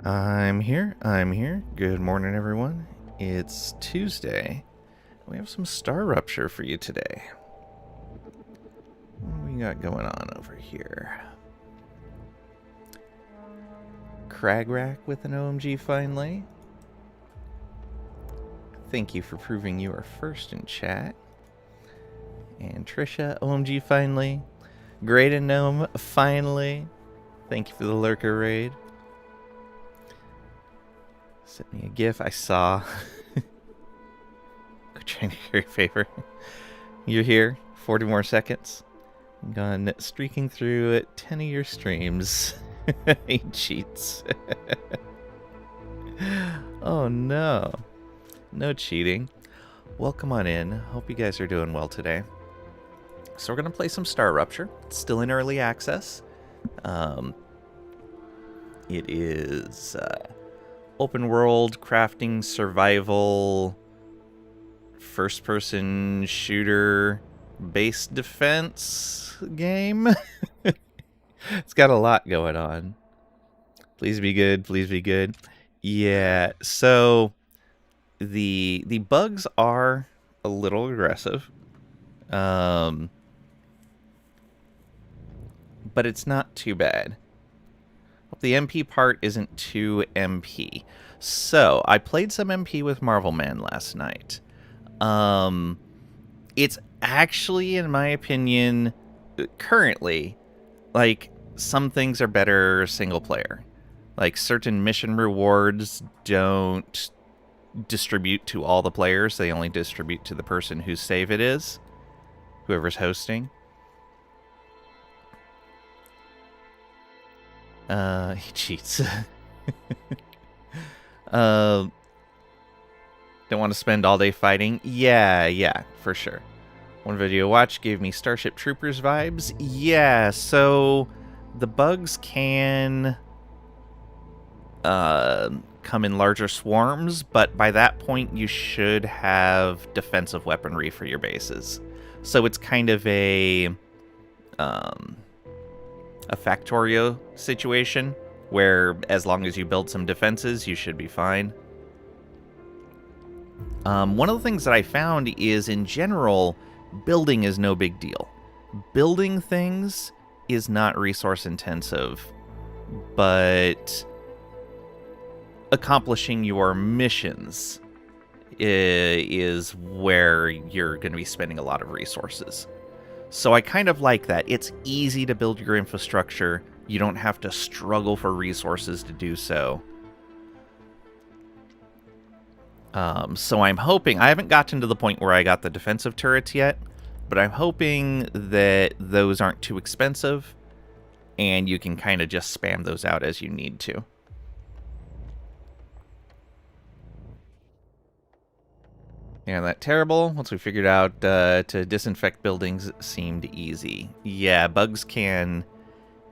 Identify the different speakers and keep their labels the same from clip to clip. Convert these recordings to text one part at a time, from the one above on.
Speaker 1: I'm here. Good morning, everyone. It's Tuesday. We have some StarRupture for you today. What do we got going on over here? Cragrack with an OMG finally. Thank you for proving you are first in chat. And Trisha, OMG finally. Great and Gnome, finally. Thank you for the lurker raid. Sent me a gif I saw. Trying to carry favor. You're here. 40 more seconds. I'm gone streaking through at 10 of your streams. He cheats. Oh no. No cheating. Welcome on in. Hope you guys are doing well today. So we're going to play some StarRupture. It's still in early access. It is open world, crafting, survival, first-person shooter, base defense game. It's got a lot going on. Please be good. Please be good. Yeah, so the bugs are a little aggressive. But it's not too bad. The MP part isn't too MP. So, I played some MP with Marvel Man last night. It's actually, in my opinion, currently, like, some things are better single player. Like, certain mission rewards don't distribute to all the players. They only distribute to the person whose save it is. Whoever's hosting. He cheats. Don't want to spend all day fighting? Yeah, for sure. One video watch gave me Starship Troopers vibes. Yeah, so the bugs can come in larger swarms, but by that point you should have defensive weaponry for your bases. So it's kind of a Factorio situation, where as long as you build some defenses, you should be fine. One of the things that I found is, in general, building is no big deal. Building things is not resource intensive, but accomplishing your missions is where you're going to be spending a lot of resources. So I kind of like that. It's easy to build your infrastructure. You don't have to struggle for resources to do so. So I'm hoping... I haven't gotten to the point where I got the defensive turrets yet, but I'm hoping that those aren't too expensive, and you can kind of just spam those out as you need to. Yeah, that terrible. Once we figured out to disinfect buildings seemed easy. Yeah, bugs can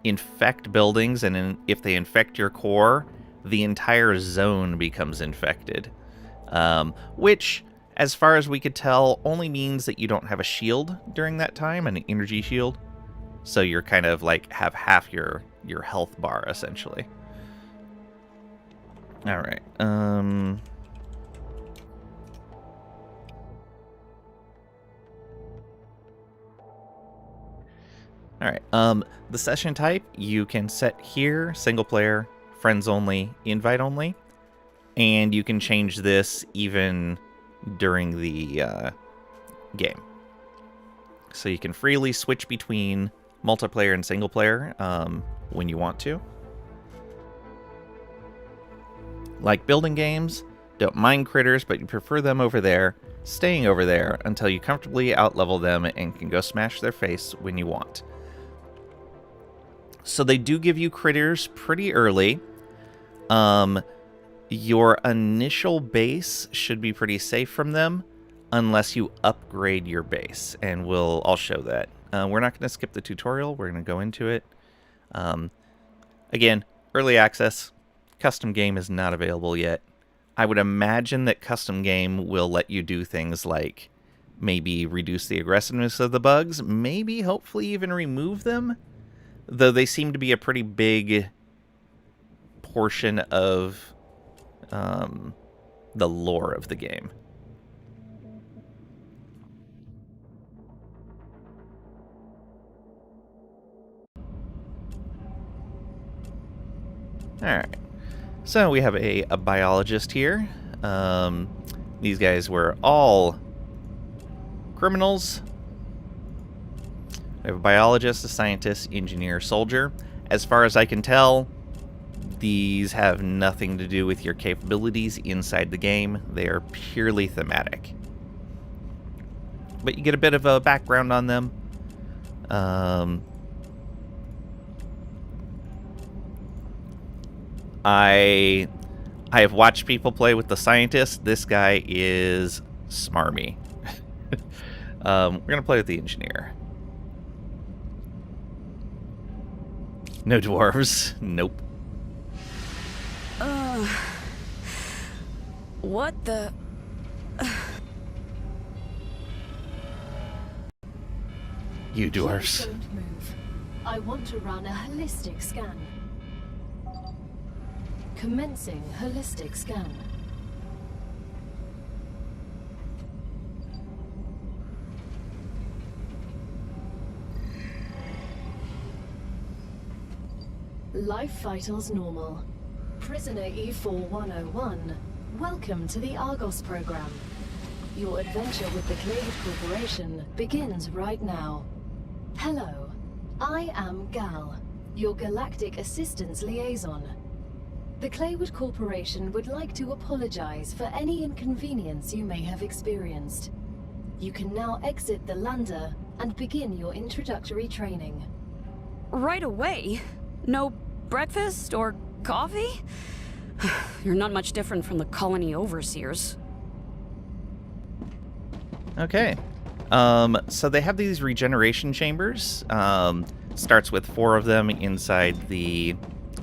Speaker 1: infect buildings, and if they infect your core, the entire zone becomes infected. Which, as far as we could tell, only means that you don't have a shield during that time, an energy shield. So you're kind of like have half your health bar, essentially. Alright, Alright, the session type you can set here, single player, friends only, invite only, and you can change this even during the game. So you can freely switch between multiplayer and single player when you want to. Like building games, don't mind critters, but you prefer them over there, staying over there until you comfortably outlevel them and can go smash their face when you want. So they do give you critters pretty early. Your initial base should be pretty safe from them, unless you upgrade your base, and I'll show that. We're not going to skip the tutorial. We're going to go into it. Again, early access. Custom game is not available yet. I would imagine that custom game will let you do things like maybe reduce the aggressiveness of the bugs, maybe hopefully even remove them. Though they seem to be a pretty big portion of the lore of the game. Alright, so we have a biologist here. These guys were all criminals. We have a biologist, a scientist, engineer, soldier. As far as I can tell, these have nothing to do with your capabilities inside the game. They are purely thematic. But you get a bit of a background on them. I have watched people play with the scientist. This guy is smarmy. We're going to play with the engineer. No dwarves. Nope.
Speaker 2: What the...
Speaker 1: You dwarves.
Speaker 3: Don't move. I want to run a holistic scan. Commencing holistic scan. Life vitals normal. Prisoner E4101, welcome to the Argos program. Your adventure with the Claywood Corporation begins right now. Hello, I am Gal, your Galactic Assistance Liaison. The Claywood Corporation would like to apologize for any inconvenience you may have experienced. You can now exit the lander and begin your introductory training.
Speaker 2: Right away? No breakfast or coffee? You're not much different from the colony overseers.
Speaker 1: Okay. So they have these regeneration chambers. Starts with 4 of them inside the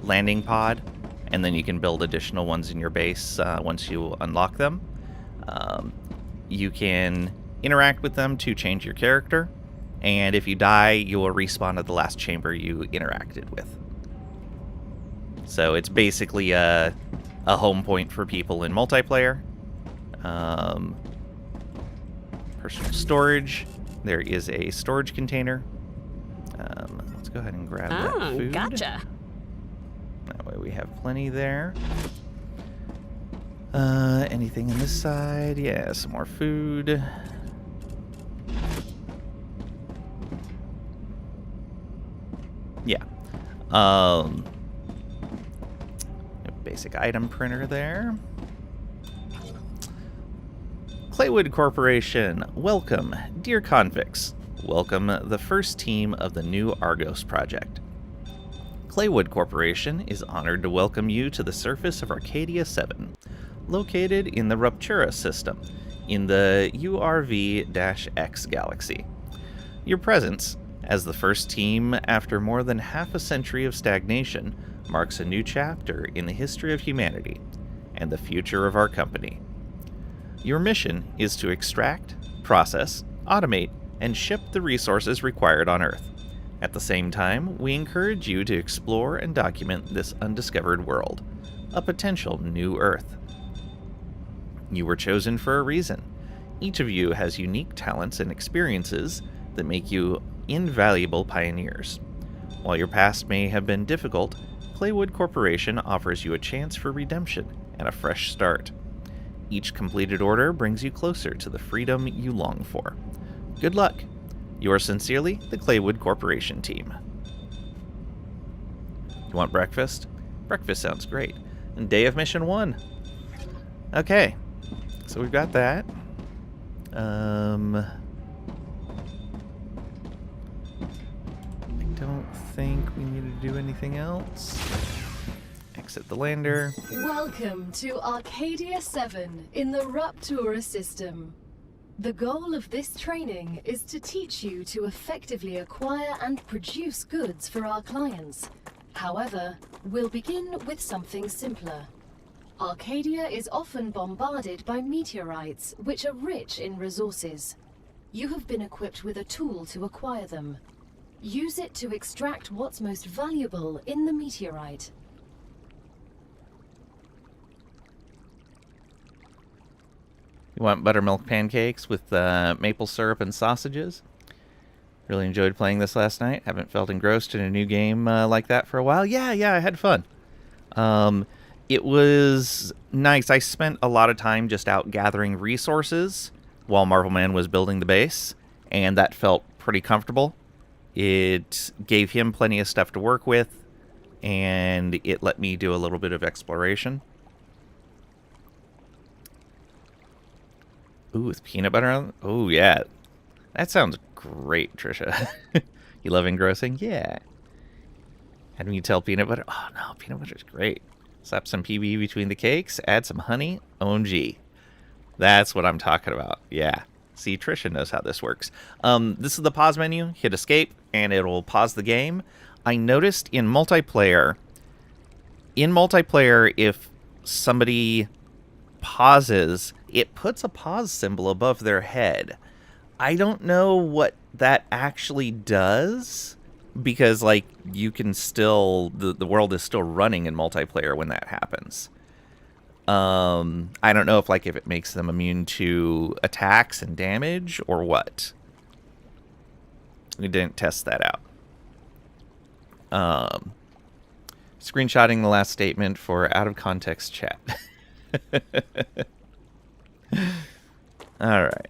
Speaker 1: landing pod, and then you can build additional ones in your base once you unlock them. You can interact with them to change your character, and if you die, you will respawn at the last chamber you interacted with. So it's basically a home point for people in multiplayer. Personal storage. There is a storage container. Let's go ahead and grab that food.
Speaker 2: Gotcha.
Speaker 1: That way we have plenty there. Anything on this side? Yeah, some more food. Yeah. Basic item printer there. Claywood Corporation, welcome, dear convicts. Welcome the first team of the new Argos project. Claywood Corporation is honored to welcome you to the surface of Arcadia 7, located in the Ruptura system, in the URV-X galaxy. Your presence, as the first team after more than half a century of stagnation, marks a new chapter in the history of humanity and the future of our company. Your mission is to extract, process, automate, and ship the resources required on Earth. At the same time, we encourage you to explore and document this undiscovered world, a potential new Earth. You were chosen for a reason. Each of you has unique talents and experiences that make you invaluable pioneers. While your past may have been difficult, Claywood Corporation offers you a chance for redemption and a fresh start. Each completed order brings you closer to the freedom you long for. Good luck. Yours sincerely, the Claywood Corporation team. You want breakfast? Breakfast sounds great. And day of mission 1. Okay, so we've got that. I don't think we need to do anything else. Exit the lander.
Speaker 3: Welcome to Arcadia 7 in the Ruptura system. The goal of this training is to teach you to effectively acquire and produce goods for our clients. However, we'll begin with something simpler. Arcadia is often bombarded by meteorites, which are rich in resources. You have been equipped with a tool to acquire them. Use it to extract what's most valuable in the meteorite.
Speaker 1: You want buttermilk pancakes with maple syrup and sausages? Really enjoyed playing this last night. Haven't felt engrossed in a new game like that for a while. Yeah, I had fun. It was nice. I spent a lot of time just out gathering resources while Marvel Man was building the base, and that felt pretty comfortable. It gave him plenty of stuff to work with, and it let me do a little bit of exploration. Ooh, with peanut butter on? Oh, yeah. That sounds great, Trisha. You love engrossing? Yeah. How do you tell peanut butter? Oh, no, peanut butter's great. Slap some PB between the cakes, add some honey. OMG. That's what I'm talking about. Yeah. See, Trisha knows how this works. This is the pause menu. Hit escape, and it'll pause the game. I noticed in multiplayer, if somebody pauses, it puts a pause symbol above their head. I don't know what that actually does, because, like, you can still... The world is still running in multiplayer when that happens. I don't know if it makes them immune to attacks and damage, or what. We didn't test that out. Screenshotting the last statement for out-of-context chat. Alright.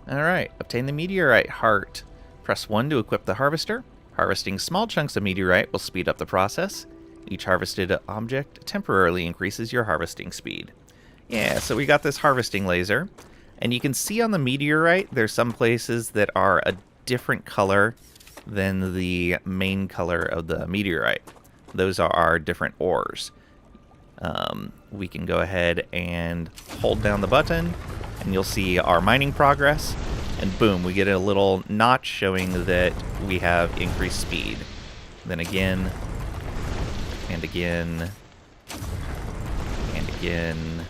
Speaker 1: Alright, obtain the meteorite heart. Press 1 to equip the harvester. Harvesting small chunks of meteorite will speed up the process. Each harvested object temporarily increases your harvesting speed. Yeah, so we got this harvesting laser. And you can see on the meteorite, there's some places that are a different color than the main color of the meteorite. Those are our different ores. We can go ahead and hold down the button, and you'll see our mining progress, and boom, we get a little notch showing that we have increased speed. Then again, and again, and again.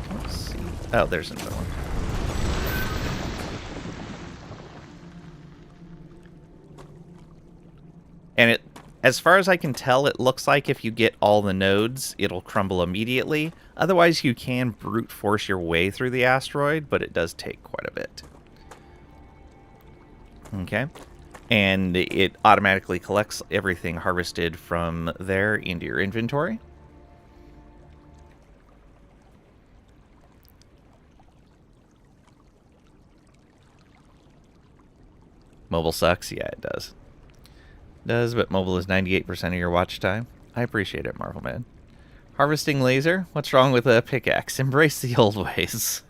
Speaker 1: I don't see... Oh, there's another one. And it, as far as I can tell, it looks like if you get all the nodes, it'll crumble immediately. Otherwise, you can brute force your way through the asteroid, but it does take quite a bit. Okay. And it automatically collects everything harvested from there into your inventory. Mobile sucks? Yeah, it does. But mobile is 98% of your watch time. I appreciate it, Marvel Man. Harvesting laser? What's wrong with a pickaxe? Embrace the old ways.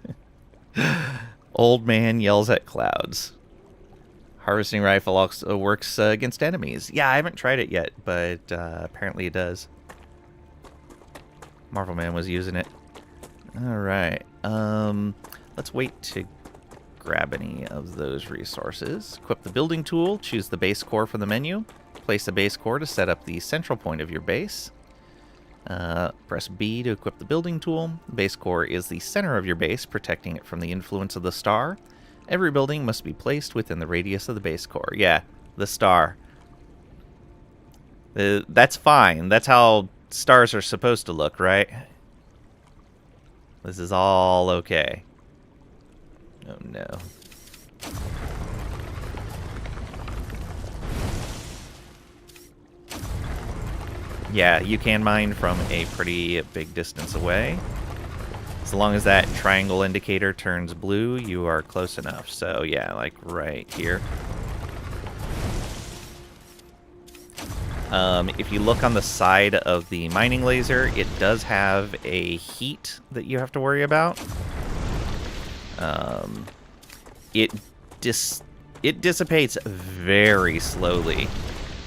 Speaker 1: Old man yells at clouds. Harvesting rifle also works against enemies. Yeah, I haven't tried it yet, but apparently it does. Marvel Man was using it. Alright. Let's wait to grab any of those resources. Equip the building tool. Choose the base core from the menu. Place a base core to set up the central point of your base. Press B to equip the building tool. The base core is the center of your base, protecting it from the influence of the star. Every building must be placed within the radius of the base core. Yeah, the star. That's fine. That's how stars are supposed to look, right? This is all okay. Oh no. Yeah, you can mine from a pretty big distance away. As long as that triangle indicator turns blue, you are close enough. So yeah, like right here. If you look on the side of the mining laser, it does have a heat that you have to worry about. It dissipates very slowly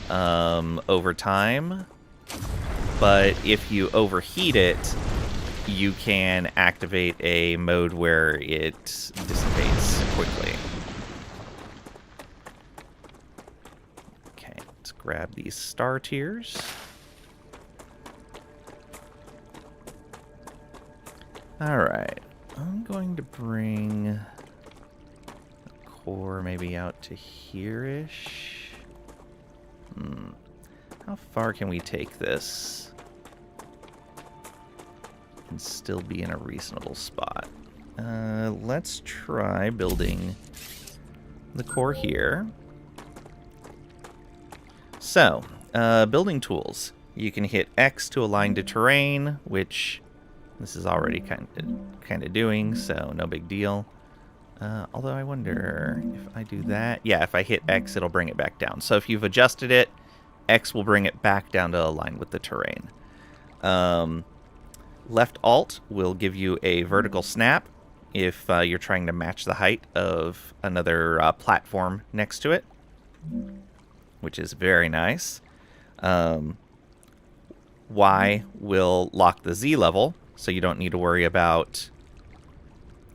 Speaker 1: over time, but if you overheat it, you can activate a mode where it dissipates quickly. Okay, let's grab these star tiers. Alright, I'm going to bring core maybe out to here-ish. How far can we take this and still be in a reasonable spot? Let's try building the core here. So, building tools. You can hit X to align to terrain, which this is already kind of doing, so no big deal. Although I wonder if I do that. Yeah, if I hit X, it'll bring it back down. So if you've adjusted it, X will bring it back down to align with the terrain. Left Alt will give you a vertical snap if you're trying to match the height of another platform next to it, which is very nice. Y will lock the Z level, so you don't need to worry about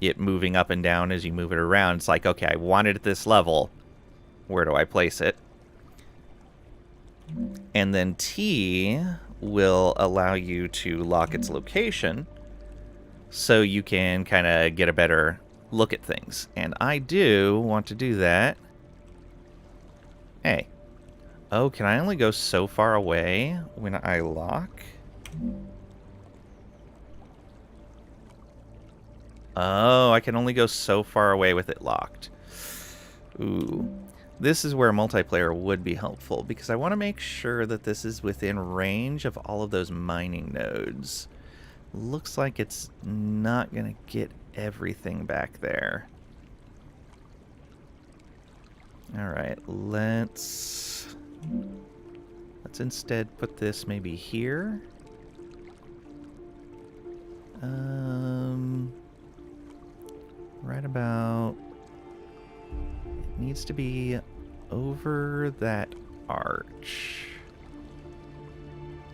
Speaker 1: it moving up and down as you move it around. It's like, okay, I want it at this level. Where do I place it? And then T will allow you to lock its location so you can kind of get a better look at things. And I do want to do that. Hey. Oh, can I only go so far away when I lock? Oh, I can only go so far away with it locked. Ooh. This is where multiplayer would be helpful, because I want to make sure that this is within range of all of those mining nodes. Looks like it's not going to get everything back there. Alright, let's instead put this maybe here. Right about... It needs to be over that arch.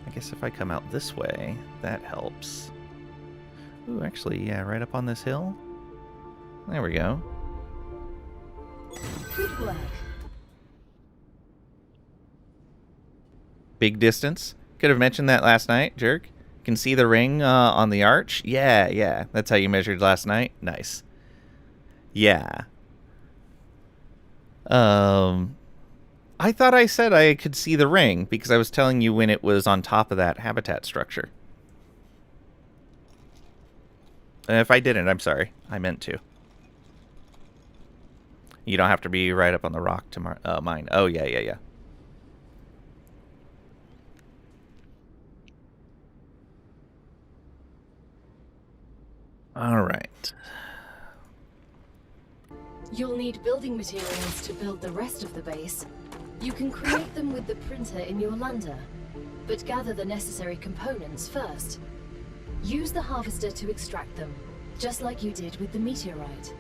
Speaker 1: I guess if I come out this way, that helps. Ooh, actually, yeah, right up on this hill. There we go.
Speaker 3: Good work.
Speaker 1: Big distance. Could have mentioned that last night, jerk. Can see the ring on the arch? Yeah. That's how you measured last night? Nice. Yeah. I thought I said I could see the ring because I was telling you when it was on top of that habitat structure. If I didn't, I'm sorry. I meant to. You don't have to be right up on the rock to mine. Oh, yeah. All right.
Speaker 3: You'll need building materials to build the rest of the base. You can create them with the printer in your lander, but gather the necessary components first. Use the harvester to extract them, just like you did with the meteorite.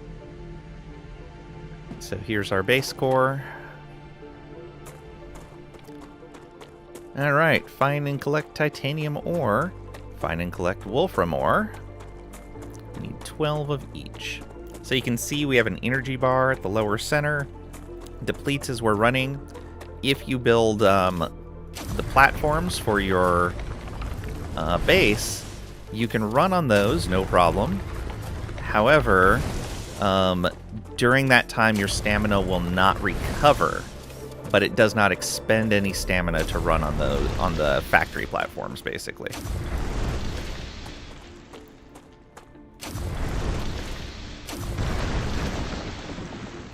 Speaker 1: So here's our base core. All right, find and collect titanium ore. Find and collect wolfram ore. We need 12 of each. So you can see we have an energy bar at the lower center. Depletes as we're running. If you build the platforms for your base, you can run on those, no problem. However, during that time, your stamina will not recover, but it does not expend any stamina to run on the factory platforms, basically.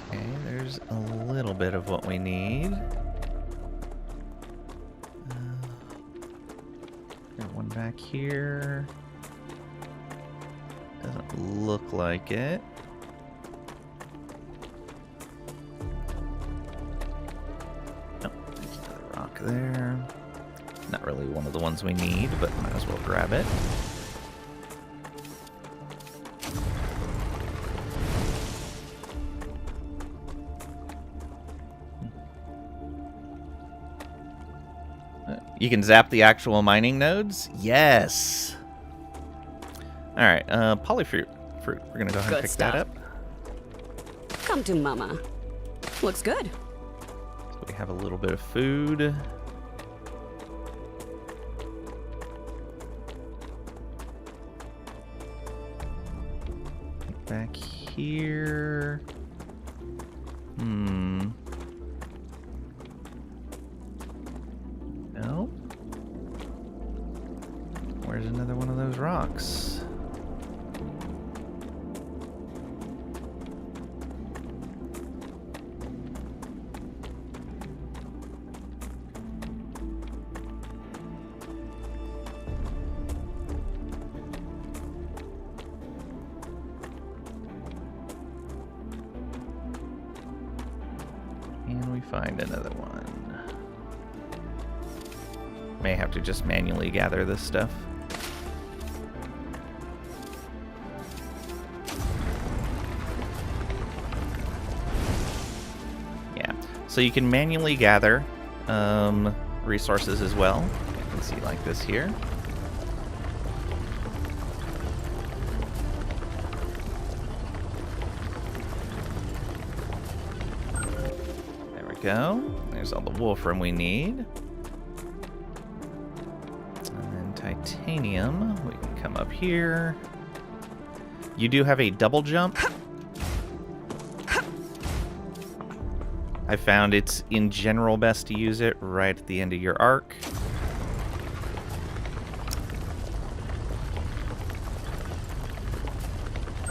Speaker 1: Okay, there's a little bit of what we need. Got one back here. Doesn't look like it. Nope, there's another rock there. Not really one of the ones we need, but might as well grab it. You can zap the actual mining nodes? Yes! Alright, polyfruit. We're gonna go ahead and pick that up.
Speaker 2: Come to mama. Looks good.
Speaker 1: So we have a little bit of food. Back here. No. Where's another one of those rocks? Can we find another one? May have to just manually gather this stuff. Yeah, so you can manually gather resources as well. You can see like this here. There we go. There's all the wolfram we need. Titanium, we can come up here. You do have a double jump. I found it's in general best to use it right at the end of your arc.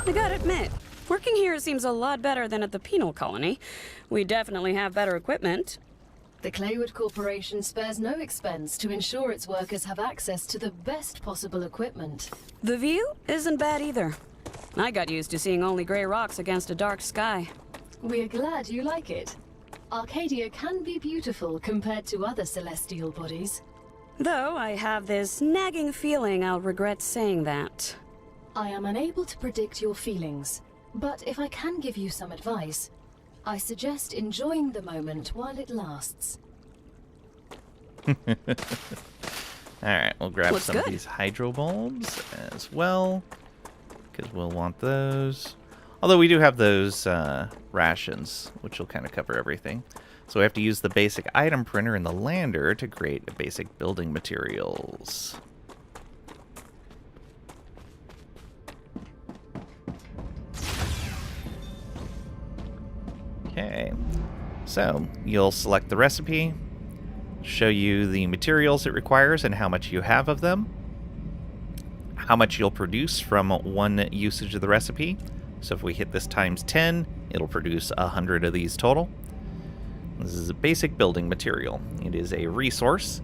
Speaker 2: I gotta admit, working here seems a lot better than at the penal colony. We definitely have better equipment.
Speaker 3: The Claywood Corporation spares no expense to ensure its workers have access to the best possible equipment.
Speaker 2: The view isn't bad either. I got used to seeing only gray rocks against a dark sky.
Speaker 3: We're glad you like it. Arcadia can be beautiful compared to other celestial bodies.
Speaker 2: Though I have this nagging feeling I'll regret saying that.
Speaker 3: I am unable to predict your feelings, but if I can give you some advice, I suggest enjoying the moment while it lasts.
Speaker 1: Alright, we'll grab
Speaker 2: Looks
Speaker 1: some of
Speaker 2: good.
Speaker 1: these hydro bulbs as well, because we'll want those. Although we do have those rations, which will kind of cover everything. So we have to use the basic item printer in the lander to create basic building materials. Okay, so you'll select the recipe, show you the materials it requires and how much you have of them, how much you'll produce from one usage of the recipe. So if we hit this times 10, it'll produce 100 of these total. This is a basic building material. It is a resource,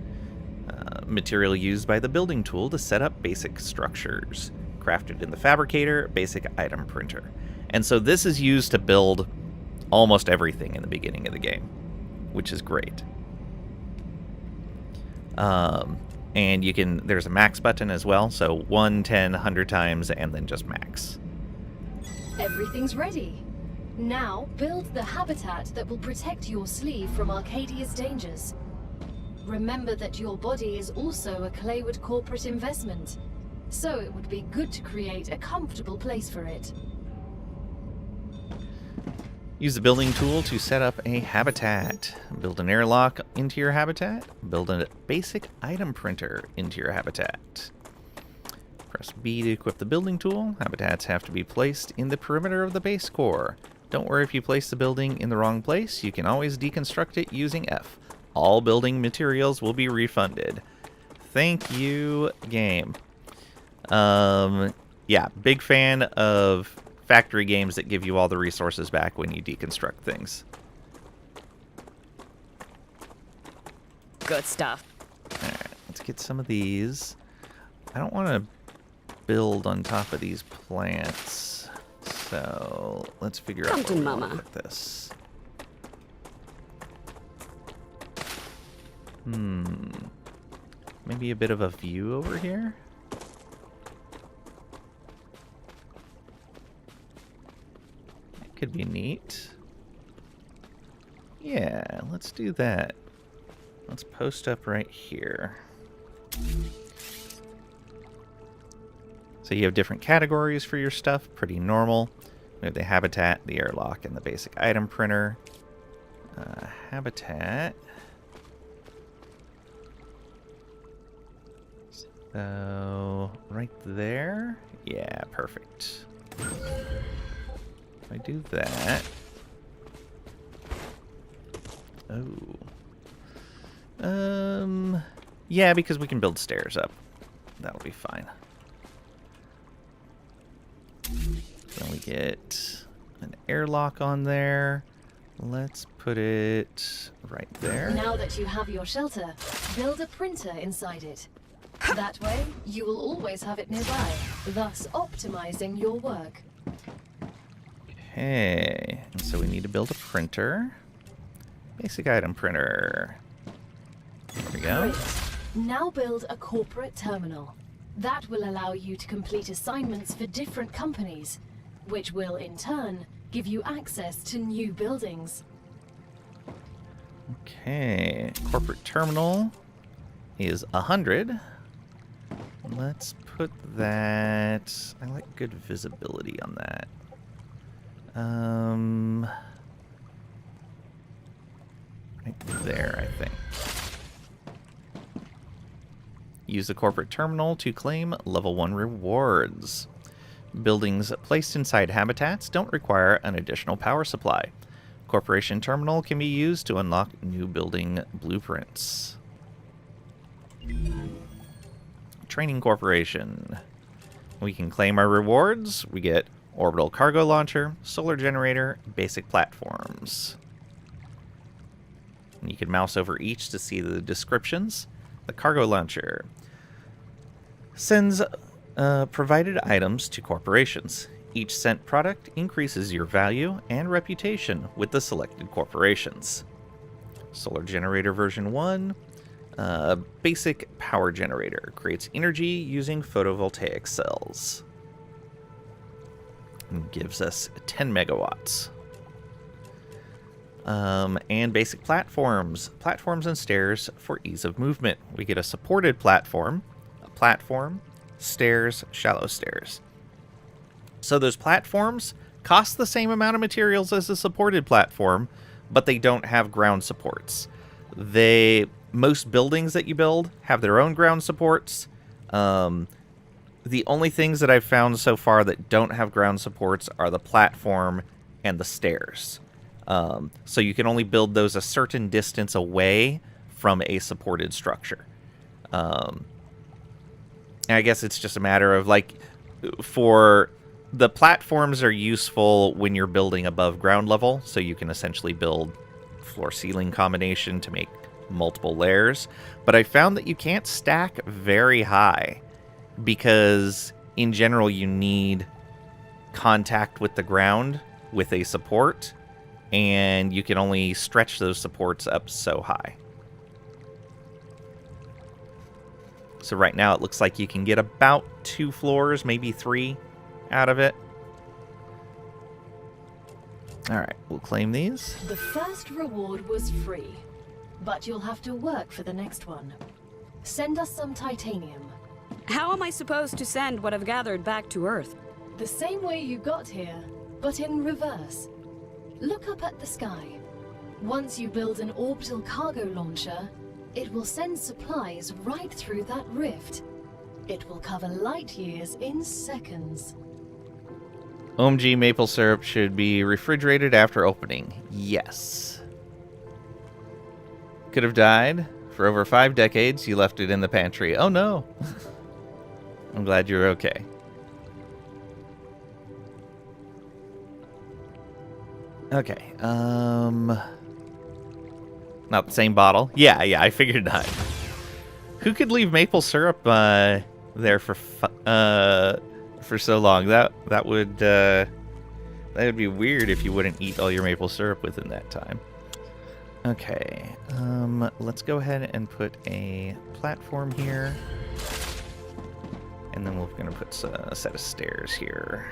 Speaker 1: material used by the building tool to set up basic structures, crafted in the fabricator, basic item printer. And so this is used to build almost everything in the beginning of the game, which is great. And you can, there's a max button as well, so 1, 10, 100 times, and then just max.
Speaker 3: Everything's ready. Now, build the habitat that will protect your sleeve from Arcadia's dangers. Remember that your body is also a Claywood corporate investment, so it would be good to create a comfortable place for it.
Speaker 1: Use the building tool to set up a habitat. Build an airlock into your habitat. Build a basic item printer into your habitat. Press B to equip the building tool. Habitats have to be placed in the perimeter of the base core. Don't worry if you place the building in the wrong place. You can always deconstruct it using F. All building materials will be refunded. Thank you, game. Yeah, big fan of factory games that give you all the resources back when you deconstruct things.
Speaker 2: Good stuff.
Speaker 1: Alright, let's get some of these. I don't want to build on top of these plants, so let's figure out where we want to put this. Maybe a bit of a view over here? Could be neat. Yeah, let's do that. Let's post up right here. So you have different categories for your stuff, pretty normal. We have the habitat, the airlock, and the basic item printer. Habitat. So, right there. Yeah, perfect. If I do that, Oh. Yeah, because we can build stairs up. That'll be fine. Then we get an airlock on there. Let's put it right there.
Speaker 3: Now that you have your shelter, build a printer inside it. That way, you will always have it nearby, thus optimizing your work.
Speaker 1: Okay, and so we need to build a printer. Basic item printer. There we go.
Speaker 3: Great. Now build a corporate terminal. That will allow you to complete assignments for different companies, which will, in turn, give you access to new buildings.
Speaker 1: Okay, corporate terminal is 100. Let's put that... I like good visibility on that. Right there, I think. Use the corporate terminal to claim level 1 rewards. Buildings placed inside habitats don't require an additional power supply. Corporation terminal can be used to unlock new building blueprints. Training Corporation. We can claim our rewards. We get orbital cargo launcher, solar generator, basic platforms. And you can mouse over each to see the descriptions. The cargo launcher sends provided items to corporations. Each sent product increases your value and reputation with the selected corporations. Solar generator version 1. Basic power generator creates energy using photovoltaic cells. And gives us 10 megawatts. And basic platforms. Platforms and stairs for ease of movement. We get a supported platform, stairs, shallow stairs. So those platforms cost the same amount of materials as a supported platform, but they don't have ground supports. Most buildings that you build have their own ground supports. The only things that I've found so far that don't have ground supports are the platform and the stairs. So you can only build those a certain distance away from a supported structure. And I guess it's just a matter of, like, for the platforms are useful when you're building above ground level, so you can essentially build floor-ceiling combination to make multiple layers. But I found that you can't stack very high because, in general, you need contact with the ground with a support, and you can only stretch those supports up so high. So right now it looks like you can get about 2 floors, maybe 3 out of it. Alright, we'll claim these.
Speaker 3: The first reward was free, but you'll have to work for the next one. Send us some titanium.
Speaker 2: How am I supposed to send what I've gathered back to Earth?
Speaker 3: The same way you got here, but in reverse. Look up at the sky. Once you build an orbital cargo launcher, it will send supplies right through that rift. It will cover light years in seconds.
Speaker 1: OMG maple syrup should be refrigerated after opening. Yes. Could have died. For over 5 decades, you left it in the pantry. Oh no. I'm glad you're okay. Okay, not the same bottle. Yeah, I figured not. Who could leave maple syrup there for so long? That would be weird if you wouldn't eat all your maple syrup within that time. Okay, let's go ahead and put a platform here, and then we're gonna put a set of stairs here.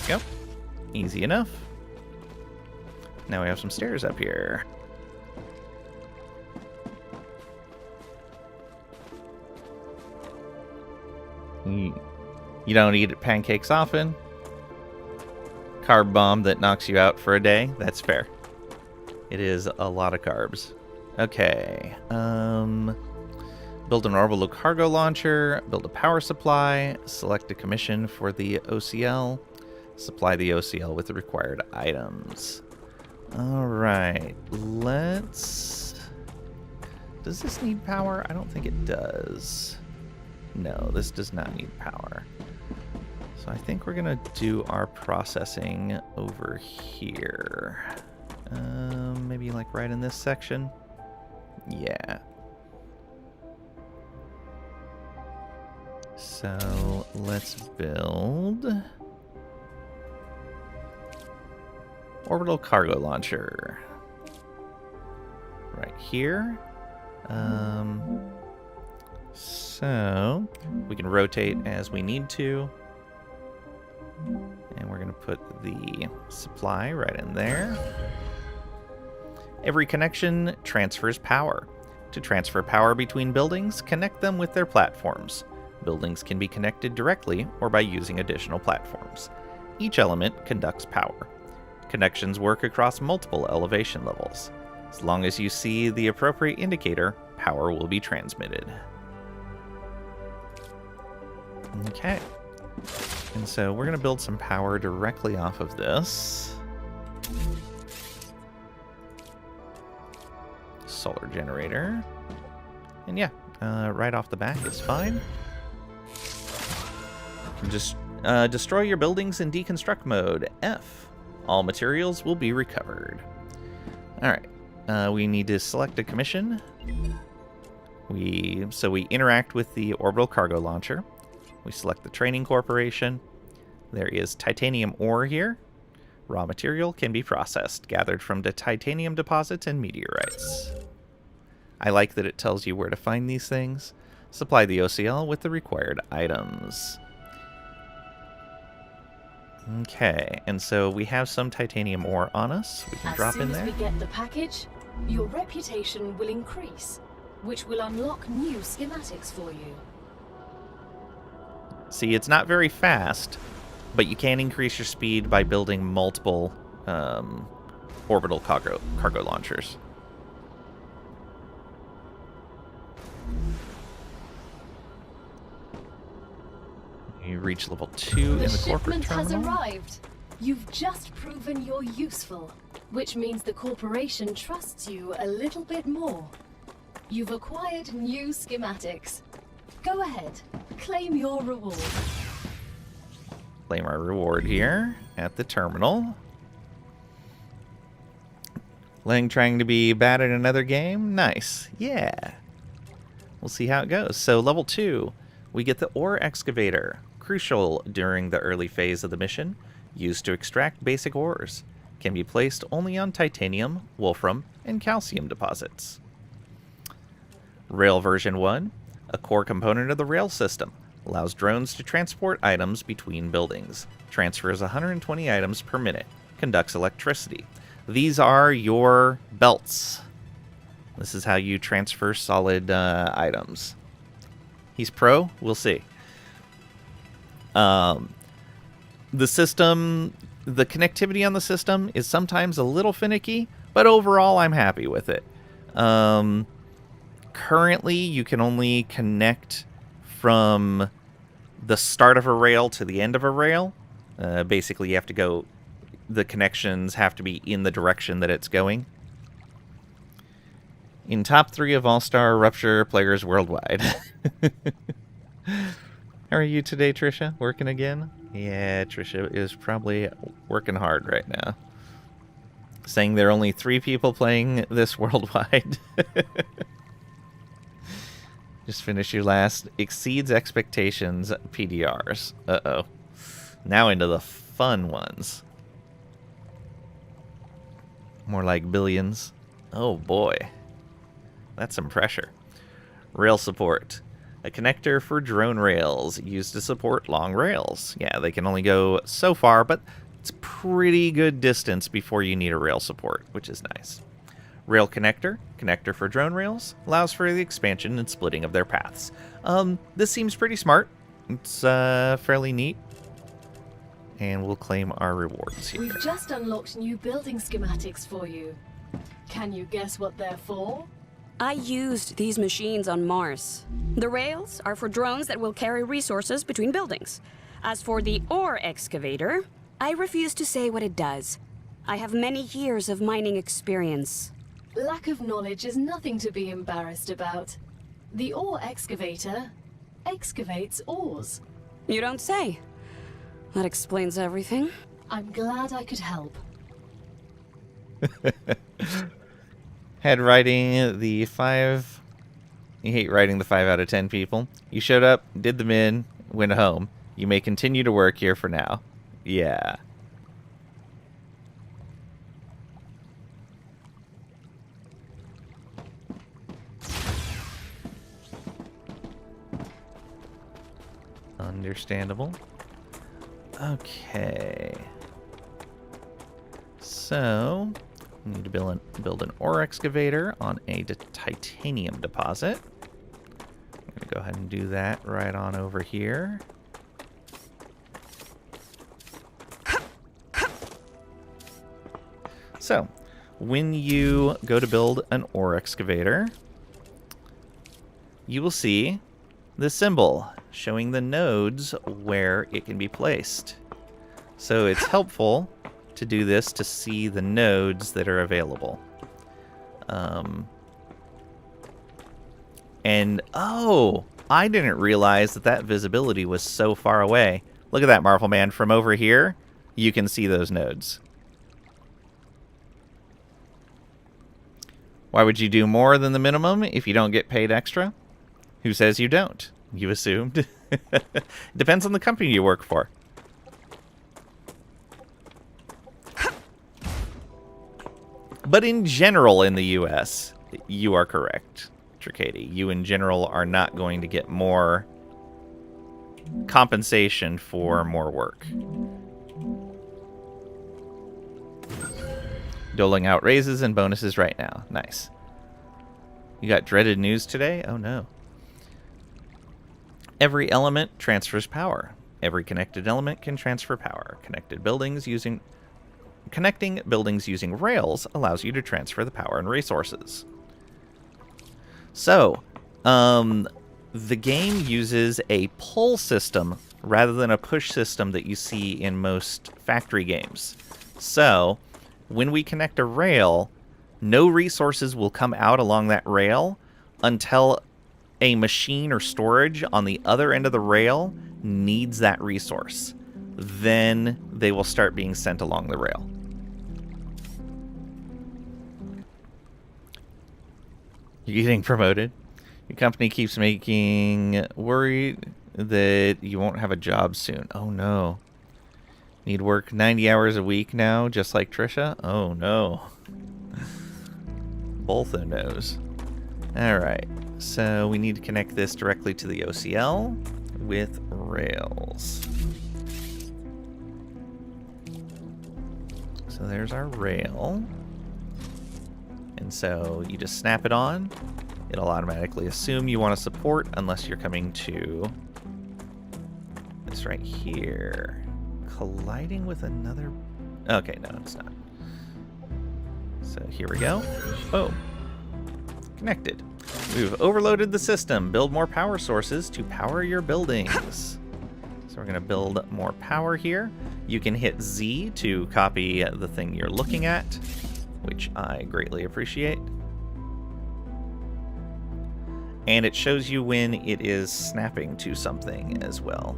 Speaker 1: There we go. Easy enough. Now we have some stairs up here. You don't eat pancakes often. Carb bomb that knocks you out for a day. That's fair. It is a lot of carbs. Okay. Build an orbital cargo launcher, build a power supply, select a commission for the OCL, supply the OCL with the required items. Alright, let's... Does this need power? I don't think it does. No, this does not need power. So I think we're going to do our processing over here. Maybe like right in this section? Yeah. So let's build orbital cargo launcher right here. So we can rotate as we need to, and we're going to put the supply right in there. Every connection transfers power. To transfer power between buildings, connect them with their platforms. Buildings can be connected directly or by using additional platforms. Each element conducts power. Connections work across multiple elevation levels. As long as you see the appropriate indicator, power will be transmitted. Okay. And so we're going to build some power directly off of this. Solar generator. And yeah, right off the back is fine. You can just destroy your buildings in deconstruct mode. F. All materials will be recovered. Alright. We need to select a commission. So we interact with the orbital cargo launcher. We select the training corporation. There is titanium ore here. Raw material can be processed, gathered from the titanium deposits and meteorites. I like that it tells you where to find these things. Supply the OCL with the required items. Okay, and so we have some titanium ore on us. We can drop in there.
Speaker 3: As soon as we get the package, your reputation will increase, which will unlock new schematics for you.
Speaker 1: See, it's not very fast, but you can increase your speed by building multiple orbital cargo launchers. You reach level 2 in the corporate
Speaker 3: terminal. The shipment has arrived. You've just proven you're useful, which means the corporation trusts you a little bit more. You've acquired new schematics. Go ahead, claim your reward.
Speaker 1: Claim our reward here at the terminal. Lang trying to be bad at another game? Nice. Yeah. We'll see how it goes. So level 2, we get the ore excavator. Crucial during the early phase of the mission. Used to extract basic ores. Can be placed only on titanium, wolfram, and calcium deposits. Rail version 1. A core component of the rail system. Allows drones to transport items between buildings. Transfers 120 items per minute. Conducts electricity. These are your belts. This is how you transfer solid items. He's pro? We'll see. The system, the connectivity on the system is sometimes a little finicky, but overall I'm happy with it. Currently, you can only connect from the start of a rail to the end of a rail. Basically, you have to go... The connections have to be in the direction that it's going. In top 3 of all StarRupture players worldwide. How are you today, Trisha? Working again? Yeah, Trisha is probably working hard right now. Saying there are only 3 people playing this worldwide. Just finished your last exceeds expectations PDRs. Uh-oh. Now into the fun ones. More like billions. Oh boy. That's some pressure. Rail support. A connector for drone rails used to support long rails. Yeah, they can only go so far, but it's pretty good distance before you need a rail support, which is nice. Rail connector. Connector for drone rails. Allows for the expansion and splitting of their paths. This seems pretty smart. It's fairly neat. And we'll claim our rewards here.
Speaker 3: We've just unlocked new building schematics for you. Can you guess what they're for?
Speaker 2: I used these machines on Mars. The rails are for drones that will carry resources between buildings. As for the ore excavator, I refuse to say what it does. I have many years of mining experience.
Speaker 3: Lack of knowledge is nothing to be embarrassed about. The ore excavator excavates ores.
Speaker 2: You don't say. That explains everything.
Speaker 3: I'm glad I could help.
Speaker 1: Had writing the 5... You hate writing the 5 out of 10 people. You showed up, did the min, went home. You may continue to work here for now. Yeah. Understandable. Okay. So, we need to build an ore excavator on a titanium deposit. I'm going to go ahead and do that right on over here. So, when you go to build an ore excavator, you will see the symbol showing the nodes where it can be placed. So it's helpful to do this to see the nodes that are available. And, oh, I didn't realize that visibility was so far away. Look at that, Marvel Man. From over here, you can see those nodes. Why would you do more than the minimum if you don't get paid extra? Who says you don't? You assumed. Depends on the company you work for. But in general in the US, you are correct, Tricady. You in general are not going to get more compensation for more work. Doling out raises and bonuses right now. Nice. You got dreaded news today? Oh no. Every element transfers power. Every connected element can transfer power. Connecting buildings using rails allows you to transfer the power and resources. So, the game uses a pull system rather than a push system that you see in most factory games. So, when we connect a rail, no resources will come out along that rail until a machine or storage on the other end of the rail needs that resource. Then they will start being sent along the rail. You're getting promoted. Your company keeps making worried that you won't have a job soon. Oh no. Need work 90 hours a week now, just like Trisha? Oh no. Both of those. Alright. So we need to connect this directly to the OCL with rails. So there's our rail. And so you just snap it on. It'll automatically assume you want to support unless you're coming to this right here. Colliding with another... Okay, no, it's not. So here we go. Boom. Connected. We've overloaded the system. Build more power sources to power your buildings. So we're going to build more power here. You can hit Z to copy the thing you're looking at, which I greatly appreciate. And it shows you when it is snapping to something as well.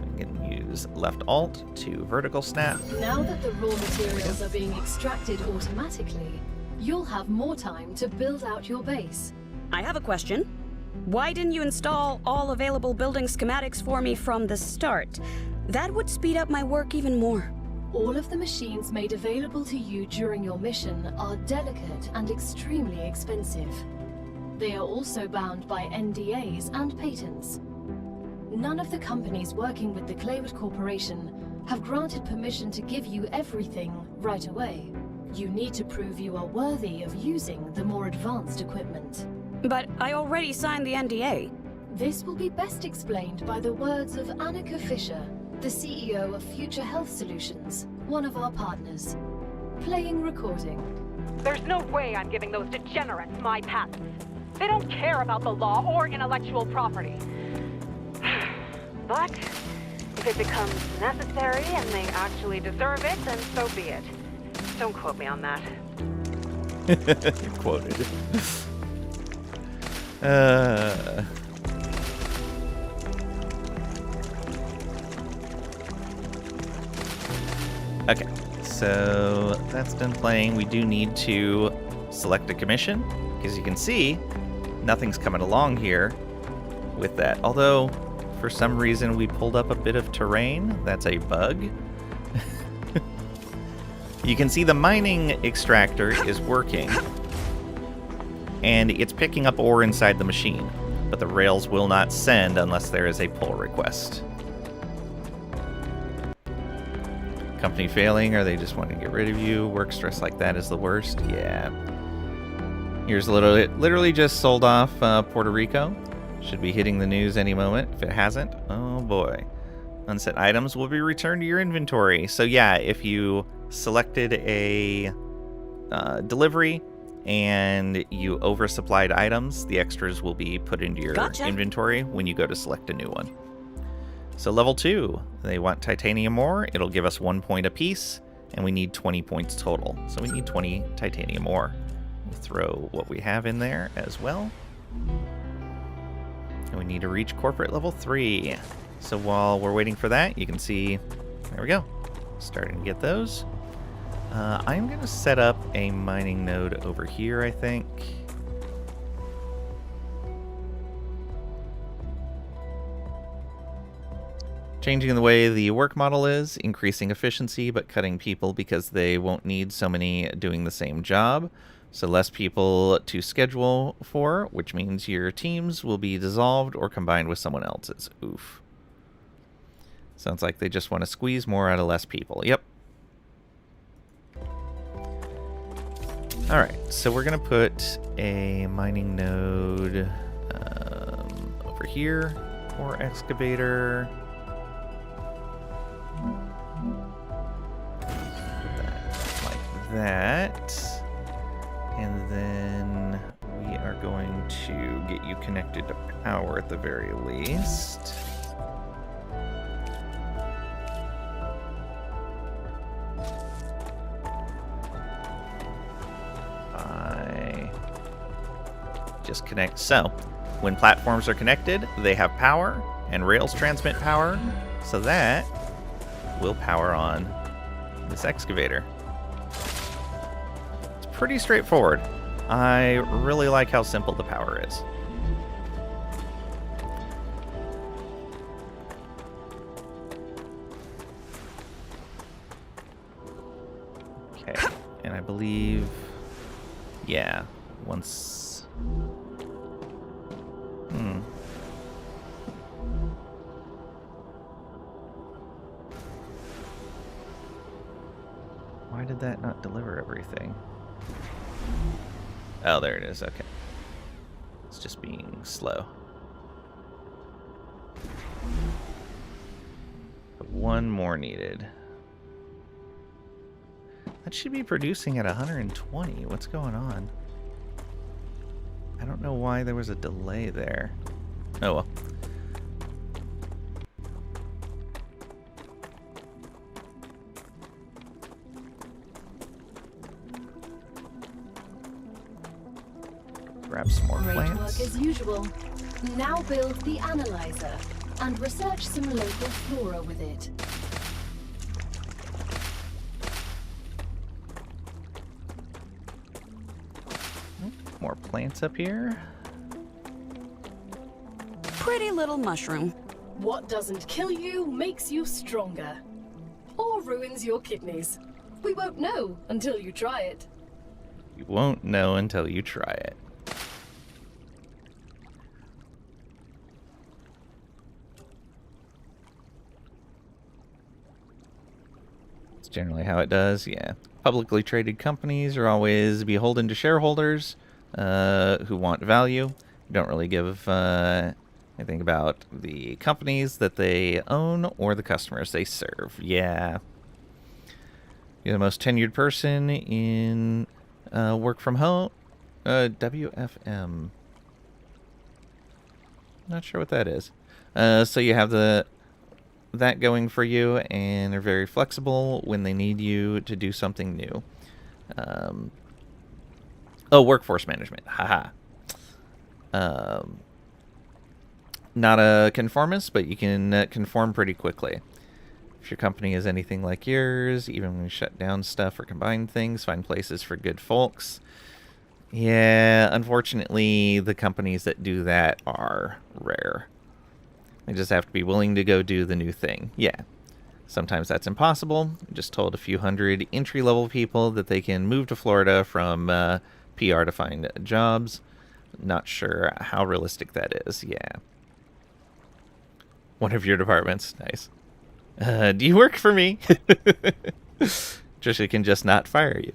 Speaker 1: We can use left alt to vertical snap.
Speaker 3: Now that the raw materials are being extracted automatically, you'll have more time to build out your base.
Speaker 2: I have a question. Why didn't you install all available building schematics for me from the start? That would speed up my work even more.
Speaker 3: All of the machines made available to you during your mission are delicate and extremely expensive. They are also bound by NDAs and patents. None of the companies working with the Claywood Corporation have granted permission to give you everything right away. You need to prove you are worthy of using the more advanced equipment.
Speaker 2: But I already signed the NDA.
Speaker 3: This will be best explained by the words of Annika Fisher, the CEO of Future Health Solutions, one of our partners. Playing recording.
Speaker 4: There's no way I'm giving those degenerates my patents. They don't care about the law or intellectual property. But if it becomes necessary and they actually deserve it, then so be it. Don't quote me on that.
Speaker 1: Quoted. Okay, so that's done playing. We do need to select a commission, because you can see nothing's coming along here with that. Although, for some reason, we pulled up a bit of terrain. That's a bug. You can see the mining extractor is working, and it's picking up ore inside the machine, but the rails will not send unless there is a pull request. Company failing, or they just want to get rid of you? Work stress like that is the worst? Yeah. Here's literally just sold off Puerto Rico. Should be hitting the news any moment. If it hasn't, oh boy. Unset items will be returned to your inventory. So yeah, if you selected a delivery and you oversupplied items, the extras will be put into your inventory when you go to select a new one. So level 2, they want titanium ore. It'll give us 1 point apiece, and we need 20 points total. So we need 20 titanium ore. We'll throw what we have in there as well. And we need to reach corporate level 3. So while we're waiting for that, you can see, there we go, starting to get those. I'm going to set up a mining node over here, I think. Changing the way the work model is, increasing efficiency but cutting people because they won't need so many doing the same job. So less people to schedule for, which means your teams will be dissolved or combined with someone else's. Oof. Sounds like they just want to squeeze more out of less people. Yep. Alright, so we're going to put a mining node over here, or excavator. Like that. And then we are going to get you connected to power at the very least. Just connect. So, when platforms are connected, they have power, and rails transmit power, so that will power on this excavator. It's pretty straightforward. I really like how simple the power is. Okay, and I believe, yeah, once... Why did that not deliver everything? Oh, there it is. Okay. It's just being slow. But one more needed. That should be producing at 120. What's going on? I don't know why there was a delay there. Oh well. Grab some more
Speaker 3: Great
Speaker 1: plants.
Speaker 3: work as usual. Now build the analyzer and research some local flora with it.
Speaker 1: More plants up here.
Speaker 2: Pretty little mushroom.
Speaker 3: What doesn't kill you makes you stronger. Or ruins your kidneys. We won't know until you try it.
Speaker 1: You won't know until you try it. It's generally how it does, yeah. Publicly traded companies are always beholden to shareholders who want value. Don't really give anything about the companies that they own or the customers they serve. Yeah. You're the most tenured person in work from home. WFM. Not sure what that is. So you have that going for you, and they're very flexible when they need you to do something new. Oh, workforce management. Haha. Not a conformist, but you can conform pretty quickly. If your company is anything like yours, even when you shut down stuff or combine things, find places for good folks. Yeah, unfortunately, the companies that do that are rare. They just have to be willing to go do the new thing. Yeah. Sometimes that's impossible. I just told a few hundred entry-level people that they can move to Florida from PR to find jobs. Not sure how realistic that is. Yeah. One of your departments. Nice. Do you work for me? Trisha can just not fire you.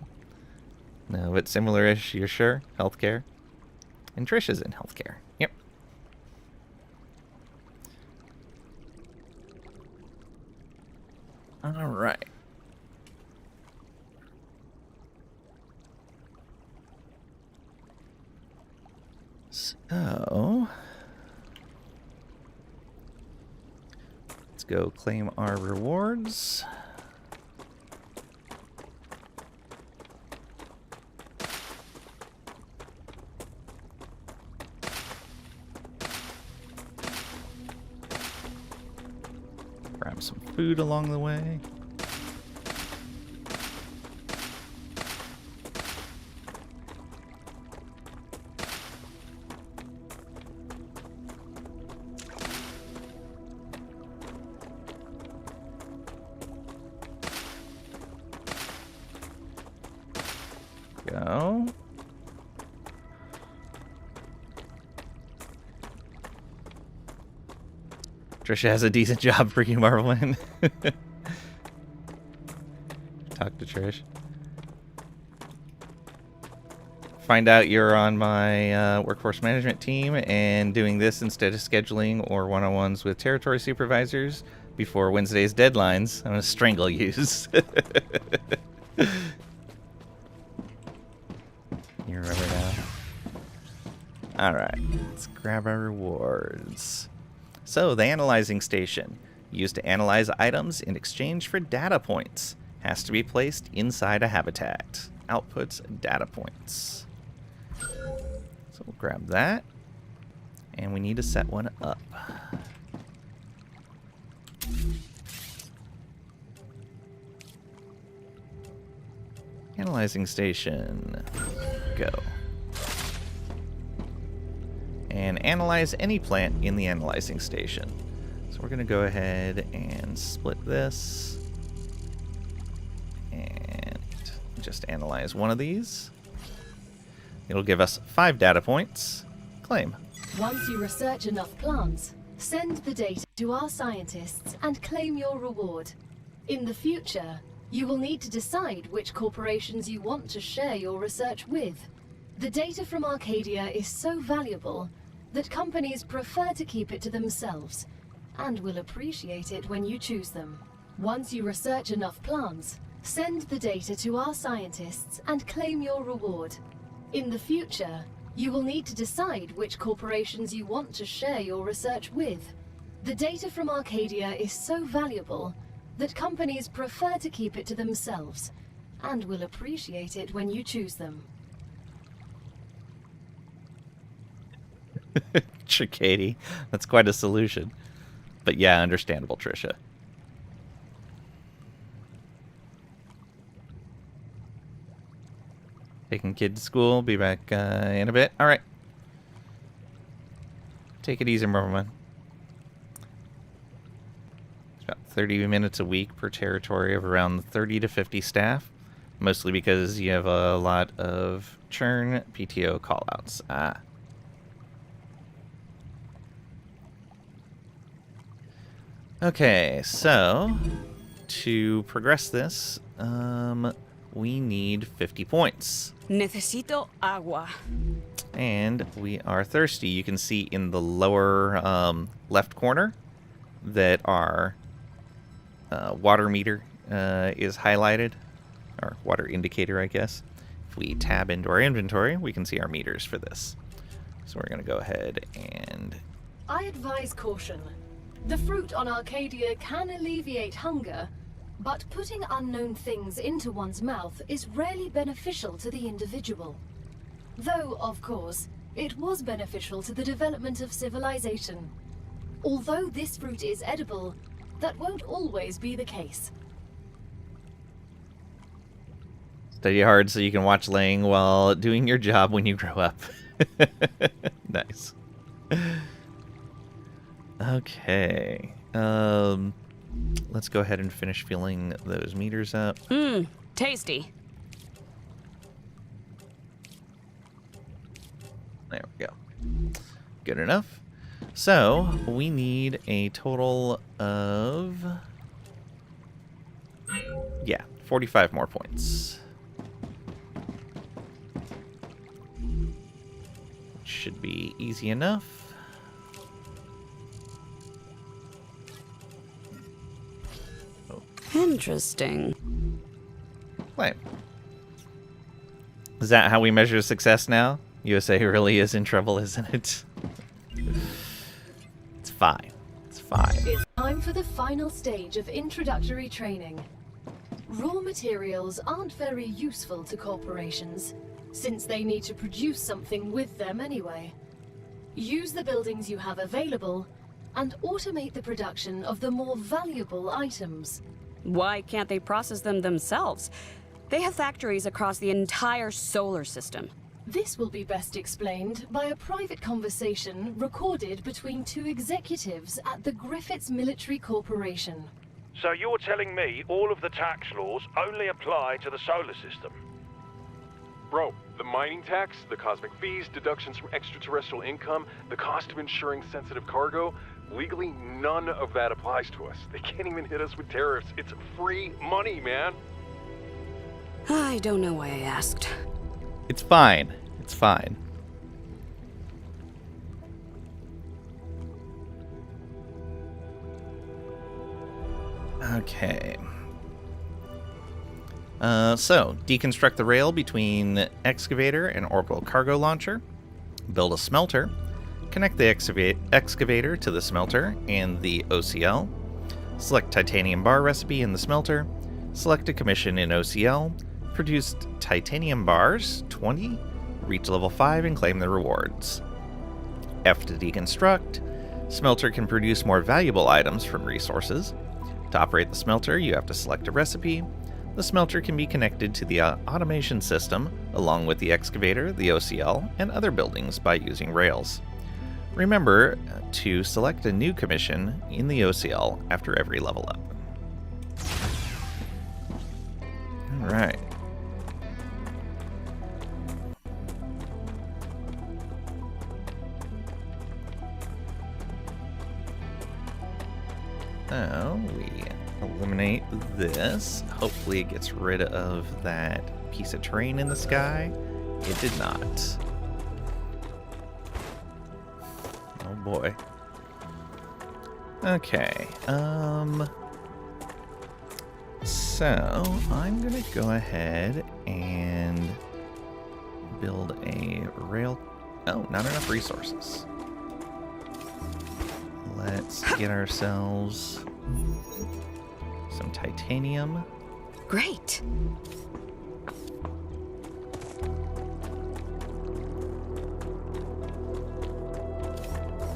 Speaker 1: No, but similar-ish, you're sure? Healthcare? And Trisha's in healthcare. Yep. All right. So, let's go claim our rewards. Grab some food along the way. Go. Trisha has a decent job for you, Marvelman. Talk to Trish. Find out you're on my workforce management team and doing this instead of scheduling or one-on-ones with territory supervisors before Wednesday's deadlines. I'm going to strangle yous. You remember now? Alright, let's grab our rewards. So, the analyzing station, used to analyze items in exchange for data points, has to be placed inside a habitat. Outputs data points. So we'll grab that, and we need to set one up. Analyzing station, go. And analyze any plant in the analyzing station. So we're going to go ahead and split this and just analyze one of these. It'll give us 5 data points. Claim.
Speaker 3: Once you research enough plants, send the data to our scientists and claim your reward. In the future, you will need to decide which corporations you want to share your research with. The data from Arcadia is so valuable that companies prefer to keep it to themselves, and will appreciate it when you choose them. Once you research enough plants, send the data to our scientists and claim your reward. In the future, you will need to decide which corporations you want to share your research with. The data from Arcadia is so valuable that companies prefer to keep it to themselves, and will appreciate it when you choose them.
Speaker 1: Katie, that's quite a solution. But yeah, understandable, Trisha. Taking kid to school, be back in a bit. Alright. Take it easy, Merman. It's about 30 minutes a week per territory of around 30 to 50 staff. Mostly because you have a lot of churn, PTO callouts. Okay, so to progress this, we need 50 points.
Speaker 2: Necesito agua.
Speaker 1: And we are thirsty. You can see in the lower left corner that our water meter is highlighted, or water indicator, I guess. If we tab into our inventory, we can see our meters for this. So we're going to go ahead and
Speaker 3: I advise caution. The fruit on Arcadia can alleviate hunger, but putting unknown things into one's mouth is rarely beneficial to the individual. Though, of course, it was beneficial to the development of civilization. Although this fruit is edible, that won't always be the case.
Speaker 1: Study hard so you can watch Lang while doing your job when you grow up. Nice. Okay. Let's go ahead and finish filling those meters up.
Speaker 2: Tasty.
Speaker 1: There we go. Good enough. So, we need a total of... yeah, 45 more points. Should be easy enough.
Speaker 2: Interesting.
Speaker 1: Wait. Is that how we measure success now? USA really is in trouble, isn't it? It's fine. It's fine.
Speaker 3: It's time for the final stage of introductory training. Raw materials aren't very useful to corporations, since they need to produce something with them anyway. Use the buildings you have available, and automate the production of the more valuable items.
Speaker 2: Why can't they process them themselves? They have factories across the entire solar system.
Speaker 3: This will be best explained by a private conversation recorded between two executives at the Griffiths Military Corporation.
Speaker 5: So you're telling me all of the tax laws only apply to the solar system?
Speaker 6: Bro, the mining tax, the cosmic fees, deductions from extraterrestrial income, the cost of insuring sensitive cargo, legally none of that applies to us. They can't even hit us with tariffs. It's free money, man.
Speaker 2: I don't know why I asked.
Speaker 1: It's fine. It's fine. Okay. So, deconstruct the rail between excavator and orbital cargo launcher. Build a smelter. Connect the excavator to the smelter and the OCL. Select titanium bar recipe in the smelter. Select a commission in OCL. Produce titanium bars, 20. Reach level 5 and claim the rewards. F to deconstruct. Smelter can produce more valuable items from resources. To operate the smelter, you have to select a recipe. The smelter can be connected to the automation system, along with the excavator, the OCL, and other buildings by using rails. Remember to select a new commission in the OCL after every level up. Alright. So we eliminate this. Hopefully it gets rid of that piece of terrain in the sky. It did not. Oh boy. Okay. So I'm gonna go ahead and build a rail. Oh, not enough resources. Let's get ourselves some titanium.
Speaker 2: Great.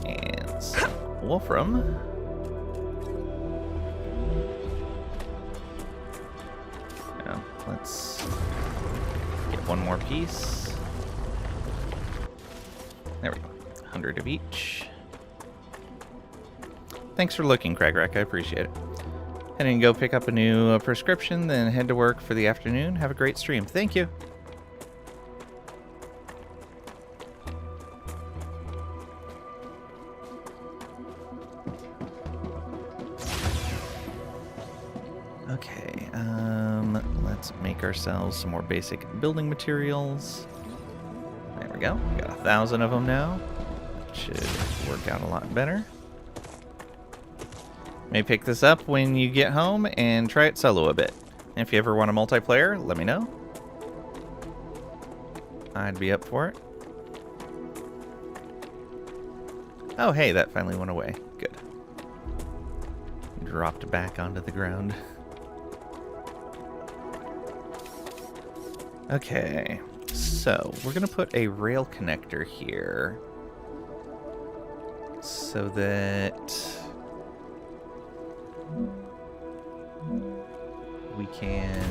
Speaker 1: And some wolfram. Now, let's get one more piece. There we go. 100 of each. Thanks for looking, Cragrack. I appreciate it. Head and go pick up a new prescription, then head to work for the afternoon. Have a great stream. Thank you. Okay, let's make ourselves some more basic building materials. There we go. We got 1,000 of them now. That should work out a lot better. May pick this up when you get home and try it solo a bit. If you ever want a multiplayer, let me know. I'd be up for it. Oh, hey, that finally went away. Good. Dropped back onto the ground. Okay, so we're going to put a rail connector here so that we can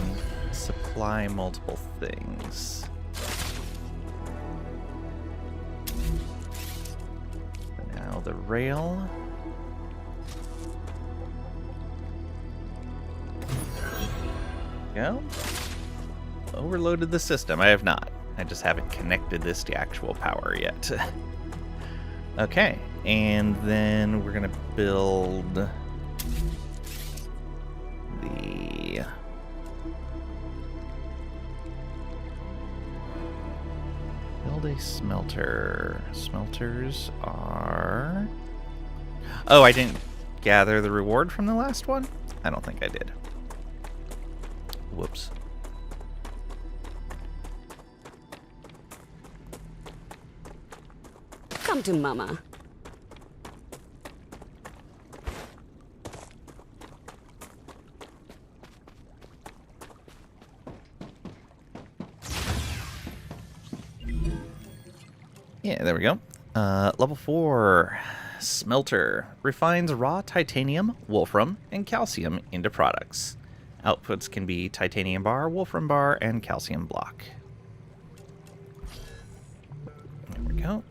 Speaker 1: supply multiple things. Now the rail. Go. Overloaded the system. I have not. I just haven't connected this to actual power yet. Okay, and then we're gonna build the a smelter. Smelters are... Oh, I didn't gather the reward from the last one? I don't think I did. Whoops.
Speaker 2: Come to Mama.
Speaker 1: Yeah, there we go. Level 4. Smelter. Refines raw titanium, wolfram, and calcium into products. Outputs can be titanium bar, wolfram bar, and calcium block. There we go.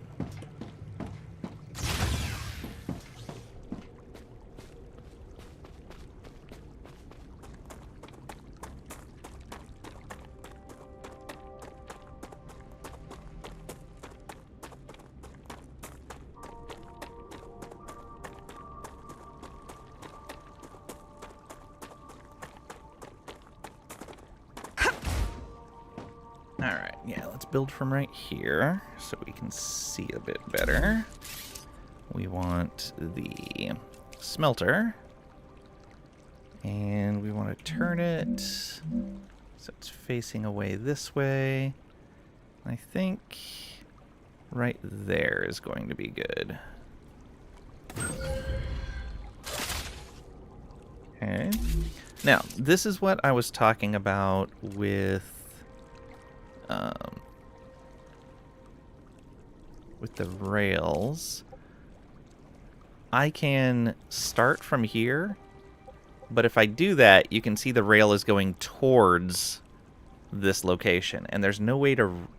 Speaker 1: Alright, yeah, let's build from right here so we can see a bit better. We want the smelter, and we want to turn it so it's facing away this way. I think right there is going to be good. Okay. Now, this is what I was talking about with the rails. I can start from here, but if I do that, you can see the rail is going towards this location, and there's no way to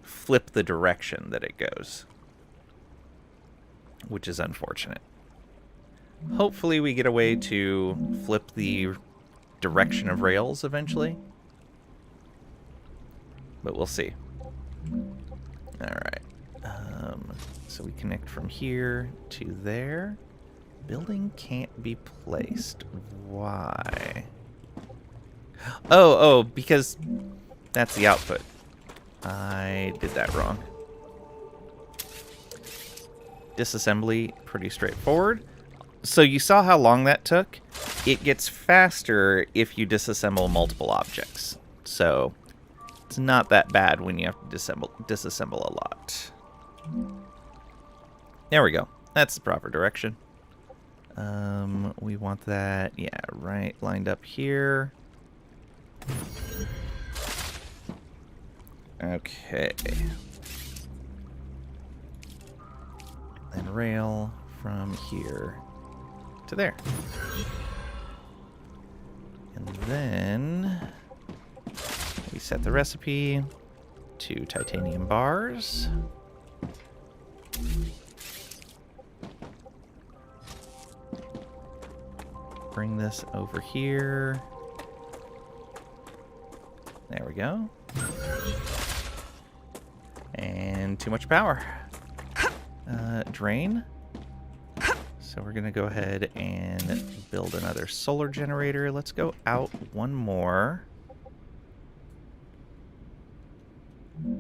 Speaker 1: flip the direction that it goes, which is unfortunate. Hopefully we get a way to flip the direction of rails eventually, but we'll see. Alright, so we connect from here to there. Building can't be placed. Why? Oh, because that's the output. I did that wrong. Disassembly, pretty straightforward. So you saw how long that took? It gets faster if you disassemble multiple objects. So it's not that bad when you have to disassemble a lot. There we go. That's the proper direction. We want that, yeah, right lined up here. Okay. And rail from here to there. And then we set the recipe to titanium bars. Bring this over here. There we go. And too much power. Drain. So we're gonna go ahead and build another solar generator. Let's go out one more. There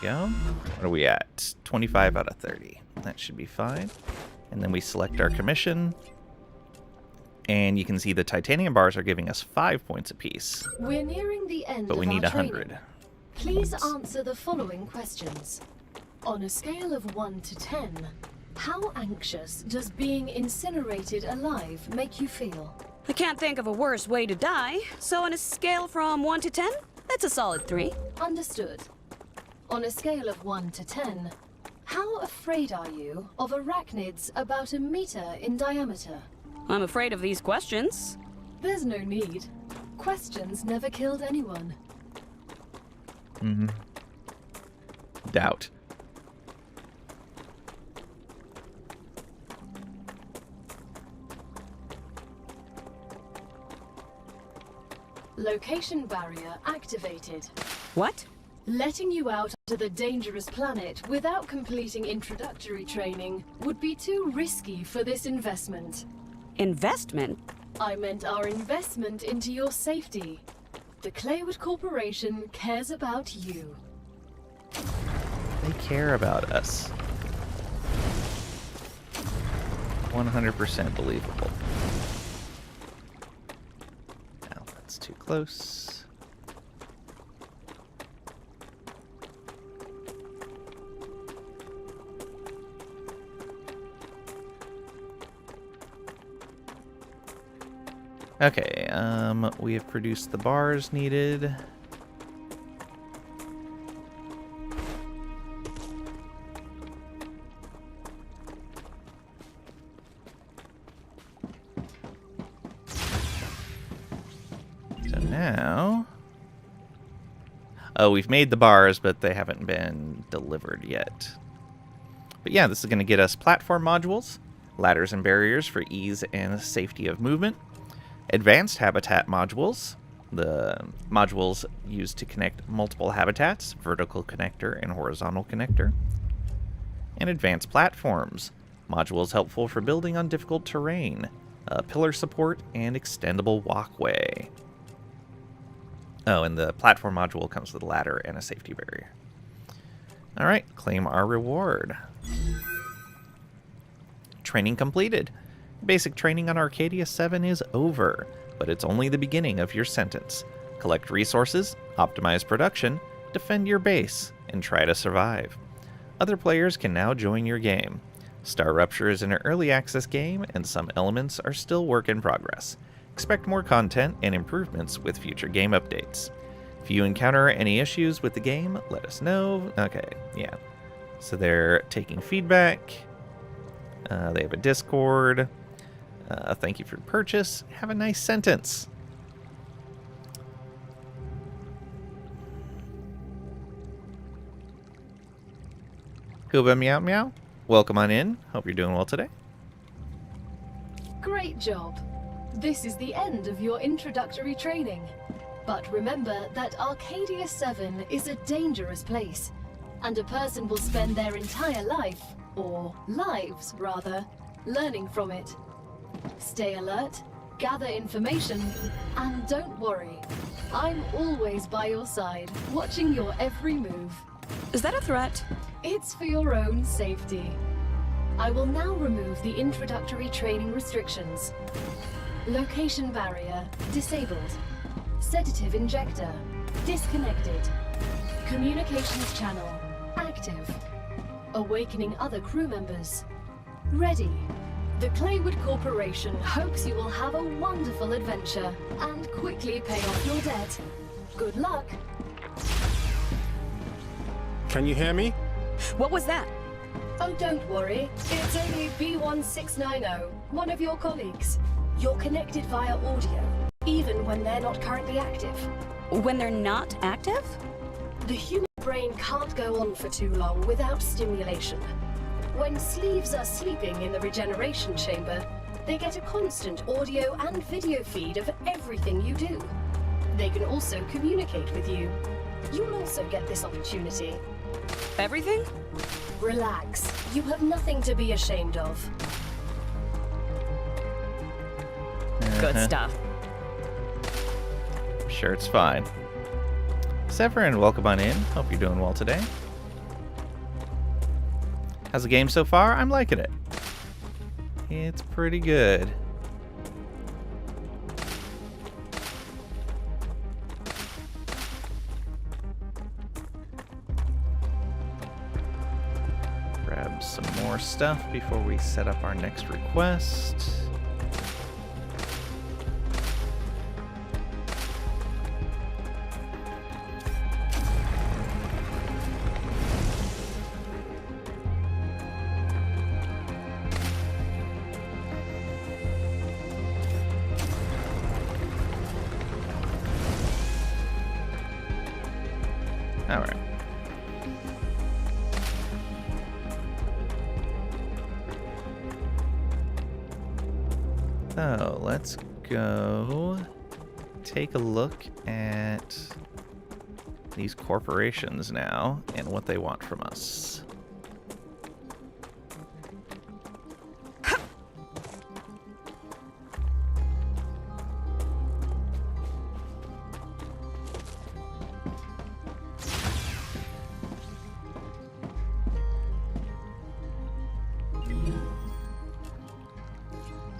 Speaker 1: we go. What are we at? 25 out of 30. That should be fine. And then we select our commission. And you can see the titanium bars are giving us 5 points apiece.
Speaker 3: We're nearing the end
Speaker 1: But we
Speaker 3: of
Speaker 1: need
Speaker 3: our
Speaker 1: 100.
Speaker 3: training. Please
Speaker 1: points.
Speaker 3: answer the following questions. On a scale of 1 to 10, how anxious does being incinerated alive make you feel?
Speaker 2: I can't think of a worse way to die, so on a scale from 1 to 10, that's a solid 3.
Speaker 3: Understood. On a scale of 1 to 10, how afraid are you of arachnids about a meter in diameter?
Speaker 2: I'm afraid of these questions.
Speaker 3: There's no need. Questions never killed anyone.
Speaker 1: Doubt.
Speaker 3: Location barrier activated.
Speaker 2: What?
Speaker 3: Letting you out to the dangerous planet without completing introductory training would be too risky for this investment.
Speaker 2: Investment?
Speaker 3: I meant our investment into your safety. The Claywood Corporation cares about you.
Speaker 1: They care about us. 100% believable. Now, that's too close. Okay, we have produced the bars needed. So now... Oh, we've made the bars, but they haven't been delivered yet. But yeah, this is going to get us platform modules, ladders and barriers for ease and safety of movement, advanced habitat modules, the modules used to connect multiple habitats, vertical connector and horizontal connector, and advanced platforms, modules helpful for building on difficult terrain, pillar support, and extendable walkway. Oh, and the platform module comes with a ladder and a safety barrier. Alright, claim our reward. Training completed. Basic training on Arcadia 7 is over, but it's only the beginning of your sentence. Collect resources, optimize production, defend your base, and try to survive. Other players can now join your game. StarRupture is an early access game, and some elements are still work in progress. Expect more content and improvements with future game updates. If you encounter any issues with the game, let us know. Okay, yeah. So they're taking feedback. They have a Discord. Thank you for the purchase. Have a nice sentence. Kuba Meow Meow, welcome on in. Hope you're doing well today.
Speaker 3: Great job. This is the end of your introductory training. But remember that Arcadia 7 is a dangerous place, and a person will spend their entire life, or lives rather, learning from it. Stay alert, gather information, and don't worry. I'm always by your side, watching your every move.
Speaker 2: Is that a threat?
Speaker 3: It's for your own safety. I will now remove the introductory training restrictions. Location barrier disabled. Sedative injector disconnected. Communications channel active. Awakening other crew members. Ready. The Claywood Corporation hopes you will have a wonderful adventure and quickly pay off your debt. Good luck.
Speaker 7: Can you hear me?
Speaker 2: What was that?
Speaker 3: Oh, don't worry. It's only B1690, one of your colleagues. You're connected via audio, even when they're not currently active.
Speaker 2: When they're not active?
Speaker 3: The human brain can't go on for too long without stimulation. When sleeves are sleeping in the regeneration chamber, they get a constant audio and video feed of everything you do. They can also communicate with you. You'll also get this opportunity.
Speaker 2: Everything?
Speaker 3: Relax. You have nothing to be ashamed of.
Speaker 2: Good stuff.
Speaker 1: Sure, it's fine. Severin, welcome on in. Hope you're doing well today. How's the game so far? I'm liking it. It's pretty good. some more stuff before we set up our next request. All right. So let's go take a look at these corporations now and what they want from us.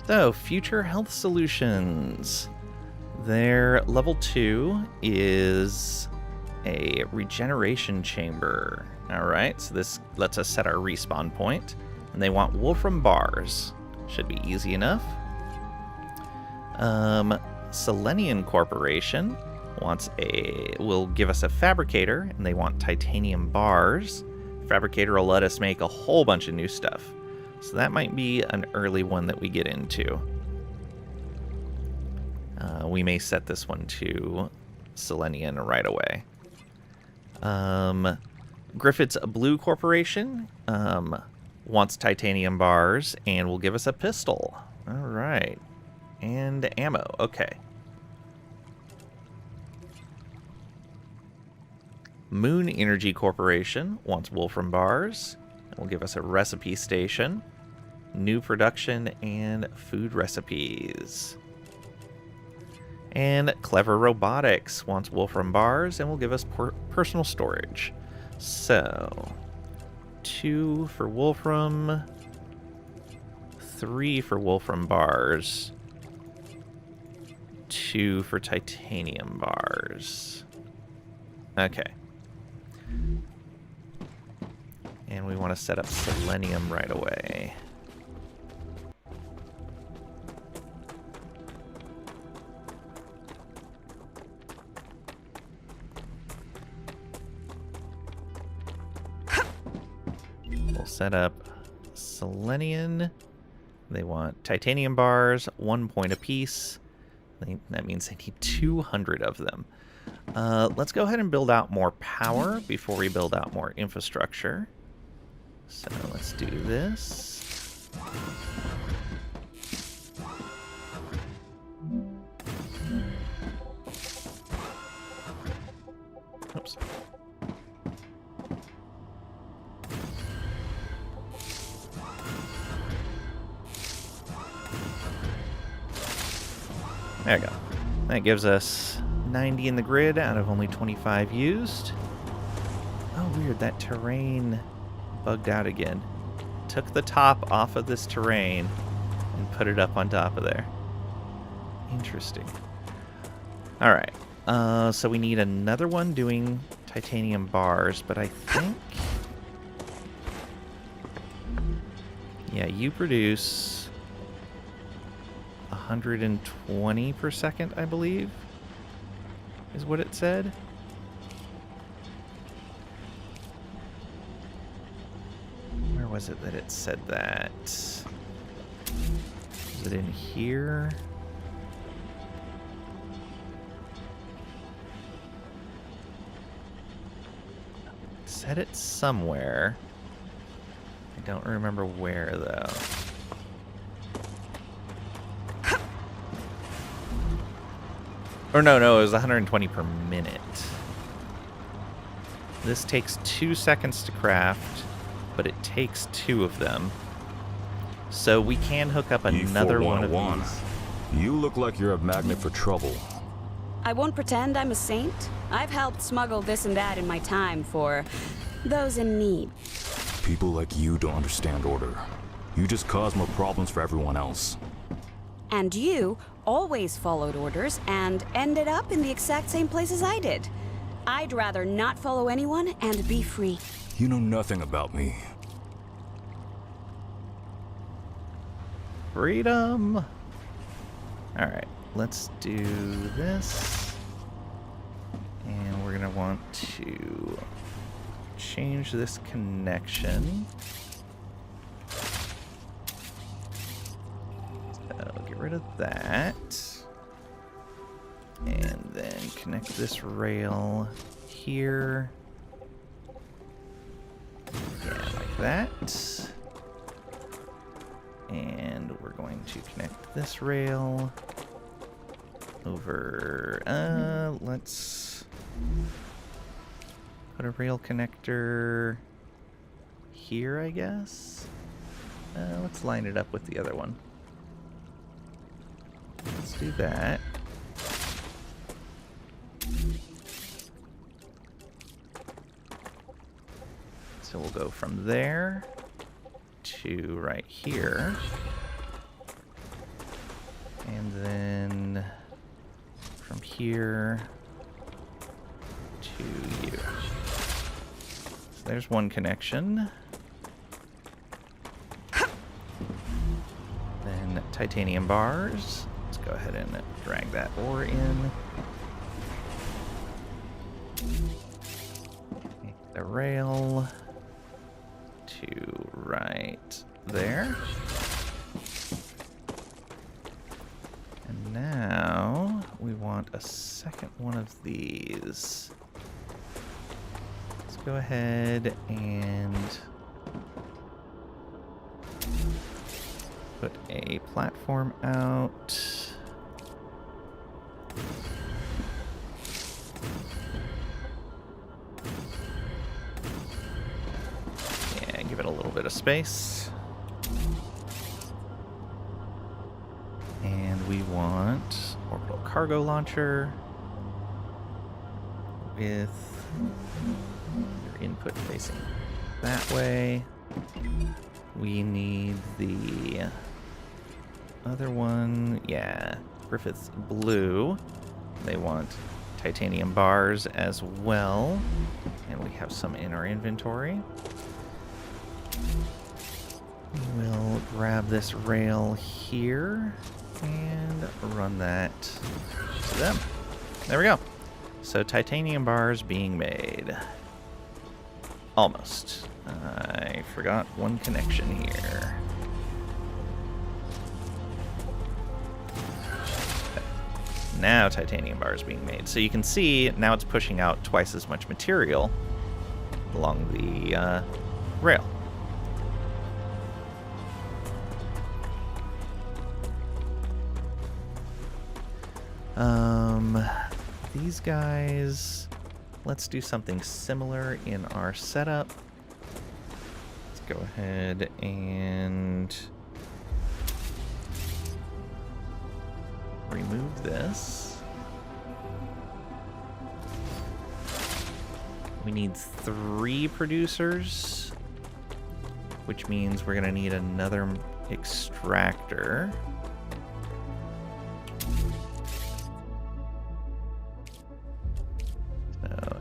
Speaker 1: So, Future Health Solutions. Their level 2 is a regeneration chamber. Alright, so this lets us set our respawn point. And they want Wolfram bars. Should be easy enough. Selenian Corporation will give us a fabricator, and they want titanium bars. Fabricator will let us make a whole bunch of new stuff. So that might be an early one that we get into. We may set this one to Selenian right away. Griffith's Blue Corporation wants titanium bars and will give us a pistol. All right. And ammo. Okay. Moon Energy Corporation wants Wolfram bars and will give us a recipe station, new production, and food recipes. And Clever Robotics wants Wolfram bars and will give us personal storage. So, 2 for Wolfram, 3 for Wolfram bars, 2 for titanium bars. Okay. And we want to set up selenium right away. We'll set up selenium. They want titanium bars, 1 point apiece. That means they need 200 of them. Let's go ahead and build out more power before we build out more infrastructure. So let's do this. Oops. There we go. That gives us 90 in the grid out of only 25 used. Oh, weird. That terrain bugged out again. Took the top off of this terrain and put it up on top of there. Interesting. All right. So we need another one doing titanium bars, but I think... Yeah, you produce 120 per second, I believe, is what it said. Where was it that it said that? Is it in here? It said it somewhere. I don't remember where, though. Or no, it was 120 per minute. This takes 2 seconds to craft, but it takes 2 of them. So we can hook up another one of these.
Speaker 7: You look like you're a magnet for trouble.
Speaker 2: I won't pretend I'm a saint. I've helped smuggle this and that in my time for those in need.
Speaker 7: People like you don't understand order. You just cause more problems for everyone else.
Speaker 2: And you always followed orders and ended up in the exact same places I did. I'd rather not follow anyone and be free.
Speaker 7: You know nothing about me.
Speaker 1: Freedom! Alright, let's do this. And we're going to want to change this connection. So get rid of that. And then connect this rail here. Yeah, like that. And we're going to connect this rail over. Let's put a rail connector here, I guess. Let's line it up with the other one. Let's do that. So we'll go from there to right here. And then from here to you. So there's one connection. Then titanium bars. Let's go ahead and drag that ore in. The rail to right there. And now we want a second one of these. Let's go ahead and put a platform out. Give it a little bit of space. And we want orbital cargo launcher with your input facing that way. We need the other one. Yeah, Griffith's blue. They want titanium bars as well. And we have some in our inventory. We'll grab this rail here and run that to them. There we go. So titanium bars being made. Almost. I forgot one connection here. Now titanium bars being made. So you can see now it's pushing out twice as much material along the rail. These guys, let's do something similar in our setup. Let's go ahead and remove this. We need 3 producers, which means we're going to need another extractor.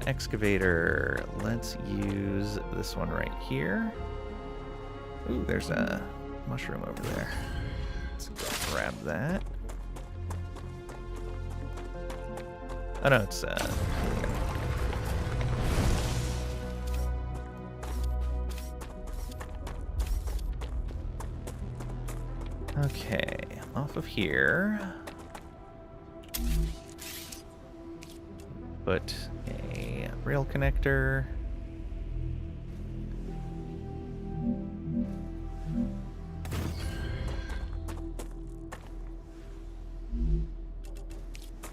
Speaker 1: Excavator, let's use this one right here. Ooh, there's a mushroom over there. Let's go grab that. Oh no, it's okay, off of here. Put a rail connector.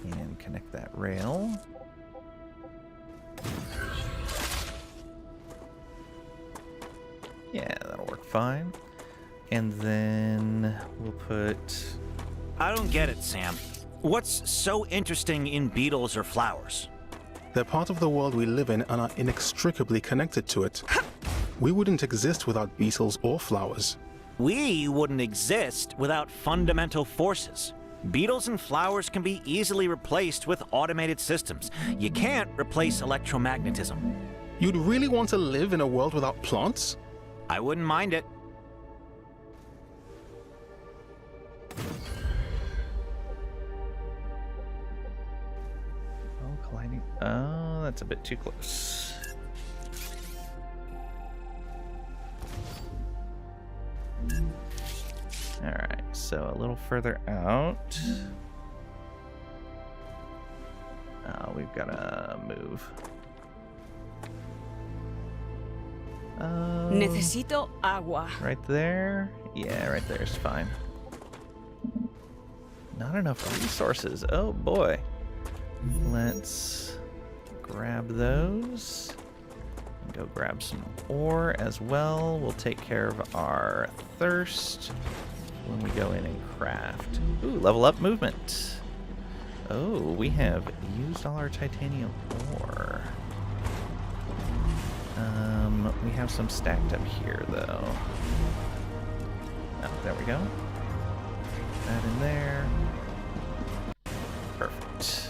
Speaker 1: And connect that rail. Yeah, that'll work fine. And then we'll put...
Speaker 8: I don't get it, Sam. What's so interesting in beetles or flowers?
Speaker 9: They're part of the world we live in and are inextricably connected to it. We wouldn't exist without beetles or flowers.
Speaker 8: We wouldn't exist without fundamental forces. Beetles and flowers can be easily replaced with automated systems. You can't replace electromagnetism.
Speaker 9: You'd really want to live in a world without plants?
Speaker 8: I wouldn't mind it.
Speaker 1: Oh, that's a bit too close. Alright, so a little further out. We've got to move.
Speaker 2: Necesito agua.
Speaker 1: Right there? Yeah, right there is fine. Not enough resources. Oh boy. Let's grab those. And go grab some ore as well. We'll take care of our thirst when we go in and craft. Ooh, level up movement. Oh, we have used all our titanium ore. We have some stacked up here, though. Oh, there we go. That in there. Perfect.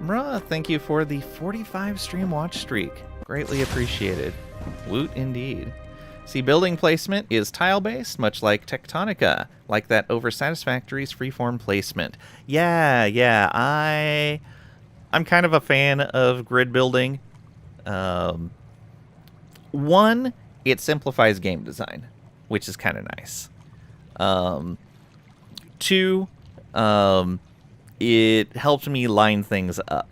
Speaker 1: Mra, thank you for the 45 stream watch streak. Greatly appreciated. Woot indeed. See, building placement is tile-based, much like Tectonica, like that over Satisfactory's freeform placement. Yeah, I'm kind of a fan of grid building. One, it simplifies game design, which is kind of nice. Two, it helped me line things up.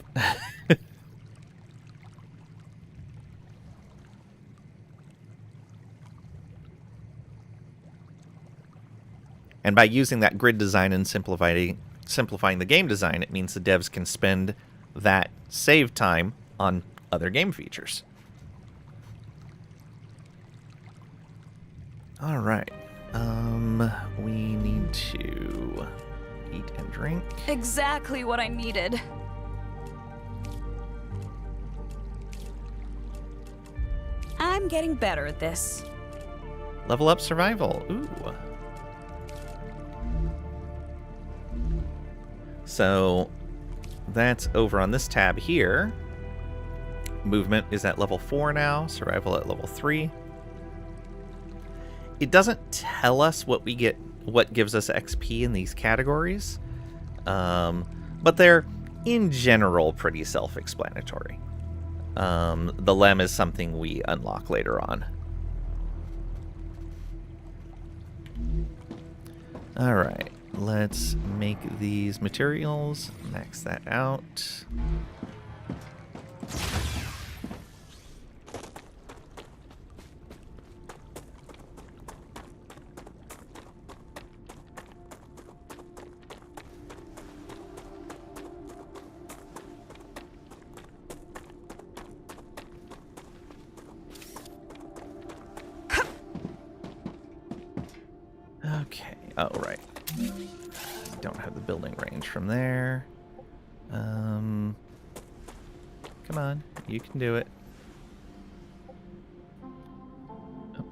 Speaker 1: And by using that grid design and simplifying the game design, it means the devs can spend that save time on other game features. All right. We need to eat and drink.
Speaker 2: Exactly what I needed. I'm getting better at this.
Speaker 1: Level up survival. Ooh. So that's over on this tab here. Movement is at level 4 now, survival at level 3. It doesn't tell us what we get, what gives us XP in these categories, but they're in general pretty self-explanatory. The LEM is something we unlock later on. All right. Let's make these materials, max that out. Okay, oh right. Don't have the building range from there. Come on, you can do it. Oh.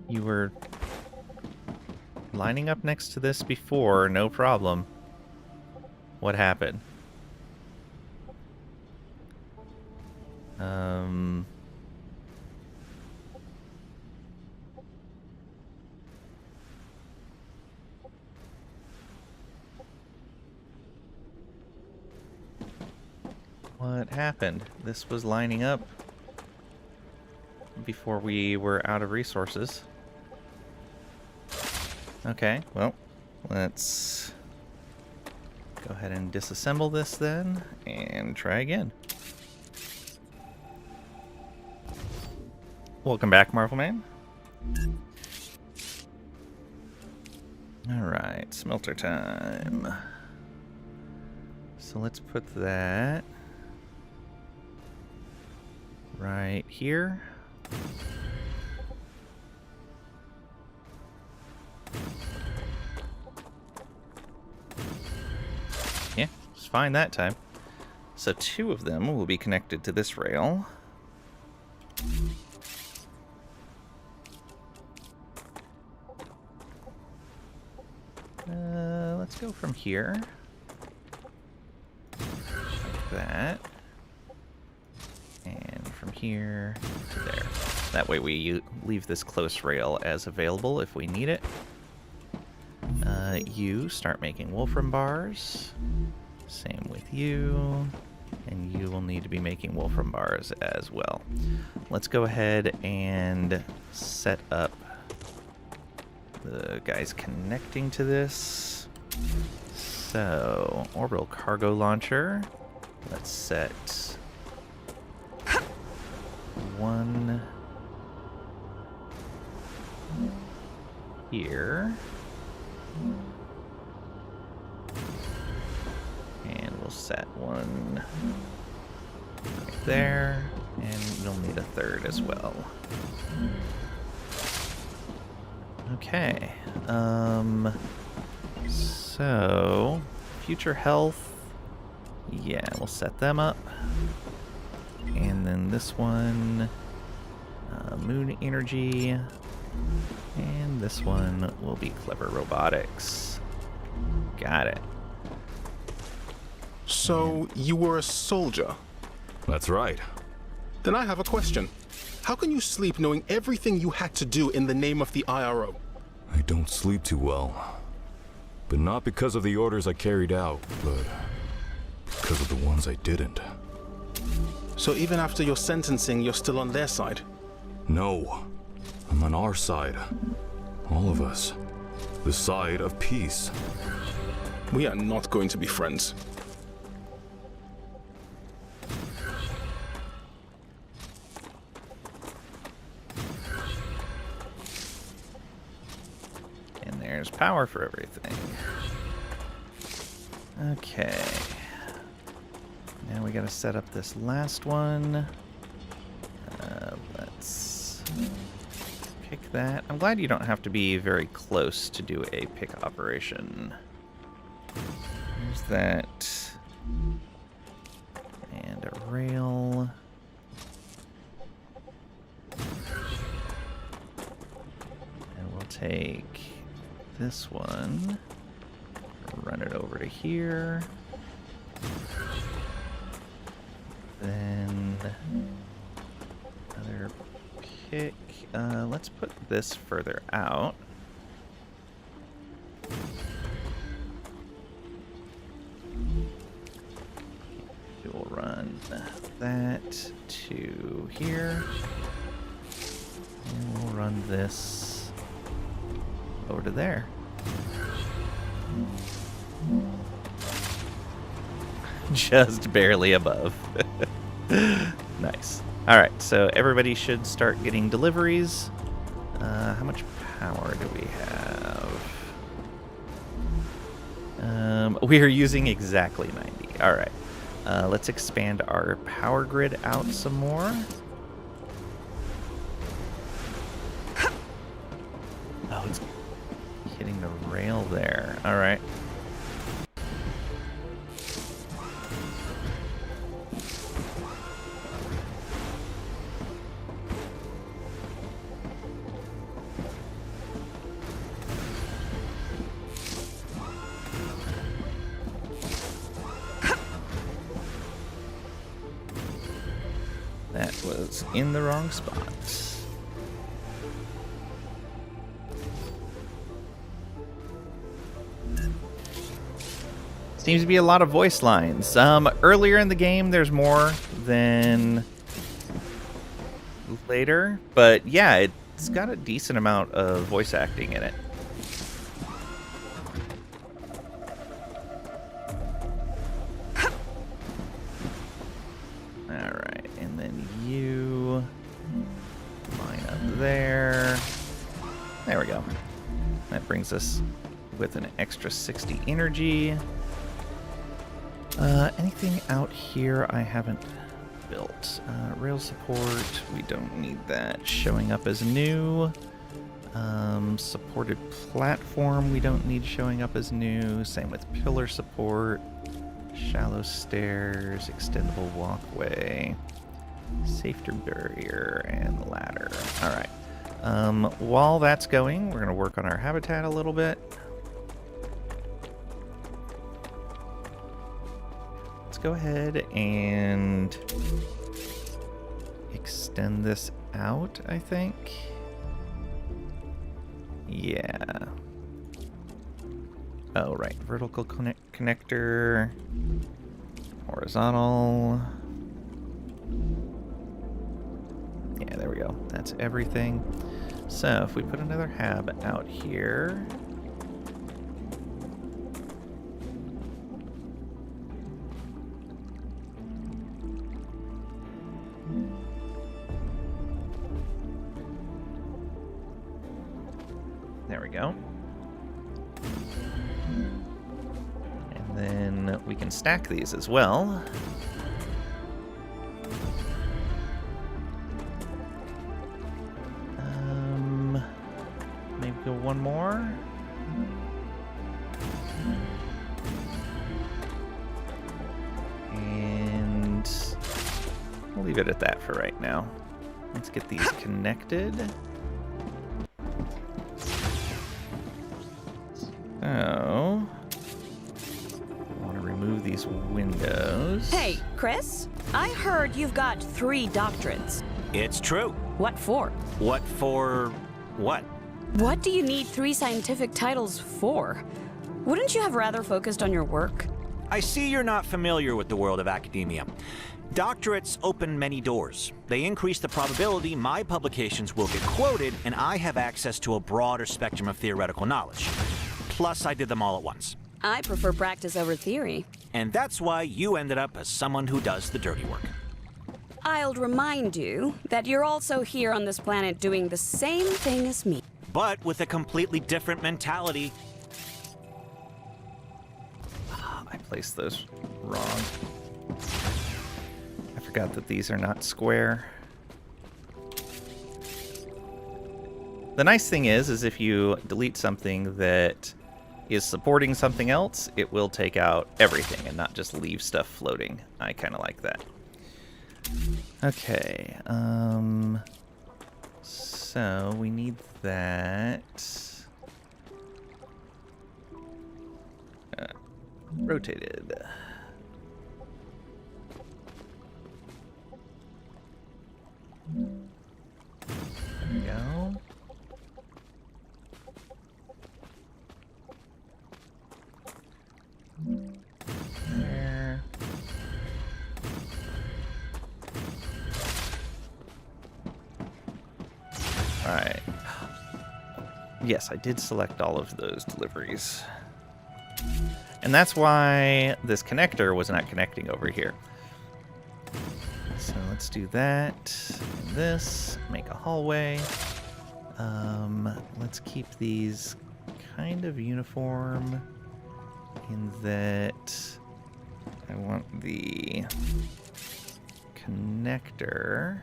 Speaker 1: You were lining up next to this before, no problem. What happened? What happened? This was lining up before we were out of resources. Okay, well, let's go ahead and disassemble this then and try again. Welcome back, Marvel Man. Alright, smelter time. So let's put that right here. Yeah, it's fine that time. So 2 of them will be connected to this rail. Let's go from here. that. And from here to there. That way we leave this close rail as available if we need it. You start making wolfram bars. Same with you. And you will need to be making wolfram bars as well. Let's go ahead and set up the guys connecting to this. So, orbital cargo launcher. Let's set one here. And we'll set one right there. And we'll need a third as well. Okay. So, future health. Yeah, we'll set them up. And then this one, moon energy. And this one will be clever robotics. Got it.
Speaker 9: So, you were a soldier?
Speaker 7: That's right.
Speaker 9: Then I have a question. How can you sleep knowing everything you had to do in the name of the IRO?
Speaker 7: I don't sleep too well. But not because of the orders I carried out, but because of the ones I didn't.
Speaker 9: So even after your sentencing, you're still on their side?
Speaker 7: No. I'm on our side. All of us. The side of peace.
Speaker 9: We are not going to be friends.
Speaker 1: And there's power for everything. Okay. Now we gotta set up this last one. Let's pick that. I'm glad you don't have to be very close to do a pick operation. There's that. And a rail. And we'll take this one, run it over to here. Then another pick. Let's put this further out. We'll run that to here. And we'll run this over to there. Just barely above. Nice. Alright, so everybody should start getting deliveries. How much power do we have? We are using exactly 90. Alright. Let's expand our power grid out some more. Oh, it's hitting the rail there. Alright. That was in the wrong spot. Seems to be a lot of voice lines. Earlier in the game, there's more than later, but yeah, it's got a decent amount of voice acting in it. Alright, and then you line up there. There we go. That brings us with an extra 60 energy. Anything out here I haven't built? Rail support, we don't need that. Showing up as new. Supported platform, we don't need showing up as new. Same with pillar support. Shallow stairs, extendable walkway, safety barrier, and ladder. Alright. While that's going, we're going to work on our habitat a little bit. let's go ahead and extend this out, I think. Yeah. Oh, right. Vertical connector. Horizontal. Yeah, there we go. That's everything. So if we put another hab out here. There we go. And then we can stack these as well. Maybe go one more. And we'll leave it at that for right now. Let's get these connected. So, I want to remove these windows.
Speaker 2: Hey, Chris, I heard you've got 3 doctorates.
Speaker 8: It's true.
Speaker 2: What for?
Speaker 8: What for what?
Speaker 2: What do you need 3 scientific titles for? Wouldn't you have rather focused on your work?
Speaker 8: I see you're not familiar with the world of academia. Doctorates open many doors. They increase the probability my publications will get quoted, and I have access to a broader spectrum of theoretical knowledge. Plus, I did them all at once.
Speaker 2: I prefer practice over theory.
Speaker 8: And that's why you ended up as someone who does the dirty work.
Speaker 2: I'll remind you that you're also here on this planet doing the same thing as me.
Speaker 8: But with a completely different mentality.
Speaker 1: I placed those wrong. I forgot that these are not square. The nice thing is if you delete something that is supporting something else, it will take out everything and not just leave stuff floating. I kind of like that. Okay, so we need that. Rotated. There we go. There. Alright. Yes, I did select all of those deliveries. And that's why this connector was not connecting over here. So let's do that. And this. Make a hallway. Let's keep these kind of uniform in that I want the connector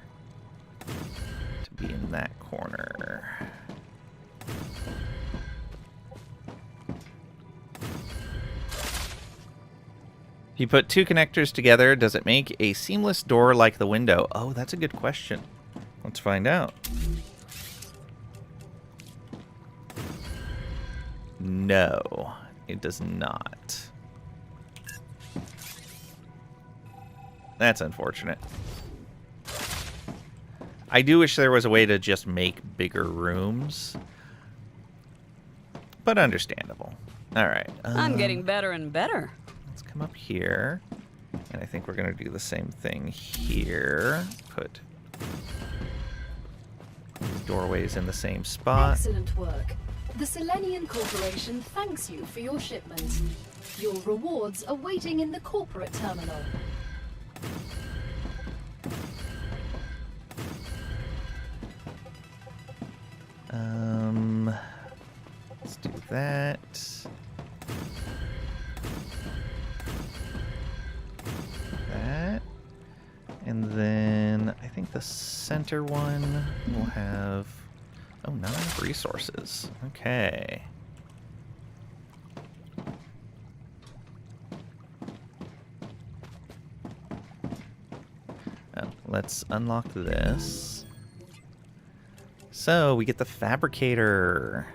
Speaker 1: to be in that corner. If you put 2 connectors together, does it make a seamless door like the window? Oh, that's a good question. Let's find out. No, it does not. That's unfortunate. I do wish there was a way to just make bigger rooms, but understandable. All right.
Speaker 2: I'm getting better and better.
Speaker 1: Let's come up here, and I think we're going to do the same thing here. Put these doorways in the same spot.
Speaker 3: Excellent work. The Selenian Corporation thanks you for your shipment. Your rewards are waiting in the corporate terminal.
Speaker 1: Let's do that. That. And then I think the center one will have... Oh, not enough resources. Okay. Oh, let's unlock this. So we get the fabricator.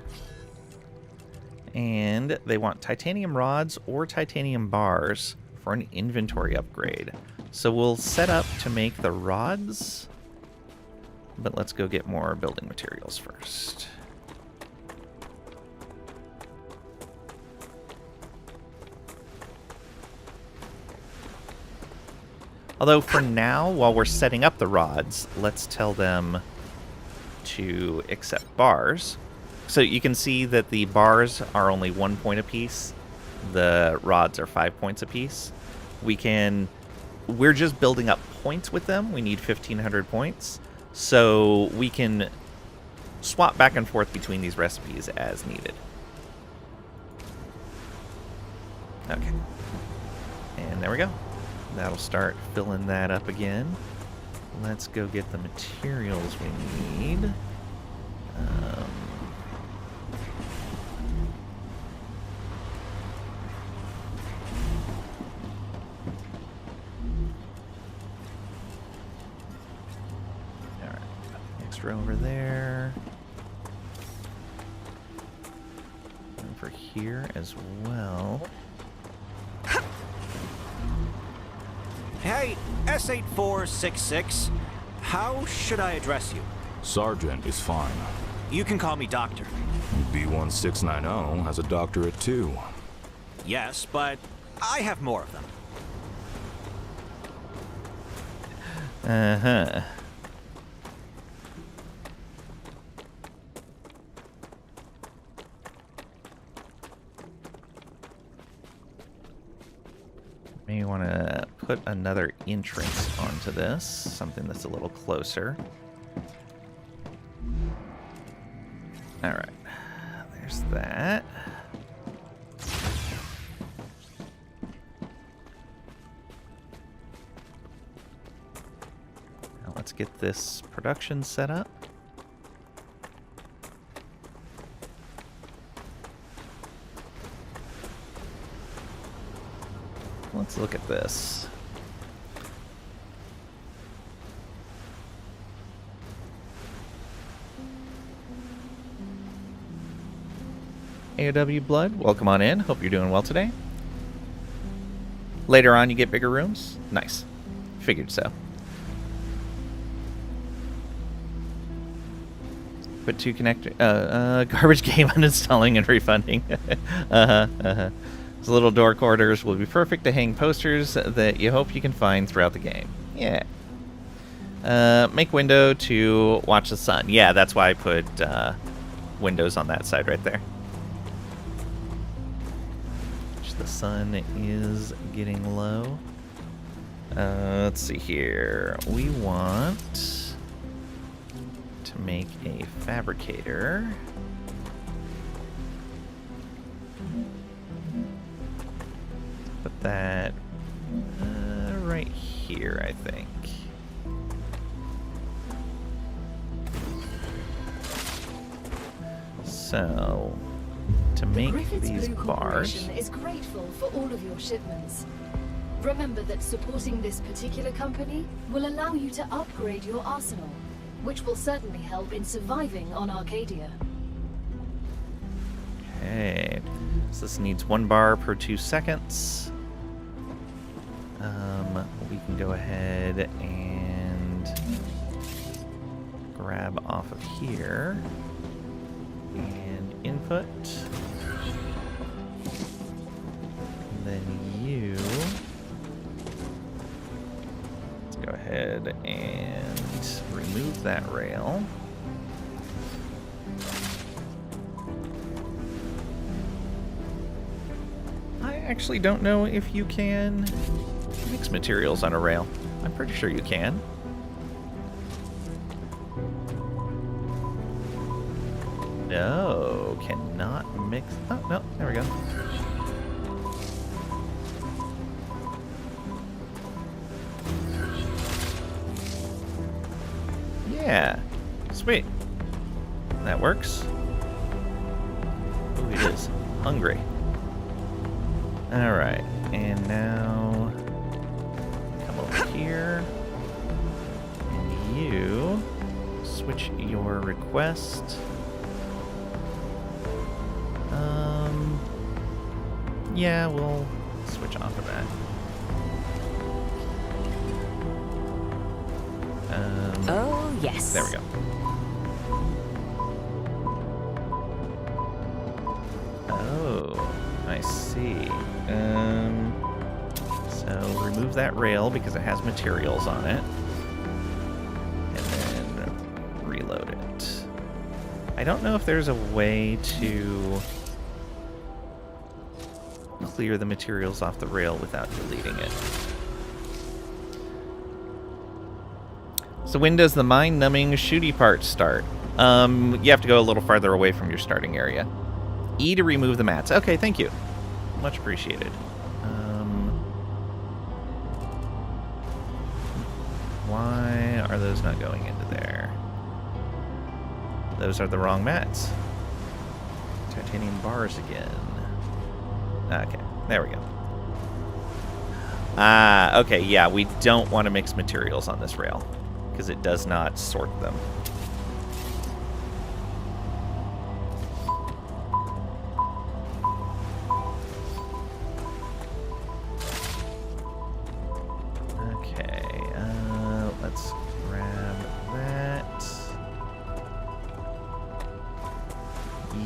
Speaker 1: And they want titanium rods or titanium bars for an inventory upgrade. So we'll set up to make the rods, but let's go get more building materials first. Although for now, while we're setting up the rods, let's tell them to accept bars. So you can see that the bars are only 1 point apiece. The rods are 5 points apiece. We're just building up points with them. We need 1,500 points. So we can swap back and forth between these recipes as needed. Okay. And there we go. That'll start filling that up again. Let's go get the materials we need. Alright, extra over there. Over here as well.
Speaker 8: Hey, S8466, how should I address you?
Speaker 7: Sergeant is fine.
Speaker 8: You can call me Doctor.
Speaker 7: B1690 has a doctorate too.
Speaker 8: Yes, but I have more of them.
Speaker 1: Uh-huh. May want to put another entrance onto this, something that's a little closer. All right, there's that. Now let's get this production set up. Let's look at this. AOW Blood, welcome on in. Hope you're doing well today. Later on, you get bigger rooms? Nice. Figured so. Put two connector... garbage game uninstalling and refunding. Those little door corridors will be perfect to hang posters that you hope you can find throughout the game. Yeah. Make window to watch the sun. Yeah, that's why I put windows on that side right there. The sun is getting low. Let's see here. We want to make a fabricator. Put that right here, I think. So, to make these bars.
Speaker 3: Is grateful for all of your shipments. Remember that supporting this particular company will allow you to upgrade your arsenal, which will certainly help in surviving on Arcadia.
Speaker 1: Okay, so this needs 1 bar per 2 seconds. We can go ahead and grab off of here and input. And then you, let's go ahead and remove that rail. I actually don't know if you can mix materials on a rail. I'm pretty sure you can. No, cannot mix. Oh, no, there we go. Yeah, sweet. That works. Oh, he is hungry. All right, and now come over here, and you switch your request. Yeah, we'll switch off of that.
Speaker 2: Oh, yes.
Speaker 1: There we go. Oh, I see. So remove that rail because it has materials on it. And then reload it. I don't know if there's a way to clear the materials off the rail without deleting it. So when does the mind-numbing shooty part start? You have to go a little farther away from your starting area. E to remove the mats. Okay, thank you. Much appreciated. Why are those not going into there? Those are the wrong mats. Titanium bars again. Okay, there we go. Okay, yeah, we don't want to mix materials on this rail because it does not sort them. Okay, let's grab that.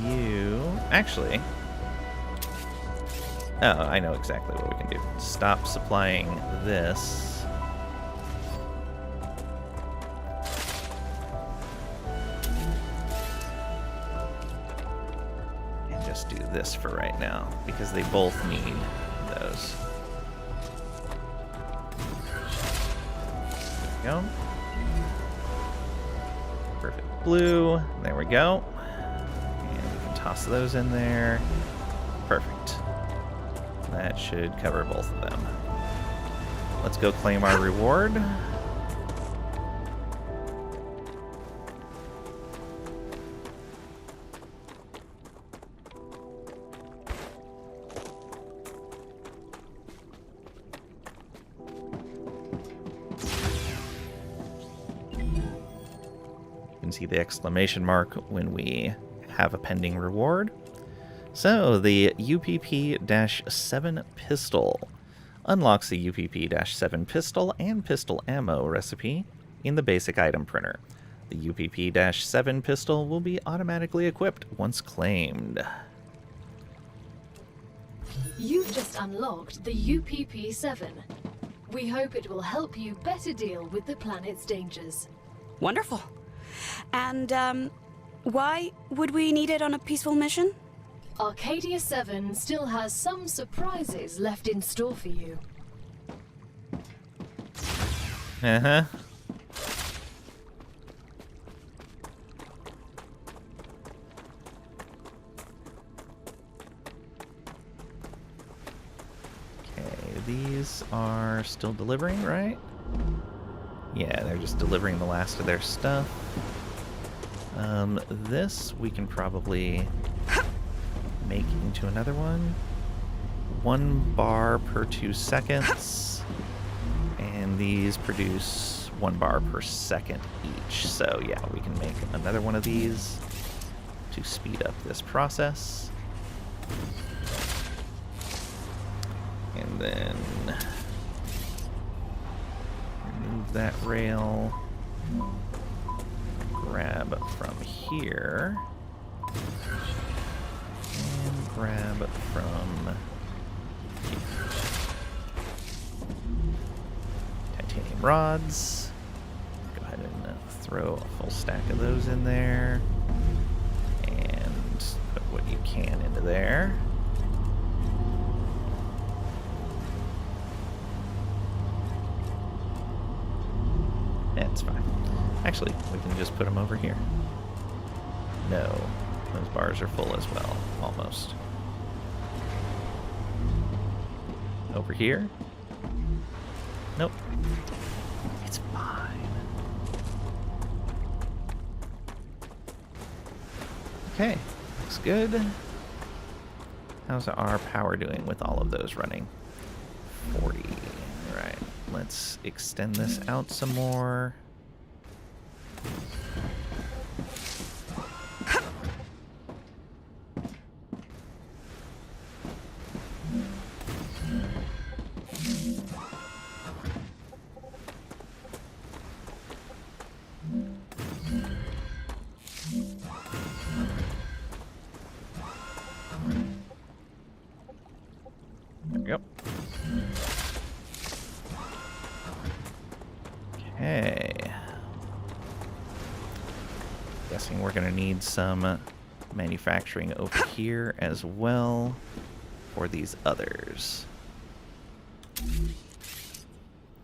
Speaker 1: You... Actually... Oh, I know exactly what we can do. Stop supplying this. And just do this for right now, because they both need those. There we go. Perfect blue. There we go. And we can toss those in there. Perfect. That should cover both of them. Let's go claim our reward. You can see the exclamation mark when we have a pending reward. So, the UPP-7 pistol unlocks the UPP-7 pistol and pistol ammo recipe in the basic item printer. The UPP-7 pistol will be automatically equipped once claimed.
Speaker 3: You've just unlocked the UPP-7. We hope it will help you better deal with the planet's dangers.
Speaker 2: Wonderful. And, why would we need it on a peaceful mission?
Speaker 3: Arcadia 7 still has some surprises left in store for you.
Speaker 1: Uh-huh. Okay, these are still delivering, right? Yeah, they're just delivering the last of their stuff. This we can probably make into another one. 1 bar per 2 seconds. And these produce 1 bar per second each. So yeah, we can make another one of these to speed up this process. And then remove that rail. Grab from here. And grab from here. Titanium rods. Go ahead and throw a full stack of those in there. And put what you can into there. That's fine. Actually, we can just put them over here. No, those bars are full as well, almost. Over here? Nope. It's fine. Okay, looks good. How's our power doing with all of those running? 40. All right, let's extend this out some more. Yep. Okay. Guessing we're going to need some manufacturing over here as well for these others.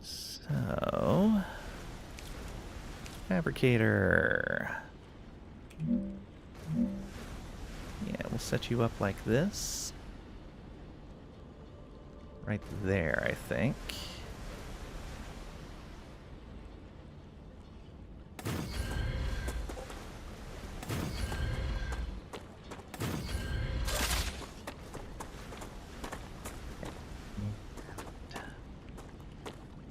Speaker 1: So, fabricator. Yeah, we'll set you up like this. Right there, I think.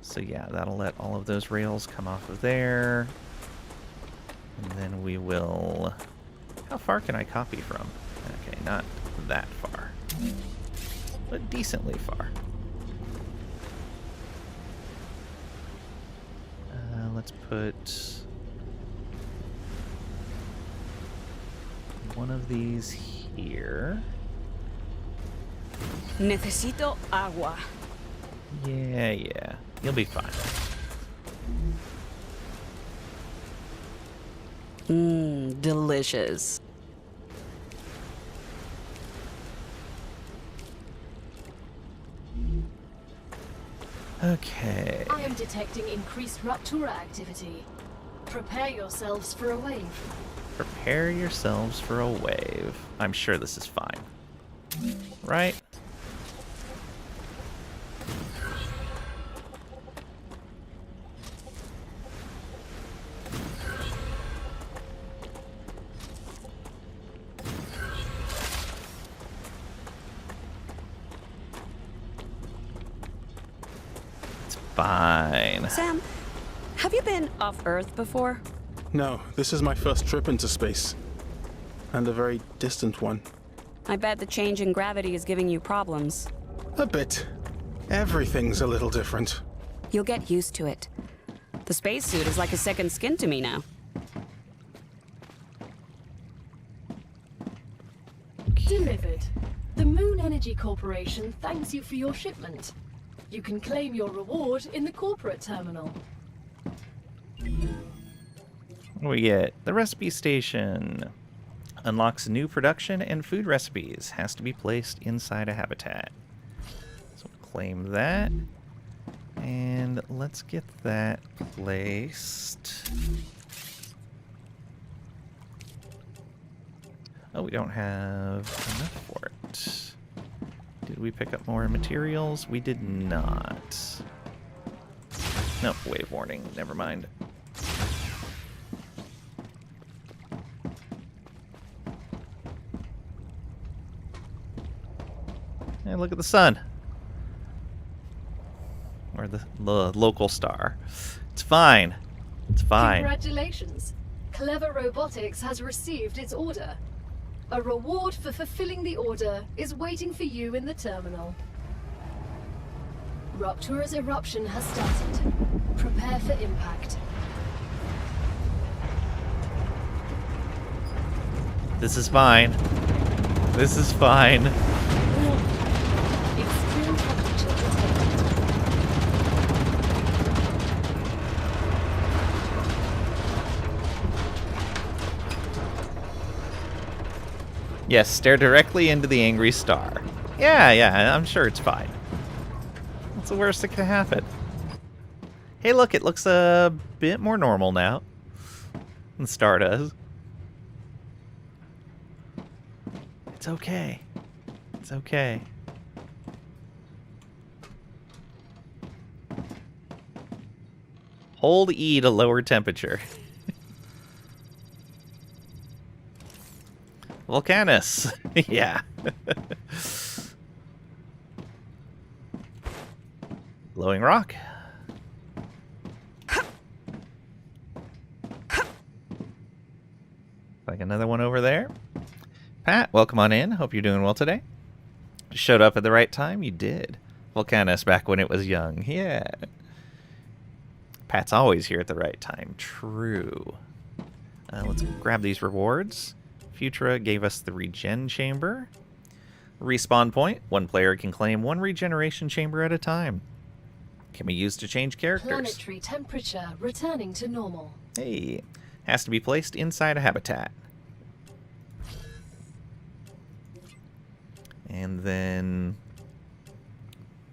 Speaker 1: So yeah, that'll let all of those rails come off of there. And then we will... How far can I copy from? Okay, not that far. But decently far. Let's put... one of these here.
Speaker 2: Necesito agua.
Speaker 1: Yeah. You'll be fine.
Speaker 2: Mmm, delicious.
Speaker 1: Okay.
Speaker 3: I am detecting increased Raptura activity. Prepare yourselves for a wave.
Speaker 1: Prepare yourselves for a wave. I'm sure this is fine. Right? It's fine.
Speaker 2: Sam, have you been off Earth before?
Speaker 9: No, this is my first trip into space. And a very distant one.
Speaker 2: I bet the change in gravity is giving you problems.
Speaker 9: A bit. Everything's a little different.
Speaker 2: You'll get used to it. The spacesuit is like a second skin to me now.
Speaker 3: Delivered. The Moon Energy Corporation thanks you for your shipment. You can claim your reward in the corporate terminal.
Speaker 1: What do we get? The recipe station. Unlocks new production and food recipes. Has to be placed inside a habitat. So we'll claim that. And let's get that placed. Oh, we don't have enough for it. Did we pick up more materials? We did not. Nope, wave warning. Never mind. And look at the sun. Or the local star. It's fine. It's fine.
Speaker 3: Congratulations. Clever Robotics has received its order. A reward for fulfilling the order is waiting for you in the terminal. Ruptura's eruption has started. Prepare for impact.
Speaker 1: This is fine. This is fine.
Speaker 3: Extreme temperature attained.
Speaker 1: Yes, stare directly into the angry star. Yeah, I'm sure it's fine. What's the worst that could happen? Hey, look, it looks a bit more normal now than the star does. It's okay. It's okay. Hold E to lower temperature. Volcanus. Yeah. Glowing rock. Like another one over there. Pat, welcome on in. Hope you're doing well today. Showed up at the right time? You did. Volcanus back when it was young. Yeah. Pat's always here at the right time. True. Let's grab these rewards. Futura gave us the regen chamber. Respawn point. One player can claim one regeneration chamber at a time. Can be used to change characters.
Speaker 3: Planetary temperature returning to normal.
Speaker 1: Hey, has to be placed inside a habitat. And then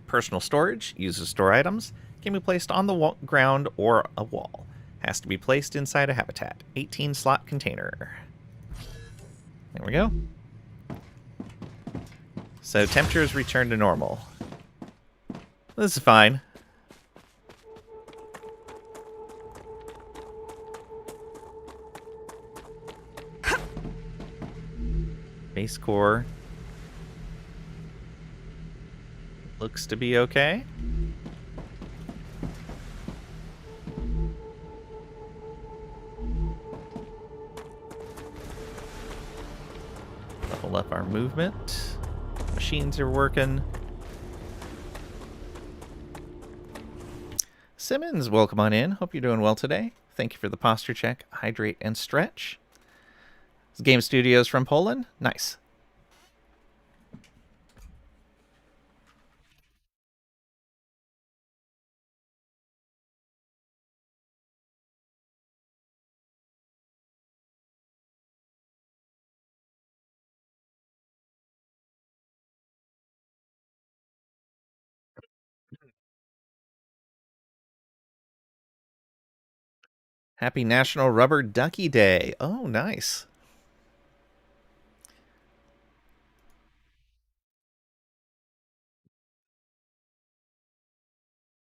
Speaker 1: personal storage, uses to store items, can be placed on the ground or a wall. Has to be placed inside a habitat. 18 slot container. There we go. So temperatures return to normal. This is fine. Base core looks to be okay. Level up our movement. Machines are working. Simmons, welcome on in. Hope you're doing well today. Thank you for the posture check, hydrate, and stretch. Game Studios from Poland. Nice. Happy National Rubber Ducky Day. Oh, nice.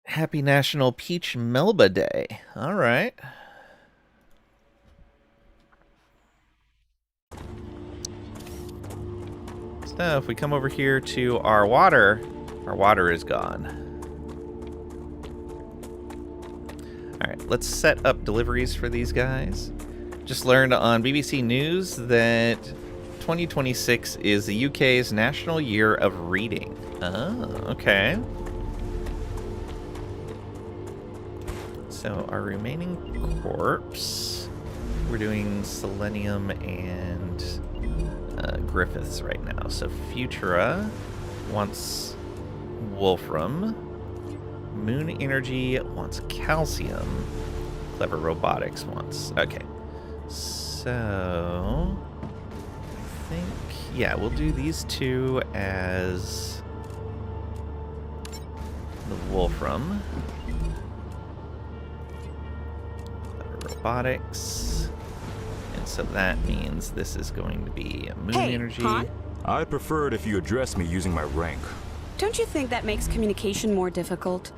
Speaker 1: Happy National Peach Melba Day. All right. So if we come over here to our water is gone. All right, let's set up deliveries for these guys. Just learned on BBC News that 2026 is the UK's National Year of Reading. Oh, okay. So our remaining corpse, we're doing Selenium and Griffiths right now. So Futura wants Wolfram. Moon Energy wants Calcium. Clever Robotics wants... Okay. So... I think... Yeah, we'll do these two as... the Wolfram. Robotics. And so that means this is going to be Moon Energy.
Speaker 2: Han?
Speaker 7: I'd prefer it if you address me using my rank.
Speaker 2: Don't you think that makes communication more difficult?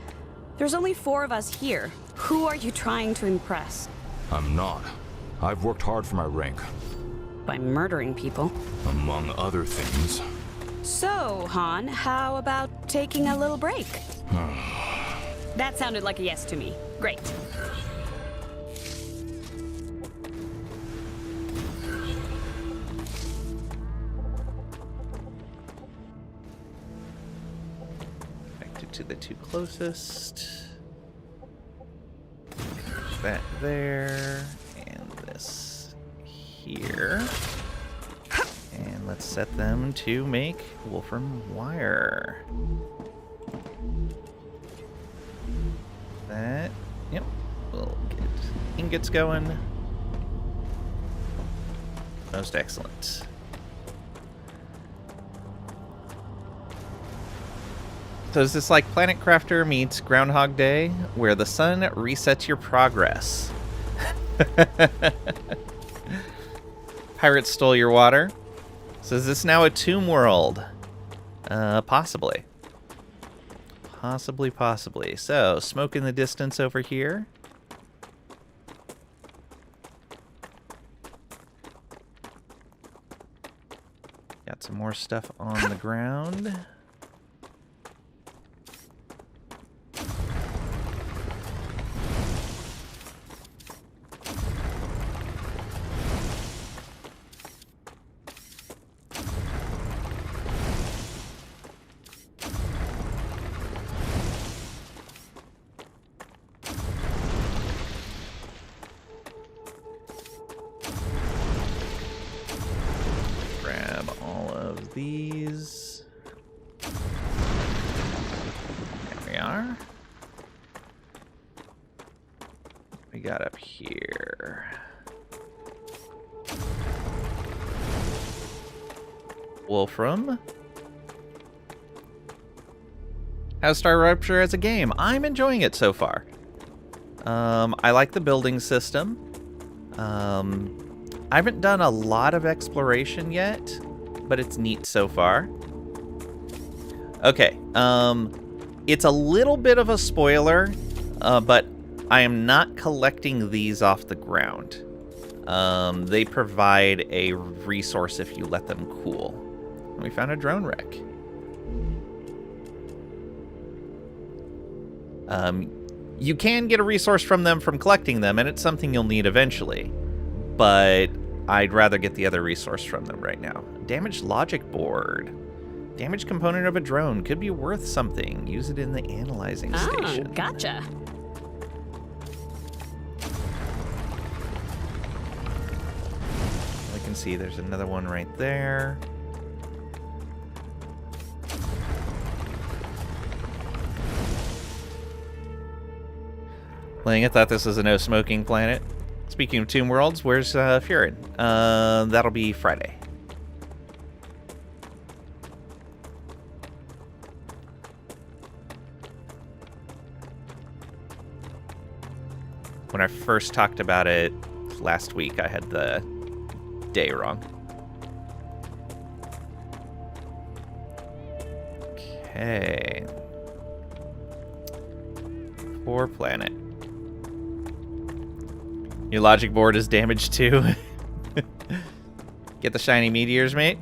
Speaker 2: There's only 4 of us here. Who are you trying to impress?
Speaker 7: I'm not. I've worked hard for my rank.
Speaker 2: By murdering people.
Speaker 7: Among other things.
Speaker 2: So, Han, how about taking a little break? That sounded like a yes to me. Great.
Speaker 1: To the 2 closest. That there. And this here. And let's set them to make Wolfram wire. That. Yep. We'll get ingots going. Most excellent. So is this like Planet Crafter meets Groundhog Day, where the sun resets your progress? Pirates stole your water. So is this now a tomb world? Possibly. Possibly. So, smoke in the distance over here. Got some more stuff on the ground. these. There we are. We got up here. Wolfram. How's StarRupture as a game? I'm enjoying it so far. I like the building system. I haven't done a lot of exploration yet, but it's neat so far. Okay, it's a little bit of a spoiler, but I am not collecting these off the ground. They provide a resource if you let them cool. We found a drone wreck. You can get a resource from them from collecting them, and it's something you'll need eventually. But I'd rather get the other resource from them right now. Damaged logic board. Damaged component of a drone. Could be worth something. Use it in the analyzing station.
Speaker 2: Oh, gotcha.
Speaker 1: I can see there's another one right there. Lang, I thought this was a no-smoking planet. Speaking of Tomb Worlds, where's Furin? That'll be Friday. When I first talked about it last week, I had the day wrong. Okay. Poor planet. Your logic board is damaged too. Get the shiny meteors, mate.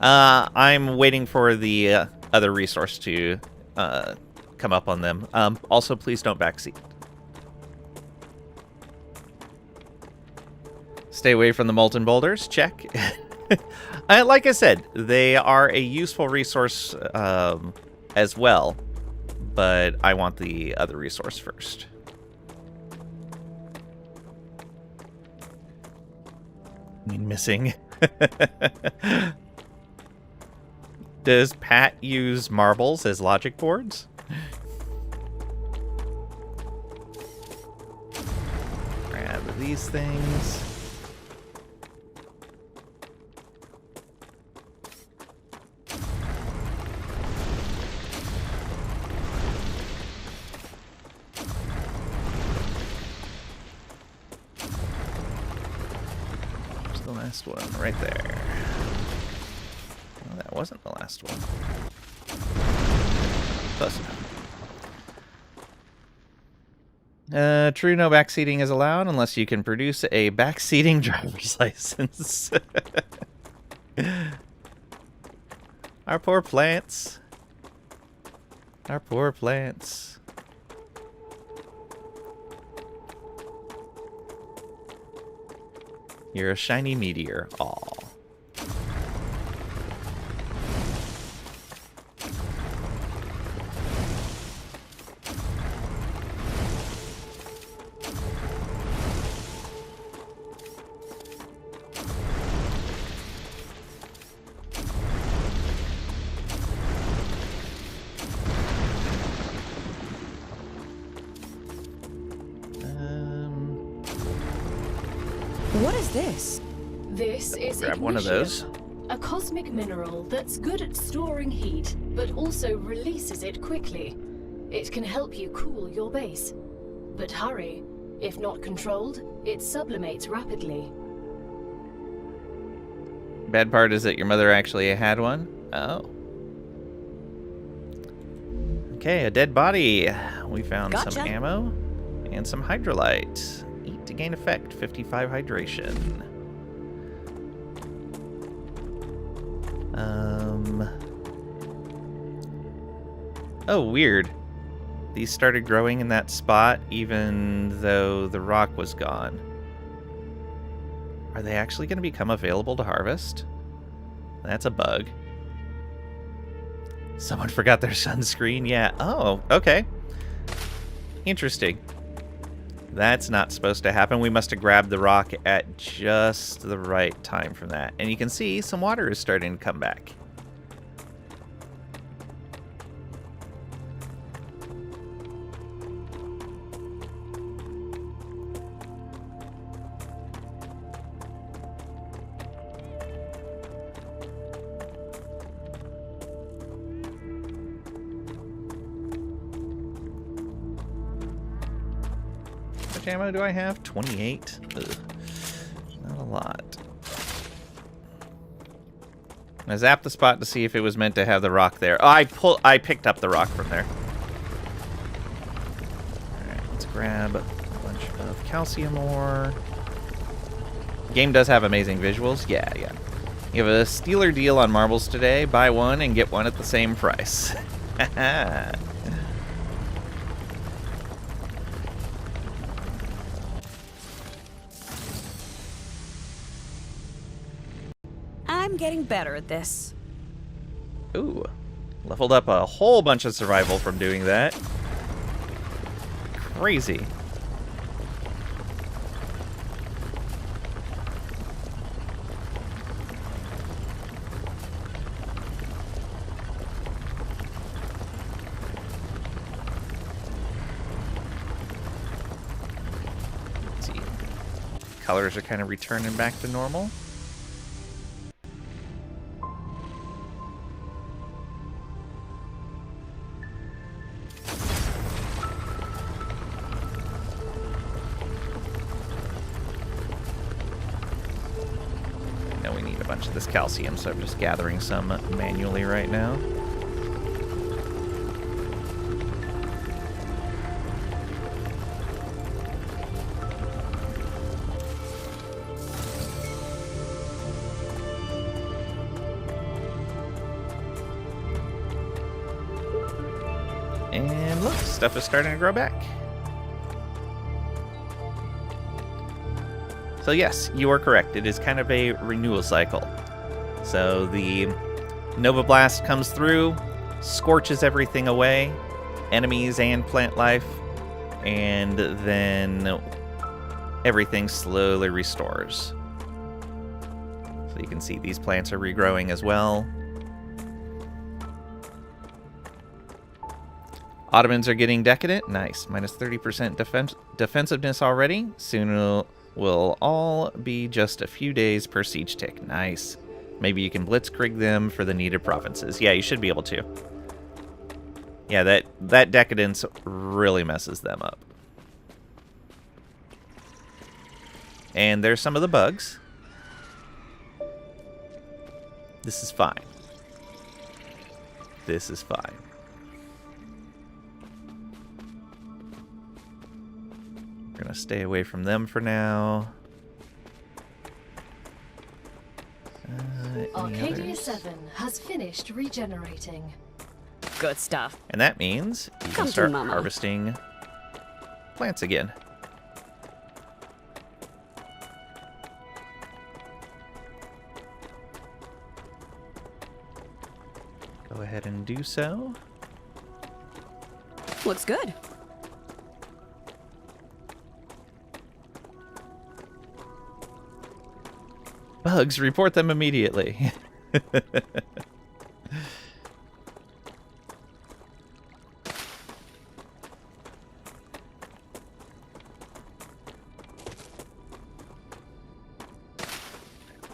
Speaker 1: I'm waiting for the other resource to come up on them. Also, please don't backseat. Stay away from the molten boulders. Check. Like I said, they are a useful resource as well, but I want the other resource first. I mean, missing. Does Pat use marbles as logic boards? Grab these things. Last one right there. Well, that wasn't the last one. Close enough. True, no backseating is allowed unless you can produce a backseating driver's license. Our poor plants. Our poor plants. You're a shiny meteor. Aw.
Speaker 2: What is this?
Speaker 3: This is
Speaker 1: Grab one of those.
Speaker 3: a cosmic mineral that's good at storing heat, but also releases it quickly. It can help you cool your base. But hurry. If not controlled, it sublimates rapidly.
Speaker 1: Bad part is that your mother actually had one. Oh. Okay, a dead body. We found some
Speaker 2: Gotcha.
Speaker 1: ammo and some hydrolite. Eat to gain effect, 55 hydration. Oh, weird. These started growing in that spot even though the rock was gone. Are they actually going to become available to harvest? That's a bug. Someone forgot their sunscreen? Yeah. Oh, okay. Interesting. That's not supposed to happen. We must have grabbed the rock at just the right time from that. And you can see some water is starting to come back. much ammo do I have? 28? Ugh. Not a lot. I zapped the spot to see if it was meant to have the rock there. Oh, I picked up the rock from there. Alright, let's grab a bunch of calcium ore. Game does have amazing visuals. Yeah. You have a stealer deal on marbles today. Buy one and get one at the same price.
Speaker 2: I'm getting better at this.
Speaker 1: Ooh. Leveled up a whole bunch of survival from doing that. Crazy. Let's see. Colors are kind of returning back to normal. This calcium, so I'm just gathering some manually right now. And look, stuff is starting to grow back. So yes, you are correct. It is kind of a renewal cycle. So the Nova Blast comes through, scorches everything away, enemies and plant life, and then everything slowly restores. So you can see these plants are regrowing as well. Ottomans are getting decadent. Nice. Minus 30% defensiveness already. Soon will all be just a few days per siege tick. Nice. Maybe you can blitzkrieg them for the needed provinces. Yeah, you should be able to. Yeah, that decadence really messes them up. And there's some of the bugs. This is fine. This is fine. We're gonna stay away from them for now.
Speaker 3: Arcadia 7 has finished regenerating.
Speaker 2: Good stuff.
Speaker 1: And that means you can start harvesting plants again. Go ahead and do so.
Speaker 2: Looks good.
Speaker 1: Bugs, report them immediately.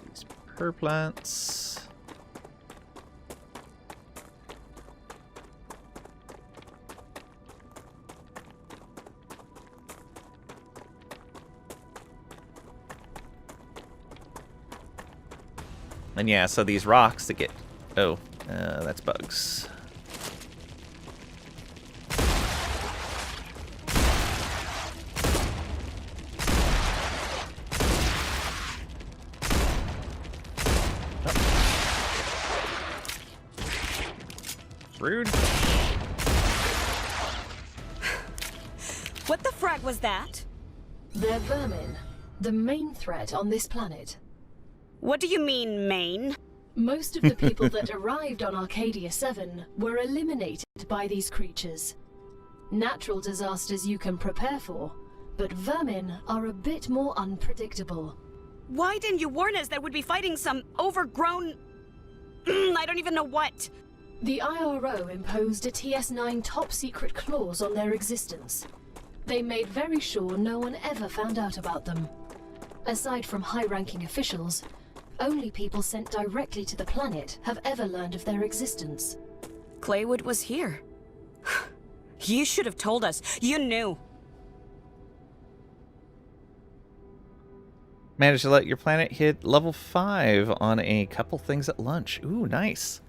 Speaker 1: These per plants. And yeah, so these rocks that get... Oh, that's bugs. Rude.
Speaker 2: What the frag was that?
Speaker 3: They're vermin, the main threat on this planet.
Speaker 2: What do you mean, main?
Speaker 3: Most of the people that arrived on Arcadia 7 were eliminated by these creatures. Natural disasters you can prepare for, but vermin are a bit more unpredictable.
Speaker 2: Why didn't you warn us that we'd be fighting some overgrown... I don't even know what.
Speaker 3: The IRO imposed a TS9 top-secret clause on their existence. They made very sure no one ever found out about them. Aside from high-ranking officials, only people sent directly to the planet have ever learned of their existence.
Speaker 2: Claywood was here. You should have told us. You knew.
Speaker 1: Managed to let your planet hit level 5 on a couple things at lunch. Ooh, nice.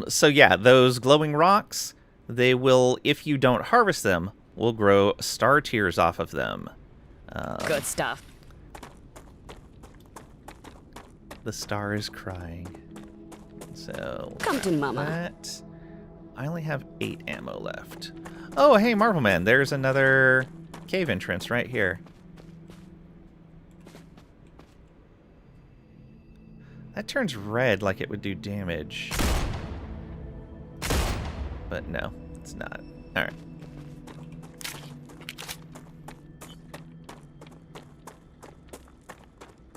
Speaker 1: So yeah, those glowing rocks, they will, if you don't harvest them, will grow star tears off of them.
Speaker 2: Good stuff.
Speaker 1: The star is crying. So
Speaker 2: Come to mama.
Speaker 1: that. I only have 8 ammo left. Oh, hey, Marvel Man, there's another cave entrance right here. That turns red like it would do damage. But no, it's not. Alright.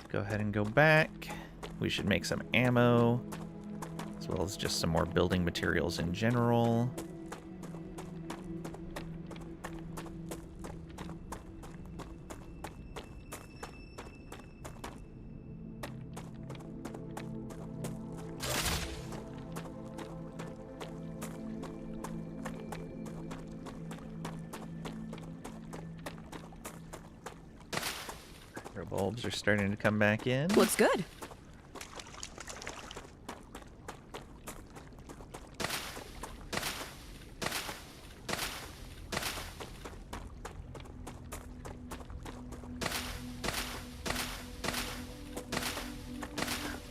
Speaker 1: Go ahead and go back. We should make some ammo, as well as just some more building materials in general. Our bulbs are starting to come back in.
Speaker 2: Looks good.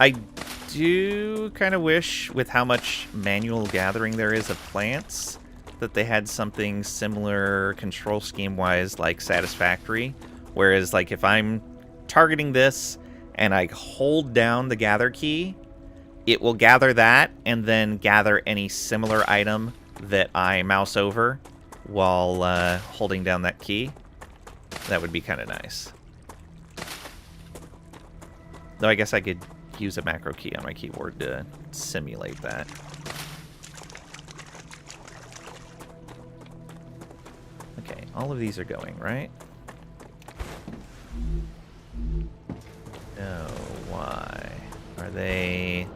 Speaker 1: I do kind of wish, with how much manual gathering there is of plants, that they had something similar control scheme-wise, like Satisfactory. Whereas, like, if I'm targeting this and I hold down the gather key, it will gather that and then gather any similar item that I mouse over while holding down that key. That would be kind of nice. Though I guess I could use a macro key on my keyboard to simulate that. Okay, all of these are going, right? No, why? Are they...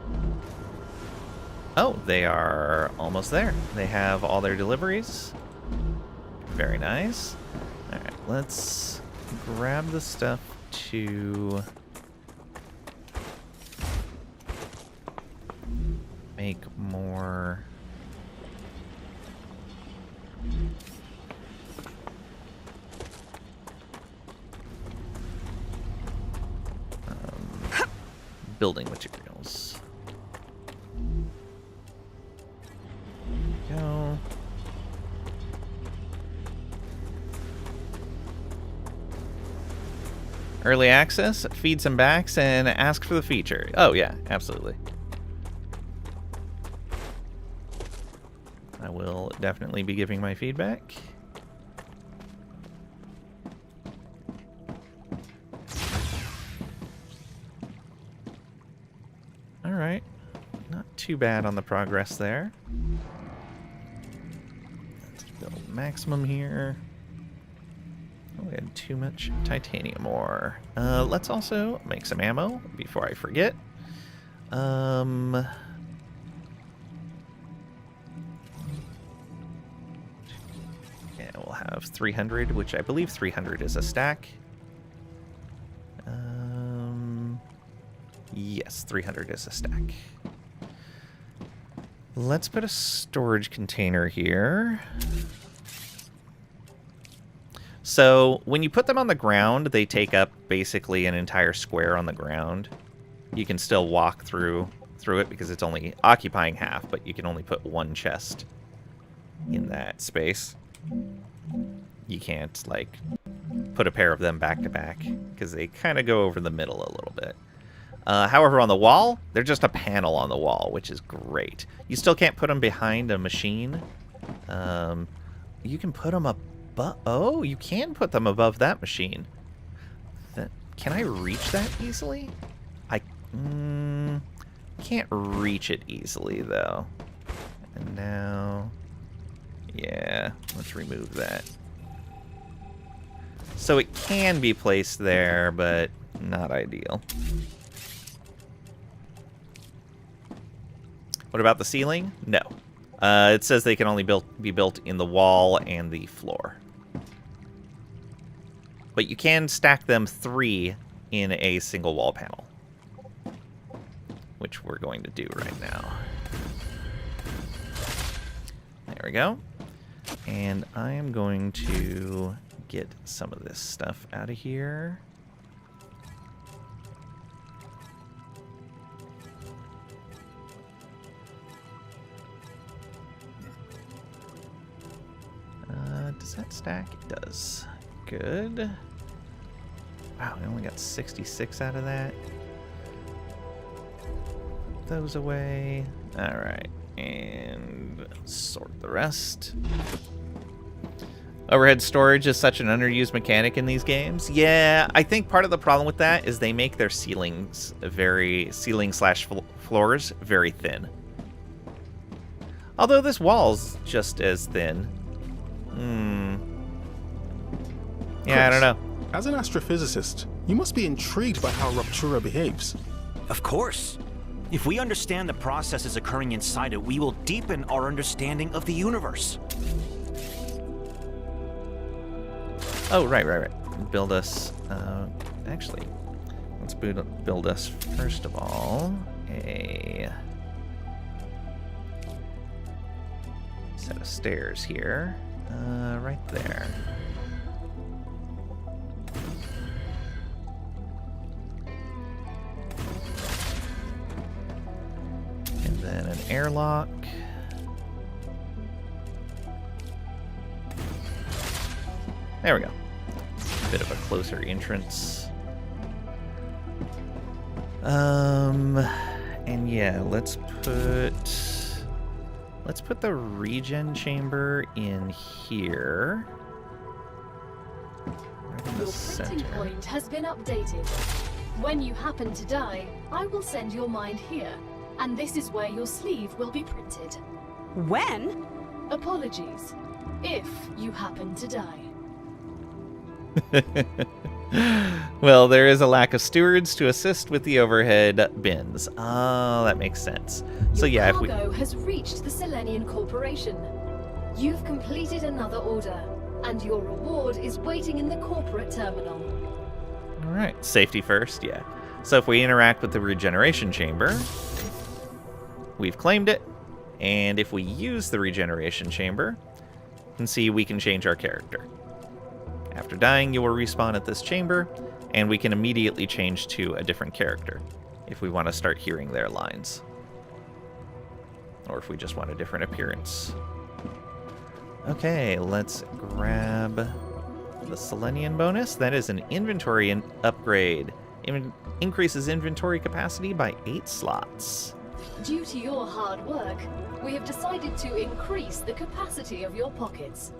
Speaker 1: Oh, they are almost there. They have all their deliveries. Very nice. Alright, let's grab the stuff to make more... building materials. There we go. Early access, feed some backs, and ask for the feature. Oh yeah, absolutely. I will definitely be giving my feedback. Alright, not too bad on the progress there. Let's build maximum here. Oh, we had too much titanium ore. Let's also make some ammo before I forget. Yeah, we'll have 300, which I believe 300 is a stack. Yes, 300 is a stack. Let's put a storage container here. So when you put them on the ground, they take up basically an entire square on the ground. You can still walk through it because it's only occupying half, but you can only put one chest in that space. You can't, like, put a pair of them back to back because they kind of go over the middle a little bit. However, on the wall, they're just a panel on the wall, which is great. You still can't put them behind a machine. You can put them above... Oh, you can put them above that machine. Can I reach that easily? I can't reach it easily, though. And now... Yeah, let's remove that. So it can be placed there, but not ideal. What about the ceiling? No. It says they can only be built in the wall and the floor. But you can stack them 3 in a single wall panel, which we're going to do right now. There we go. And I am going to get some of this stuff out of here. Does that stack? It does. Good. Wow, we only got 66 out of that. Put those away. Alright. And sort the rest. Overhead storage is such an underused mechanic in these games. Yeah, I think part of the problem with that is they make their ceilings floors very thin. Although this wall's just as thin. Yeah, I don't know.
Speaker 9: As an astrophysicist, you must be intrigued by how Ruptura behaves.
Speaker 8: Of course. If we understand the processes occurring inside it, we will deepen our understanding of the universe.
Speaker 1: Oh, right. Build us... actually, let's build us, first of all, a set of stairs here. Right there. And then an airlock. There we go. Bit of a closer entrance. And yeah, let's put the regen chamber in here. Right in the
Speaker 3: Your printing
Speaker 1: center.
Speaker 3: point has been updated. When you happen to die, I will send your mind here, and this is where your sleeve will be printed.
Speaker 2: When?
Speaker 3: Apologies, if you happen to die.
Speaker 1: Well, there is a lack of stewards to assist with the overhead bins. Oh, that makes sense. So
Speaker 3: Your
Speaker 1: yeah, if we...
Speaker 3: cargo has reached the Selenian Corporation. You've completed another order, and your reward is waiting in the corporate terminal.
Speaker 1: Alright, safety first, yeah. So if we interact with the regeneration chamber, we've claimed it. And if we use the regeneration chamber, you can see we can change our character. After dying, you will respawn at this chamber, and we can immediately change to a different character if we want to start hearing their lines. Or if we just want a different appearance. Okay, let's grab the Selenian bonus. That is an inventory upgrade. Increases inventory capacity by 8 slots.
Speaker 3: Due to your hard work, we have decided to increase the capacity of your pockets.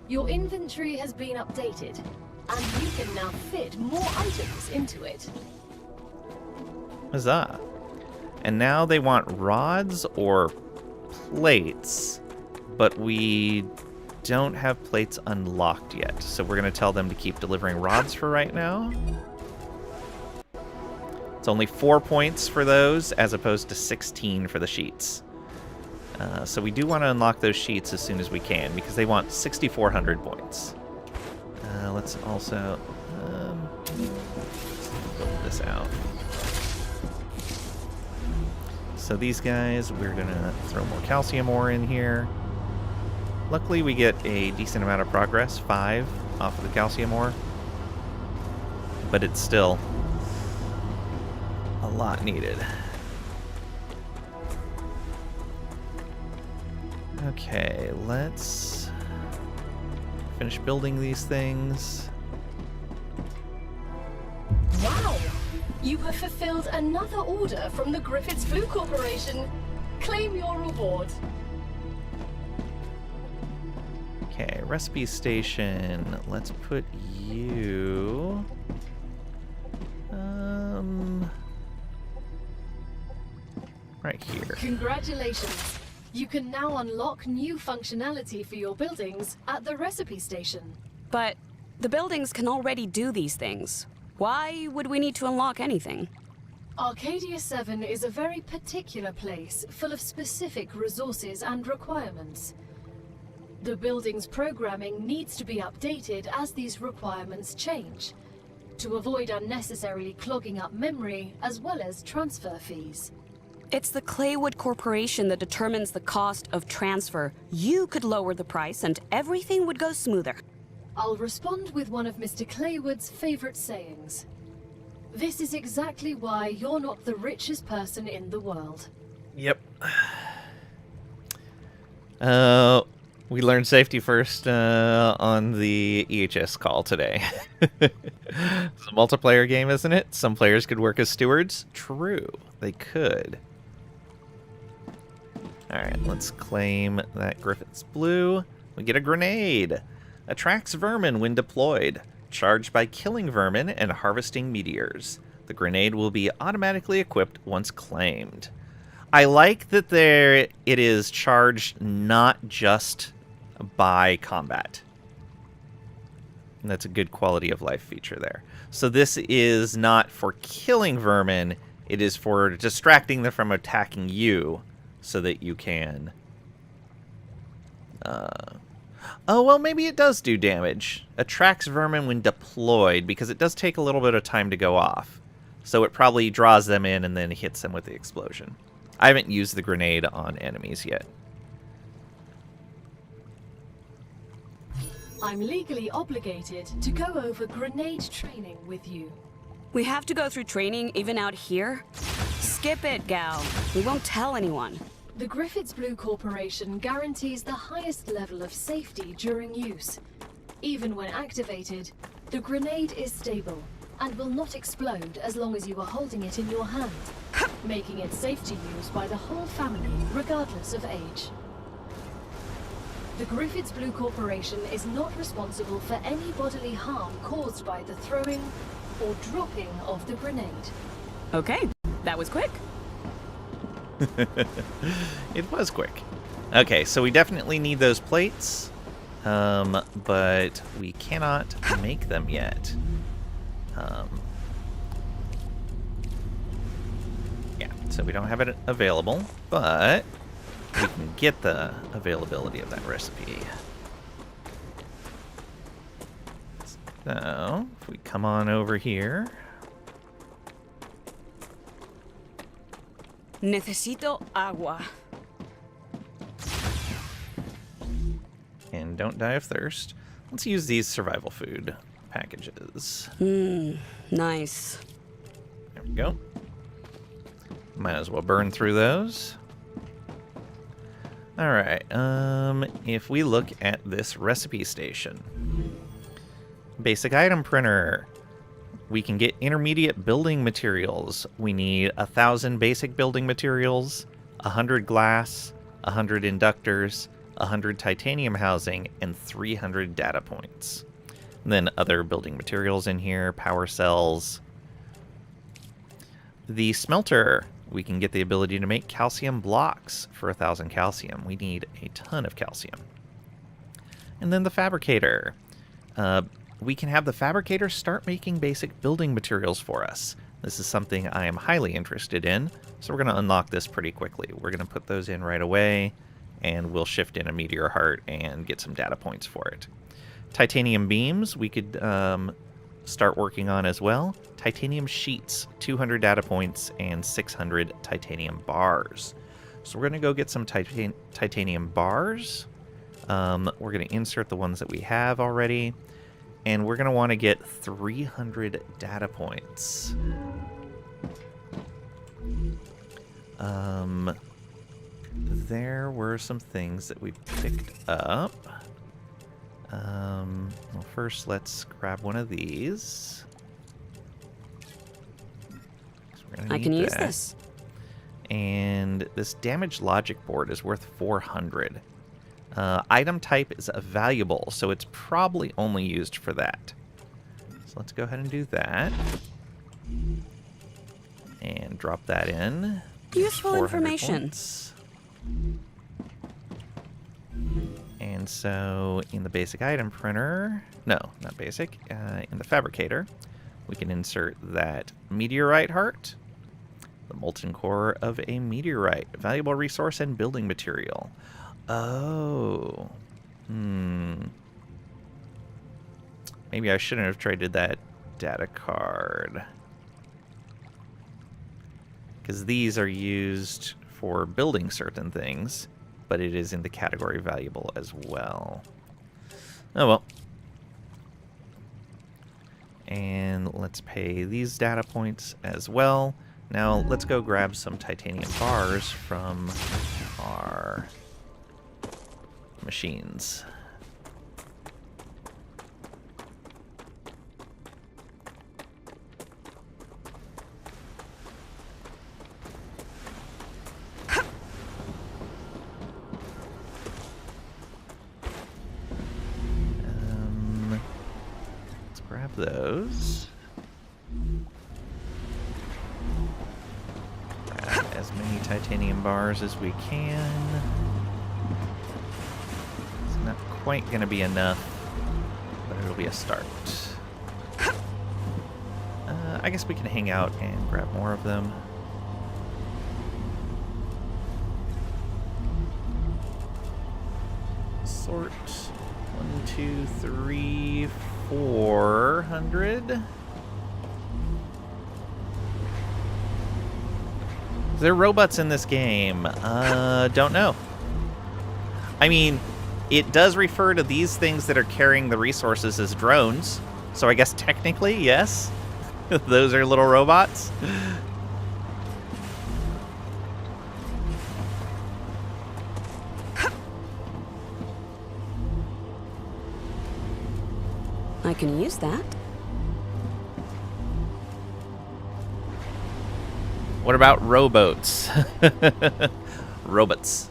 Speaker 3: Your inventory has been updated, and you can now fit more items into it.
Speaker 1: Huzzah. And now they want rods or plates, but we don't have plates unlocked yet. So we're going to tell them to keep delivering rods for right now. It's only 4 points for those, as opposed to 16 for the sheets. So we do want to unlock those sheets as soon as we can, because they want 6,400 points. Let's also build this out. So these guys, we're going to throw more calcium ore in here. Luckily, we get a decent amount of progress, 5 off of the calcium ore. But it's still a lot needed. Okay, let's finish building these things.
Speaker 3: Wow! You have fulfilled another order from the Griffiths Blue Corporation. Claim your reward.
Speaker 1: Okay, recipe station. Let's put you... right here.
Speaker 3: Congratulations! You can now unlock new functionality for your buildings at the recipe station.
Speaker 2: But the buildings can already do these things. Why would we need to unlock anything?
Speaker 3: Arcadia 7 is a very particular place, full of specific resources and requirements. The building's programming needs to be updated as these requirements change. to avoid unnecessarily clogging up memory as well as transfer fees.
Speaker 2: It's the Claywood Corporation that determines the cost of transfer. You could lower the price and everything would go smoother.
Speaker 3: I'll respond with one of Mr. Claywood's favorite sayings. This is exactly why you're not the richest person in the world.
Speaker 1: Yep. We learned safety first on the EHS call today. It's a multiplayer game, isn't it? Some players could work as stewards. True, they could. Alright, let's claim that Griffith's Blue. We get a grenade. Attracts vermin when deployed. Charged by killing vermin and harvesting meteors. The grenade will be automatically equipped once claimed. I like that it is charged not just by combat. And that's a good quality of life feature there. So this is not for killing vermin, it is for distracting them from attacking you so that you can... Oh, well, maybe it does do damage. Attracts vermin when deployed, because it does take a little bit of time to go off. So it probably draws them in and then hits them with the explosion. I haven't used the grenade on enemies yet.
Speaker 3: I'm legally obligated to go over grenade training with you.
Speaker 2: We have to go through training even out here? Skip it, gal. We won't tell anyone.
Speaker 3: The Griffith's Blue Corporation guarantees the highest level of safety during use. Even when activated, the grenade is stable and will not explode as long as you are holding it in your hand, making it safe to use by the whole family, regardless of age. The Griffith's Blue Corporation is not responsible for any bodily harm caused by the throwing or dropping of the grenade.
Speaker 2: Okay, that was quick.
Speaker 1: It was quick. Okay, so we definitely need those plates, but we cannot make them yet. Yeah, so we don't have it available, but we can get the availability of that recipe. So, if we come on over here.
Speaker 2: Necesito agua.
Speaker 1: And don't die of thirst. Let's use these survival food packages.
Speaker 2: Nice.
Speaker 1: There we go. Might as well burn through those. Alright, if we look at this recipe station. Basic item printer. We can get intermediate building materials. We need 1,000 basic building materials, 100 glass, 100 inductors, 100 titanium housing, and 300 data points. And then other building materials in here, power cells. The smelter. We can get the ability to make calcium blocks for 1,000 calcium. We need a ton of calcium. And then the fabricator. We can have the fabricator start making basic building materials for us. This is something I am highly interested in, so we're going to unlock this pretty quickly. We're going to put those in right away, and we'll shift in a meteor heart and get some data points for it. Titanium beams we could start working on as well. Titanium sheets, 200 data points, and 600 titanium bars. So we're going to go get some titanium bars. We're going to insert the ones that we have already. And we're going to want to get 300 data points. There were some things that we picked up. Well, first let's grab one of these.
Speaker 2: I can use this.
Speaker 1: And this damaged logic board is worth 400. Item type is a valuable, so it's probably only used for that. So let's go ahead and do that. And drop that in.
Speaker 2: Useful information.
Speaker 1: Points. And so in the basic item printer, no, not basic, in the fabricator, we can insert that meteorite heart, the molten core of a meteorite, valuable resource and building material. Oh. Maybe I shouldn't have traded that data card. Because these are used for building certain things, but it is in the category valuable as well. Oh well. And let's pay these data points as well. Now let's go grab some titanium bars from our machines. Let's grab those. Grab as many titanium bars as we can. It's not quite going to be enough, but it'll be a start. I guess we can hang out and grab more of them. Sort 1, 2, 3, 400. Is there robots in this game? Don't know. I mean, it does refer to these things that are carrying the resources as drones, so I guess technically, yes. Those are little robots.
Speaker 2: I can use that.
Speaker 1: What about rowboats? Robots.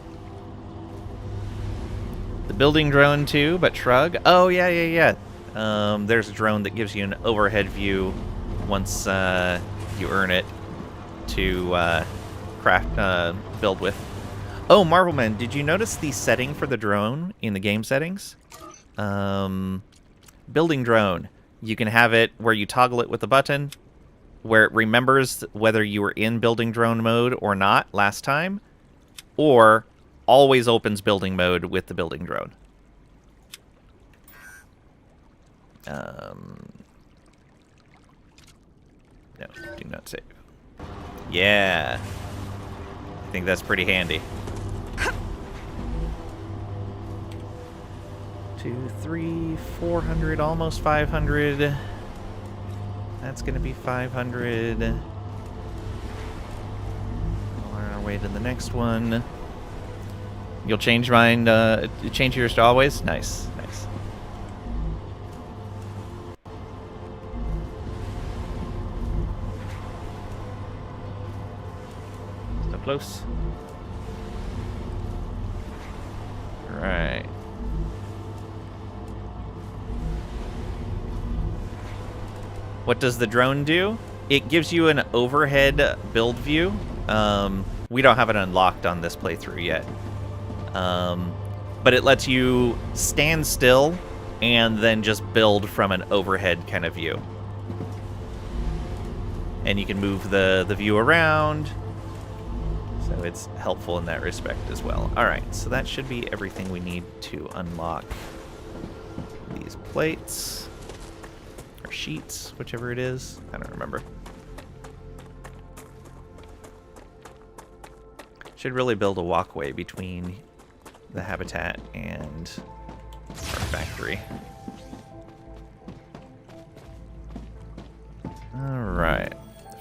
Speaker 1: The building drone too, but shrug. Oh, yeah. There's a drone that gives you an overhead view once you earn it to build with. Oh, Marvelman, did you notice the setting for the drone in the game settings? Building drone. You can have it where you toggle it with a button, where it remembers whether you were in building drone mode or not last time, or always opens building mode with the building drone. No, do not save. Yeah. I think that's pretty handy. 2, 3, 400, almost 500. That's going to be 500. On our way to the next one. You'll change mine, change yours to always? Nice, nice. So close. Right. What does the drone do? It gives you an overhead build view. We don't have it unlocked on this playthrough yet. But it lets you stand still and then just build from an overhead kind of view. And you can move the view around. So it's helpful in that respect as well. Alright, so that should be everything we need to unlock these plates. Or sheets, whichever it is. I don't remember. Should really build a walkway between the habitat and our factory. Alright.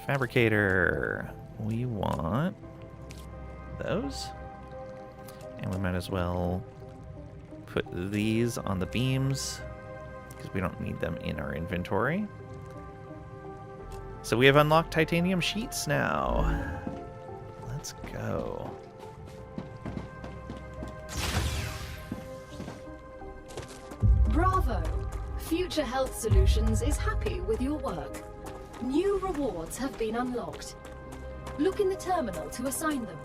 Speaker 1: Fabricator. We want those. And we might as well put these on the beams, because we don't need them in our inventory. So we have unlocked titanium sheets now. Let's go.
Speaker 3: Bravo! Future Health Solutions is happy with your work. New rewards have been unlocked. Look in the terminal to assign them.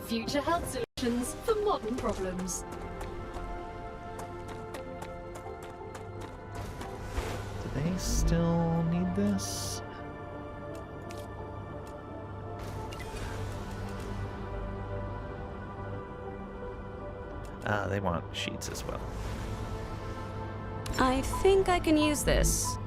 Speaker 3: Future Health Solutions for modern problems.
Speaker 1: Do they still need this? They want sheets as well.
Speaker 2: I think I can use this.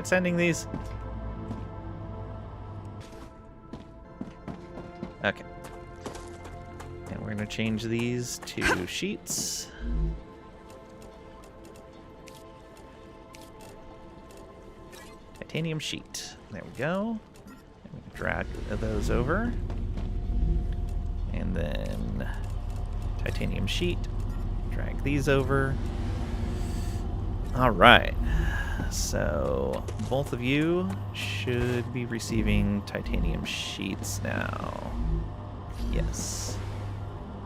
Speaker 1: start sending these? Okay. And we're going to change these to sheets. Titanium sheet. There we go. And we can drag those over. And then titanium sheet. Drag these over. All right. So both of you should be receiving titanium sheets now. Yes.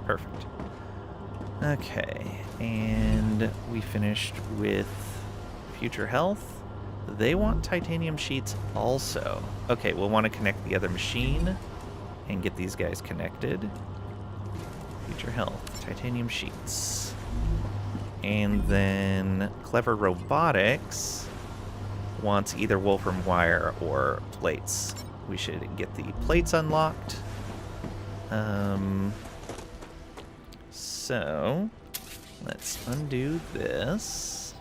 Speaker 1: Perfect. Okay. And we finished with future health. They want titanium sheets also. Okay, we'll want to connect the other machine and get these guys connected. Future health, titanium sheets. And then Clever Robotics wants either Wolfram wire or plates. We should get the plates unlocked. So let's undo this.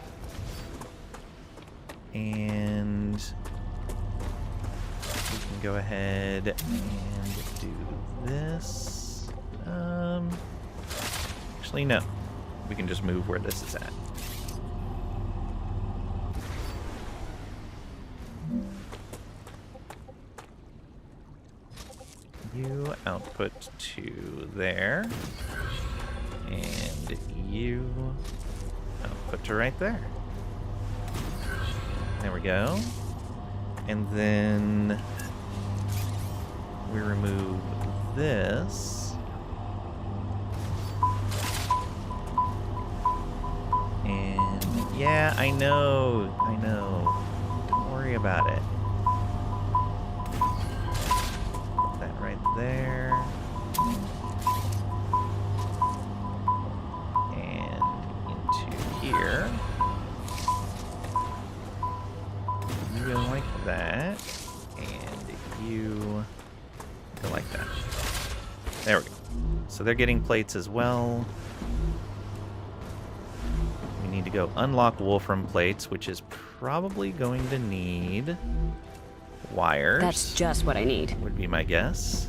Speaker 1: And we can go ahead and do this. Actually, no. We can just move where this is at. You output to there. And you output to right there. There we go. And then we remove this. And yeah, I know. Don't worry about it. Put that right there. And into here. You go like that, and you go like that. There we go. So they're getting plates as well. We need to go unlock Wolfram plates, which is probably going to need wires.
Speaker 2: That's just what I need.
Speaker 1: Would be my guess.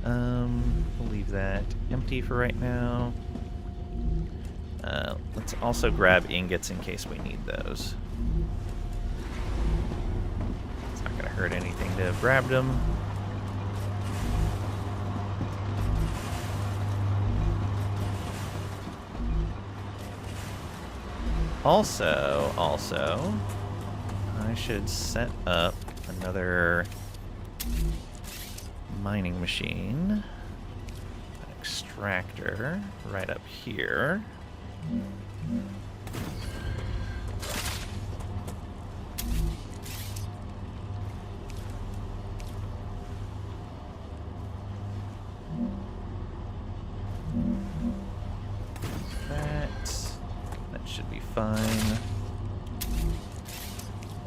Speaker 1: We'll leave that empty for right now. Let's also grab ingots in case we need those. It's not going to hurt anything to have grabbed them. Also, I should set up another mining machine, an extractor right up here. That should be fine.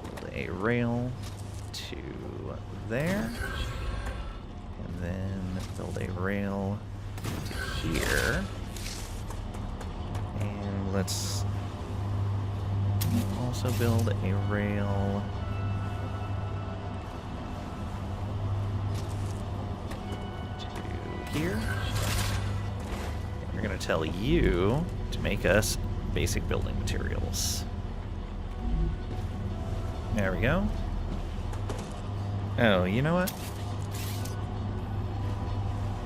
Speaker 1: Hold a rail to there, and then build a rail to here. And let's also build a rail to here. And we're going to tell you to make us basic building materials. There we go. Oh, you know what?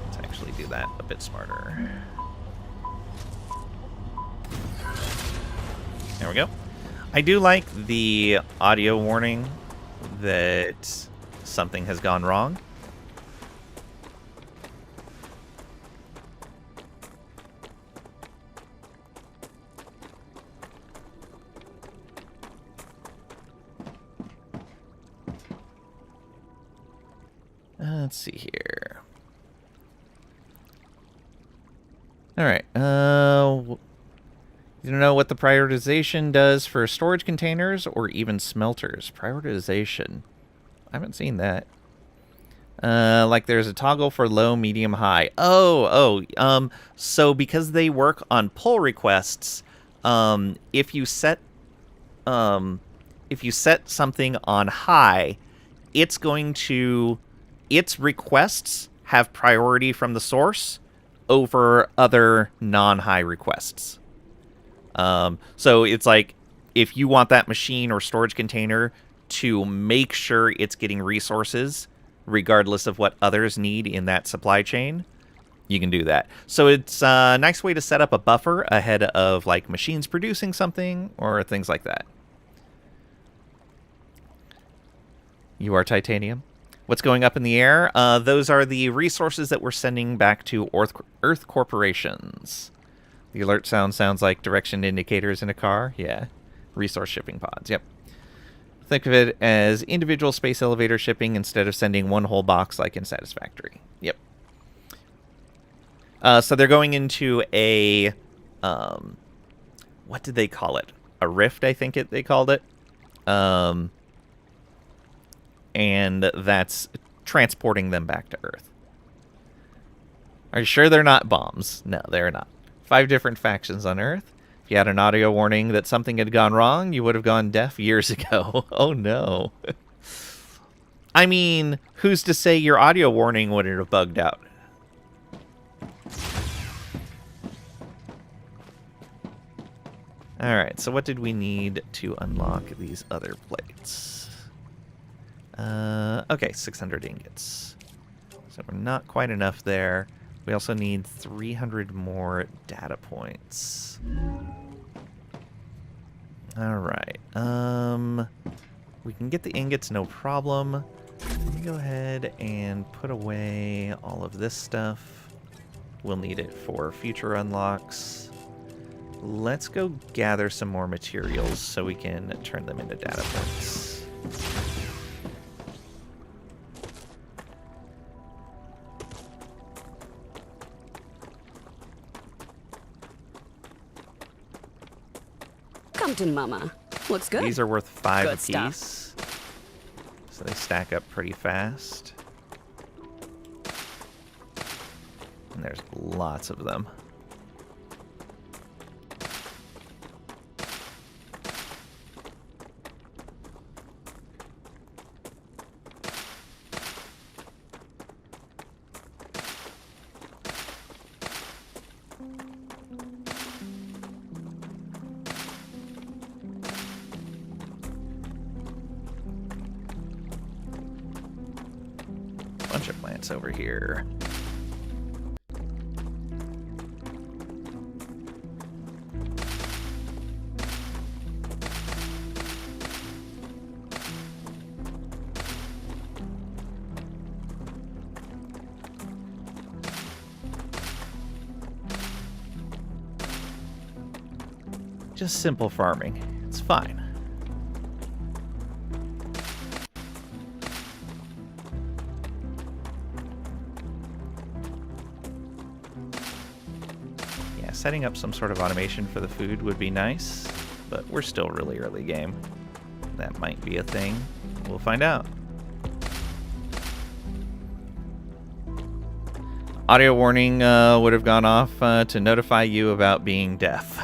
Speaker 1: Let's actually do that a bit smarter. There we go. I do like the audio warning that something has gone wrong. Let's see here. All right. You know what the prioritization does for storage containers or even smelters? Prioritization. I haven't seen that. Like there's a toggle for low, medium, high. So because they work on pull requests, if you set something on high, its requests have priority from the source over other non-high requests. So it's like if you want that machine or storage container to make sure it's getting resources regardless of what others need in that supply chain, you can do that. So it's a nice way to set up a buffer ahead of like machines producing something or things like that. You are titanium. What's going up in the air? Those are the resources that we're sending back to Earth corporations. The alert sounds like direction indicators in a car. Yeah. Resource shipping pods. Yep. Think of it as individual space elevator shipping instead of sending one whole box like in Satisfactory. Yep. So they're going into a... what did they call it? A rift, I think they called it. And that's transporting them back to Earth. Are you sure they're not bombs? No, they're not. 5 different factions on Earth. If you had an audio warning that something had gone wrong, you would have gone deaf years ago. Oh, no. I mean, who's to say your audio warning wouldn't have bugged out? Alright, so what did we need to unlock these other plates? Okay, 600 ingots. So we're not quite enough there. We also need 300 more data points. Alright, we can get the ingots, no problem. Let me go ahead and put away all of this stuff. We'll need it for future unlocks. Let's go gather some more materials so we can turn them into data points.
Speaker 2: Come to Mama. Looks good.
Speaker 1: These are worth 5
Speaker 2: Good
Speaker 1: apiece. So they stack up pretty fast. And there's lots of them. Bunch of plants over here. Just simple farming. It's fine. Setting up some sort of automation for the food would be nice, but we're still really early game. That might be a thing. We'll find out. Audio warning would have gone off to notify you about being deaf.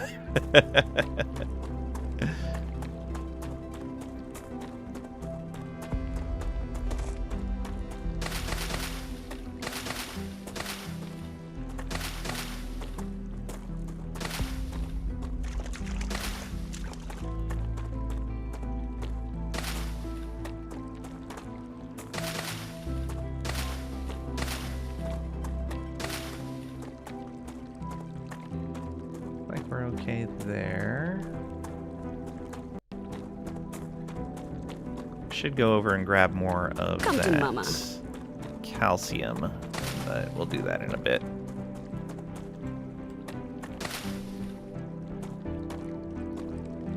Speaker 1: We're okay there. Should go over and grab more of that calcium, but we'll do that in a bit.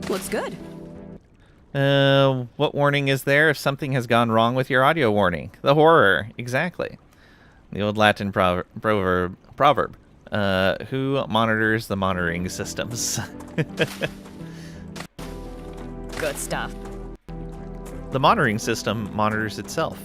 Speaker 2: Looks good.
Speaker 1: What warning is there if something has gone wrong with your audio warning? The horror, exactly. The old Latin proverb. Who monitors the monitoring systems?
Speaker 2: Good stuff.
Speaker 1: The monitoring system monitors itself.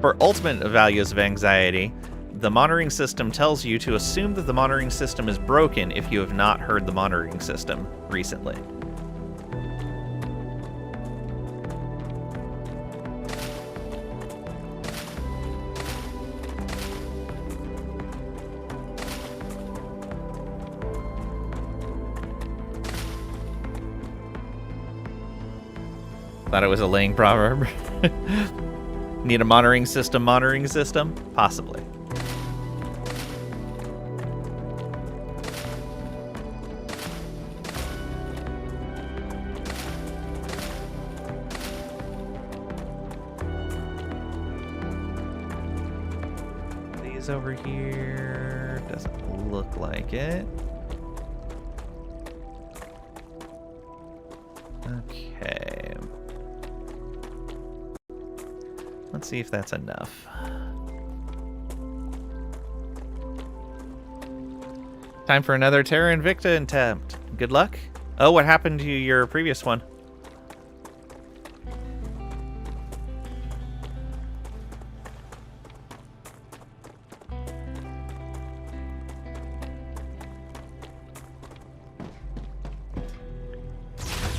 Speaker 1: For ultimate values of anxiety, the monitoring system tells you to assume that the monitoring system is broken if you have not heard the monitoring system recently. Thought it was a laying proverb. Need a monitoring system, Possibly. These over here, doesn't look like it. Okay. Let's see if that's enough. Time for another Terra Invicta attempt. Good luck. Oh, what happened to your previous one?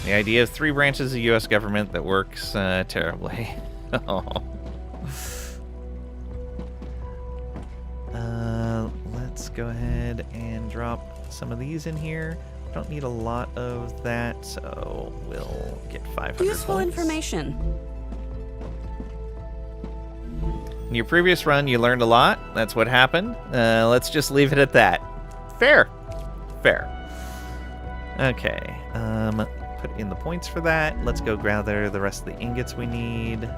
Speaker 1: The idea of 3 branches of the U.S. government that works terribly. Oh. Let's go ahead and drop some of these in here. Don't need a lot of that, so we'll get 500
Speaker 2: Useful
Speaker 1: points.
Speaker 2: information.
Speaker 1: In your previous run, you learned a lot. That's what happened. Let's just leave it at that. Fair. Okay. Put in the points for that. Let's go gather the rest of the ingots we need.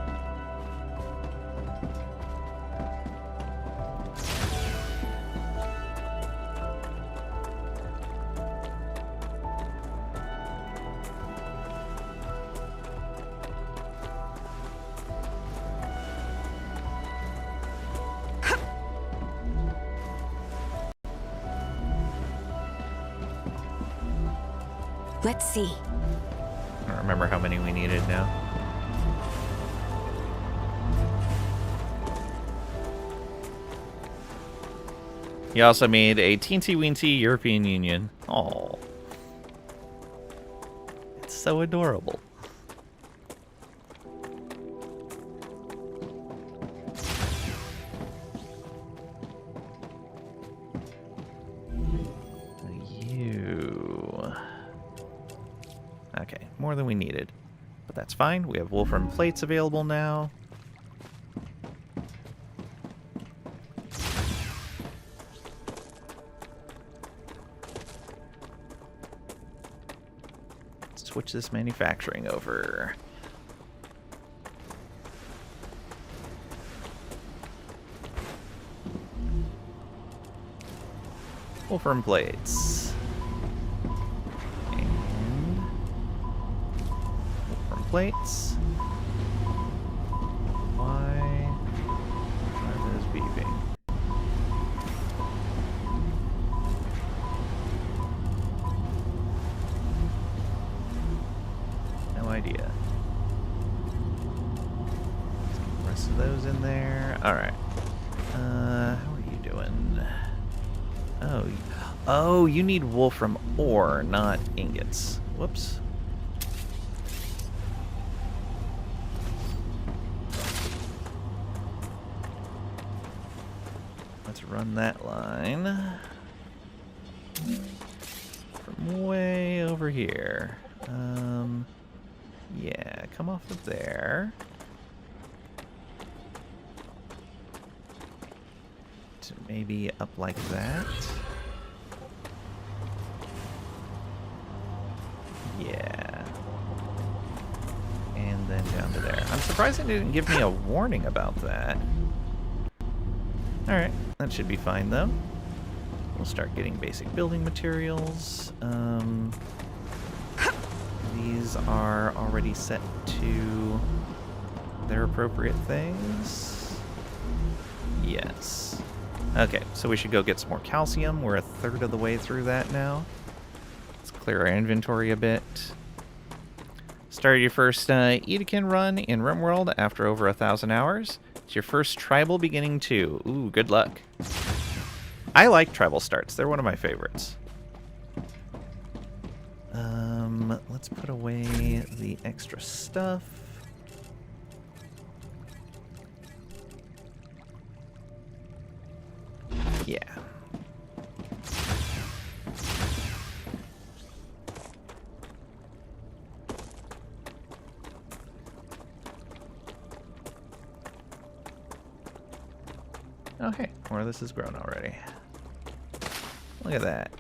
Speaker 2: Let's see.
Speaker 1: I don't remember how many we needed now. You also made a teensy-weensy European Union. Oh, it's so adorable. Okay, more than we needed. But that's fine. We have Wolfram plates available now. Switch this manufacturing over. Wolfram plates. Plates. Why are those beeping? No idea. Let's get the rest of those in there. All right. How are you doing? Oh, you need wolfram ore, not ingots. Whoops. Let's run that line from way over here. Yeah, come off of there. To maybe up like that. Yeah. And then down to there. I'm surprised it didn't give me a warning about that. Alright, that should be fine though. We'll start getting basic building materials. These are already set to their appropriate things. Yes. Okay, so we should go get some more calcium. We're a third of the way through that now. Let's clear our inventory a bit. Started your first Edekin run in RimWorld after over 1,000 hours. It's your first tribal beginning too. Ooh, good luck. I like tribal starts. They're one of my favorites. Let's put away the extra stuff. Yeah. Oh, hey, more of this has grown already. Look at that.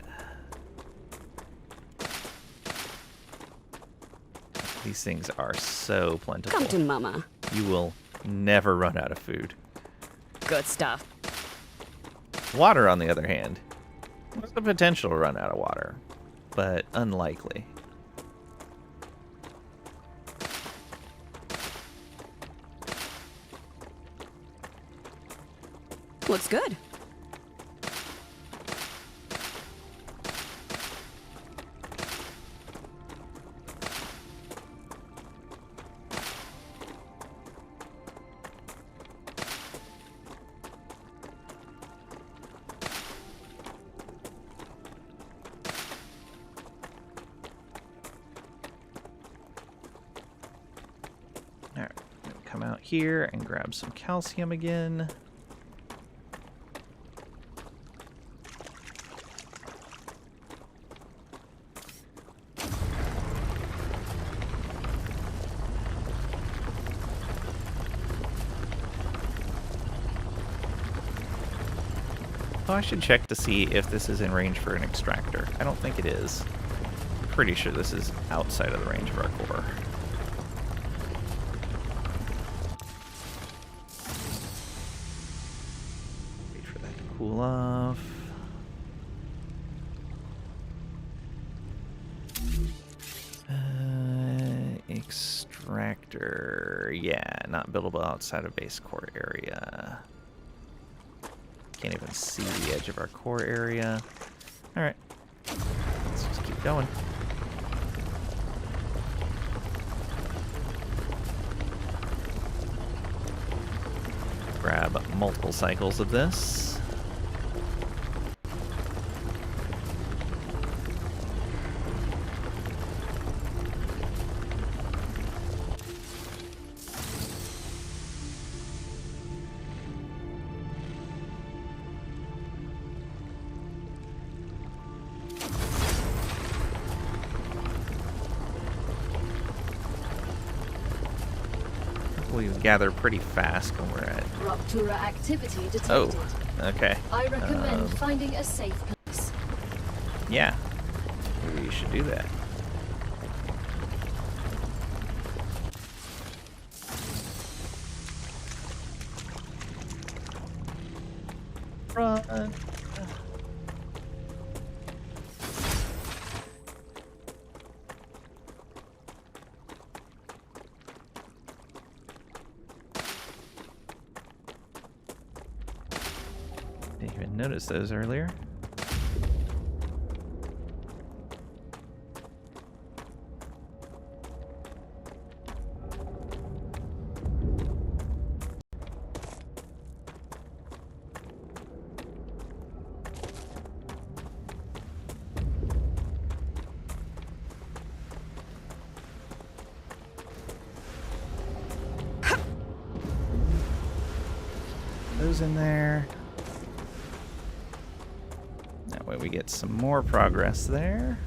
Speaker 1: These things are so plentiful.
Speaker 2: Come to Mama.
Speaker 1: You will never run out of food.
Speaker 2: Good stuff.
Speaker 1: Water, on the other hand, there's the potential to run out of water, but unlikely.
Speaker 2: Looks good.
Speaker 1: Alright, I'm gonna come out here and grab some calcium again. Oh, I should check to see if this is in range for an extractor. I don't think it is. I'm pretty sure this is outside of the range of our core. Wait for that to cool off. Extractor. Yeah, not buildable outside of base core area. Can't even see the edge of our core area. Alright. Let's just keep going. Grab multiple cycles of this. We gather pretty fast when we're at...
Speaker 3: Rupture activity detected.
Speaker 1: Oh, okay.
Speaker 3: I recommend finding a safe place.
Speaker 1: Yeah. Maybe you should do that. Run. Didn't even notice those earlier. Those in there. That way we get some more progress there.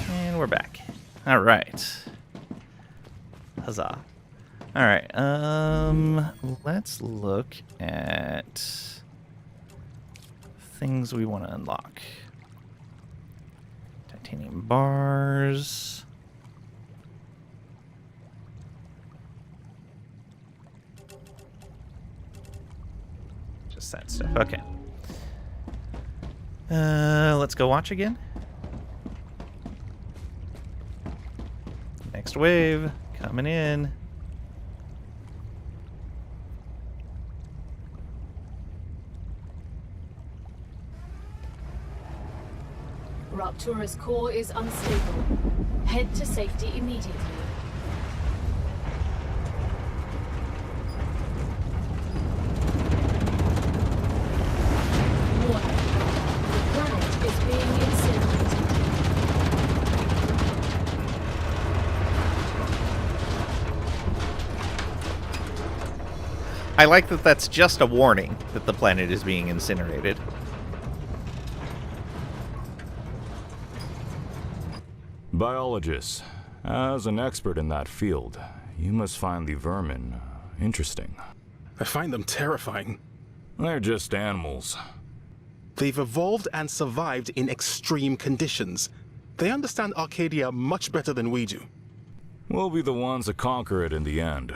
Speaker 1: And we're back. All right. Huzzah. All right. Let's look at things we want to unlock. Titanium bars. Just that stuff. Okay. Let's go watch again. Next wave coming in.
Speaker 3: Raptura's core is unstable. Head to safety immediately. Warning. The planet is being incinerated.
Speaker 1: I like that that's just a warning that the planet is being incinerated.
Speaker 7: Biologist, as an expert in that field, you must find the vermin interesting.
Speaker 9: I find them terrifying.
Speaker 7: They're just animals.
Speaker 9: They've evolved and survived in extreme conditions. They understand Arcadia much better than we do.
Speaker 7: We'll be the ones that conquer it in the end.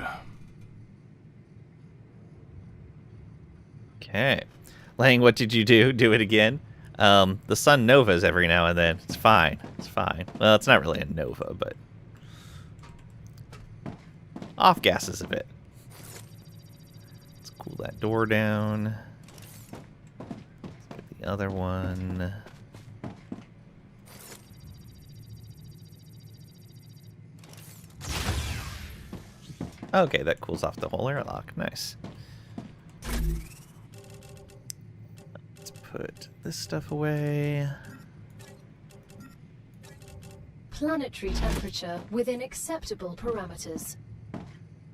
Speaker 1: Okay. Lang, what did you do? Do it again? The sun novas every now and then. It's fine. It's fine. Well, it's not really a nova, but... off gases a bit. Let's cool that door down. Let's get the other one. Okay, that cools off the whole airlock. Nice. Put this stuff away.
Speaker 3: Planetary temperature within acceptable parameters.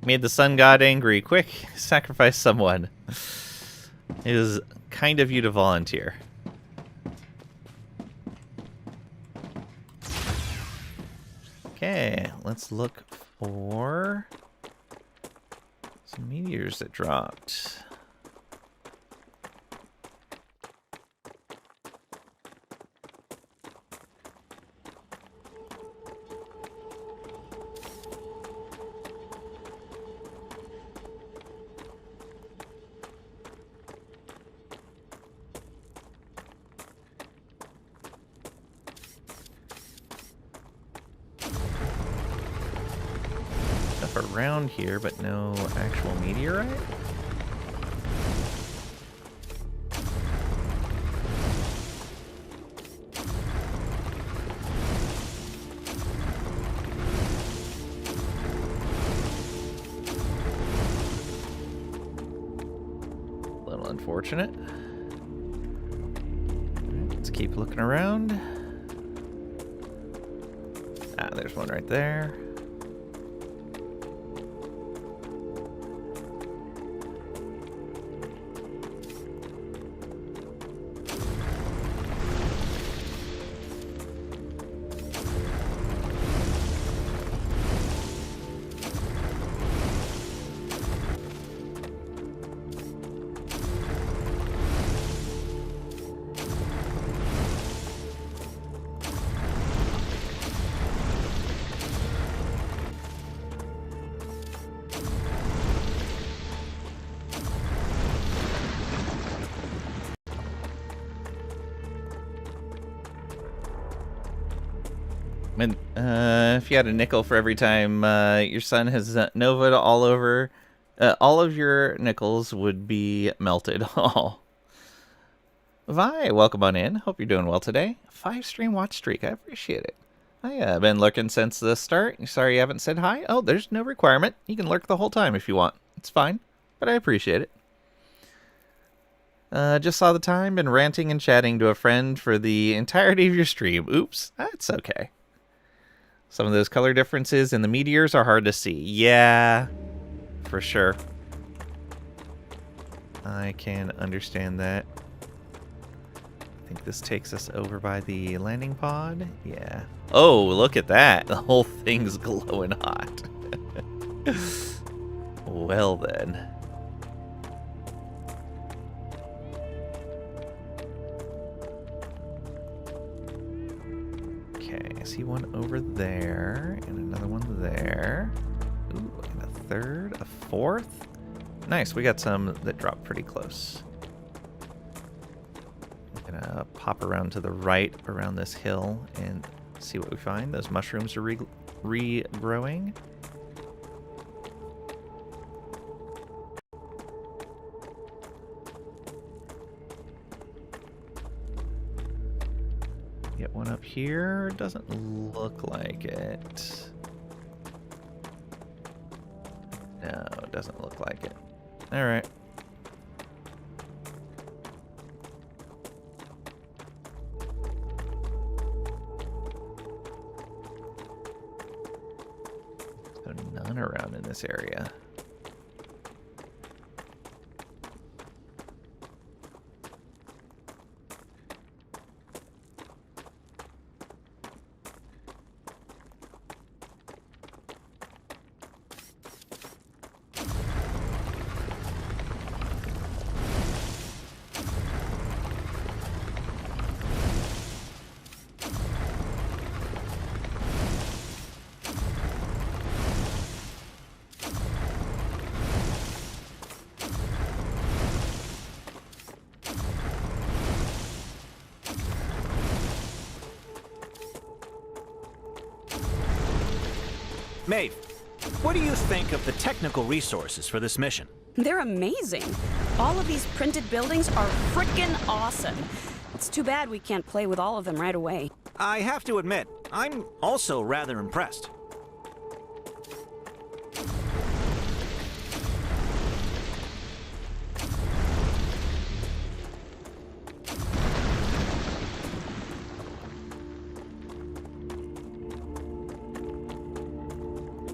Speaker 1: Made the sun god angry. Quick, sacrifice someone. It is kind of you to volunteer. Okay, let's look for some meteors that dropped. Around here, but no actual meteorite? A little unfortunate. Let's keep looking around. Ah, there's one right there. And if you had a nickel for every time your sun has novaed all over, all of your nickels would be melted. Oh. Vi, welcome on in. Hope you're doing well today. 5-stream watch streak. I appreciate it. I've been lurking since the start. Sorry you haven't said hi. Oh, there's no requirement. You can lurk the whole time if you want. It's fine, but I appreciate it. Just saw the time. Been ranting and chatting to a friend for the entirety of your stream. Oops, that's okay. Some of those color differences in the meteors are hard to see. Yeah, for sure. I can understand that. I think this takes us over by the landing pod. Yeah. Oh, look at that. The whole thing's glowing hot. Well then. Okay, I see one over there, and another one there. Ooh, and a third, a fourth. Nice, we got some that drop pretty close. I'm gonna pop around to the right, around this hill, and see what we find. Those mushrooms are regrowing. Get one up here. Doesn't look like it. No, it doesn't look like it. All right. So none around in this area.
Speaker 8: Maeve, what do you think of the technical resources for this mission?
Speaker 2: They're amazing. All of these printed buildings are frickin' awesome. It's too bad we can't play with all of them right away.
Speaker 8: I have to admit, I'm also rather impressed.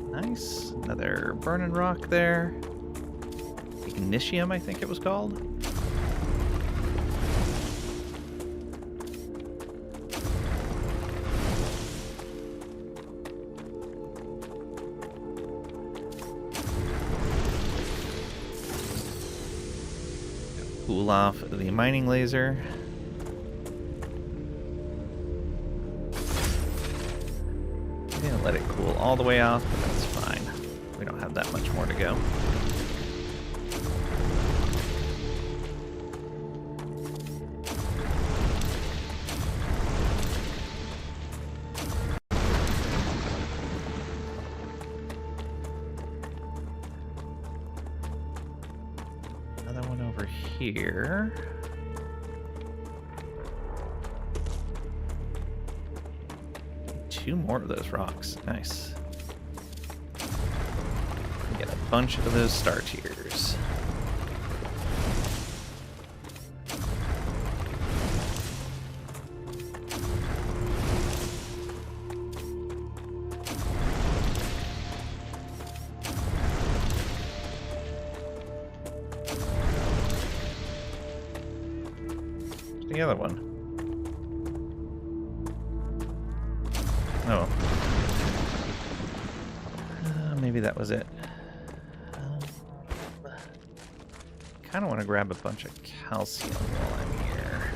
Speaker 1: Nice. Another burning rock there. Ignitium, I think it was called. Cool off the mining laser. I didn't let it cool all the way off, but that's fine. We don't have that much more to go. Another one over here. Two more of those rocks. Nice. Get a bunch of those star tears. The other one. Oh. Maybe that was it. Kind of want to grab a bunch of calcium while I'm here.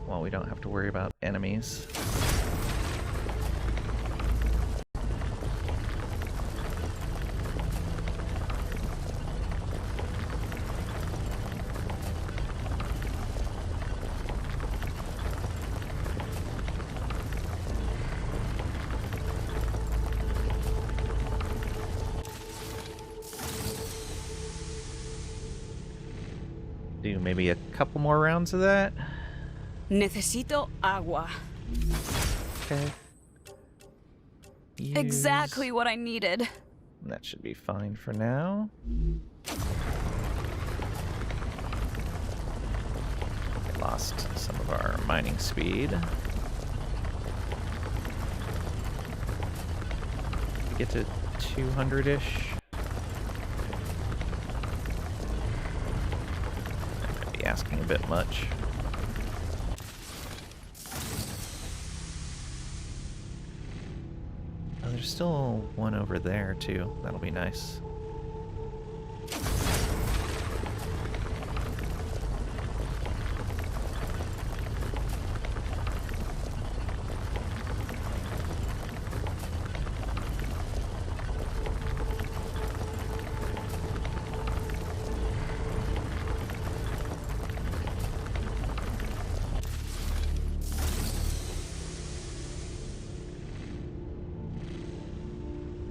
Speaker 1: Well, we don't have to worry about enemies. Do maybe a couple more rounds of that.
Speaker 2: Necesito agua.
Speaker 1: Okay. Use.
Speaker 2: Exactly what I needed.
Speaker 1: That should be fine for now. We lost some of our mining speed. We get to 200-ish. Asking a bit much. Oh, there's still one over there too. That'll be nice.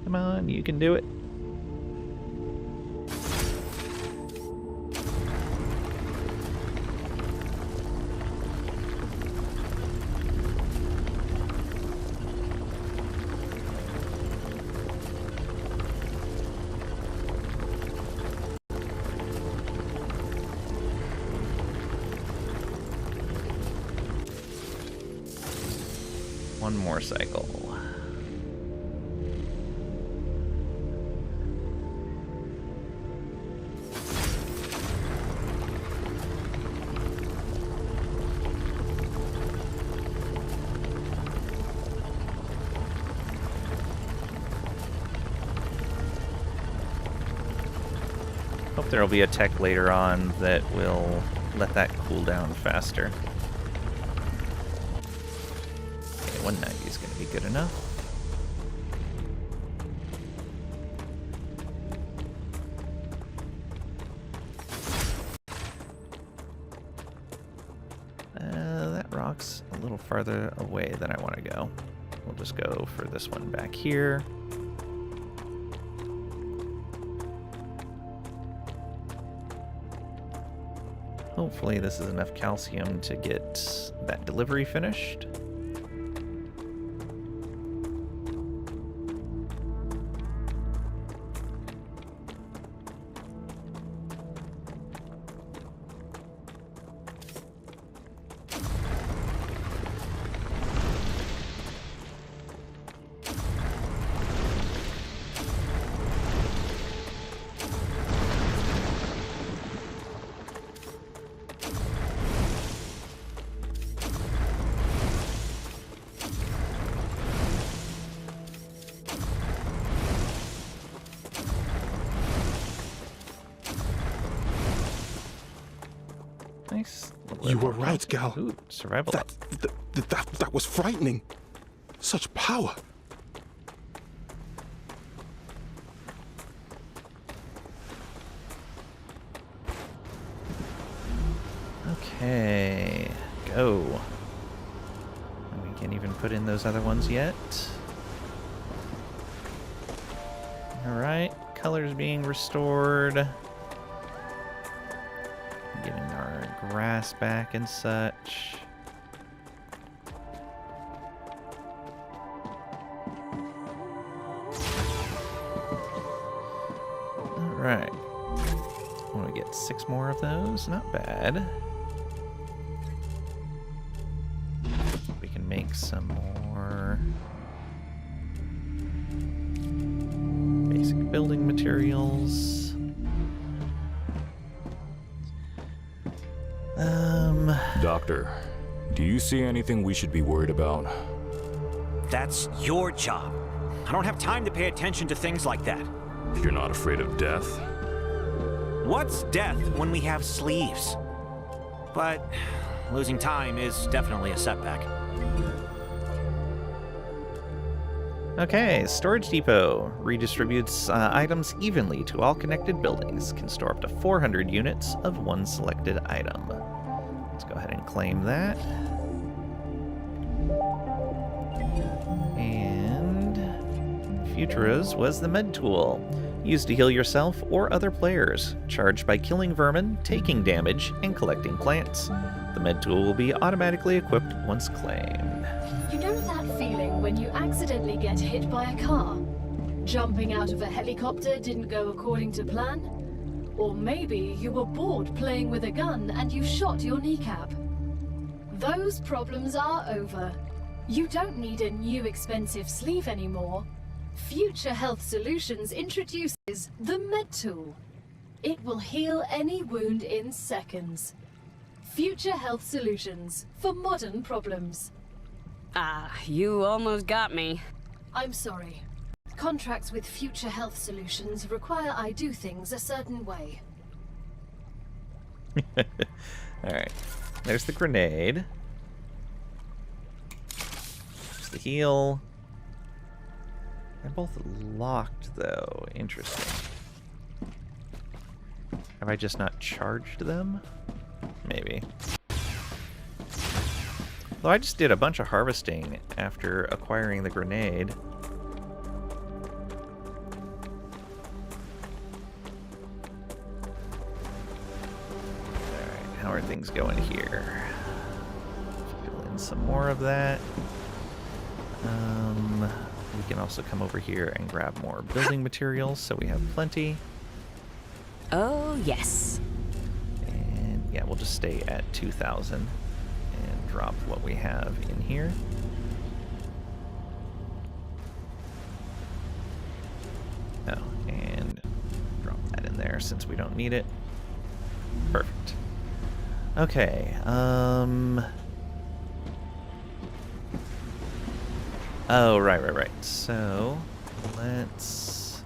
Speaker 1: Come on, you can do it. one more cycle. Hope there'll be a tech later on that will let that cool down faster. Okay, 190 is going to be good enough. That rock's a little farther away than I want to go. We'll just go for this one back here. Hopefully this is enough calcium to get that delivery finished. Nice.
Speaker 9: You were right, Gal.
Speaker 1: Ooh, survival.
Speaker 9: That was frightening. Such power.
Speaker 1: Okay, go. And we can't even put in those other ones yet. Alright, colors being restored. Getting our grass back and such. Alright. When we get 6 more of those, not bad. We can make some more basic building materials.
Speaker 7: Doctor, do you see anything we should be worried about?
Speaker 8: That's your job. I don't have time to pay attention to things like that.
Speaker 7: You're not afraid of death?
Speaker 8: What's death when we have sleeves? But losing time is definitely a setback.
Speaker 1: Okay, storage depot redistributes items evenly to all connected buildings. Can store up to 400 units of one selected item. Let's go ahead and claim that. And Futura's was the med tool, used to heal yourself or other players, charged by killing vermin, taking damage, and collecting plants. The med tool will be automatically equipped once claimed.
Speaker 3: You know that feeling when you accidentally get hit by a car? Jumping out of a helicopter didn't go according to plan? Or maybe you were bored playing with a gun and you shot your kneecap. Those problems are over. You don't need a new expensive sleeve anymore. Future Health Solutions introduces the Med Tool. It will heal any wound in seconds. Future Health Solutions for modern problems.
Speaker 2: Ah, you almost got me.
Speaker 3: I'm sorry. Contracts with Future Health Solutions require I do things a certain way.
Speaker 1: Alright, there's the grenade. There's the heal. They're both locked, though. Interesting. Have I just not charged them? Maybe. Though I just did a bunch of harvesting after acquiring the grenade. Alright, how are things going here? Fill in some more of that. We can also come over here and grab more building materials, so we have plenty.
Speaker 2: Oh, yes.
Speaker 1: And yeah, we'll just stay at 2,000 and drop what we have in here. since we don't need it. Perfect. Okay, oh, right. So, let's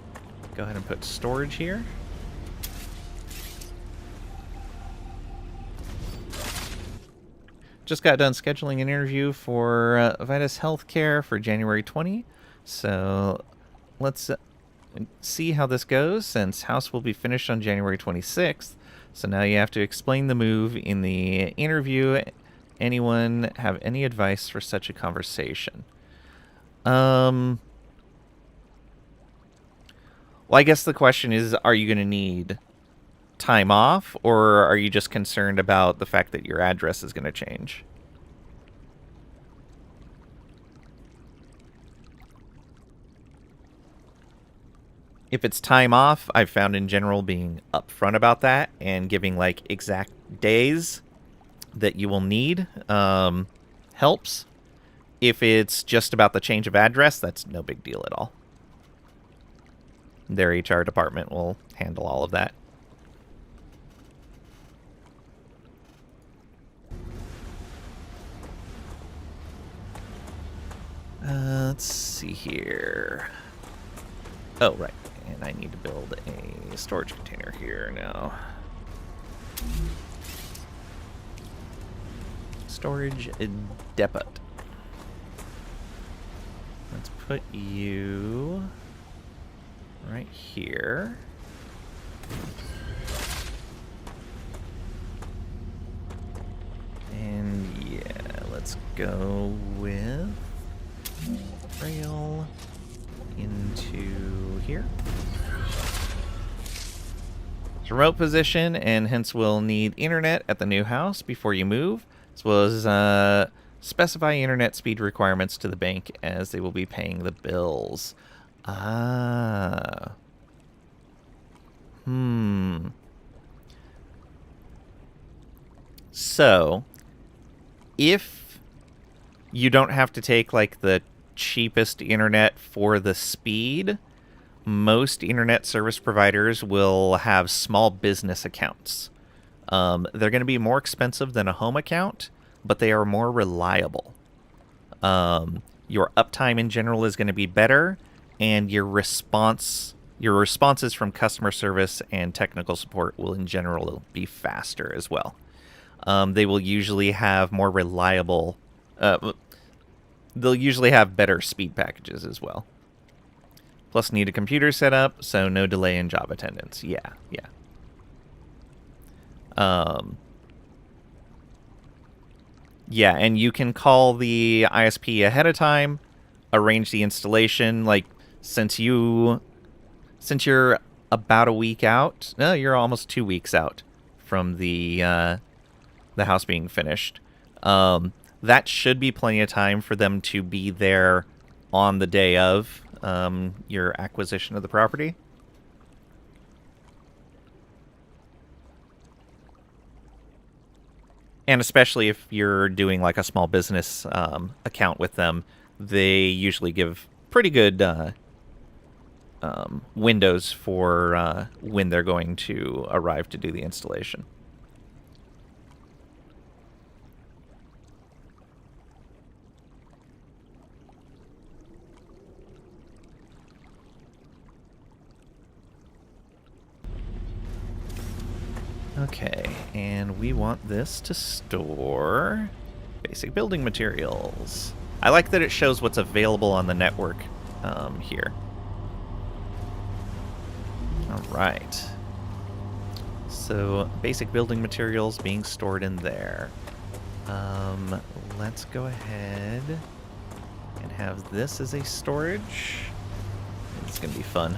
Speaker 1: go ahead and put storage here. Just got done scheduling an interview for Vitus Healthcare for January 20. So, let's see how this goes, since house will be finished on January 26th. So now you have to explain the move in the interview. Anyone have any advice for such a conversation? Well, I guess the question is, are you going to need time off, or are you just concerned about the fact that your address is going to change? If it's time off, I've found in general being upfront about that and giving like exact days that you will need helps. If it's just about the change of address, that's no big deal at all. Their HR department will handle all of that. Let's see here. Oh, right. And I need to build a storage container here now. Storage depot. Let's put you right here. And yeah, let's go with rail into here. It's a remote position, and hence will need internet at the new house before you move, as well as specify internet speed requirements to the bank, as they will be paying the bills. So, if you don't have to take like the cheapest internet for the speed, most internet service providers will have small business accounts. They're going to be more expensive than a home account, but they are more reliable. Your uptime in general is going to be better, and your responses from customer service and technical support will in general be faster as well. They will usually have more reliable... they'll usually have better speed packages as well. Plus need a computer set up, so no delay in job attendance. Yeah. Yeah, and you can call the ISP ahead of time, arrange the installation. Like, since you're about a week out, no, you're almost 2 weeks out from the house being finished. That should be plenty of time for them to be there on the day of your acquisition of the property. And especially if you're doing like a small business account with them, they usually give pretty good windows for when they're going to arrive to do the installation. Okay, and we want this to store basic building materials. I like that it shows what's available on the network here. Alright. So, basic building materials being stored in there. Let's go ahead and have this as a storage. It's going to be fun.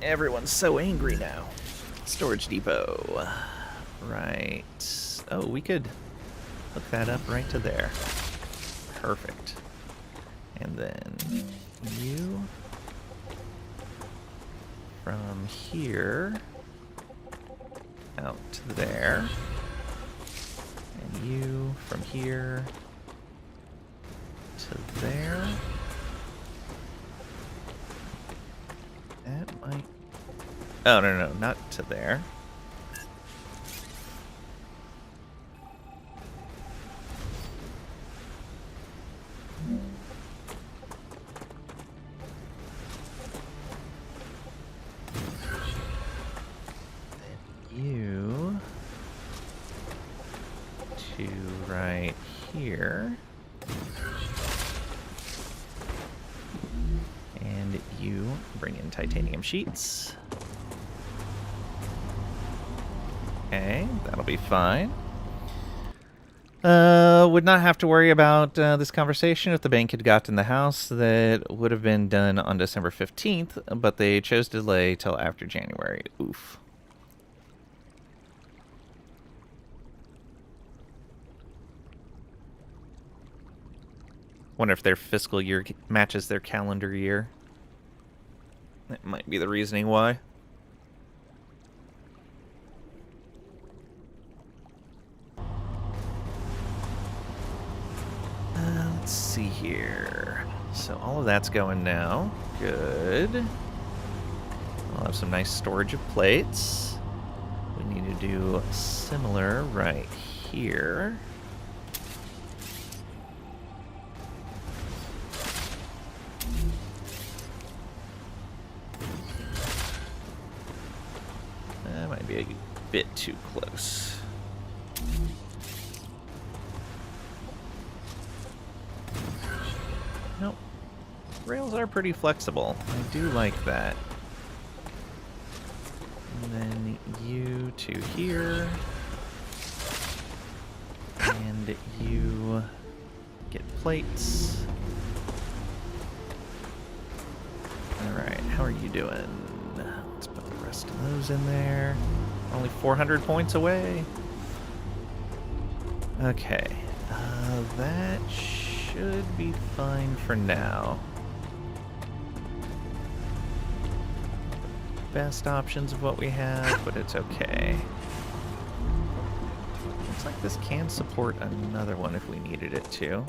Speaker 1: Everyone's so angry now. Storage depot. Right. Oh, we could hook that up right to there. Perfect. And then you from here out to there. And you from here to there. That Oh, no, not to there. You to right here. And you bring in titanium sheets. Okay, that'll be fine. Would not have to worry about this conversation if the bank had gotten the house. That would have been done on December 15th, but they chose to delay till after January. Oof. Wonder if their fiscal year matches their calendar year. That might be the reasoning why. Let's see here. So all of that's going now. Good. I'll have some nice storage of plates. We need to do similar right here. That might be a bit too close. Nope. Rails are pretty flexible. I do like that. And then you to here. And you get plates. Alright, how are you doing? Let's put the rest of those in there. Only 400 points away. Okay. That should be fine for now. Best options of what we have, but it's okay. Looks like this can support another one if we needed it to.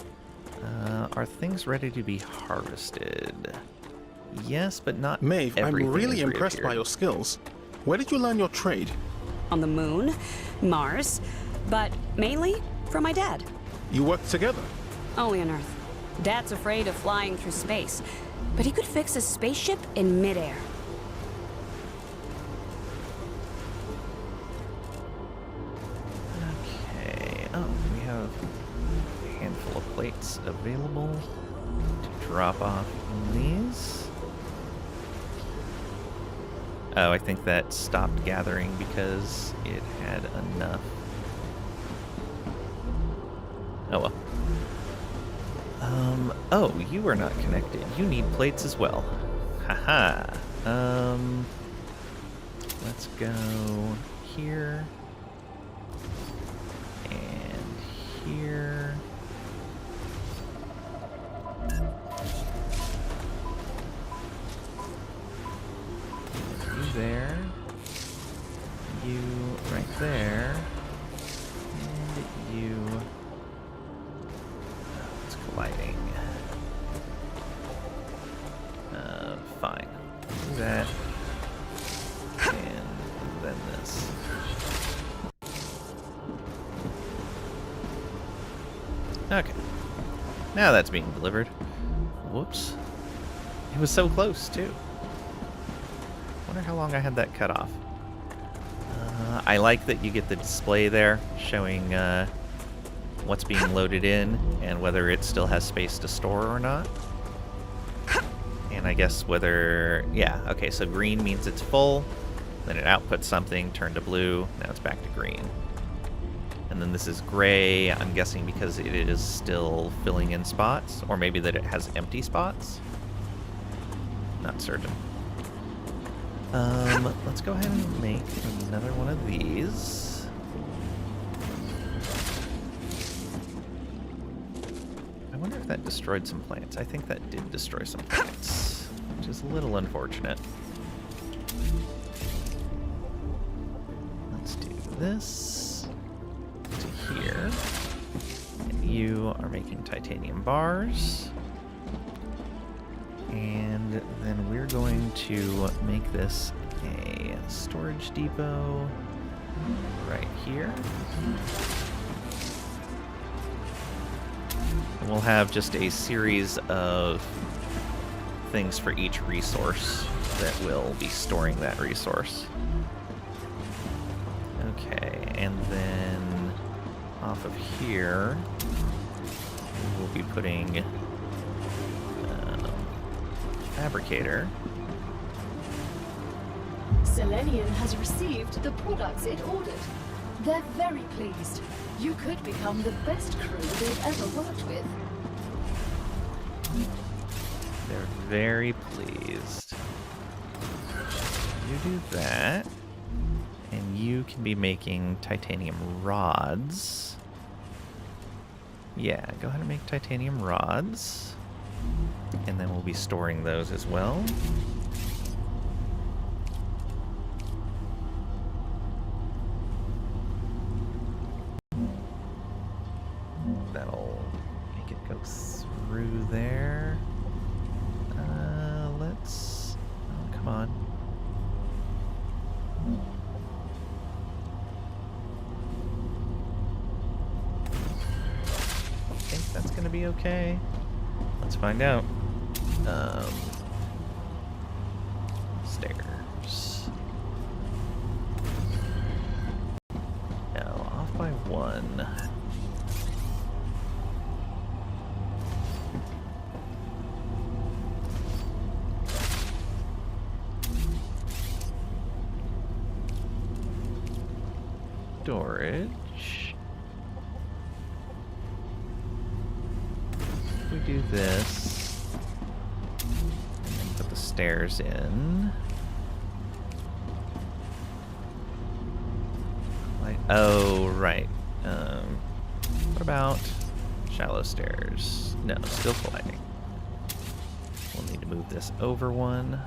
Speaker 1: Are things ready to be harvested? Yes, but not
Speaker 9: Maeve, I'm
Speaker 1: everything
Speaker 9: really
Speaker 1: has
Speaker 9: impressed by
Speaker 1: reappeared.
Speaker 9: your skills. Where did you learn your trade?
Speaker 2: On the moon, Mars, but mainly from my dad.
Speaker 9: You worked together?
Speaker 2: Only on Earth. Dad's afraid of flying through space, but he could fix a spaceship in midair.
Speaker 1: Okay. Oh, we have a handful of plates available to drop off in these. Oh, I think that stopped gathering because it had enough. Oh well. Oh, you are not connected. You need plates as well. Haha. Let's go here. And here. You there. You right there. And you... Oh, it's colliding. Fine. Do that. And then this. Okay. Now that's being delivered. Whoops. It was so close, too. Wonder how long I had that cut off. I like that you get the display there showing what's being loaded in and whether it still has space to store or not. And I guess whether... Yeah, okay, so green means it's full. Then it outputs something, turned to blue. Now it's back to green. And then this is gray, I'm guessing because it is still filling in spots. Or maybe that it has empty spots. Not certain. Let's go ahead and make another one of these. I wonder if that destroyed some plants. I think that did destroy some plants, which is a little unfortunate. Let's do this to here. And you are making titanium bars. And And then we're going to make this a storage depot right here. And we'll have just a series of things for each resource that will be storing that resource. Okay, and then off of here, we'll be putting fabricator.
Speaker 3: Selenium has received the products it ordered. They're very pleased. You could become the best crew they've ever worked with.
Speaker 1: They're very pleased. You do that, and you can be making titanium rods. Yeah, go ahead and make titanium rods. And then we'll be storing those as well. That'll make it go through there. Let's... Oh, come on. I think that's gonna be okay. Let's find out. Stairs. No, off by one. Storage. If we do this, and then put the stairs in. Like, oh, right. What about shallow stairs? No, still colliding. We'll need to move this over one.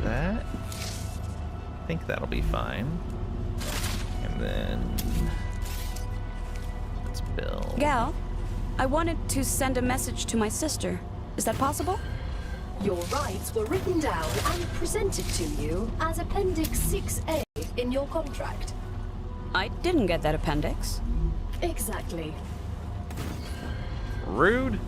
Speaker 1: That. I think that'll be fine. And then let's build.
Speaker 2: Gal, I wanted to send a message to my sister. Is that possible?
Speaker 3: Your rights were written down and presented to you as Appendix 6A in your contract.
Speaker 2: I didn't get that appendix.
Speaker 3: Exactly.
Speaker 1: Rude.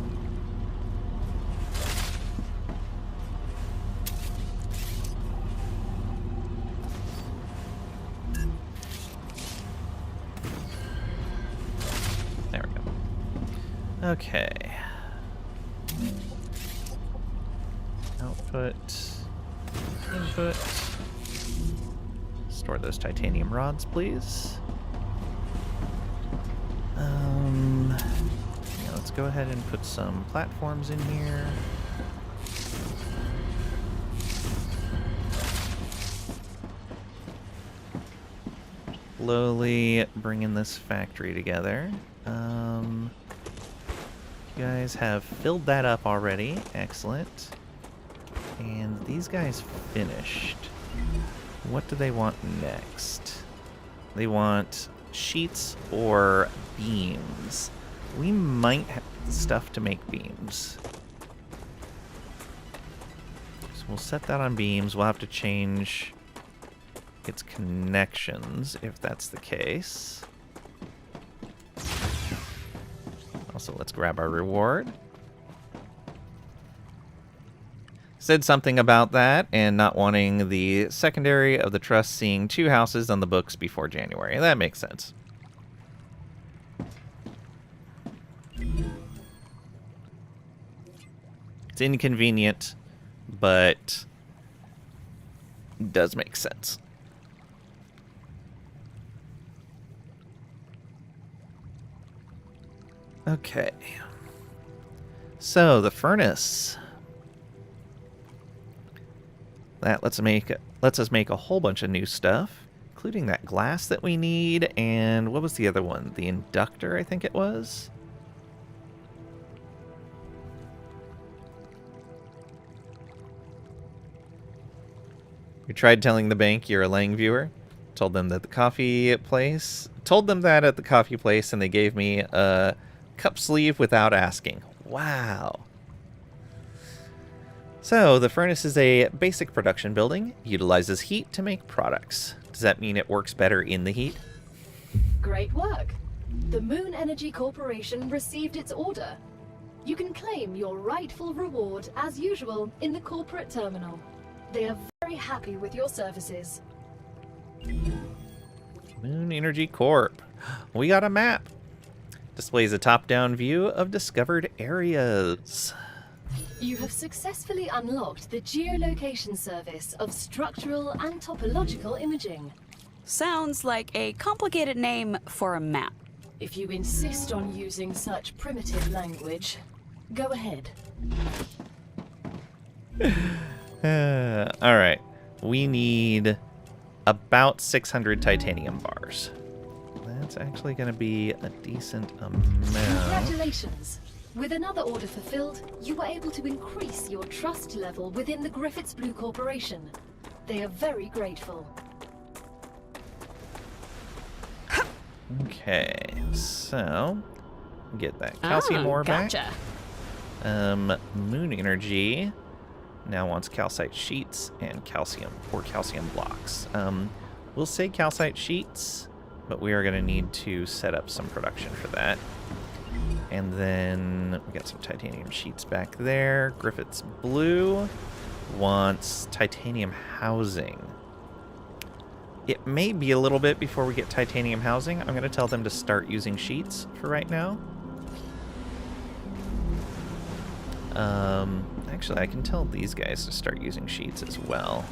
Speaker 1: There we go. Okay. Output. Input. Store those titanium rods, please. Yeah, let's go ahead and put some platforms in here. Slowly bringing this factory together. You guys have filled that up already. Excellent. And these guys finished. What do they want next? They want sheets or beams. We might have the stuff to make beams. So we'll set that on beams. We'll have to change its connections if that's the case. Also, let's grab our reward. Said something about that and not wanting the secondary of the trust seeing 2 houses on the books before January. That makes sense. It's inconvenient, but does make sense. Okay. So, the furnace. That lets us make a whole bunch of new stuff, including that glass that we need, and what was the other one? The inductor, I think it was? You tried telling the bank you're a Lang viewer? Told them that the coffee place told them that at the coffee place, and they gave me a cup sleeve without asking. Wow. So, the furnace is a basic production building, utilizes heat to make products. Does that mean it works better in the heat?
Speaker 3: Great work. The Moon Energy Corporation received its order. You can claim your rightful reward, as usual, in the corporate terminal. They are very happy with your services.
Speaker 1: Moon Energy Corp. We got a map. Displays a top-down view of discovered areas.
Speaker 3: You have successfully unlocked the geolocation service of structural and topological imaging.
Speaker 2: Sounds like a complicated name for a map.
Speaker 3: If you insist on using such primitive language, go ahead.
Speaker 1: Alright. We need about 600 titanium bars. That's actually going to be a decent amount.
Speaker 3: Congratulations. With another order fulfilled, you were able to increase your trust level within the Griffiths Blue Corporation. They are very grateful.
Speaker 1: Okay, so get that calcium ore
Speaker 2: gotcha.
Speaker 1: back. Moon Energy now wants calcite sheets and calcium blocks. We'll say calcite sheets, but we are going to need to set up some production for that. And then we got some titanium sheets back there. Griffiths Blue wants titanium housing. It may be a little bit before we get titanium housing. I'm going to tell them to start using sheets for right now. Actually, I can tell these guys to start using sheets as well.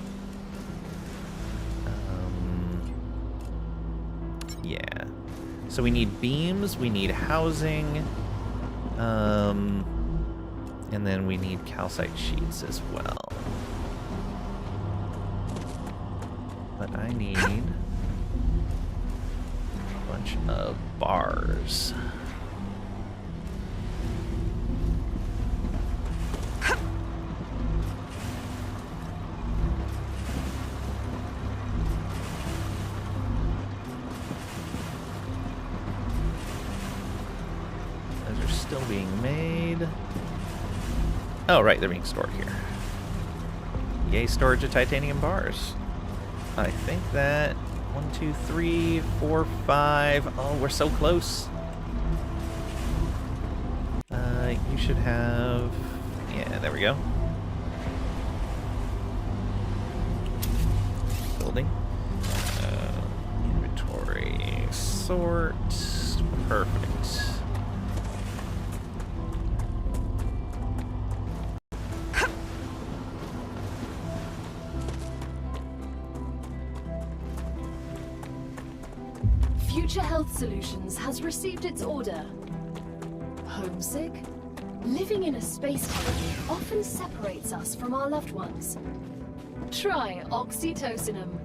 Speaker 1: Yeah. So we need beams, we need housing, and then we need calcite sheets as well. But I need a bunch of bars. Those are still being made. Oh, right, they're being stored here. Yay, storage of titanium bars. I think that 1, 2, 3, 4, 5. Oh, we're so close. You should have. Yeah, there we go. Building. Inventory sort. Perfect.
Speaker 3: Future Health Solutions has received its order. Homesick? Living in a space colony often separates us from our loved ones. Try oxytocinum,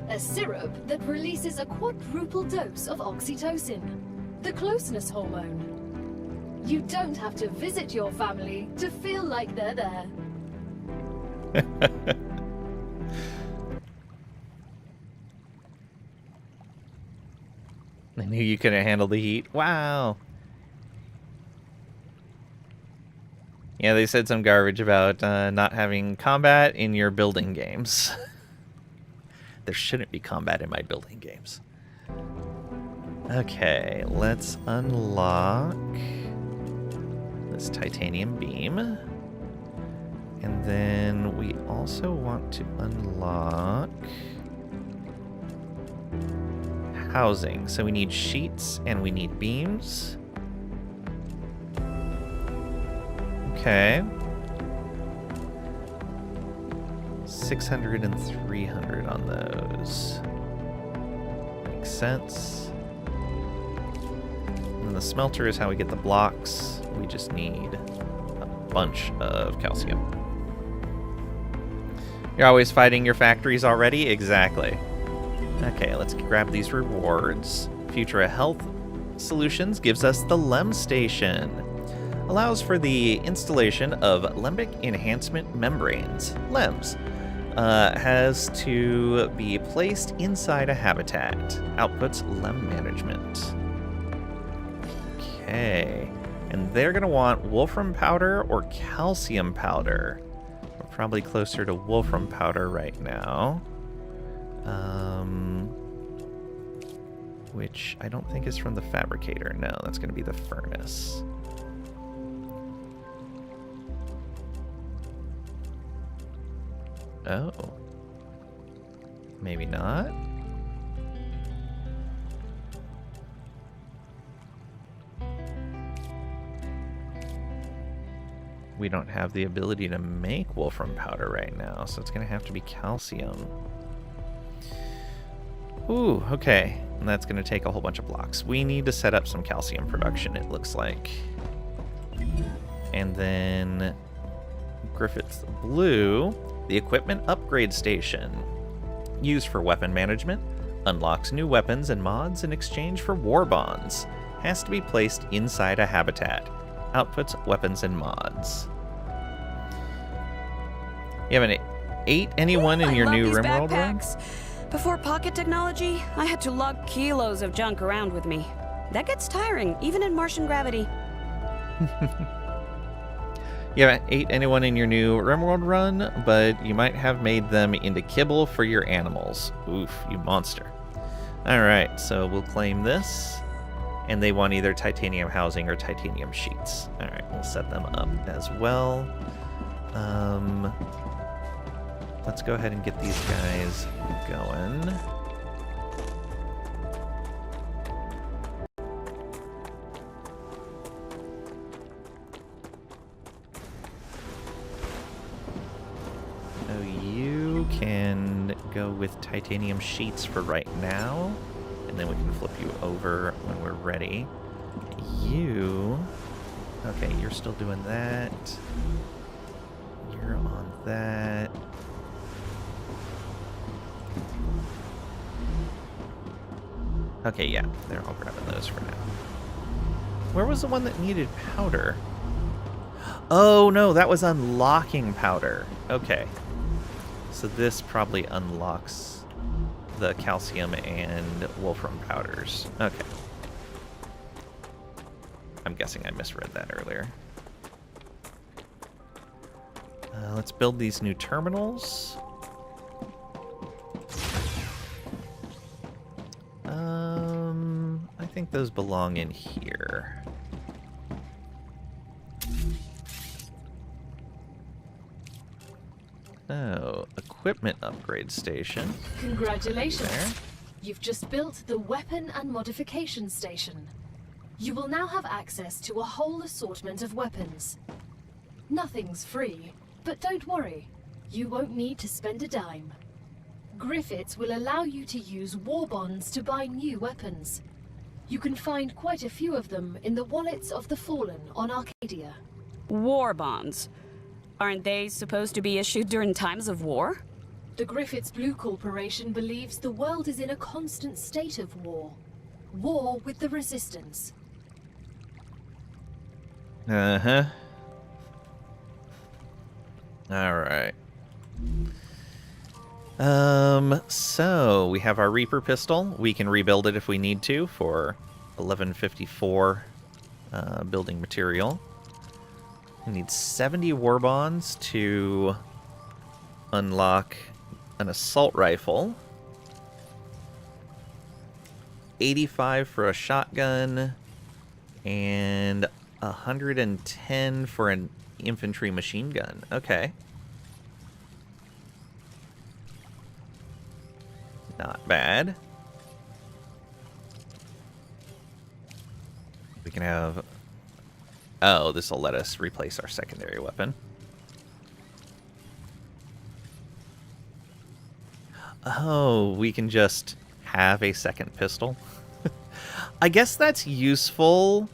Speaker 3: a syrup that releases a quadruple dose of oxytocin, the closeness hormone. You don't have to visit your family to feel like they're there.
Speaker 1: I knew you couldn't handle the heat. Wow. Yeah, they said some garbage about not having combat in your building games. There shouldn't be combat in my building games. Okay, let's unlock this titanium beam. And then we also want to unlock housing. So we need sheets and we need beams. Okay. 600 and 300 on those. Makes sense. And the smelter is how we get the blocks. We just need a bunch of calcium. You're always fighting your factories already? Exactly. Okay, let's grab these rewards. Future Health Solutions gives us the LEM Station. Allows for the installation of limbic enhancement membranes, LEMs. has to be placed inside a habitat. Outputs LEM management. Okay. And they're going to want wolfram powder or calcium powder. We're probably closer to wolfram powder right now. Which I don't think is from the fabricator. No, that's going to be the furnace. Oh. Maybe not. We don't have the ability to make wolfram powder right now, so it's going to have to be calcium. Ooh, okay. And that's going to take a whole bunch of blocks. We need to set up some calcium production, it looks like. And then Griffith's Blue, the equipment upgrade station. Used for weapon management, unlocks new weapons and mods in exchange for war bonds. Has to be placed inside a habitat. Outputs weapons and mods. You haven't ate anyone in your new RimWorld room?
Speaker 2: Before pocket technology, I had to lug kilos of junk around with me. That gets tiring, even in Martian gravity.
Speaker 1: You haven't ate anyone in your new RimWorld run, but you might have made them into kibble for your animals. Oof, you monster. Alright, so we'll claim this. And they want either titanium housing or titanium sheets. Alright, we'll set them up as well. Let's go ahead and get these guys going. So you can go with titanium sheets for right now, and then we can flip you over when we're ready. You... Okay, you're still doing that. You're on that. Okay, yeah, they're all grabbing those for now. Where was the one that needed powder? Oh, no, that was unlocking powder. Okay. So this probably unlocks the calcium and wolfram powders. Okay. I'm guessing I misread that earlier. Let's build these new terminals. I think those belong in here. Oh, equipment upgrade station.
Speaker 3: Congratulations.
Speaker 1: There.
Speaker 3: You've just built the weapon and modification station. You will now have access to a whole assortment of weapons. Nothing's free, but don't worry. You won't need to spend a dime. Griffiths will allow you to use war bonds to buy new weapons. You can find quite a few of them in the wallets of the Fallen on Arcadia.
Speaker 2: War bonds. Aren't they supposed to be issued during times of war?
Speaker 3: The Griffiths Blue Corporation believes the world is in a constant state of war. War with the Resistance.
Speaker 1: Uh-huh. Alright. So we have our Reaper pistol. We can rebuild it if we need to for 1154 building material. We need 70 war bonds to unlock an assault rifle. 85 for a shotgun. And 110 for an infantry machine gun. Okay. Not bad. We can have... Oh, this will let us replace our secondary weapon. Oh, we can just have a second pistol. I guess that's useful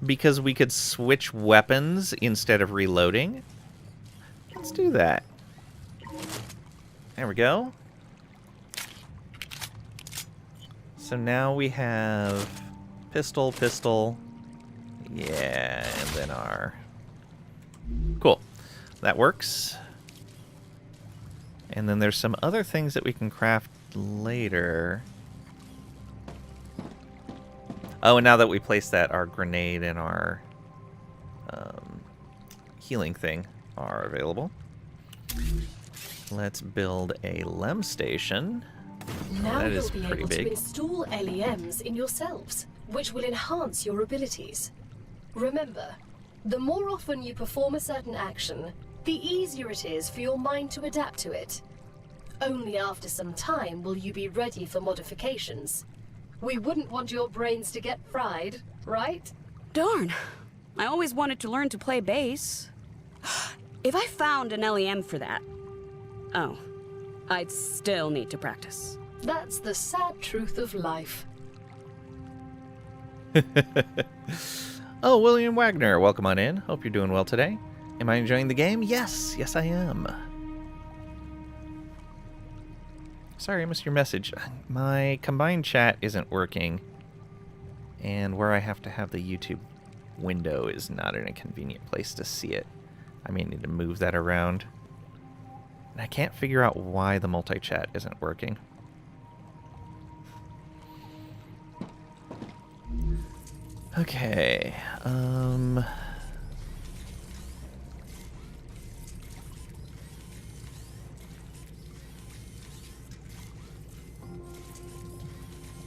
Speaker 1: because we could switch weapons instead of reloading. Let's do that. There we go. So now we have pistol, pistol. Yeah, and then our... Cool. That works. And then there's some other things that we can craft later. Oh, and now that we placed that, our grenade and our healing thing are available. Let's build a LEM station.
Speaker 3: Now
Speaker 1: That
Speaker 3: you'll
Speaker 1: is
Speaker 3: be
Speaker 1: pretty
Speaker 3: able
Speaker 1: big.
Speaker 3: to install LEMs in yourselves, which will enhance your abilities. Remember, the more often you perform a certain action, the easier it is for your mind to adapt to it. Only after some time will you be ready for modifications. We wouldn't want your brains to get fried, right?
Speaker 2: Darn. I always wanted to learn to play bass. If I found an LEM for that... Oh. I'd still need to practice.
Speaker 3: That's the sad truth of life.
Speaker 1: Oh, William Wagner, welcome on in. Hope you're doing well today. Am I enjoying the game? Yes, yes I am. Sorry, I missed your message. My combined chat isn't working, and where I have to have the YouTube window is not in a convenient place to see it. I may need to move that around. And I can't figure out why the multi-chat isn't working. Okay,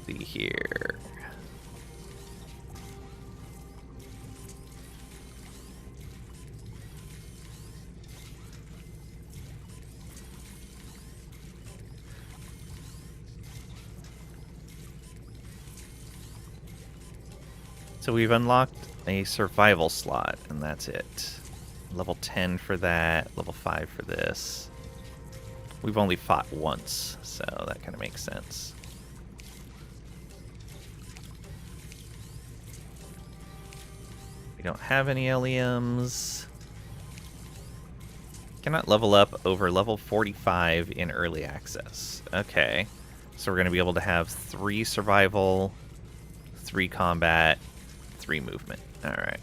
Speaker 1: see here. So we've unlocked a survival slot, and that's it. Level 10 for that, level 5 for this. We've only fought once, so that kind of makes sense. We don't have any LEMs. Cannot level up over level 45 in early access. Okay, so we're going to be able to have 3 survival, 3 combat, 3 movement. Alright.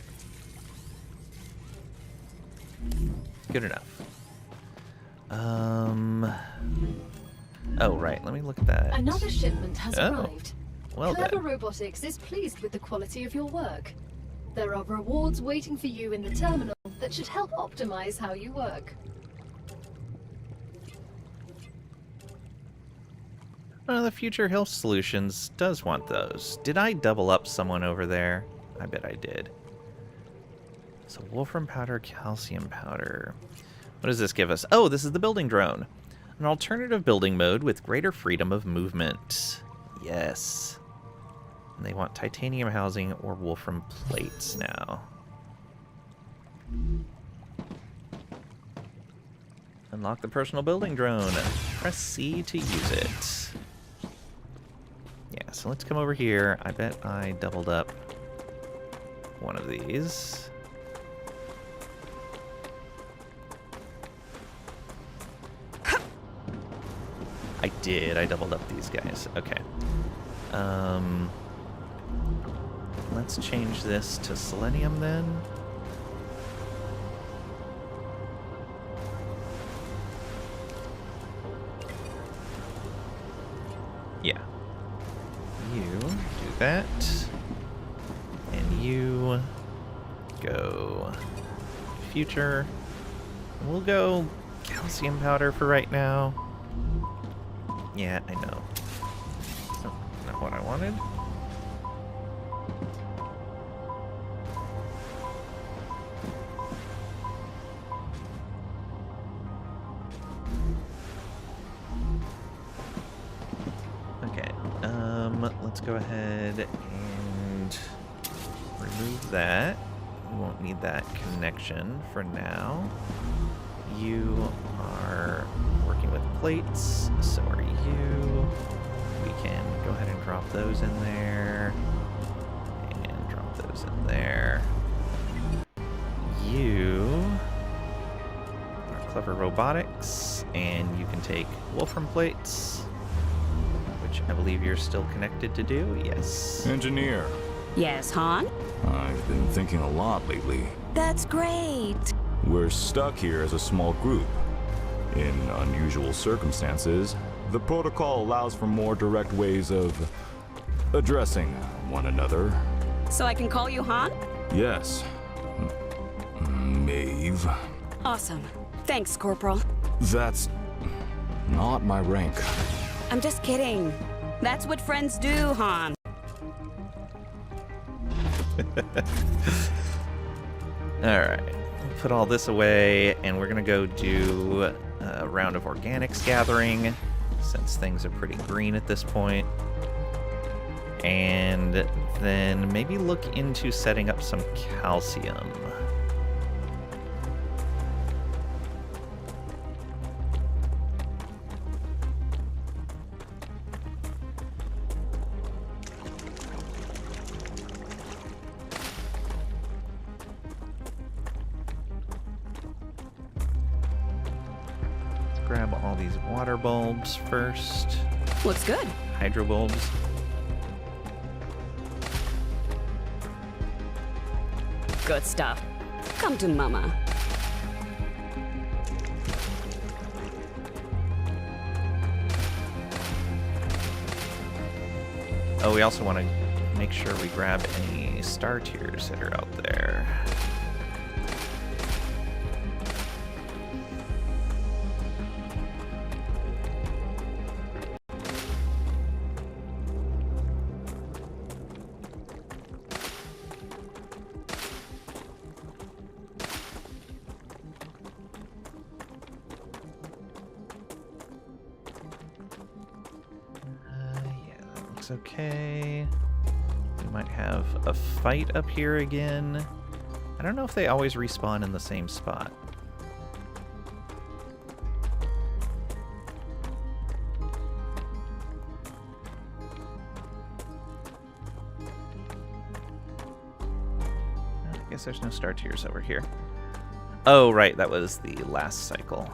Speaker 1: Good enough. Oh, right. Let me look at that.
Speaker 3: Another shipment has arrived.
Speaker 1: Well
Speaker 3: Clever
Speaker 1: then.
Speaker 3: Robotics is pleased with the quality of your work. There are rewards waiting for you in the terminal that should help optimize how you work.
Speaker 1: The Future Health Solutions does want those. Did I double up someone over there? I bet I did. So wolfram powder, calcium powder. What does this give us? Oh, this is the building drone. An alternative building mode with greater freedom of movement. Yes. And they want titanium housing or wolfram plates now. Unlock the personal building drone. Press C to use it. Yeah, so let's come over here. I bet I doubled up one of these. I did. I doubled up these guys. Okay. Let's change this to selenium then. Yeah. You do that. And you go future. We'll go calcium powder for right now. Yeah, I know. Not what I wanted. Okay, let's go ahead and remove that. We won't need that connection for now. You are working with plates, so are you. We can go ahead and drop those in there. And drop those in there. You are Clever Robotics, and you can take wolfram plates, which I believe you're still connected to do. Yes.
Speaker 7: Engineer,
Speaker 2: Yes, Han?
Speaker 7: I've been thinking a lot lately.
Speaker 2: That's great.
Speaker 7: We're stuck here as a small group. In unusual circumstances, the protocol allows for more direct ways of addressing one another.
Speaker 2: So I can call you Han?
Speaker 7: Yes. Maeve.
Speaker 2: Awesome. Thanks, Corporal.
Speaker 7: That's not my rank.
Speaker 2: I'm just kidding. That's what friends do, Han.
Speaker 1: Alright, we'll put all this away, and we're gonna go do a round of organics gathering, since things are pretty green at this point. And then maybe look into setting up some calcium. Grab all these water bulbs first.
Speaker 2: Looks good.
Speaker 1: Hydro bulbs.
Speaker 2: Good stuff. Come to Mama.
Speaker 1: Oh, we also want to make sure we grab any star tiers that are out there. Okay. We might have a fight up here again. I don't know if they always respawn in the same spot. I guess there's no star tiers over here. Oh, right, that was the last cycle.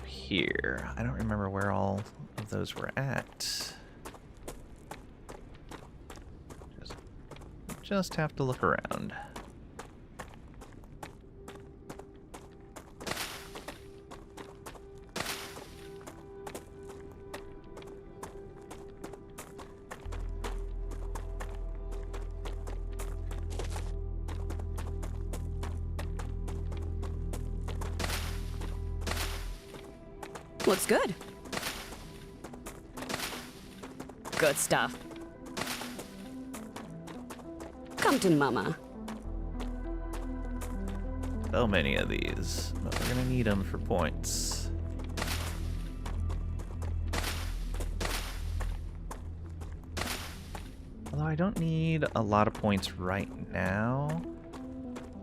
Speaker 1: Here. I don't remember where all of those were at. Just have to look around.
Speaker 2: Looks good. Good stuff. Come to Mama.
Speaker 1: So many of these, but we're gonna need them for points. Although I don't need a lot of points right now.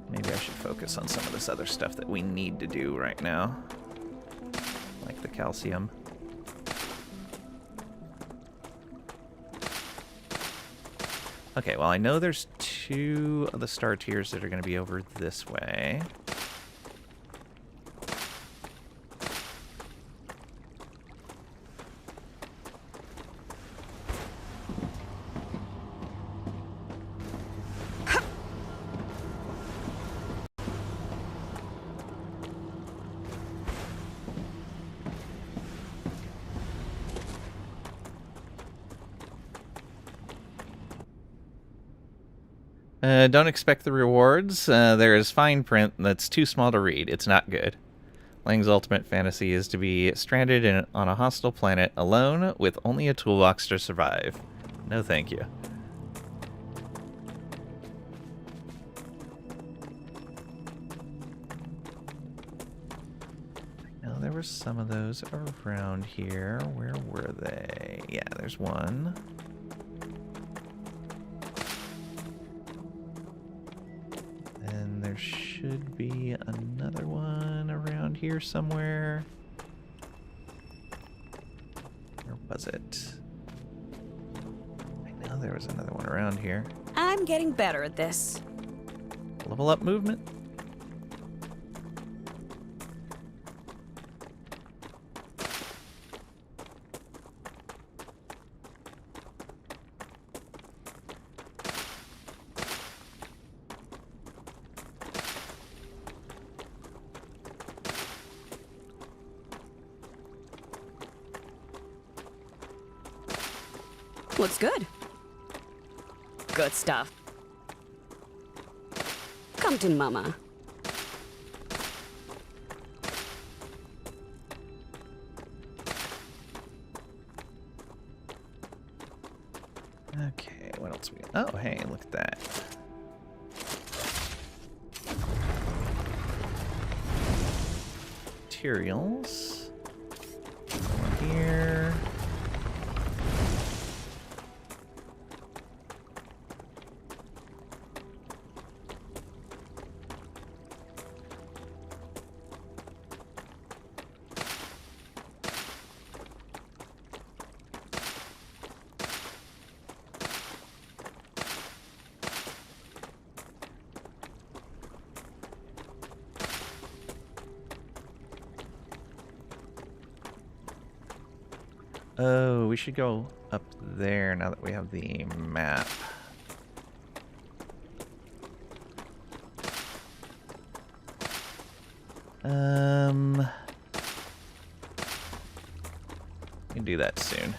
Speaker 1: Maybe I should focus on some of this other stuff that we need to do right now. Like the calcium. Okay, well I know there's 2 of the star tiers that are going to be over this way. Don't expect the rewards. There is fine print that's too small to read. It's not good. Lang's ultimate fantasy is to be stranded on a hostile planet alone with only a toolbox to survive. No thank you. I know there were some of those around here. Where were they? Yeah, there's one. And there should be another one around here somewhere. Where was it? I know there was another one around here.
Speaker 2: I'm getting better at this.
Speaker 1: Level up movement.
Speaker 2: Looks good. Good stuff. Come to Mama.
Speaker 1: Okay, what else we got? Oh, hey, look at that. Materials. One here. Oh, we should go up there now that we have the map. We can do that soon.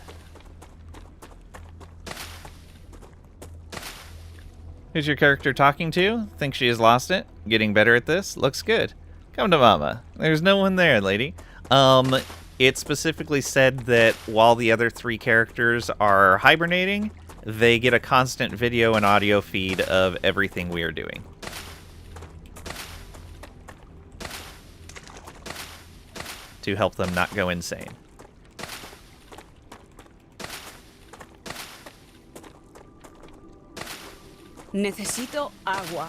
Speaker 1: Who's your character talking to? Think she has lost it? Getting better at this? Looks good. Come to Mama. There's no one there, lady. It specifically said that while the other 3 characters are hibernating, they get a constant video and audio feed of everything we are doing. To help them not go insane.
Speaker 2: Necesito agua.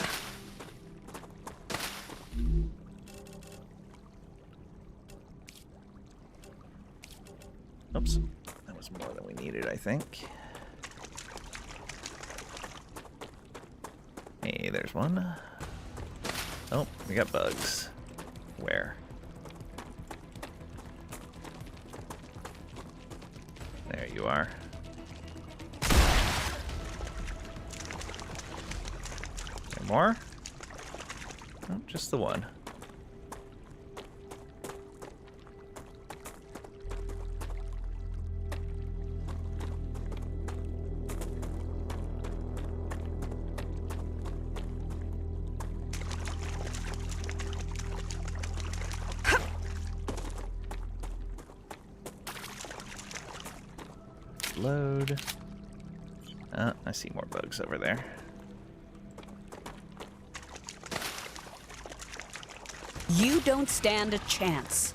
Speaker 1: Oops, that was more than we needed, I think. Hey, there's one. Oh, we got bugs. Where? There you are. Any more? Oh, just the one. Load. I see more bugs over there.
Speaker 2: You don't stand a chance.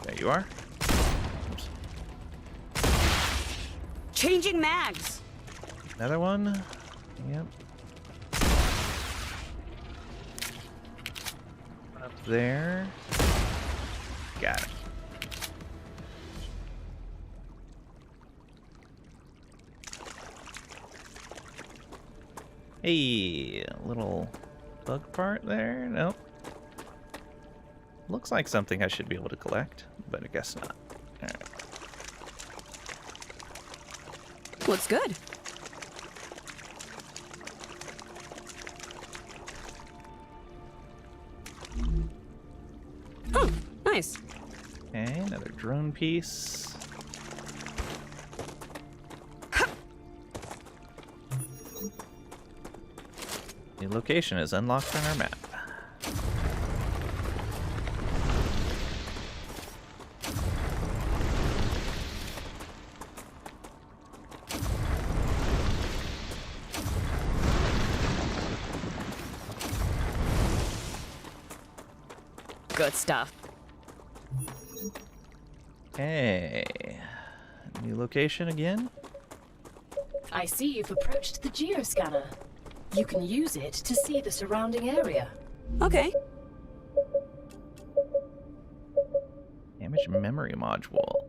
Speaker 1: There you are. Oops.
Speaker 2: Changing mags.
Speaker 1: Another one. Yep. Up there. Got it. Hey, a little bug part there? Nope. Looks like something I should be able to collect, but I guess not. Alright.
Speaker 2: Looks good. Oh, nice.
Speaker 1: Okay, another drone piece. New location is unlocked on our map.
Speaker 2: Good stuff.
Speaker 1: Hey, new location again?
Speaker 3: I see you've approached the geoscanner. You can use it to see the surrounding area.
Speaker 2: Okay.
Speaker 1: Storage memory module.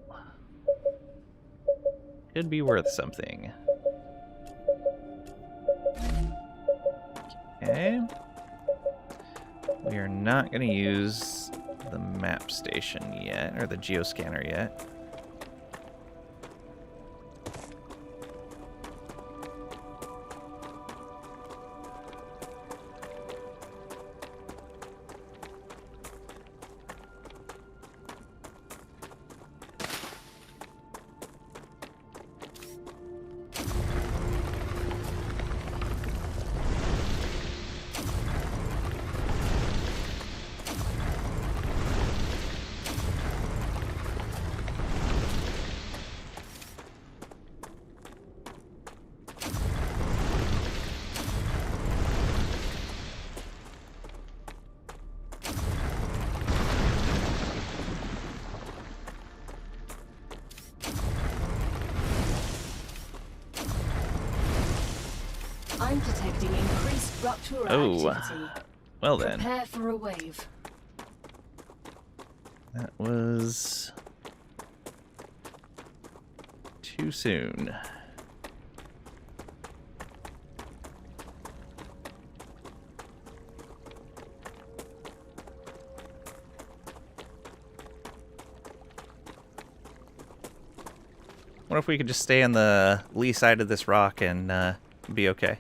Speaker 1: Could be worth something. Okay. We are not going to use the map station yet, or the geoscanner yet.
Speaker 3: I'm detecting increased rupture activity.
Speaker 1: Well then.
Speaker 3: Prepare for a wave.
Speaker 1: That was too soon. What if we could just stay on the lee side of this rock and be okay?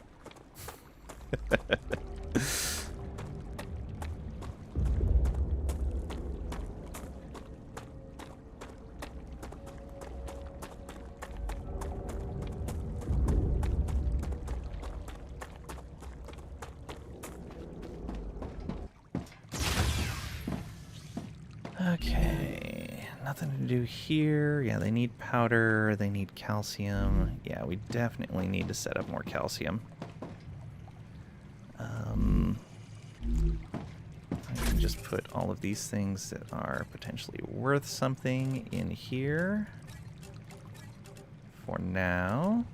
Speaker 1: Okay, nothing to do here. Yeah, they need powder, they need calcium. Yeah, we definitely need to set up more calcium. I can just put all of these things that are potentially worth something in here for now.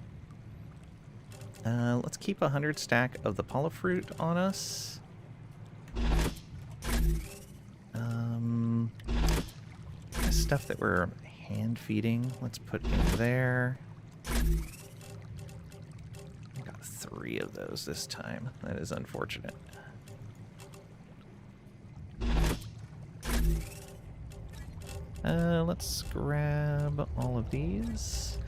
Speaker 1: Let's keep 100 stack of the polyfruit on us. Stuff that we're hand feeding, let's put in there. I got 3 of those this time. That is unfortunate. Let's grab all of these.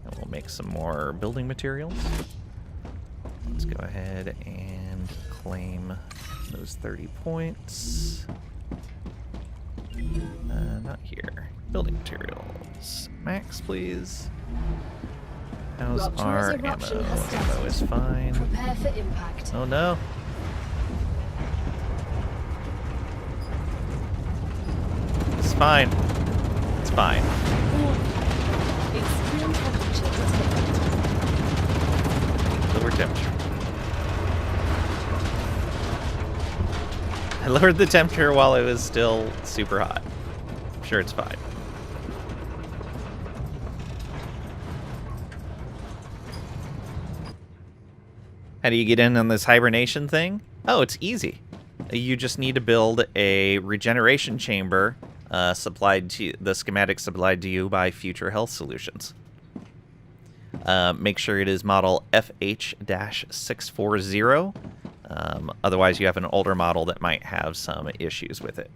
Speaker 1: And we'll make some more building materials. Let's go ahead and claim those 30 points. Not here. Building materials. Max, please. How's our ammo? Ammo is fine.
Speaker 3: Prepare for impact.
Speaker 1: Oh no. It's fine. It's fine.
Speaker 3: Extreme temperature detected.
Speaker 1: Lower temperature. I lowered the temperature while it was still super hot. I'm sure it's fine. How do you get in on this hibernation thing? Oh, it's easy. You just need to build a regeneration chamber supplied to the schematic supplied to you by Future Health Solutions. Make sure it is model FH-640. Otherwise, you have an older model that might have some issues with it.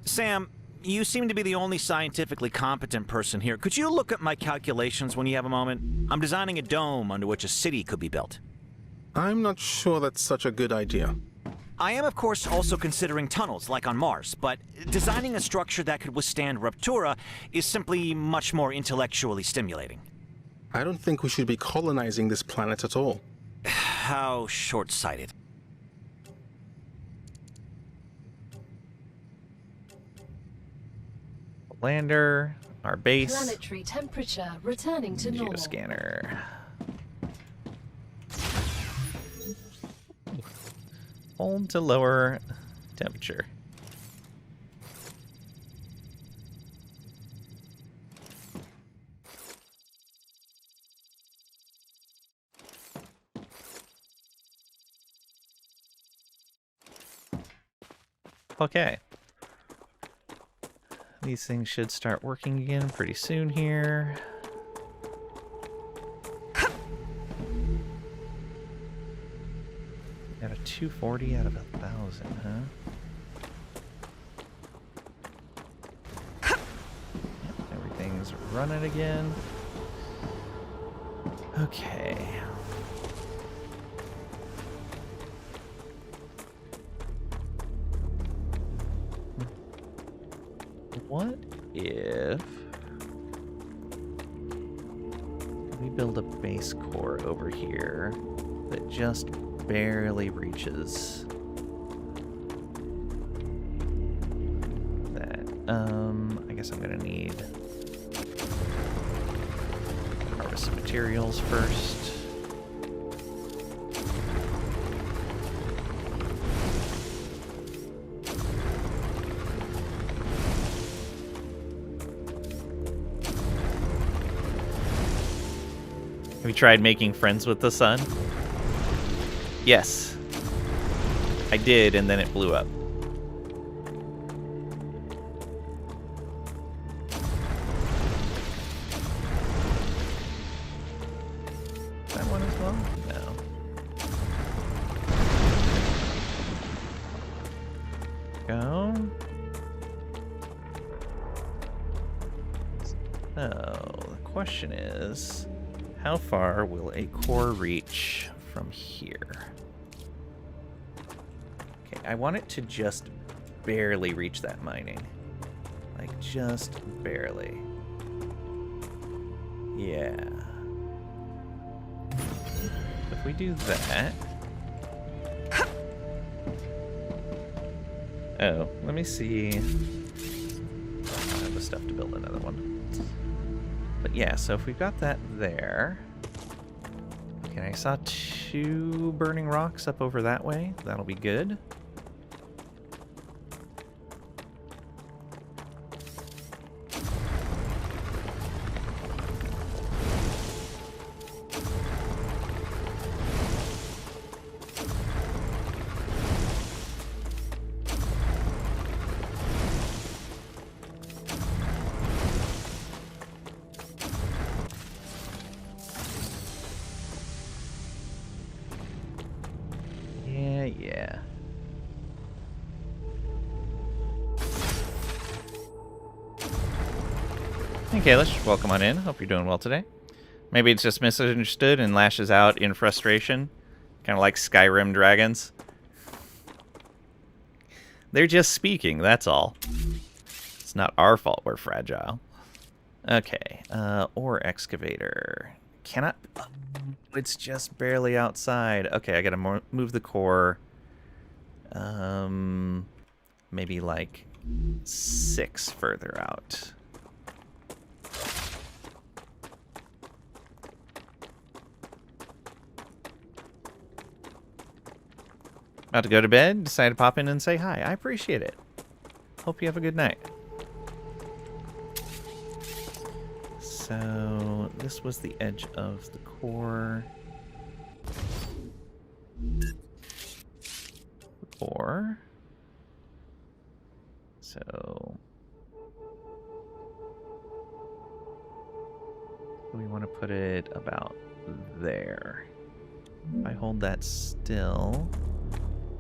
Speaker 8: Sam, you seem to be the only scientifically competent person here. Could you look at my calculations when you have a moment? I'm designing a dome under which a city could be built.
Speaker 9: I'm not sure that's such a good idea.
Speaker 8: I am, of course, also considering tunnels, like on Mars, but designing a structure that could withstand Ruptura is simply much more intellectually stimulating.
Speaker 9: I don't think we should be colonizing this planet at all.
Speaker 8: How short-sighted.
Speaker 1: Lander, our base.
Speaker 3: Planetary temperature returning to normal.
Speaker 1: Geoscanner. Hold to lower temperature. okay. These things should start working again pretty soon here. Got a 240 out of 1,000, huh? Yep, everything's running again. Okay. What if we build a base core over here that just barely reaches that? I guess I'm gonna need harvest some materials first. Have you tried making friends with the sun? Yes. I did, and then it blew up. That one as well? No. Go. So, the question is, how far will a core reach from here? Okay, I want it to just barely reach that mining. Like, just barely. Yeah. If we do that... Oh, let me see... I don't have the stuff to build another one. But yeah, so if we've got that there... Okay, I saw 2 burning rocks up over that way. That'll be good. Yeah. Okay, let's welcome on in. Hope you're doing well today. Maybe it's just misunderstood and lashes out in frustration. Kind of like Skyrim dragons. They're just speaking, that's all. It's not our fault we're fragile. Okay, ore excavator. Cannot... It's just barely outside. Okay, I gotta move the core. Maybe like 6 further out. About to go to bed, decided to pop in and say hi. I appreciate it. Hope you have a good night. So, this was the edge of the core. Core. So, we want to put it about there. If I hold that still...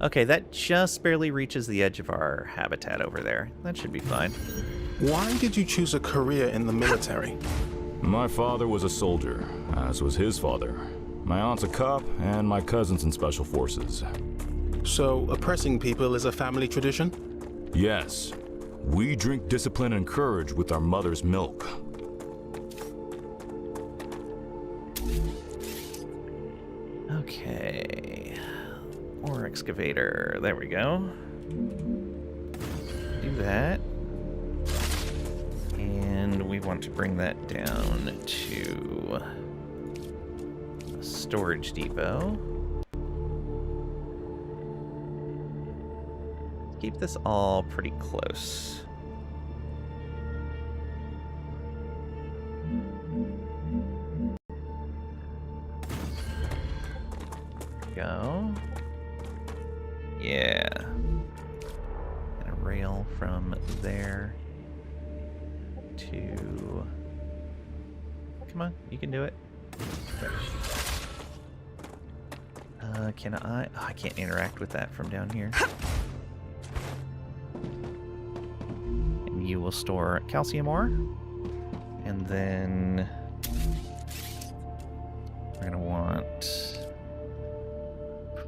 Speaker 1: Okay, that just barely reaches the edge of our habitat over there. That should be fine.
Speaker 9: Why did you choose a career in the military?
Speaker 7: My father was a soldier, as was his father. My aunt's a cop, and my cousin's in special forces.
Speaker 9: So, oppressing people is a family tradition?
Speaker 7: Yes. We drink discipline and courage with our mother's milk.
Speaker 1: Okay. Ore excavator. There we go. Do that. And we want to bring that down to a storage depot. Keep this all pretty close. Go. Yeah. And rail from there to... Come on, you can do it. Okay. Can I? Oh, I can't interact with that from down here. And you will store calcium ore. And then we're going to want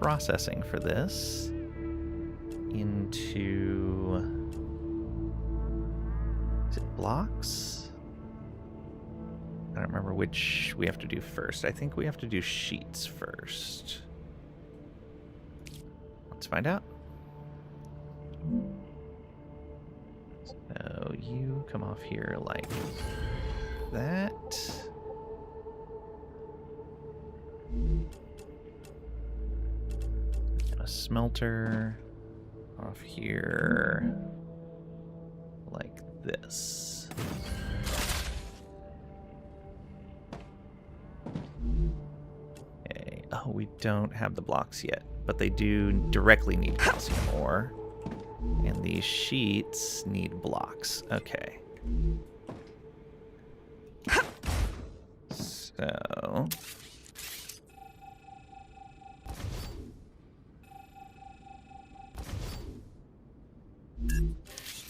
Speaker 1: processing for this into... Is it blocks? I don't remember which we have to do first. I think we have to do sheets first. Let's find out. So you come off here like that. And a smelter off here like this. Okay. Oh, we don't have the blocks yet, but they do directly need calcium ore. And these sheets need blocks. Okay. So...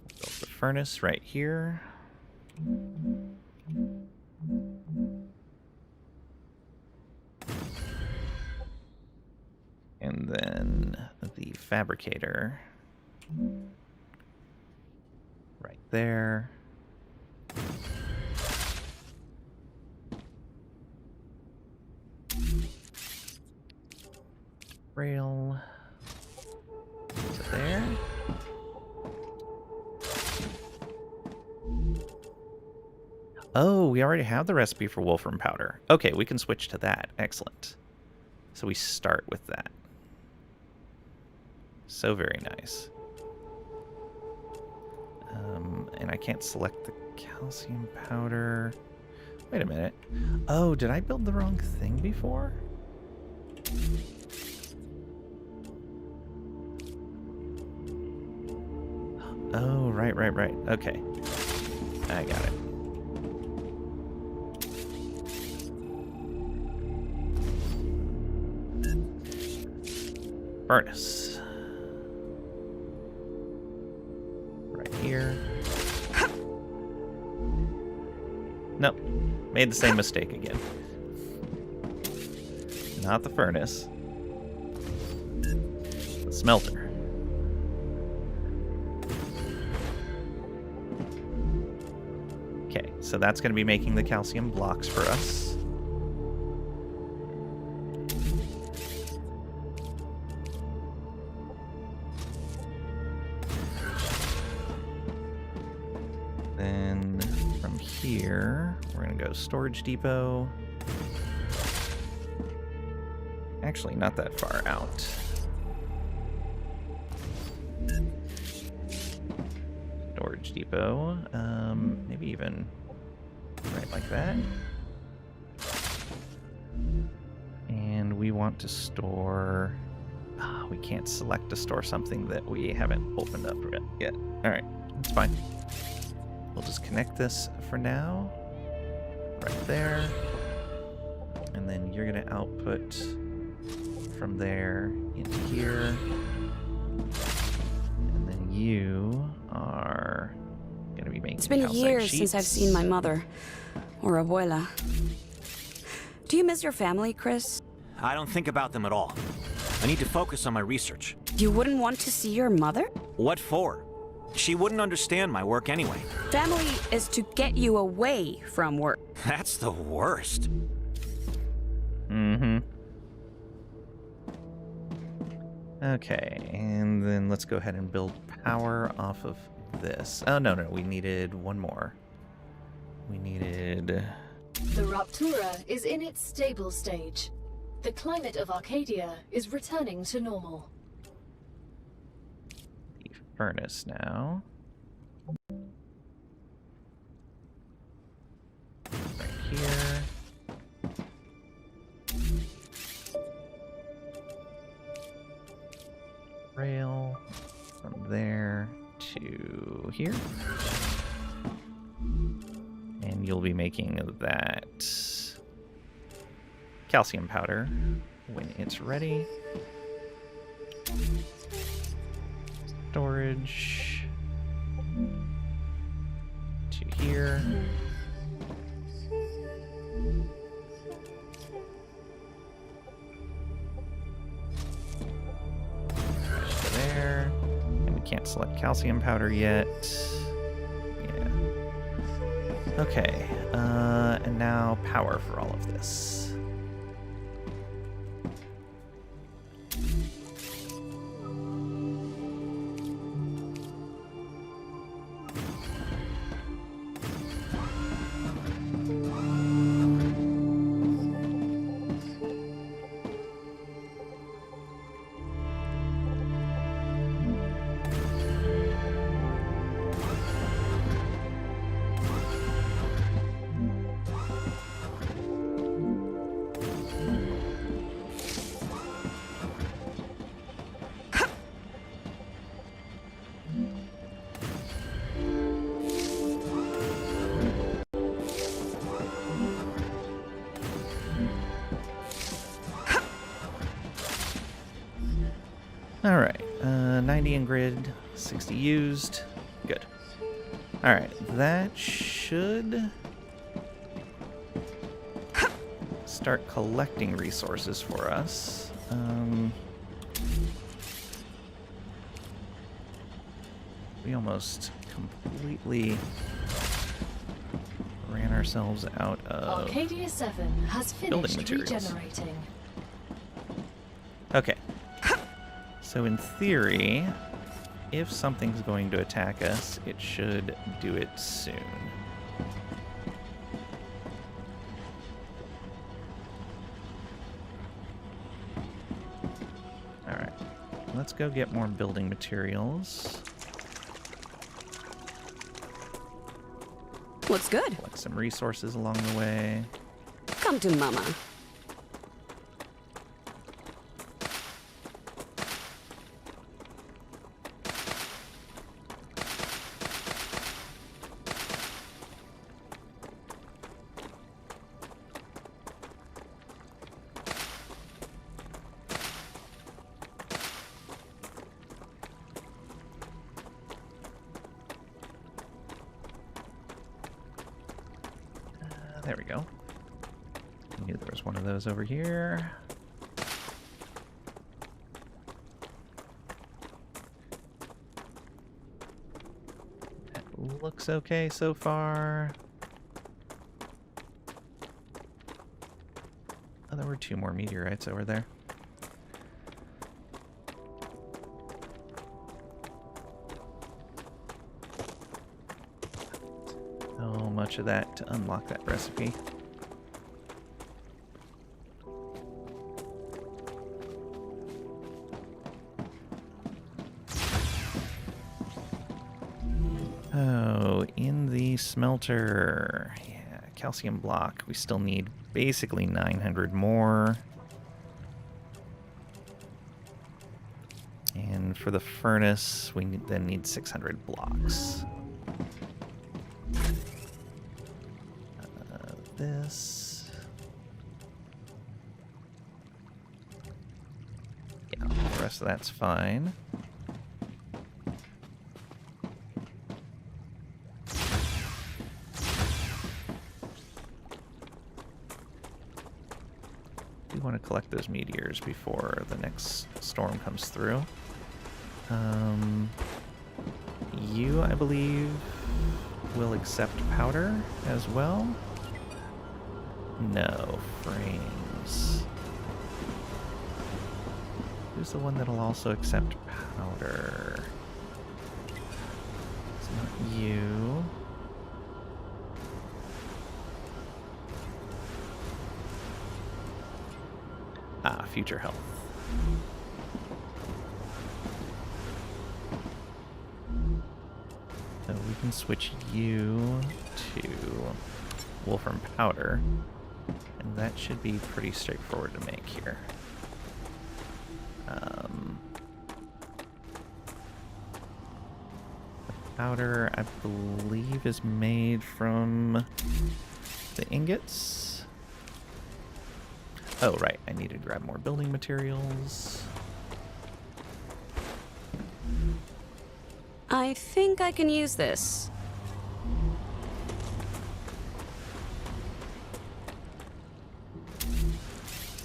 Speaker 1: build the furnace right here. And then the fabricator right there. Rail to there. Oh, we already have the recipe for wolfram powder. Okay, we can switch to that. Excellent. So we start with that. So very nice. And I can't select the calcium powder. Wait a minute. Oh, did I build the wrong thing before? Oh, right. Okay. I got it. Furnace. Right here. Nope. Made the same mistake again. Not the furnace. The smelter. Okay, so that's going to be making the calcium blocks for us. Then from here, we're going to go storage depot. Actually, not that far out. Storage depot. Maybe even right like that. And we want to store... we can't select to store something that we haven't opened up yet. Alright, that's fine. We'll just connect this for now. Right there. And then you're going to output from there into here. And then you are going to be making
Speaker 2: It's been years since I've seen my mother. Or abuela. Do you miss your family, Chris?
Speaker 8: I don't think about them at all. I need to focus on my research.
Speaker 2: You wouldn't want to see your mother?
Speaker 8: What for? She wouldn't understand my work anyway.
Speaker 2: Family is to get you away from work.
Speaker 8: That's the worst.
Speaker 1: Mm-hmm. Okay, and then let's go ahead and build power off of this. Oh, no, we needed one more. We needed...
Speaker 3: The Raptura is in its stable stage. The climate of Arcadia is returning to normal.
Speaker 1: the furnace now. Right here. Rail from there to here. And you'll be making that calcium powder when it's ready. Storage to here. To there. And we can't select calcium powder yet. Yeah. Okay. And now power for all of this. Alright, 90 in grid, 60 used. Good. Alright, that should start collecting resources for us. We almost completely ran ourselves out of
Speaker 3: Arcadia 7 has
Speaker 1: building
Speaker 3: finished
Speaker 1: materials.
Speaker 3: regenerating.
Speaker 1: Okay. So in theory, if something's going to attack us, it should do it soon. Alright. Let's go get more building materials.
Speaker 2: Looks good.
Speaker 1: Collect some resources along the way.
Speaker 2: Come to Mama.
Speaker 1: There we go. I knew there was one of those over here. That looks okay so far. Oh, there were 2 more meteorites over there. So much of that to unlock that recipe. Oh, in the smelter. Yeah, calcium block. We still need basically 900 more. And for the furnace, we then need 600 blocks. This. Yeah, the rest of that's fine. We want to collect those meteors before the next storm comes through. You, I believe, will accept powder as well. No, frames. Who's the one that'll also accept powder? It's not you. Ah, future health. So we can switch you to Wolfram powder. And that should be pretty straightforward to make here. Powder, I believe, is made from the ingots. Oh, right. I need to grab more building materials.
Speaker 2: I think I can use this.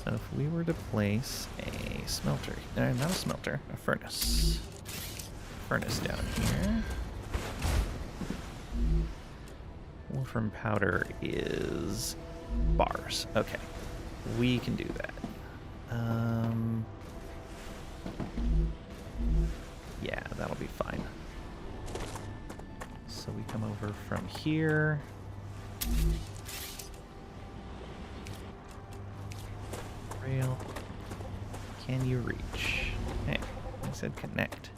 Speaker 1: So if we were to place a smelter, not a smelter, a furnace. Furnace down here. Wolfram powder is bars. Okay. We can do that. Yeah, that'll be fine. So we come over from here. Rail. Can you reach? Hey, I said connect.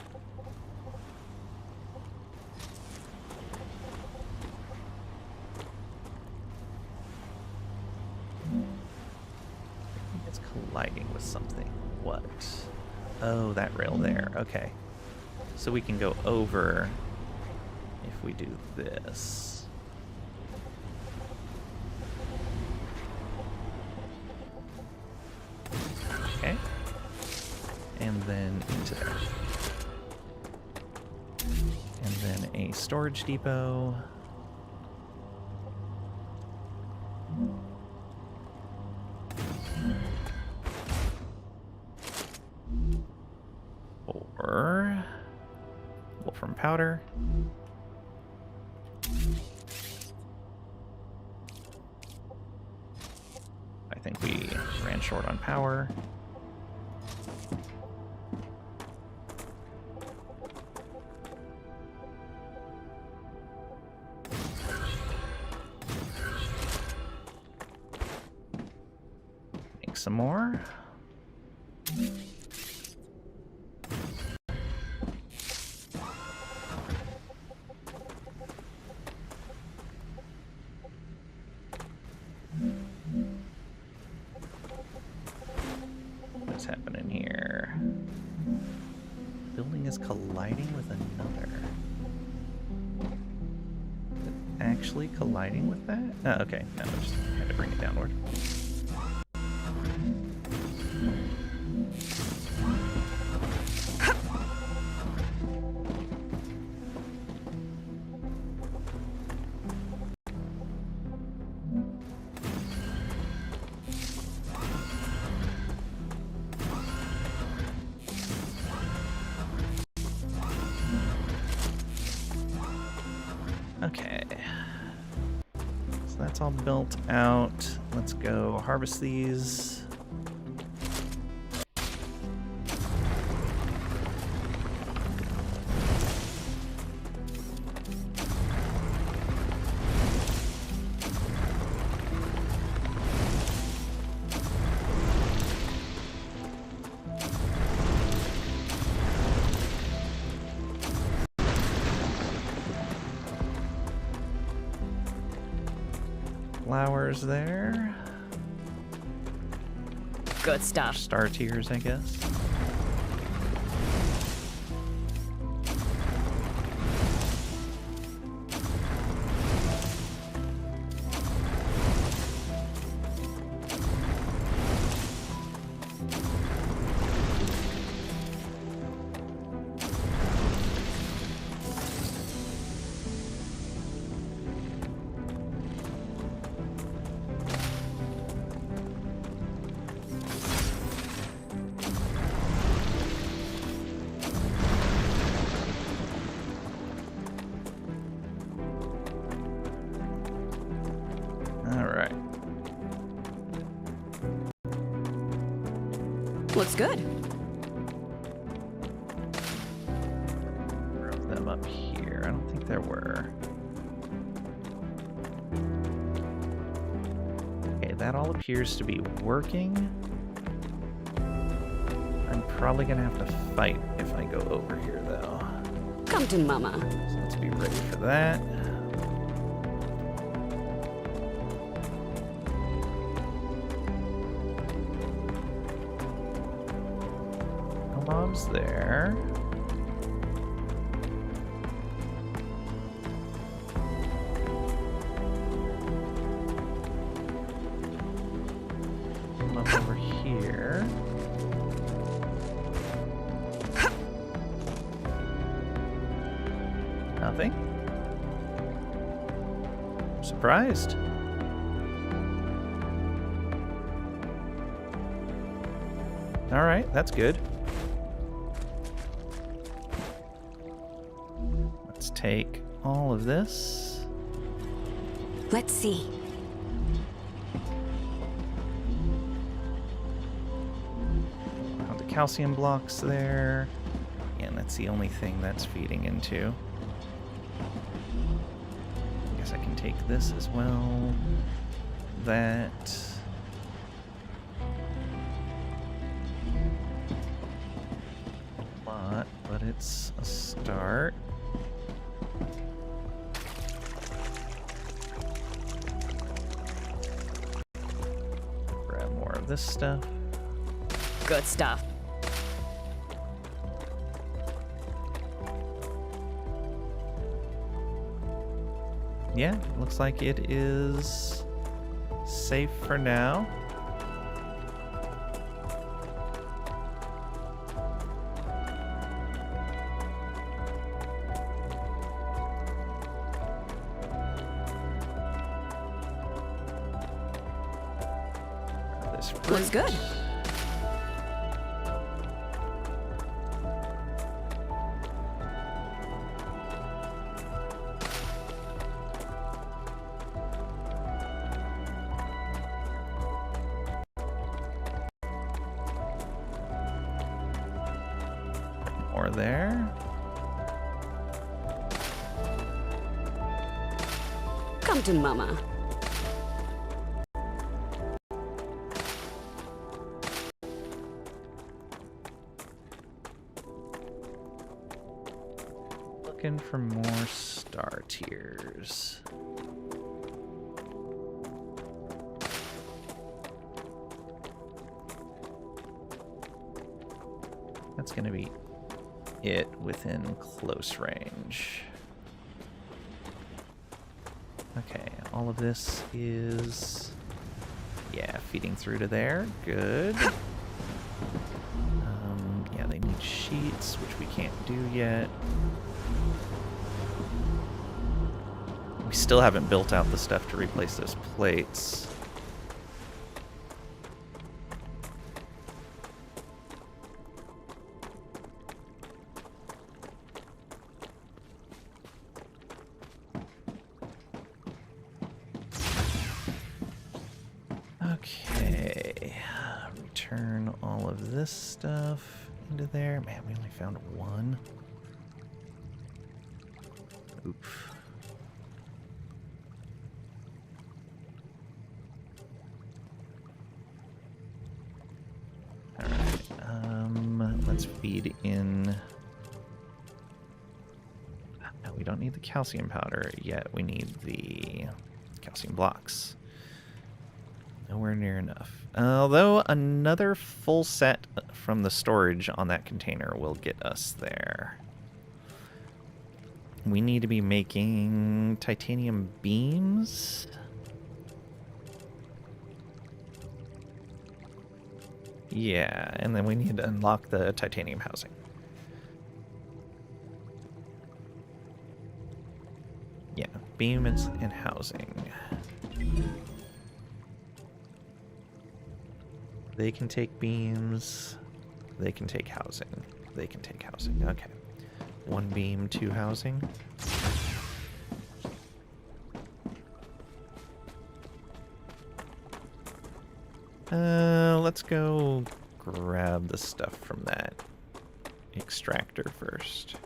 Speaker 1: It's colliding with something. What? Oh, that rail there. Okay. So we can go over if we do this. Okay. And then into there. And then a storage depot. Or Wolfram powder. I think we ran short on power. Make some more. What's happening here? Building is colliding with another. Is it actually colliding with that? Oh, okay. No, I just had to bring it downward. Okay. So that's all built out. Let's go harvest these. Flowers there.
Speaker 2: Good stuff.
Speaker 1: Star tiers, I guess.
Speaker 2: Looks good.
Speaker 1: Throw them up here. I don't think there were. Okay, that all appears to be working. I'm probably gonna have to fight if I go over here, though.
Speaker 2: Come to Mama.
Speaker 1: So let's be ready for that. Mobs there. up over here. Nothing. I'm surprised. All right, that's good. Let's take all of this.
Speaker 2: Let's see.
Speaker 1: Have the calcium blocks there. And that's the only thing that's feeding into. I guess I can take this as well. That. But it's a start. Grab more of this stuff.
Speaker 2: Good stuff.
Speaker 1: Yeah, looks like it is safe for now.
Speaker 2: Looks good.
Speaker 1: More there.
Speaker 2: Come to Mama.
Speaker 1: Looking for more star tiers. That's going to be it within close range. Okay, all of this is, yeah, feeding through to there. Good. Yeah, they need sheets, which we can't do yet. We still haven't built out the stuff to replace those plates. Okay, return all of this stuff into there. Man, we only found one. Oof. Alright, let's feed in. No, we don't need the calcium powder yet. We need the calcium blocks. Nowhere near enough. Although another full set from the storage on that container will get us there. We need to be making titanium beams. Yeah, and then we need to unlock the titanium housing. Yeah, beams and housing. They can take beams. They can take housing. They can take housing. Okay. One beam, two housing. Let's go grab the stuff from that extractor first.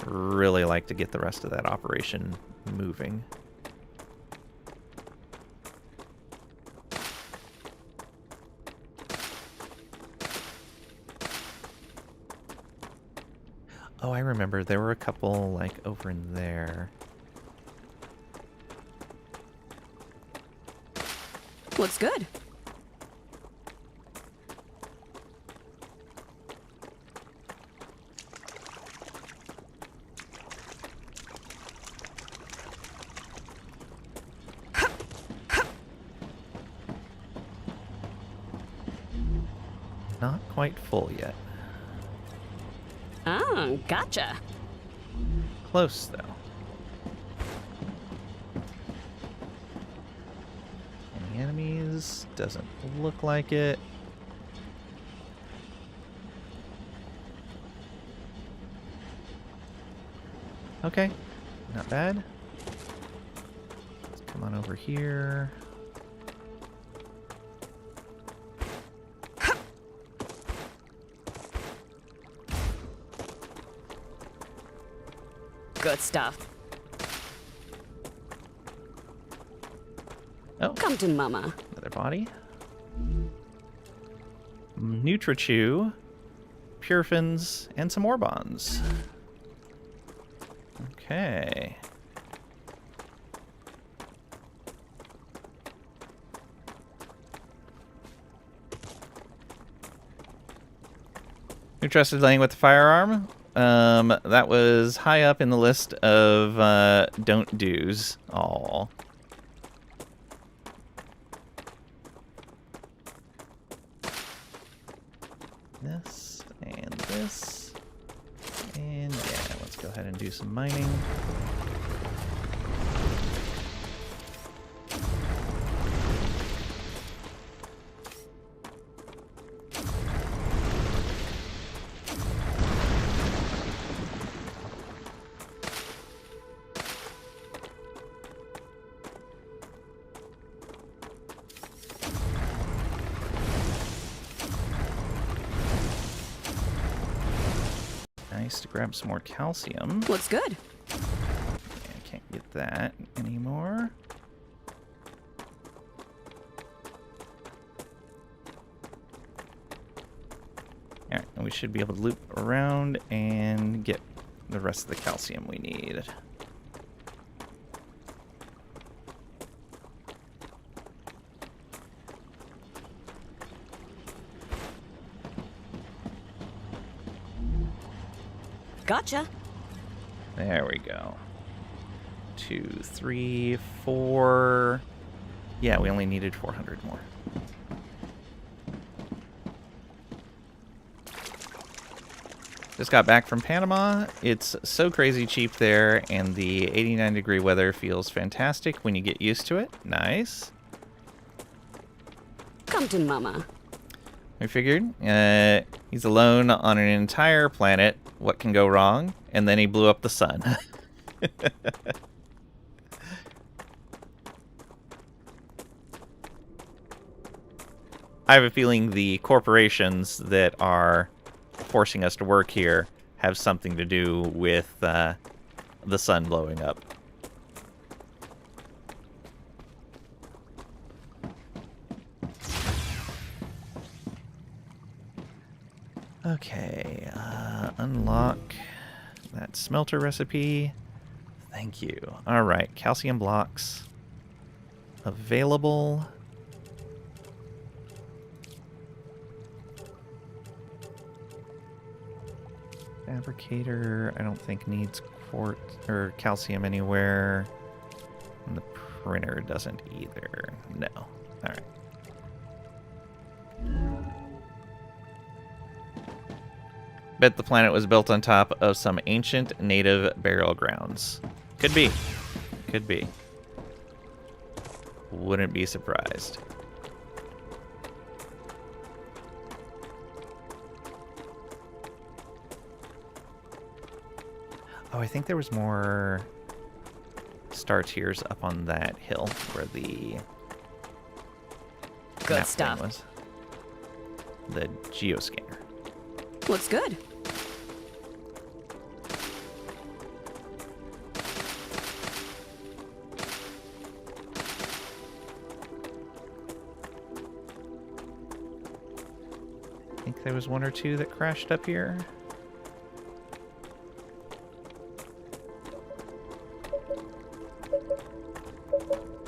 Speaker 1: Really like to get the rest of that operation moving. Oh, I remember. There were a couple, like, over in there.
Speaker 2: Looks good.
Speaker 1: Not quite full yet.
Speaker 2: Oh, gotcha.
Speaker 1: Close, though. Any enemies? Doesn't look like it. Okay, not bad. Let's come on over here.
Speaker 2: Good stuff.
Speaker 1: Oh,
Speaker 2: Come to Mama.
Speaker 1: another body. Nutrichew, Purifins, and some more bonds. Okay. Who trusted laying with the firearm? That was high up in the list of don't do's. All. This and this. And yeah, let's go ahead and do some mining. Nice to grab some more calcium.
Speaker 2: Looks good.
Speaker 1: I can't get that anymore. Alright, and we should be able to loop around and get the rest of the calcium we need.
Speaker 2: Gotcha.
Speaker 1: There we go. 2, 3, 4. Yeah, we only needed 400 more. Just got back from Panama. It's so crazy cheap there, and the 89-degree weather feels fantastic when you get used to it. Nice.
Speaker 2: Come to Mama.
Speaker 1: I figured. He's alone on an entire planet. What can go wrong? And then he blew up the sun. I have a feeling the corporations that are forcing us to work here have something to do with the sun blowing up. Okay, unlock that smelter recipe. Thank you. All right, calcium blocks available. Fabricator, I don't think needs quartz or calcium anywhere. And the printer doesn't either. No. All right. Bet the planet was built on top of some ancient native burial grounds. Could be. Could be. Wouldn't be surprised. Oh, I think there was more star tiers up on that hill where the
Speaker 2: Good
Speaker 1: map thing
Speaker 2: stuff.
Speaker 1: was. The geoscanner.
Speaker 2: Looks good.
Speaker 1: I think there was one or two that crashed up here.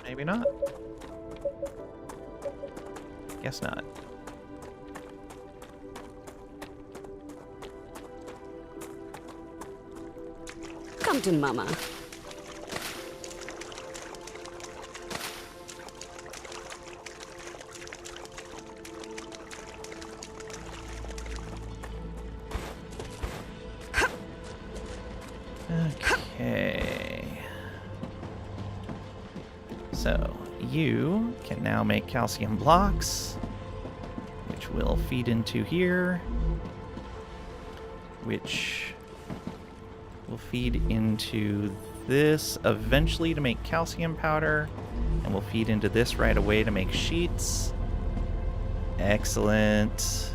Speaker 1: Maybe not. Guess not.
Speaker 2: Come to Mama.
Speaker 1: you can now make calcium blocks, which will feed into here, which will feed into this eventually to make calcium powder, and we'll feed into this right away to make sheets. Excellent.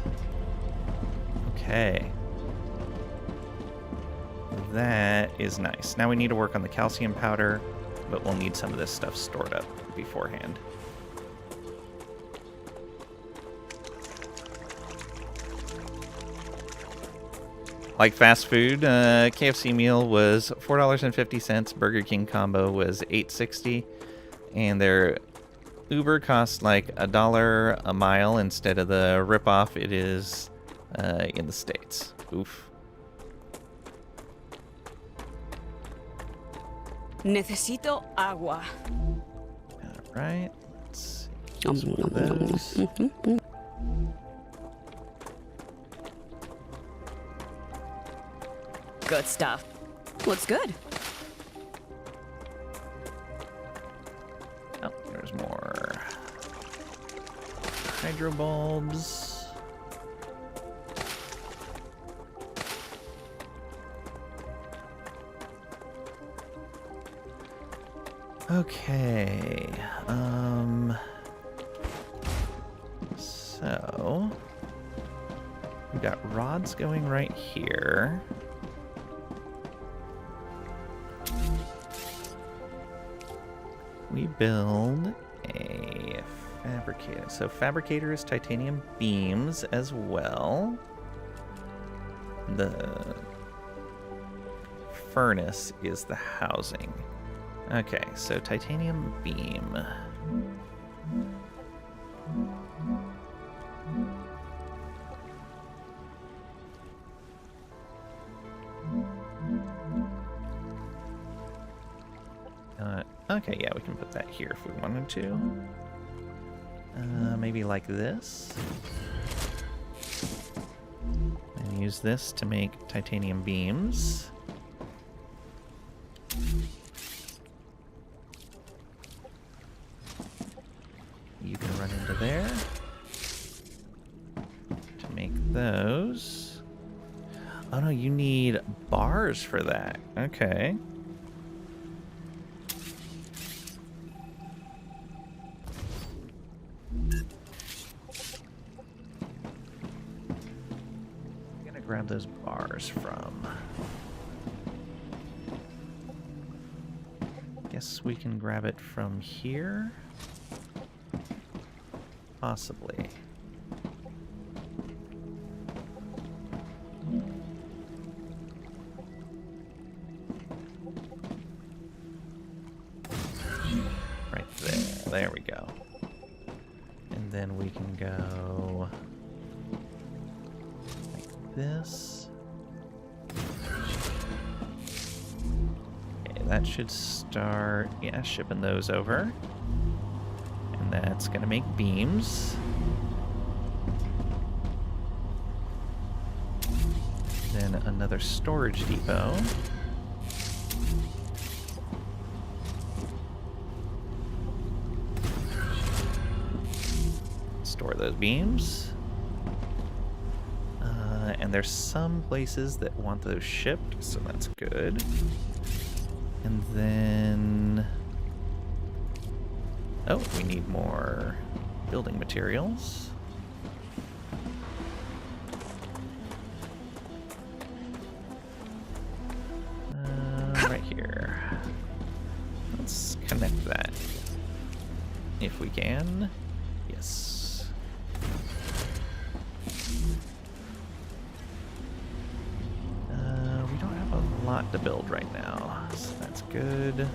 Speaker 1: Okay. That is nice. Now we need to work on the calcium powder, but we'll need some of this stuff stored up beforehand. Like fast food, KFC meal was $4.50. Burger King combo was $8.60, and their Uber costs like $1 a mile instead of the ripoff it is in the States. Oof.
Speaker 2: Necesito agua.
Speaker 1: All right. Let's see. Use one of those.
Speaker 2: Good stuff. Looks good.
Speaker 1: Oh, there's more hydro bulbs. Okay. So we've got rods going right here. We build a fabricator. So fabricator is titanium beams as well. The furnace is the housing. Okay, so titanium beam. Okay, yeah, we can put that here if we wanted to. Maybe like this. And use this to make titanium beams. You can run into there to make those. Oh no, you need bars for that. Okay. Grab those bars from. Guess we can grab it from here. Possibly. Right there. There we go. And then we can go this. Okay, that should start, yeah, shipping those over. And that's gonna make beams. Then another storage depot. Store those beams. And there's some places that want those shipped, so that's good. And then... oh, we need more building materials. Right here. Let's connect that. If we can. Yes. Lot to build right now, so that's good.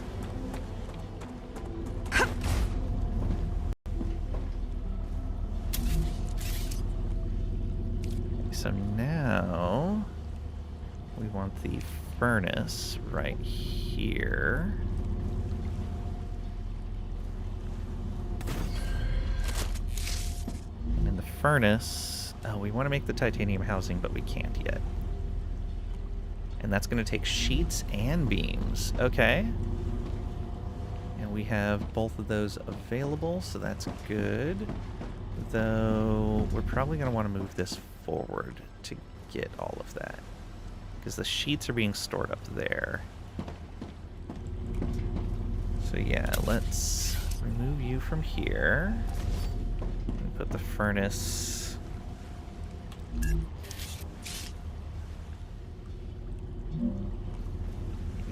Speaker 1: So now we want the furnace right here. And in the furnace, we want to make the titanium housing, but we can't yet. And that's going to take sheets and beams. Okay. And we have both of those available, so that's good. Though, we're probably going to want to move this forward to get all of that. Because the sheets are being stored up there. So yeah, let's remove you from here. And put the furnace...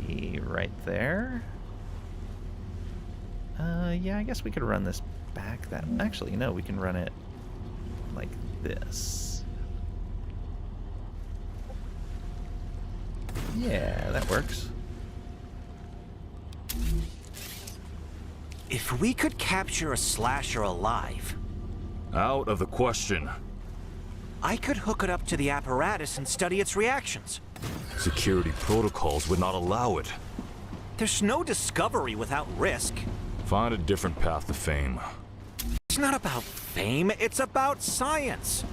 Speaker 1: maybe right there. Yeah, I guess we could run this back that... Actually, no, we can run it like this. Yeah, that works.
Speaker 8: If we could capture a slasher alive,
Speaker 7: Out of the question.
Speaker 8: I could hook it up to the apparatus and study its reactions.
Speaker 7: Security protocols would not allow it.
Speaker 8: There's no discovery without risk.
Speaker 7: Find a different path to fame.
Speaker 8: It's not about fame, it's about science.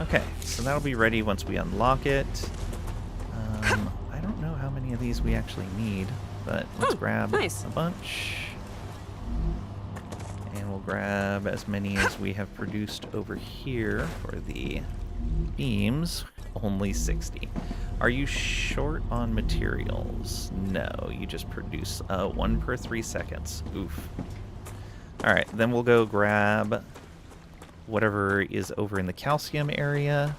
Speaker 1: Okay, so that'll be ready once we unlock it. I don't know how many of these we actually need, but let's grab
Speaker 2: nice.
Speaker 1: a bunch. And we'll grab as many as we have produced over here for the beams. Only 60. Are you short on materials? No, you just produce 1 per 3 seconds. Oof. Alright, then we'll go grab whatever is over in the calcium area.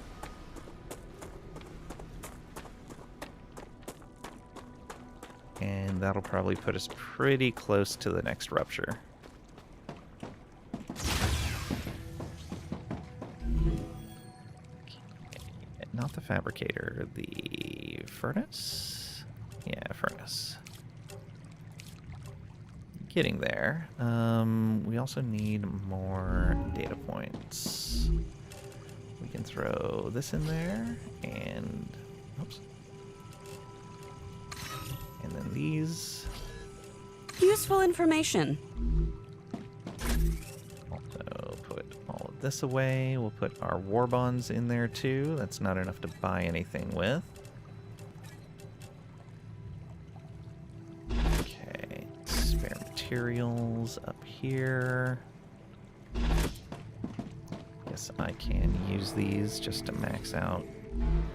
Speaker 1: And that'll probably put us pretty close to the next rupture. Not the fabricator, the furnace? Yeah, furnace. Getting there. We also need more data points. We can throw this in there, and oops. And then these.
Speaker 2: Useful information.
Speaker 1: Also put all of this away. We'll put our war bonds in there too. That's not enough to buy anything with. Okay, spare materials up here. Guess I can use these just to max out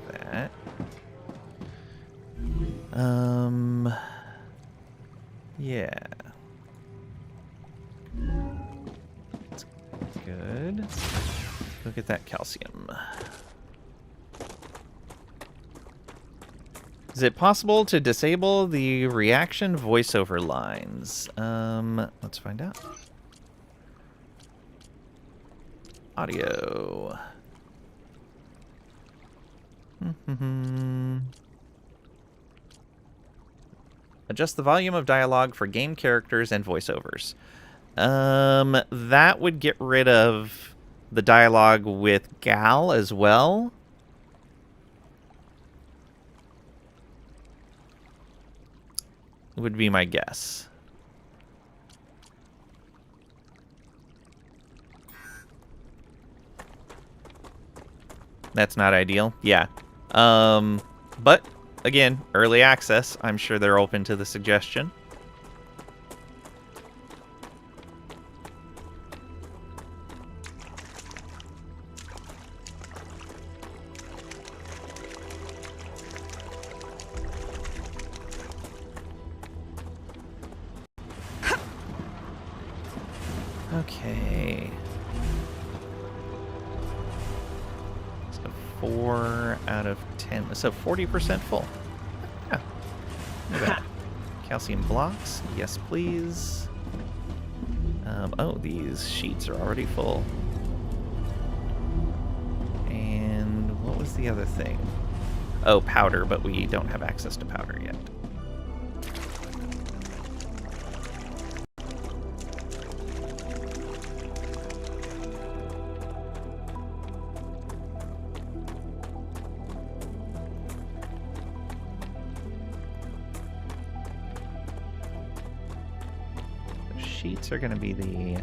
Speaker 1: that. Yeah. That's good. Look at that calcium. Is it possible to disable the reaction voiceover lines? Let's find out. Audio. Adjust the volume of dialogue for game characters and voiceovers. That would get rid of the dialogue with Gal as well. Would be my guess. That's not ideal. Yeah. But again, early access. I'm sure they're open to the suggestion. Okay. So 4 out of 10. So 40% full. Yeah. Look at that. Calcium blocks. Yes, please. Oh, these sheets are already full. And what was the other thing? Oh, powder, but we don't have access to powder yet. sheets are going to be the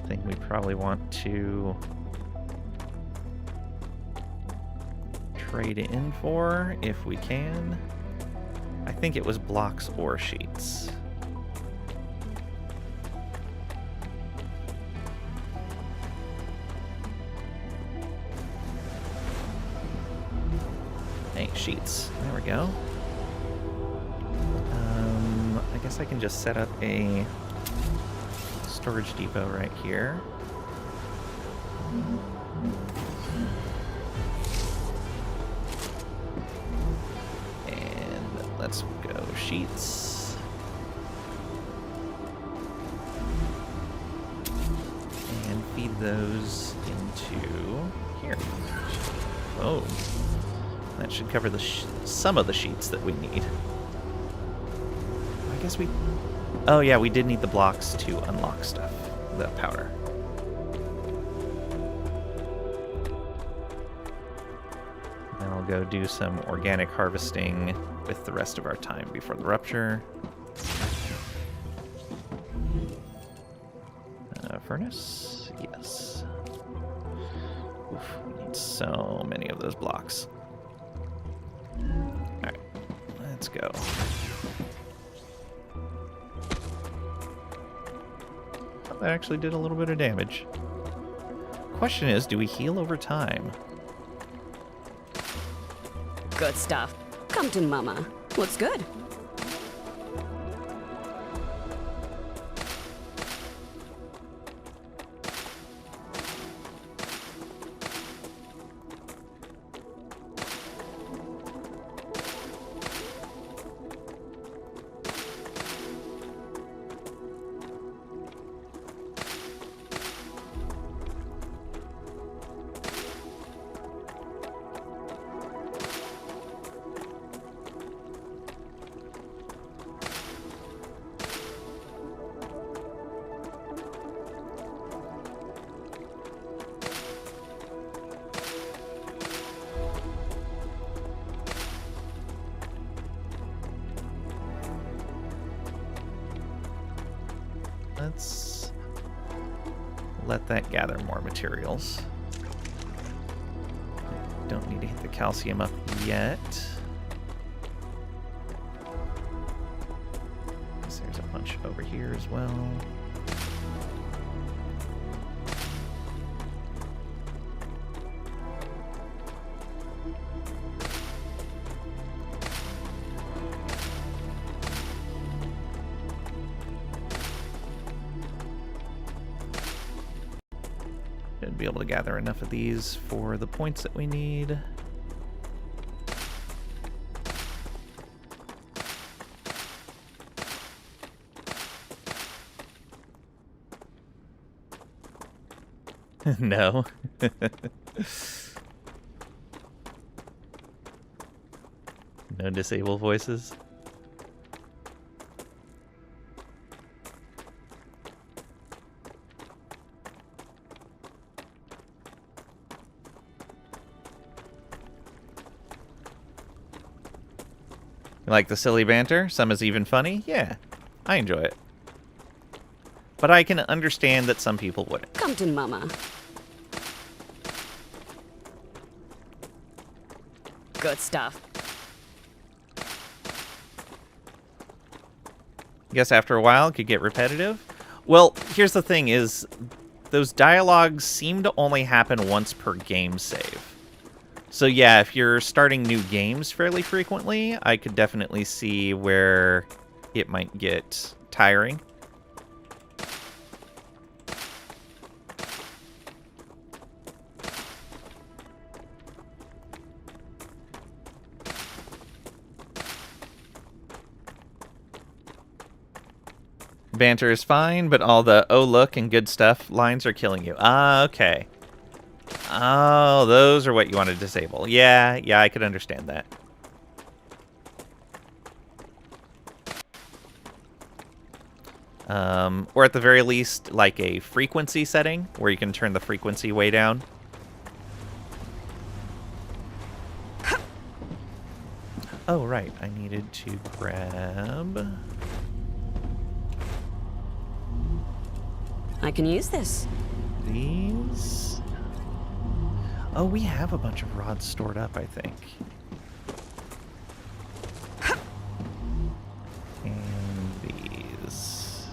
Speaker 1: thing we probably want to trade in for if we can. I think it was blocks or sheets. Hey, sheets. There we go. I guess I can just set up a storage depot right here. And let's go sheets. And feed those into here. Oh, that should cover the some of the sheets that we need. I guess we... Oh yeah, we did need the blocks to unlock stuff. The powder. Then I'll go do some organic harvesting with the rest of our time before the rupture. Furnace? Yes. Oof, we need so many of those blocks. Alright, let's go. Oh, that actually did a little bit of damage. Question is, do we heal over time?
Speaker 2: Good stuff. Come to Mama. What's good?
Speaker 1: Let's let that gather more materials. Don't need to hit the calcium up yet. There's a bunch over here as well. Should be able to gather enough of these for the points that we need. No. No disable voices. You like the silly banter? Some is even funny? Yeah, I enjoy it. But I can understand that some people wouldn't.
Speaker 2: Come to Mama. Good stuff.
Speaker 1: Guess after a while it could get repetitive. Well, here's the thing is, those dialogues seem to only happen once per game save. So yeah, if you're starting new games fairly frequently, I could definitely see where it might get tiring. Banter is fine, but all the "oh look" and good stuff lines are killing you. Ah, okay. Oh, those are what you want to disable. Yeah, I could understand that. Or at the very least, like a frequency setting, where you can turn the frequency way down. Oh, right. I needed to grab...
Speaker 2: I can use this.
Speaker 1: These... Oh, we have a bunch of rods stored up, I think. And these...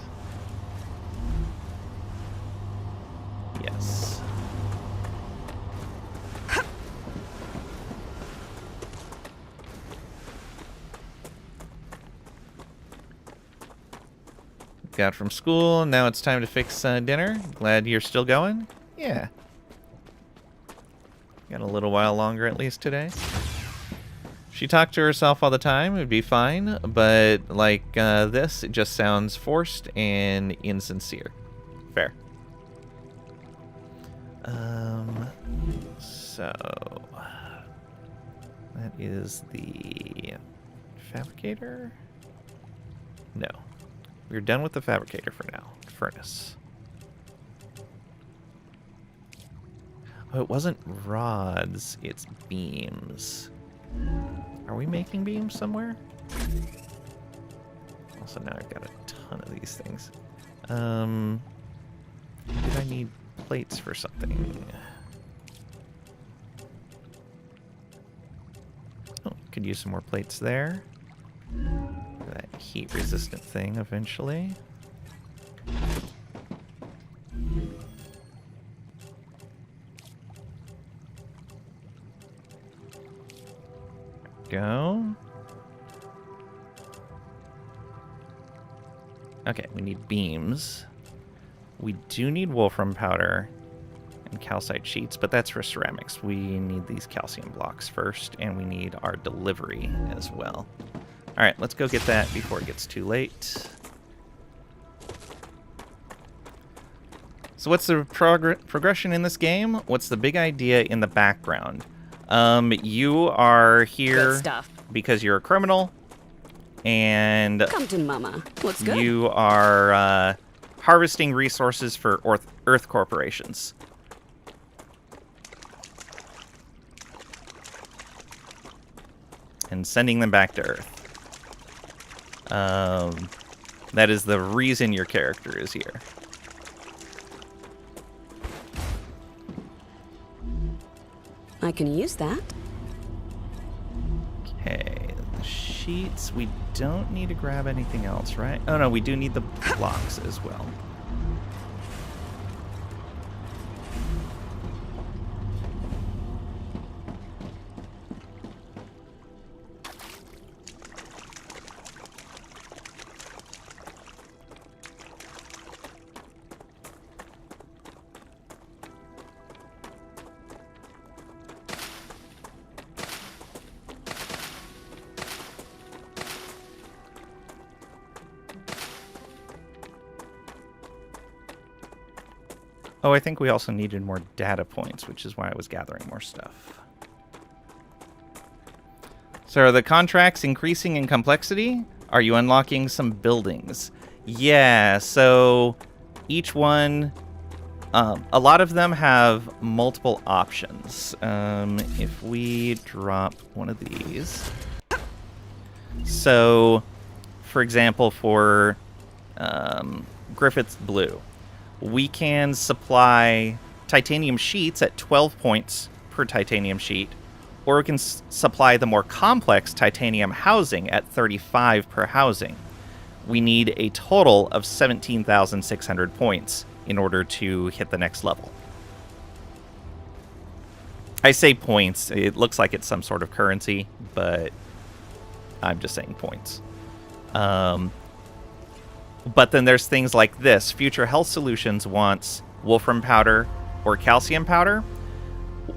Speaker 1: Yes. Got from school, now it's time to fix dinner. Glad you're still going? Yeah. Got a little while longer at least today. She talked to herself all the time, it'd be fine, but like this, it just sounds forced and insincere. Fair. So that is the fabricator? No. We're done with the fabricator for now. Furnace. Oh, it wasn't rods, it's beams. Are we making beams somewhere? Also, now I've got a ton of these things. Did I need plates for something? Oh, could use some more plates there. That heat-resistant thing eventually. Go. Okay, we need beams. We do need wolfram powder and calcite sheets, but that's for ceramics. We need these calcium blocks first, and we need our delivery as well. All right, let's go get that before it gets too late. So what's the progression in this game? What's the big idea in the background? You are here
Speaker 2: Good stuff.
Speaker 1: because you're a criminal, and
Speaker 2: Come to Mama. What's good?
Speaker 1: you are harvesting resources for Earth corporations. And sending them back to Earth. That is the reason your character is here.
Speaker 2: I can use that.
Speaker 1: Okay, the sheets. We don't need to grab anything else, right? Oh no, we do need the blocks as well. Oh, I think we also needed more data points, which is why I was gathering more stuff. So are the contracts increasing in complexity? Are you unlocking some buildings? Yeah, so each one, a lot of them have multiple options. If we drop one of these. So, for example, for Griffith's Blue, we can supply titanium sheets at 12 points per titanium sheet, or we can supply the more complex titanium housing at 35 per housing. We need a total of 17,600 points in order to hit the next level. I say points, it looks like it's some sort of currency, but I'm just saying points. But then there's things like this. Future Health Solutions wants wolfram powder or calcium powder.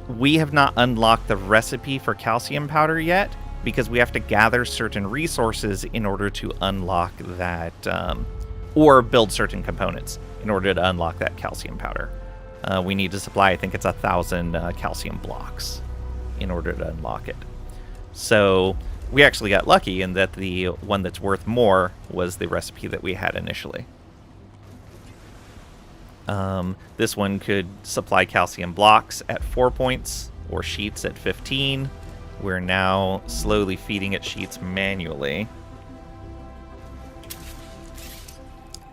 Speaker 1: We have not unlocked the recipe for calcium powder yet because we have to gather certain resources in order to unlock that, or build certain components in order to unlock that calcium powder. We need to supply, I think it's 1,000 calcium blocks in order to unlock it. So we actually got lucky in that the one that's worth more was the recipe that we had initially. This one could supply calcium blocks at 4 points or sheets at 15. We're now slowly feeding it sheets manually.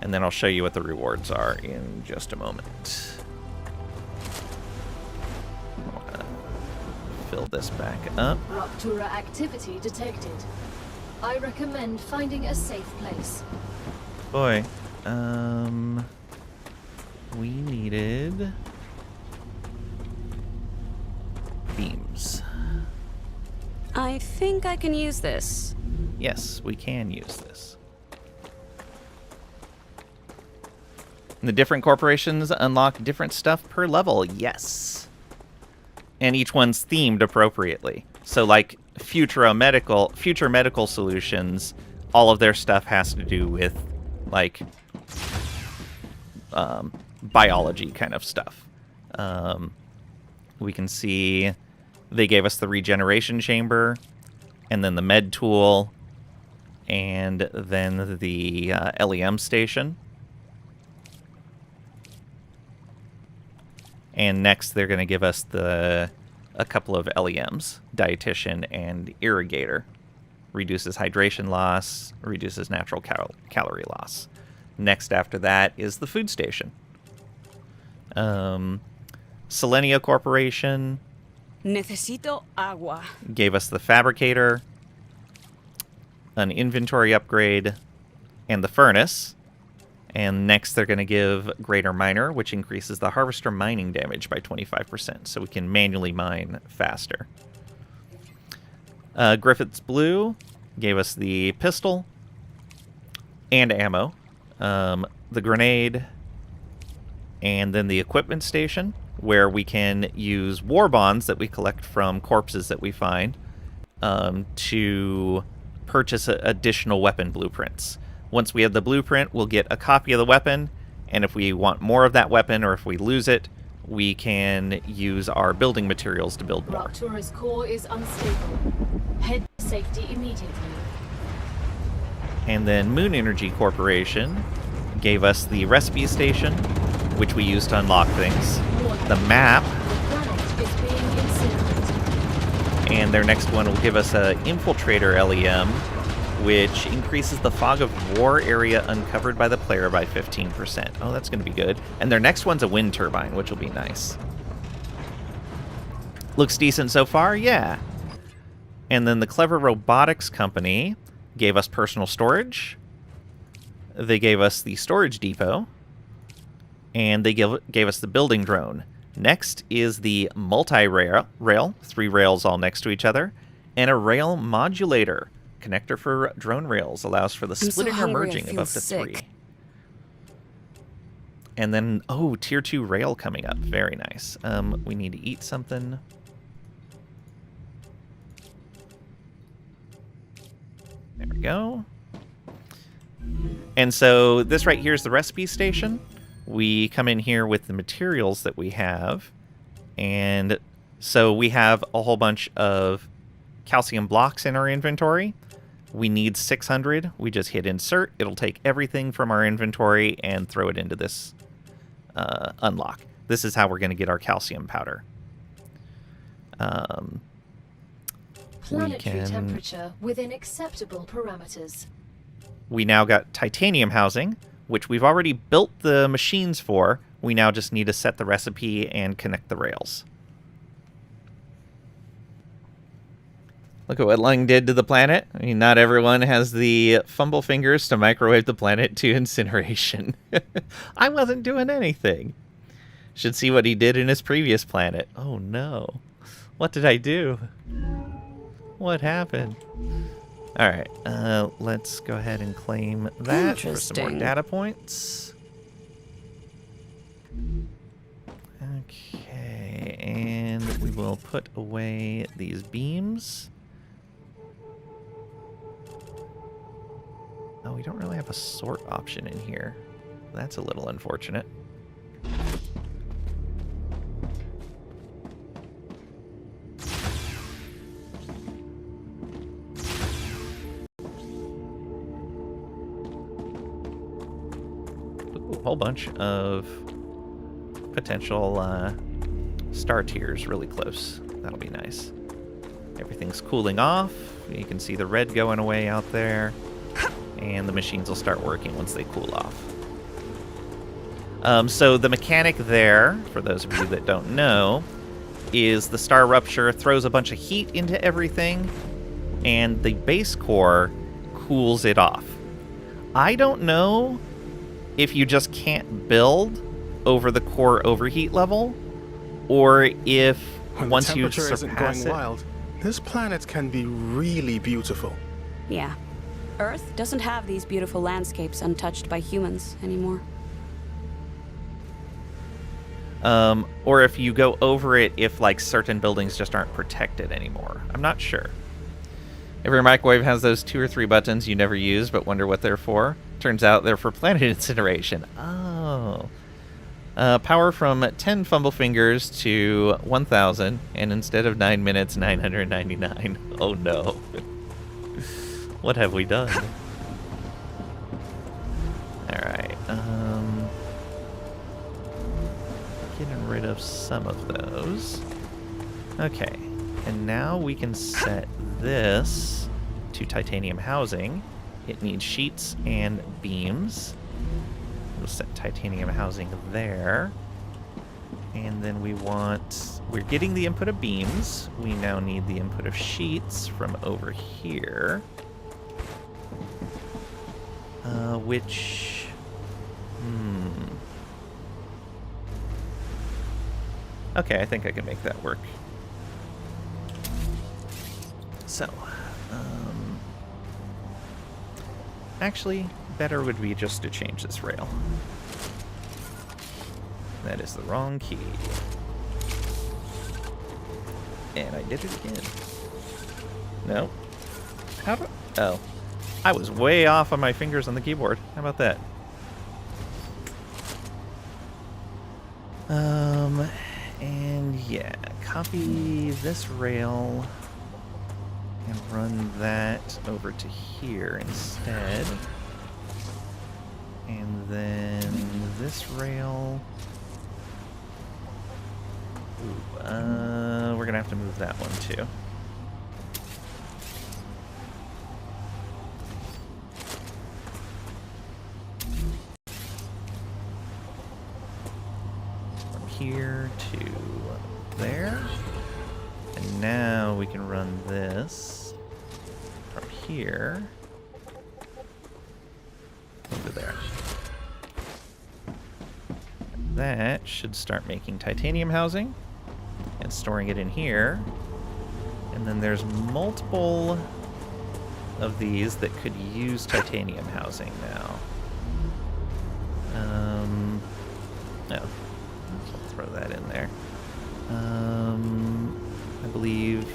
Speaker 1: And then I'll show you what the rewards are in just a moment. Fill this back up.
Speaker 3: Ruptura activity detected. I recommend finding a safe place.
Speaker 1: Boy, we needed beams.
Speaker 2: I think I can use this.
Speaker 1: Yes, we can use this. The different corporations unlock different stuff per level. Yes. And each one's themed appropriately. So like future medical solutions, all of their stuff has to do with like biology kind of stuff. We can see they gave us the regeneration chamber, and then the med tool, and then the LEM station. And next, they're going to give us a couple of LEMs, dietitian and irrigator. Reduces hydration loss, reduces natural calorie loss. Next after that is the food station. Selenia Corporation
Speaker 2: Necesito agua.
Speaker 1: gave us the fabricator, an inventory upgrade, and the furnace. And next they're going to give Greater Miner, which increases the harvester mining damage by 25%, so we can manually mine faster. Griffith's Blue gave us the pistol and ammo, the grenade, and then the equipment station, where we can use war bonds that we collect from corpses that we find to purchase additional weapon blueprints. Once we have the blueprint, we'll get a copy of the weapon, and if we want more of that weapon or if we lose it, we can use our building materials to build more.
Speaker 3: Ruptura's core is unstable. Head to safety immediately.
Speaker 1: And then Moon Energy Corporation gave us the recipe station, which we use to unlock things, the map,
Speaker 3: The planet is being incinerated.
Speaker 1: and their next one will give us a Infiltrator LEM, which increases the fog of war area uncovered by the player by 15%. Oh, that's going to be good. And their next one's a wind turbine, which will be nice. Looks decent so far, yeah. And then the Clever Robotics Company gave us personal storage. They gave us the storage depot. And they gave us the building drone. Next is the multi-rail, 3 rails all next to each other, and a rail modulator. Connector for drone rails allows for the splitting or merging of up to 3. And then, oh, tier 2 rail coming up. Very nice. We need to eat something. There we go. And so this right here is the recipe station. We come in here with the materials that we have. And so we have a whole bunch of calcium blocks in our inventory. We need 600. We just hit insert. It'll take everything from our inventory and throw it into this unlock. This is how we're going to get our calcium powder.
Speaker 3: Planetary temperature within acceptable parameters.
Speaker 1: We now got titanium housing, which we've already built the machines for. We now just need to set the recipe and connect the rails. Look at what Lung did to the planet. I mean, not everyone has the fumble fingers to microwave the planet to incineration. I wasn't doing anything. Should see what he did in his previous planet. Oh no. What did I do? What happened? Alright, let's go ahead and claim that for some more data points. Okay, and we will put away these beams. Oh, we don't really have a sort option in here. That's a little unfortunate. Ooh, a whole bunch of potential star tiers really close. That'll be nice. Everything's cooling off. You can see the red going away out there. And the machines will start working once they cool off. So the mechanic there, for those of you that don't know, is the StarRupture throws a bunch of heat into everything, and the base core cools it off. I don't know if you just can't build over the core overheat level, or if
Speaker 9: When
Speaker 1: once
Speaker 9: the
Speaker 1: you
Speaker 9: temperature isn't
Speaker 1: surpass
Speaker 9: going
Speaker 1: it...
Speaker 9: wild, this planet can be really beautiful.
Speaker 2: Yeah. Earth doesn't have these beautiful landscapes untouched by humans anymore.
Speaker 1: Or if you go over it if, like, certain buildings just aren't protected anymore. I'm not sure. Every microwave has those 2 or 3 buttons you never use but wonder what they're for. Turns out they're for planet incineration. Oh. Power from 10 fumble fingers to 1,000, and instead of 9 minutes, 999. Oh no. What have we done? Alright, getting rid of some of those. Okay, and now we can set this to titanium housing. It needs sheets and beams. We'll set titanium housing there. And then we're getting the input of beams. We now need the input of sheets from over here. Okay, I think I can make that work. So, actually, better would be just to change this rail. That is the wrong key. And I did it again. No. How do... Oh. I was way off on my fingers on the keyboard. How about that? And yeah, copy this rail and run that over to here instead. And then this rail... Ooh, we're gonna have to move that one too. From here to there. And now we can run this from here over there. That should start making titanium housing and storing it in here. And then there's multiple of these that could use titanium housing now. No. I'll throw that in there. I believe...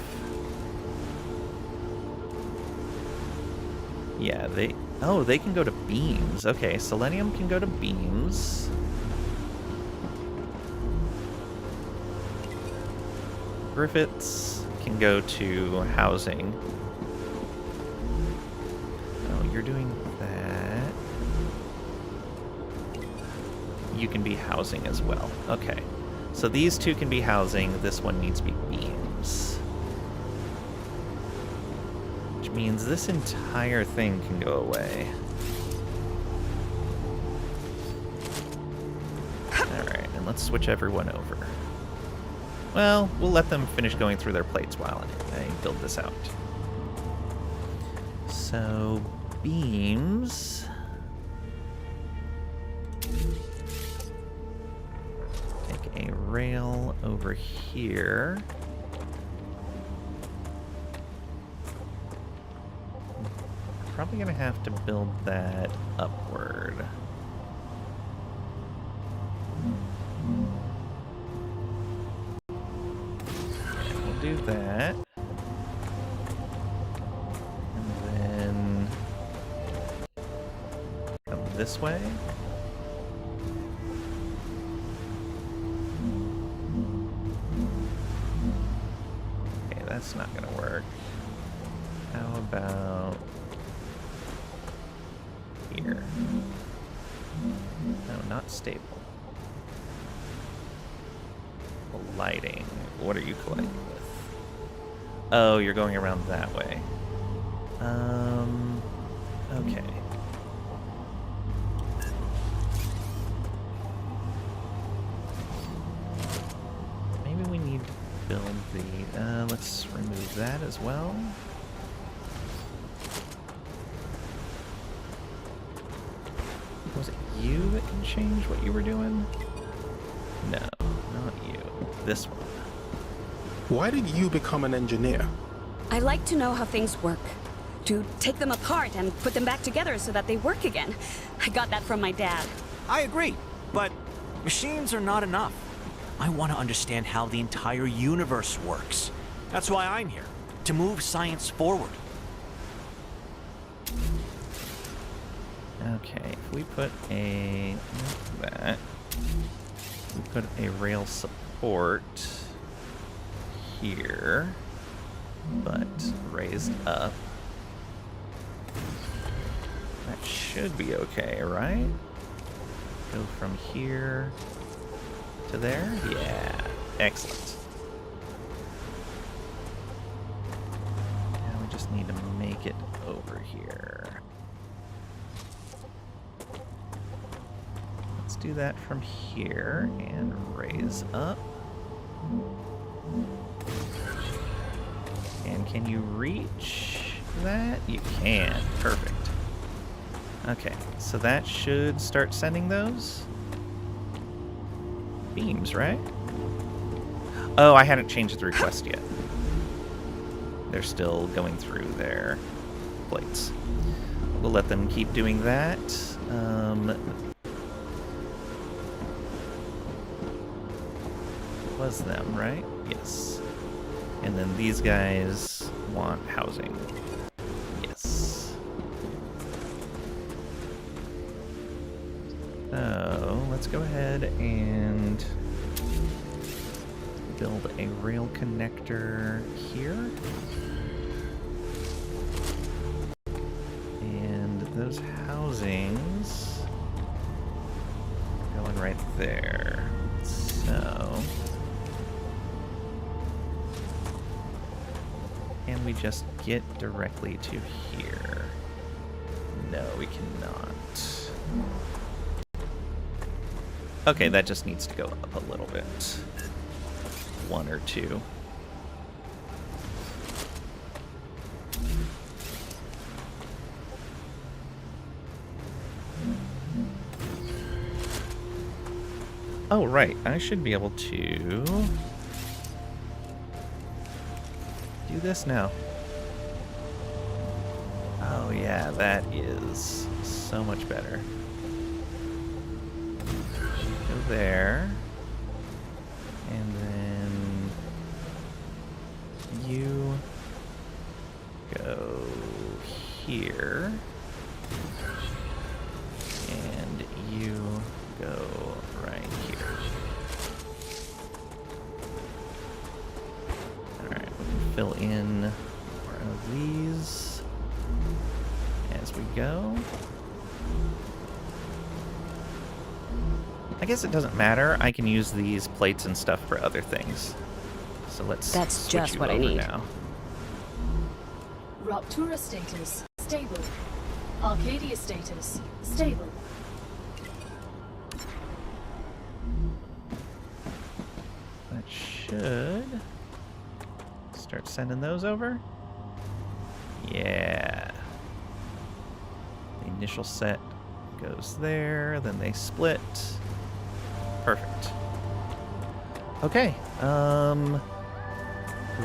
Speaker 1: Yeah, they... Oh, they can go to beams. Okay, selenium can go to beams. Griffiths can go to housing. Oh, you're doing that. You can be housing as well. Okay. So these two can be housing. This one needs to be beams. Which means this entire thing can go away. Alright, and let's switch everyone over. Well, we'll let them finish going through their plates while I build this out. So, beams. Take a rail over here. Probably gonna have to build that upward. Do that. And then come this way. Okay, that's not gonna work. How about here? No, not stable. Lighting. What are you colliding with? Oh, you're going around that way. Okay. build the... let's remove that as well. Was it you that can change what you were doing? No, not you. This one.
Speaker 9: Why did you become an engineer?
Speaker 2: I like to know how things work. To take them apart and put them back together so that they work again. I got that from my dad.
Speaker 8: I agree, but machines are not enough. I want to understand how the entire universe works. That's why I'm here, to move science forward.
Speaker 1: Okay, if we put a... like that. We put a rail support here, but raised up. That should be okay, right? Go from here to there? Yeah, excellent. Now we just need to make it over here. Let's do that from here and raise up. And can you reach that? You can. Perfect. Okay, so that should start sending those beams, right? Oh, I hadn't changed the request yet. They're still going through their plates. We'll let them keep doing that. Was them, right? Yes. And then these guys want housing. Yes. So let's go ahead and build a rail connector here. And those housings are going right there. So can we just get directly to here? No, we cannot. Okay, that just needs to go up a little bit. One or two. Oh, right. I should be able to do this now. Oh, yeah, that is so much better. Go there. And then you go here. And you go right here. Alright, we can fill in more of these as we go. I guess it doesn't matter. I can use these plates and stuff for other things. So let's
Speaker 2: That's
Speaker 1: switch
Speaker 2: just
Speaker 1: you
Speaker 2: what I
Speaker 1: over
Speaker 2: need.
Speaker 1: now.
Speaker 3: Raptura status, stable. Arcadia status, stable.
Speaker 1: That should start sending those over. Yeah. The initial set goes there, then they split. Perfect. Okay.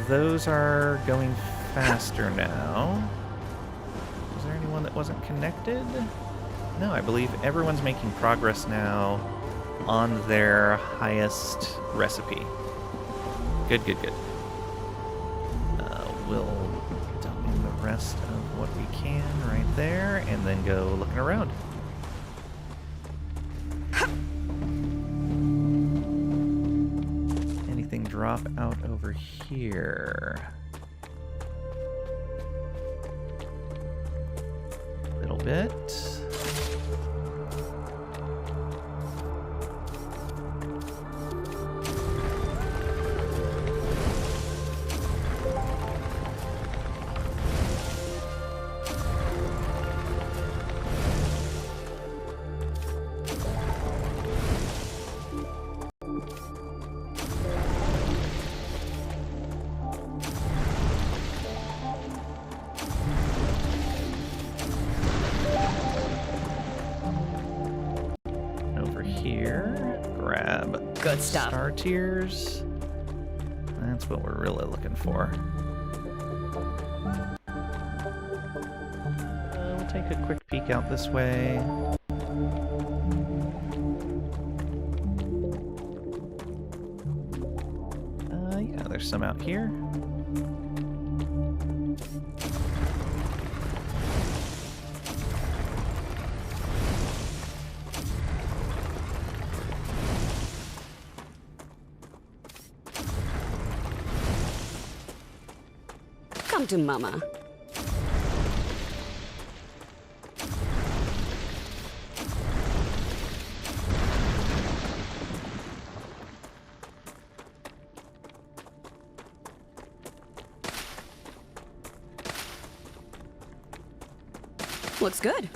Speaker 1: Those are going faster now. Was there anyone that wasn't connected? No, I believe everyone's making progress now on their highest recipe. Good, good, good. We'll dump in the rest of what we can right there, and then go looking around. Anything drop out over here? A little bit.
Speaker 2: Good stuff.
Speaker 1: Star tiers. That's what we're really looking for. We'll take a quick peek out this way. Yeah, there's some out here.
Speaker 2: Come to Mama. Looks good.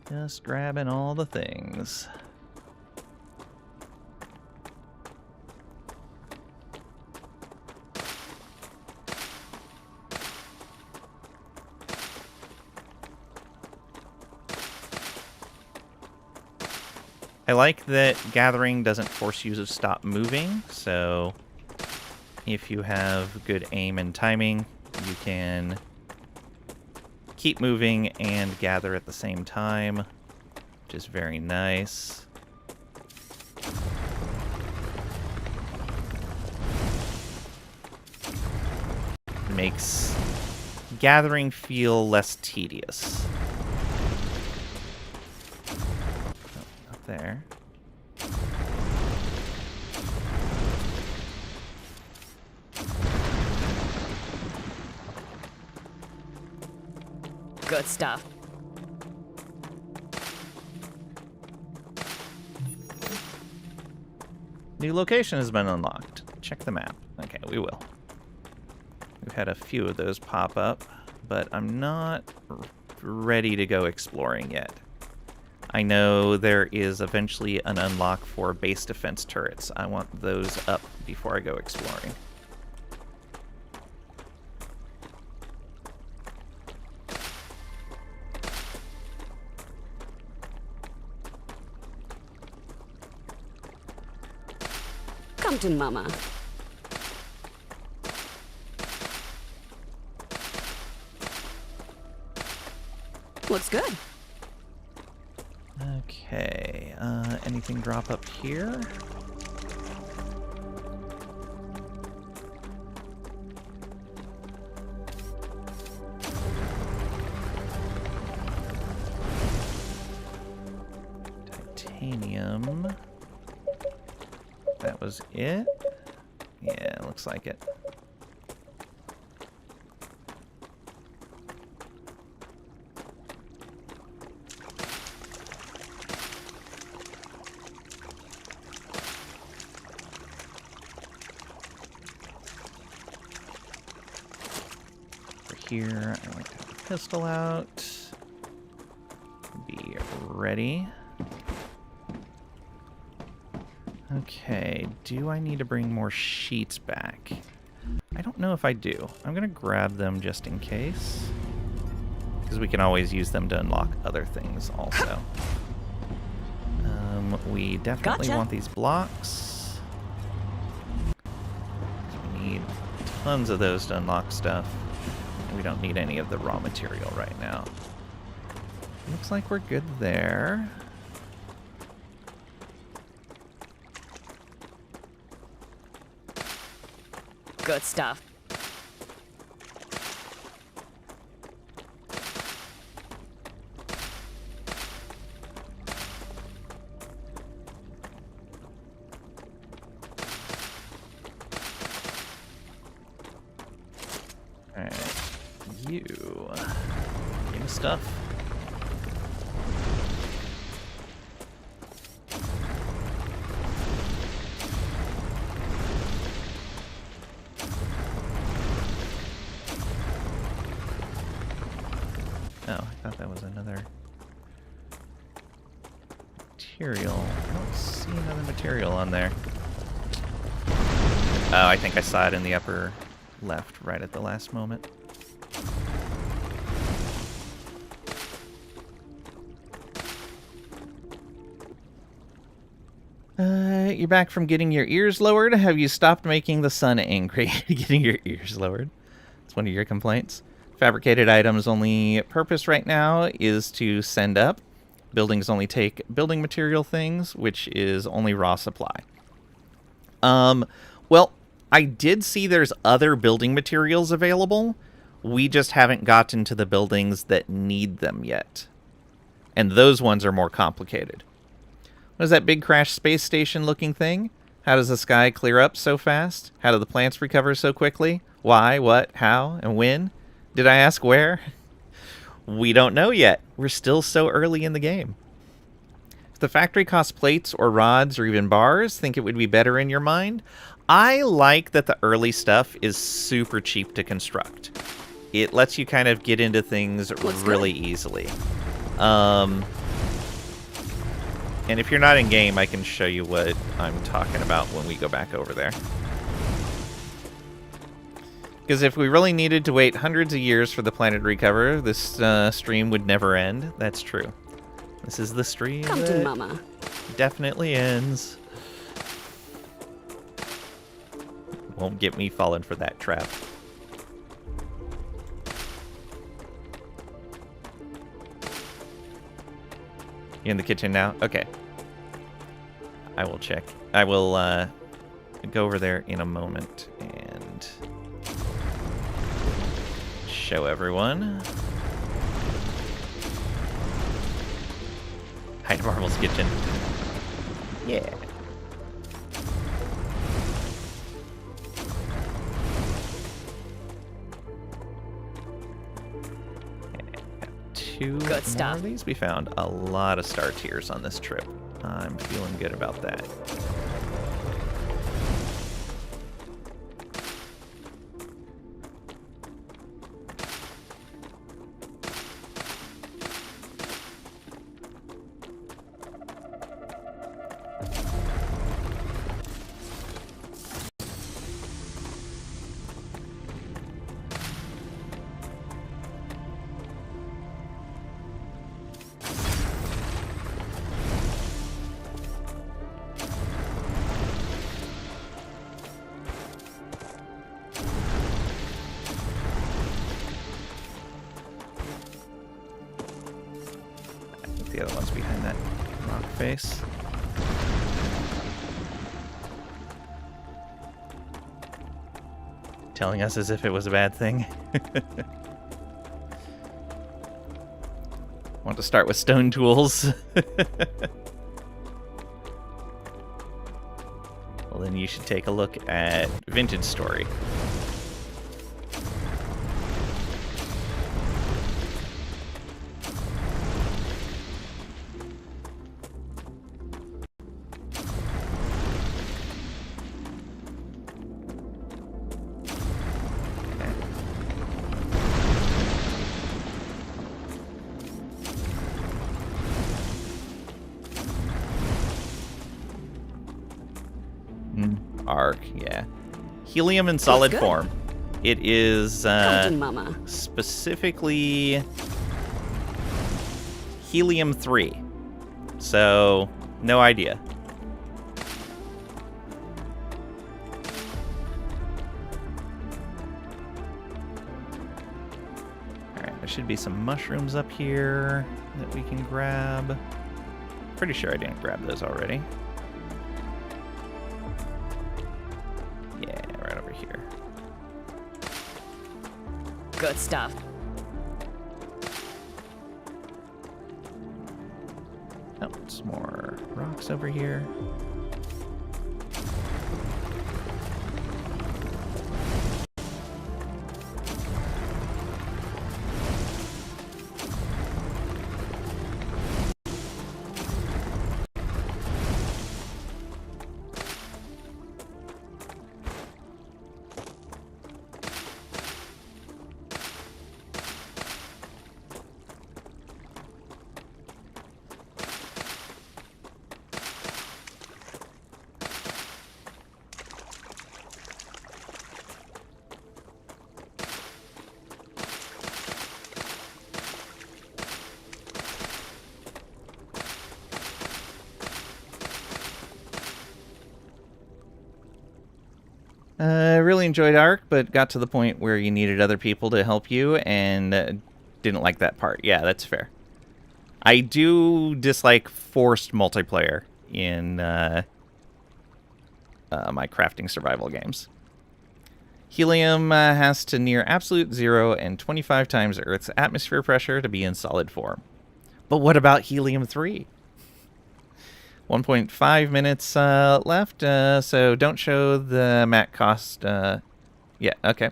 Speaker 1: Just grabbing all the things. I like that gathering doesn't force you to stop moving, so if you have good aim and timing, you can keep moving and gather at the same time, which is very nice. Makes gathering feel less tedious. Oh, not there.
Speaker 2: Good stuff.
Speaker 1: New location has been unlocked. Check the map. Okay, we will. We've had a few of those pop up, but I'm not ready to go exploring yet. I know there is eventually an unlock for base defense turrets. I want those up before I go exploring.
Speaker 2: Come to Mama. Looks good.
Speaker 1: Okay, anything drop up here? Titanium. That was it? Yeah, looks like it. Here, I like to have a pistol out. Be ready. Okay, do I need to bring more sheets back? I don't know if I do. I'm gonna grab them just in case, because we can always use them to unlock other things also. We definitely want these blocks. We need tons of those to unlock stuff. We don't need any of the raw material right now. Looks like we're good there.
Speaker 2: Good stuff.
Speaker 1: Alright. You. Give me stuff. Oh, I thought that was another material. I don't see another material on there. Oh, I think I saw it in the upper left right at the last moment. You're back from getting your ears lowered. Have you stopped making the sun angry? Getting your ears lowered. It's one of your complaints. Fabricated items' only purpose right now is to send up. Buildings only take building material things, which is only raw supply. Well, I did see there's other building materials available. We just haven't gotten to the buildings that need them yet. And those ones are more complicated. What is that big crash space station looking thing? How does the sky clear up so fast? How do the plants recover so quickly? Why, what, how, and when? Did I ask where? We don't know yet. We're still so early in the game. If the factory costs plates or rods or even bars, think it would be better in your mind? I like that the early stuff is super cheap to construct. It lets you kind of get into things really easily. And if you're not in game, I can show you what I'm talking about when we go back over there. Because if we really needed to wait hundreds of years for the planet to recover, this stream would never end. That's true. This is the stream that
Speaker 2: Mama.
Speaker 1: definitely ends. Won't get me falling for that trap. You in the kitchen now? Okay. I will check. I will go over there in a moment and show everyone. Hi to Marvel's kitchen. Yeah. Two
Speaker 2: Good stuff.
Speaker 1: more of these. We found a lot of star tiers on this trip. I'm feeling good about that. The other one's behind that rock face. Telling us as if it was a bad thing. Want to start with stone tools? Well, then you should take a look at Vintage Story. Arc, yeah. Helium in solid form. It is
Speaker 2: Mama.
Speaker 1: specifically helium-3. So, no idea. Alright, there should be some mushrooms up here that we can grab. Pretty sure I didn't grab those already.
Speaker 2: Good stuff.
Speaker 1: Oh, some more rocks over here. Really enjoyed Ark, but got to the point where you needed other people to help you, and didn't like that part. Yeah, that's fair. I do dislike forced multiplayer in my crafting survival games. Helium has to near absolute zero and 25 times Earth's atmosphere pressure to be in solid form. But what about helium-3? 1.5 minutes left, so don't show the mat cost. Yeah, okay.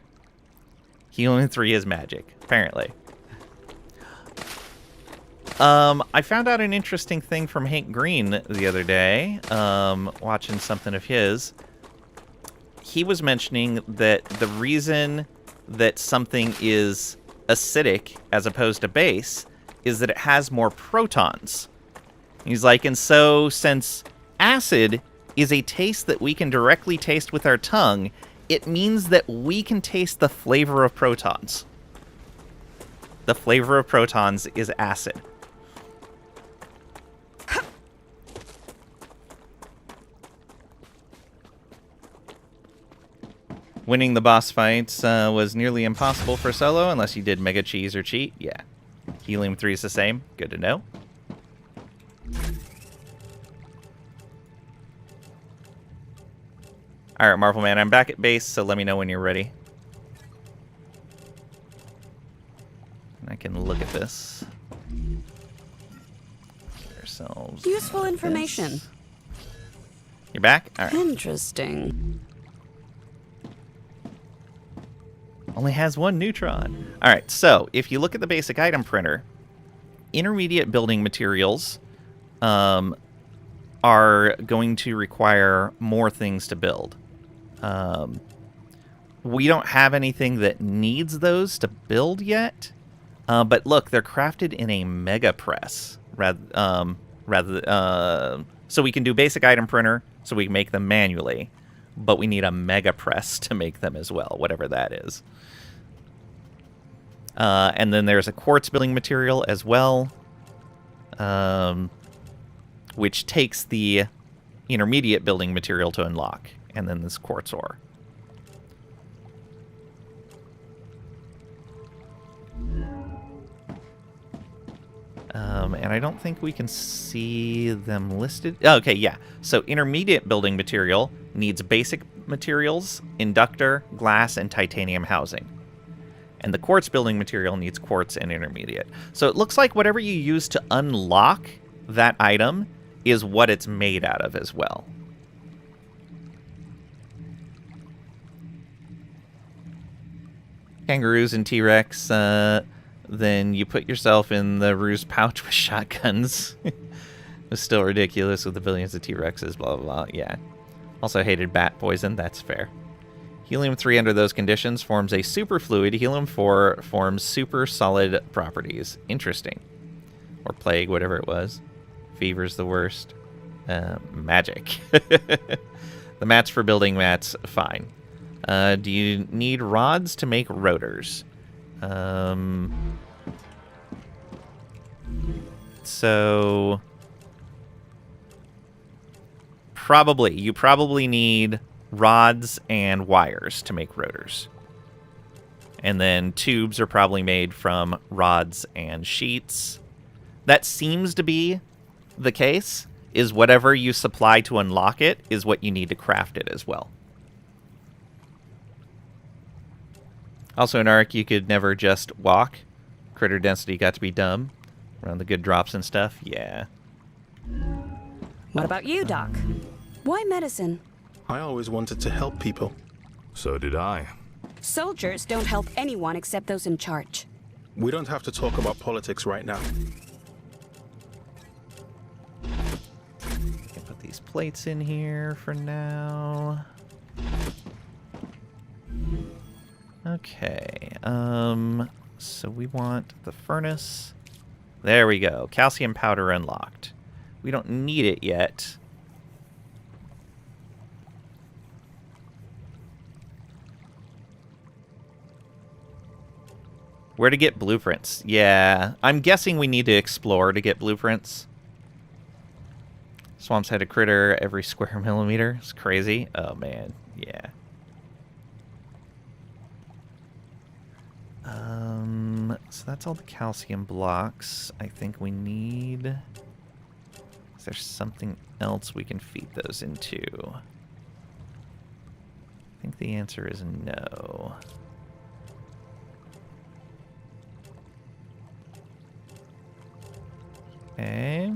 Speaker 1: Helium-3 is magic, apparently. I found out an interesting thing from Hank Green the other day, watching something of his. He was mentioning that the reason that something is acidic as opposed to base is that it has more protons. He's like, and so since acid is a taste that we can directly taste with our tongue, it means that we can taste the flavor of protons. The flavor of protons is acid. Winning the boss fights was nearly impossible for solo unless you did Mega Cheese or Cheat. Yeah. Helium-3 is the same. Good to know. Alright, Marvel Man, I'm back at base, so let me know when you're ready. I can look at this. Get ourselves
Speaker 2: Useful information.
Speaker 1: this. You're back? Alright.
Speaker 2: Interesting.
Speaker 1: Only has one neutron. Alright, so if you look at the basic item printer, intermediate building materials are going to require more things to build. We don't have anything that needs those to build yet, but look, they're crafted in a mega press so we can do basic item printer, so we can make them manually, but we need a mega press to make them as well, whatever that is. And then there's a quartz building material as well, which takes the intermediate building material to unlock, and then this quartz ore. And I don't think we can see them listed. Oh, okay, yeah. So intermediate building material needs basic materials, inductor, glass, and titanium housing. And the quartz building material needs quartz and intermediate. So it looks like whatever you use to unlock that item is what it's made out of as well. Kangaroos and T-Rex, then you put yourself in the ruse pouch with shotguns. It's still ridiculous with the billions of T-Rexes, blah, blah, blah. Yeah. Also hated bat poison, that's fair. Helium-3 under those conditions forms a superfluid. Helium-4 forms super solid properties. Interesting. Or plague, whatever it was. Fever's the worst. Magic. The mats for building mats, fine. Do you need rods to make rotors? So... you probably need rods and wires to make rotors. And then tubes are probably made from rods and sheets. That seems to be the case, is whatever you supply to unlock it is what you need to craft it as well. Also in Ark, you could never just walk. Critter density got to be dumb. Around the good drops and stuff, yeah.
Speaker 2: What about you, Doc? Why medicine?
Speaker 9: I always wanted to help people.
Speaker 7: So did I.
Speaker 2: Soldiers don't help anyone except those in charge.
Speaker 9: We don't have to talk about politics right now.
Speaker 1: Can put these plates in here for now. Okay, so we want the furnace. There we go. Calcium powder unlocked. We don't need it yet. Where to get blueprints? Yeah, I'm guessing we need to explore to get blueprints. Swamps had a critter every square millimeter. It's crazy. Oh, man. Yeah. So that's all the calcium blocks. I think we need... Is there something else we can feed those into? I think the answer is no. Okay.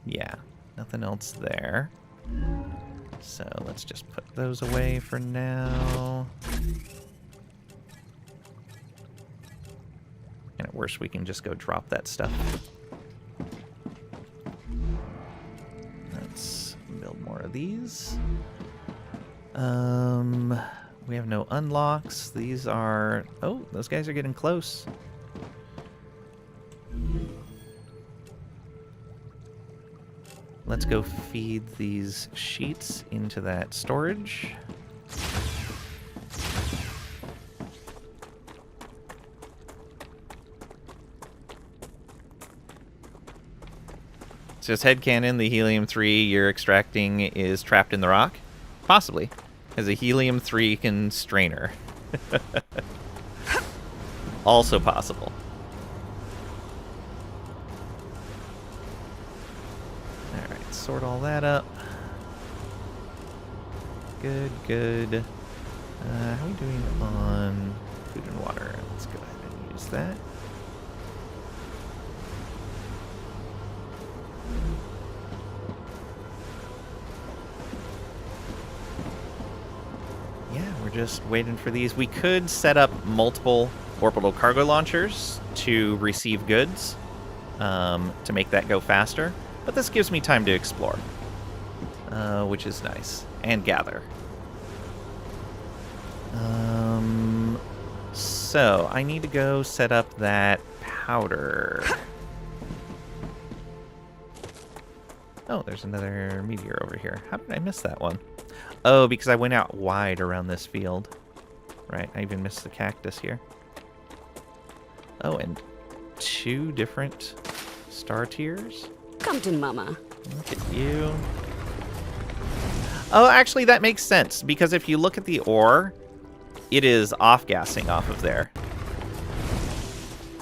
Speaker 1: Yeah, nothing else there. So let's just put those away for now. And at worst, we can just go drop that stuff. Let's build more of these. We have no unlocks. These are... Oh, those guys are getting close. Let's go feed these sheets into that storage. Just headcanon, the helium-3 you're extracting is trapped in the rock? Possibly. As a helium-3 constrainer. Also possible. Alright, sort all that up. Good, good. How are we doing on food and water? Let's go ahead and use that. Yeah, we're just waiting for these. We could set up multiple orbital cargo launchers to receive goods to make that go faster. But this gives me time to explore, which is nice. And gather. So, I need to go set up that powder. Oh, there's another meteor over here. How did I miss that one? Oh, because I went out wide around this field. Right, I even missed the cactus here. Oh, and 2 different star tiers?
Speaker 2: Come to Mama.
Speaker 1: Look at you. Oh, actually, that makes sense, because if you look at the ore, it is off-gassing off of there.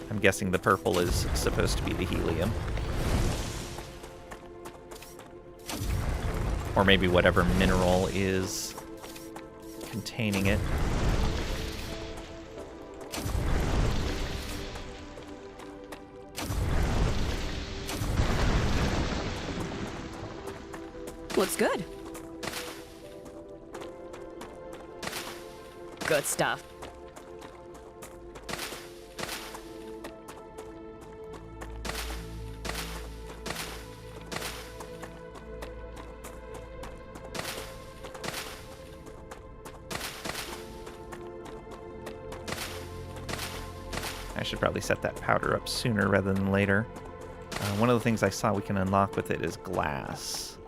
Speaker 1: I'm guessing the purple is supposed to be the helium. Or maybe whatever mineral is containing it.
Speaker 2: Looks good. Good stuff.
Speaker 1: I should probably set that powder up sooner rather than later. One of the things I saw we can unlock with it is glass.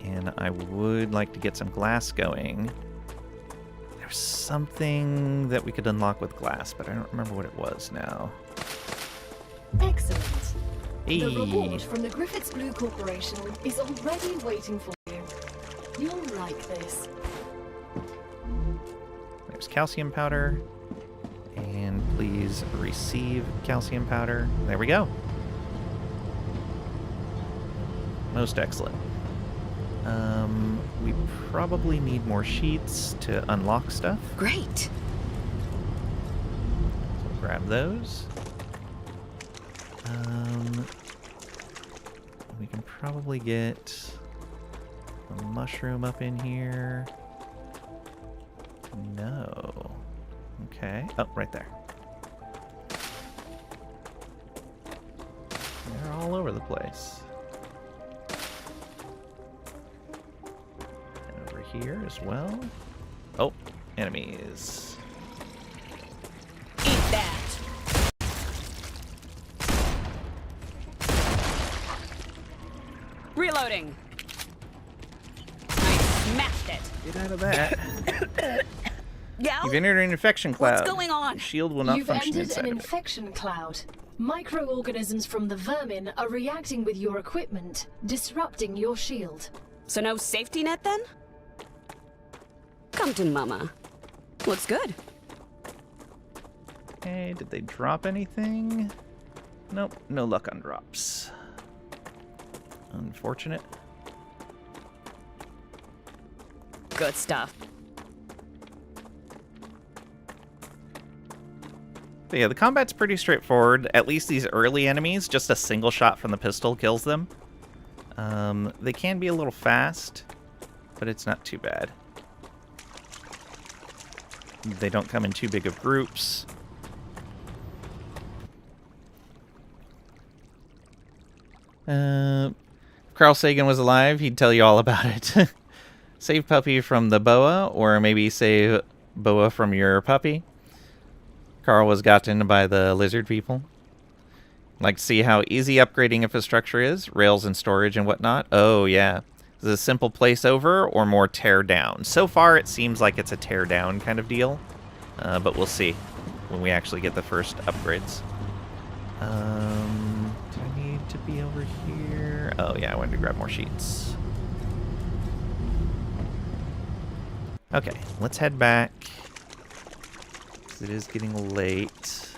Speaker 1: And I would like to get some glass going. There's something that we could unlock with glass, but I don't remember what it was now.
Speaker 3: Excellent.
Speaker 1: Hey.
Speaker 3: The reward from the Griffiths Blue Corporation is already waiting for you. You'll like this.
Speaker 1: There's calcium powder. And please receive calcium powder. There we go. Most excellent. We probably need more sheets to unlock stuff.
Speaker 2: Great.
Speaker 1: So we'll grab those. We can probably get a mushroom up in here. No. Okay. Oh, right there. They're all over the place. And over here as well. Oh, enemies.
Speaker 2: Eat that. Reloading. I smashed it.
Speaker 1: Get out of that.
Speaker 2: Gal?
Speaker 1: You've entered an infection cloud.
Speaker 2: What's going on?
Speaker 1: Your shield will not
Speaker 3: You've
Speaker 1: function
Speaker 3: entered
Speaker 1: inside
Speaker 3: an
Speaker 1: of it.
Speaker 3: infection cloud. Microorganisms from the vermin are reacting with your equipment, disrupting your shield.
Speaker 2: So no safety net then? Come to Mama. Looks good.
Speaker 1: Okay, did they drop anything? Nope, no luck on drops. Unfortunate.
Speaker 2: Good stuff.
Speaker 1: But yeah, the combat's pretty straightforward. At least these early enemies, just a single shot from the pistol kills them. They can be a little fast, but it's not too bad. They don't come in too big of groups. If Carl Sagan was alive, he'd tell you all about it. Save puppy from the boa, or maybe save boa from your puppy. Carl was gotten by the lizard people. Like to see how easy upgrading infrastructure is? Rails and storage and whatnot? Oh, yeah. Is it a simple place over or more tear down? So far, it seems like it's a tear down kind of deal. But we'll see when we actually get the first upgrades. Do I need to be over here? Oh, yeah, I wanted to grab more sheets. Okay, let's head back. 'Cause it is getting late.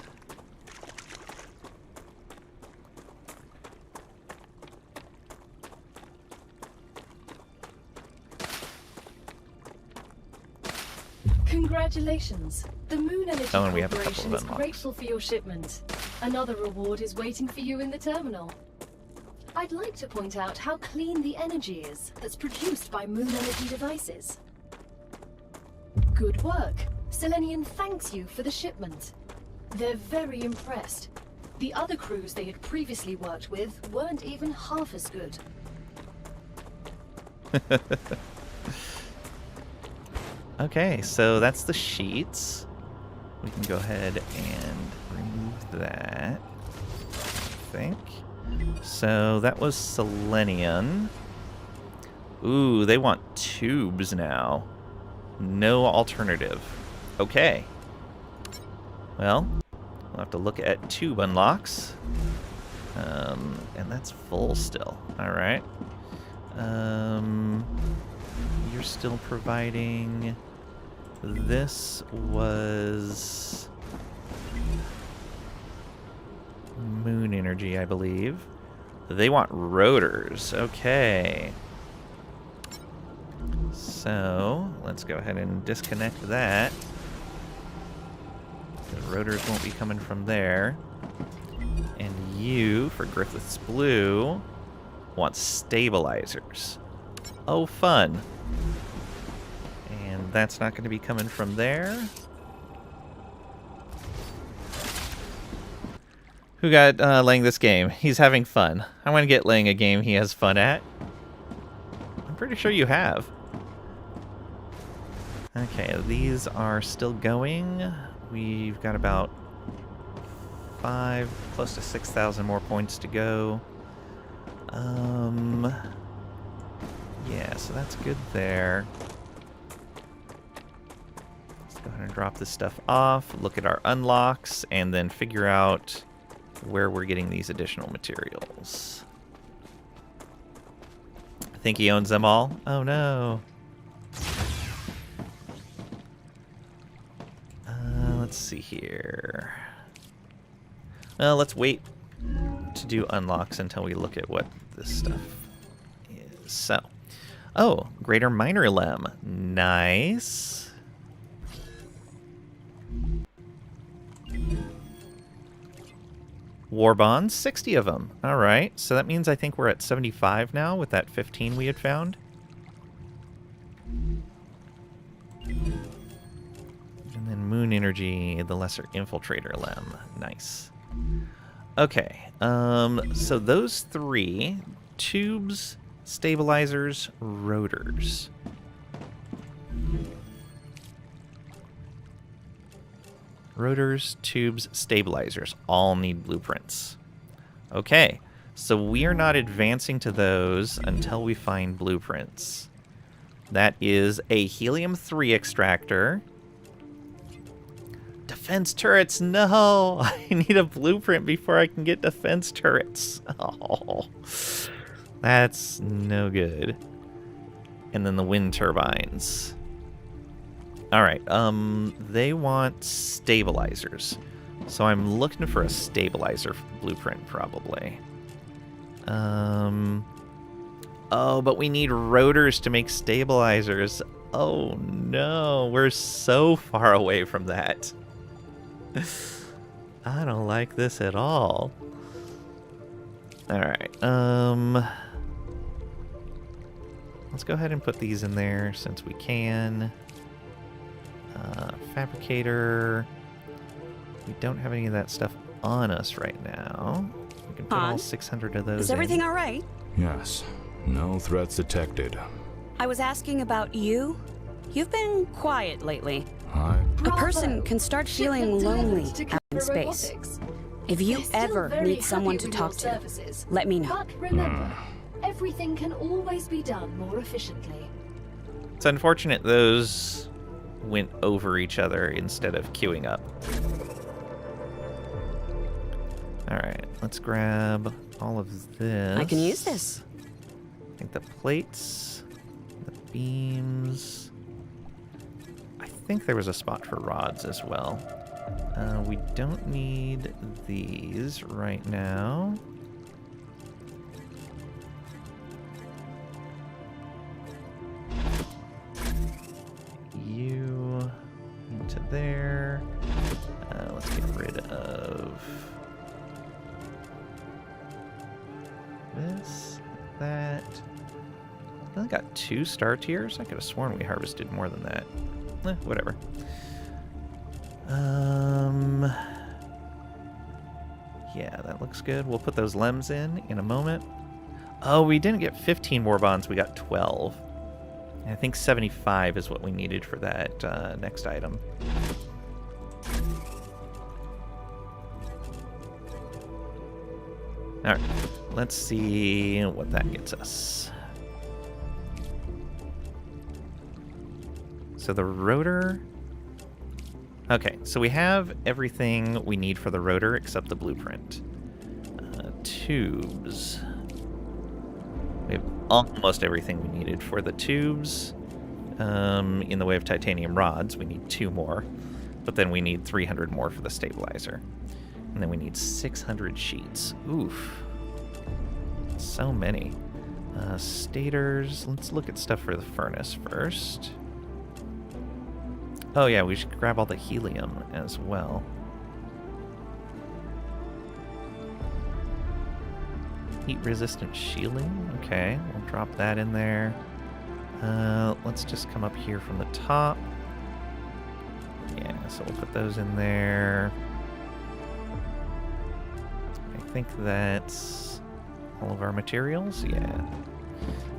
Speaker 3: Congratulations. The Moon Energy
Speaker 1: Oh, and we have a couple
Speaker 3: Corporation
Speaker 1: of
Speaker 3: is
Speaker 1: unlocks.
Speaker 3: grateful for your shipment. Another reward is waiting for you in the terminal. I'd like to point out how clean the energy is that's produced by Moon Energy devices. Good work. Selenian thanks you for the shipment. They're very impressed. The other crews they had previously worked with weren't even half as good.
Speaker 1: Okay, so that's the sheets. We can go ahead and remove that, I think. So that was Selenian. Ooh, they want tubes now. No alternative. Okay. Well, we'll have to look at tube unlocks. And that's full still. Alright. You're still providing... This was... Moon energy, I believe. They want rotors. Okay. So, let's go ahead and disconnect that. The rotors won't be coming from there. And you, for Griffith's Blue, want stabilizers. Oh, fun. And that's not going to be coming from there. Who got Lang this game? He's having fun. I want to get Lang a game he has fun at. I'm pretty sure you have. Okay, these are still going. We've got about 5, close to 6,000 more points to go. Yeah, so that's good there. Let's go ahead and drop this stuff off, look at our unlocks, and then figure out where we're getting these additional materials. I think he owns them all. Oh no. Let's see here. Well, let's wait to do unlocks until we look at what this stuff is. So, oh, Greater Minor Lem. Nice. War bonds, 60 of them. All right, so that means I think we're at 75 now with that 15 we had found. And then Moon Energy, the Lesser Infiltrator Lem. Nice. Okay, so those 3, tubes, stabilizers, rotors. Rotors, tubes, stabilizers all need blueprints. Okay, so we are not advancing to those until we find blueprints. That is a helium-3 extractor. Defense turrets, no! I need a blueprint before I can get defense turrets. Oh, that's no good. And then the wind turbines. Alright, they want stabilizers. So I'm looking for a stabilizer blueprint, probably. Oh, but we need rotors to make stabilizers. Oh no, we're so far away from that. I don't like this at all. Alright, let's go ahead and put these in there since we can. Fabricator. We don't have any of that stuff on us right now. We can put all 600 of those
Speaker 2: Is everything all right?
Speaker 7: Yes. No threats detected.
Speaker 2: I was asking about you. You've been quiet lately.
Speaker 7: I...
Speaker 2: A person can start feeling lonely out in space. If you ever need someone to talk to, let me know.
Speaker 3: But remember, everything can always be done more efficiently.
Speaker 1: It's unfortunate those went over each other instead of queuing up. Alright, let's grab all of this.
Speaker 2: I can use this.
Speaker 1: I think the plates, the beams. I think there was a spot for rods as well. We don't need these right now. You into there. Let's get rid of this, that. I only got 2 star tiers. I could have sworn we harvested more than that. Whatever. Yeah, that looks good. We'll put those lems in a moment. Oh, we didn't get 15 war bonds. We got 12. And I think 75 is what we needed for that next item. Alright, let's see what that gets us. So the rotor... Okay, so we have everything we need for the rotor except the blueprint. Tubes. We have almost everything we needed for the tubes. In the way of titanium rods, we need 2 more. But then we need 300 more for the stabilizer. And then we need 600 sheets. Oof. So many. Stators. Let's look at stuff for the furnace first. Oh yeah, we should grab all the helium as well. Heat-resistant shielding. Okay, we'll drop that in there. Let's just come up here from the top. Yeah, so we'll put those in there. I think that's all of our materials. Yeah.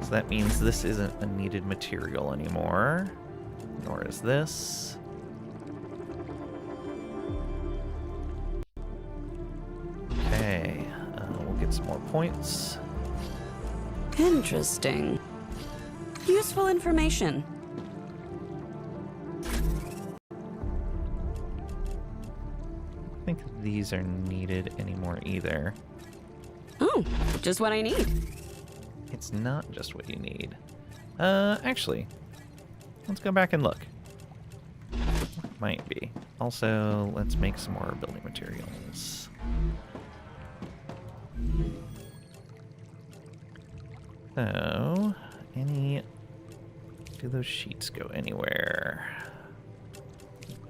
Speaker 1: So that means this isn't a needed material anymore. Nor is this. Okay, we'll get some more points.
Speaker 2: Interesting. Useful information.
Speaker 1: I don't think these are needed anymore either.
Speaker 2: Oh, just what I need.
Speaker 1: It's not just what you need. Actually, let's go back and look. Might be. Also, let's make some more building materials. So, do those sheets go anywhere?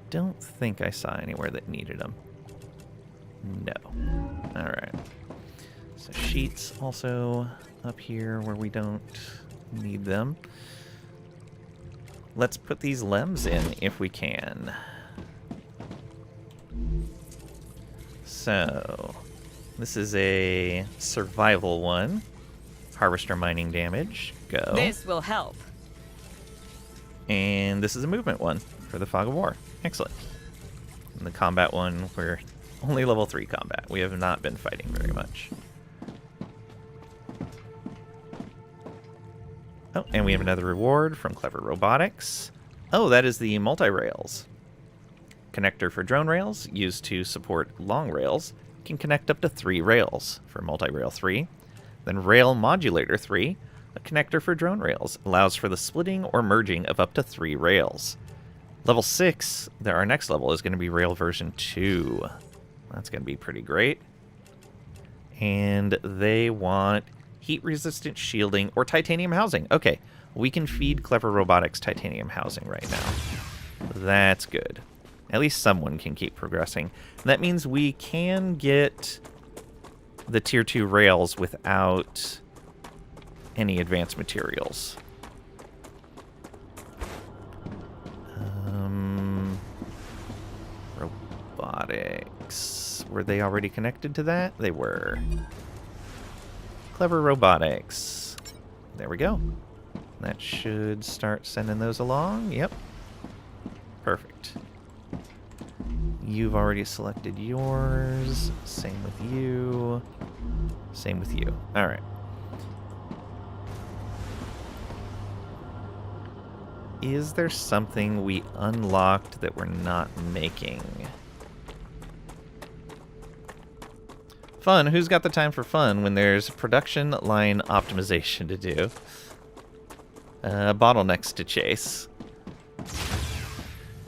Speaker 1: Don't think I saw anywhere that needed them. No. Alright. So sheets also up here where we don't need them. Let's put these lems in if we can. So, this is a survival one. Harvester mining damage. Go.
Speaker 2: This will help.
Speaker 1: And this is a movement one for the Fog of War. Excellent. And the combat one, we're only level 3 combat. We have not been fighting very much. Oh, and we have another reward from Clever Robotics. Oh, that is the multi-rails. Connector for drone rails, used to support long rails, can connect up to 3 rails for multi-rail 3. Then Rail Modulator 3, a connector for drone rails, allows for the splitting or merging of up to 3 rails. Level 6, our next level is going to be Rail version 2. That's going to be pretty great. And they want heat-resistant shielding or titanium housing. Okay, we can feed Clever Robotics titanium housing right now. That's good. At least someone can keep progressing. That means we can get the Tier 2 rails without any advanced materials. Robotics. Were they already connected to that? They were. Clever Robotics. There we go. That should start sending those along. Yep. Perfect. You've already selected yours. Same with you. Same with you. Alright. Is there something we unlocked that we're not making? Fun. Who's got the time for fun when there's production line optimization to do? Bottlenecks to chase.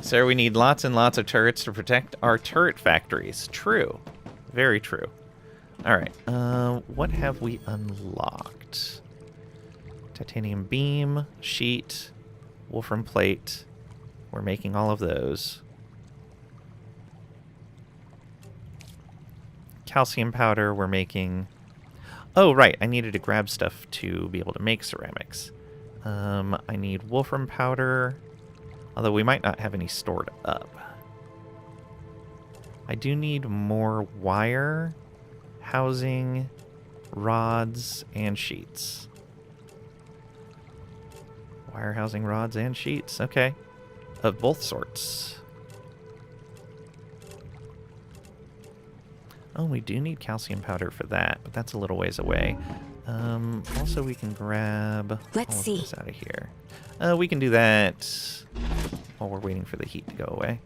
Speaker 1: Sir, we need lots and lots of turrets to protect our turret factories. True. Very true. Alright. What have we unlocked? Titanium beam, sheet, wolfram plate. We're making all of those. Calcium powder we're making. Oh, right. I needed to grab stuff to be able to make ceramics. I need wolfram powder. Although we might not have any stored up. I do need more wire, housing, rods, and sheets. Wire, housing, rods, and sheets. Okay. Of both sorts. Oh, we do need calcium powder for that, but that's a little ways away. Also, we can grab
Speaker 2: Let's see.
Speaker 1: this out of here. We can do that while we're waiting for the heat to go away.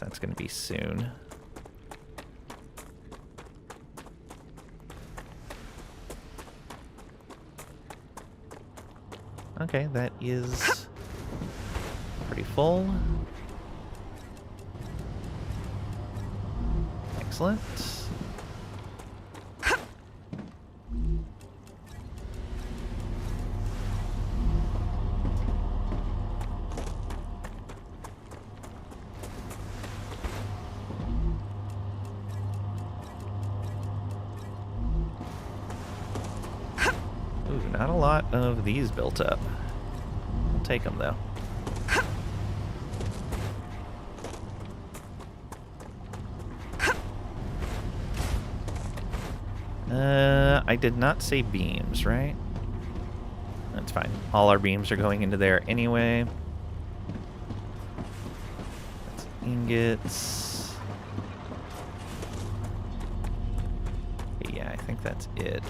Speaker 1: That's going to be soon. Okay, that is pretty full. Excellent. Ooh, not a lot of these built up. I'll take them though. I did not say beams, right? That's fine. All our beams are going into there anyway. That's ingots. Yeah, I think that's it.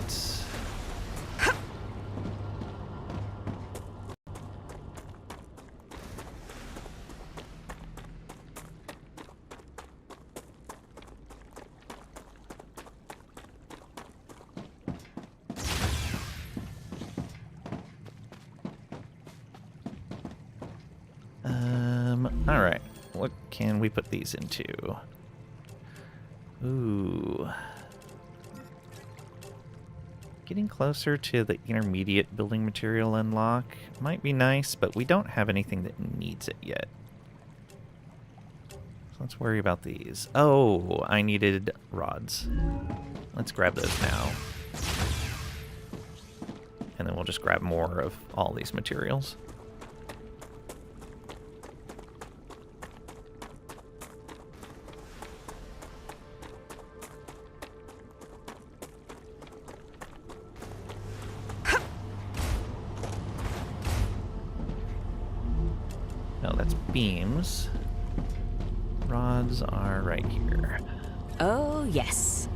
Speaker 1: Alright, what can we put these into? Ooh. Getting closer to the intermediate building material unlock might be nice, but we don't have anything that needs it yet. So let's worry about these. Oh, I needed rods. Let's grab those now. And then we'll just grab more of all these materials. Beams. Rods are right here.
Speaker 2: Oh, yes.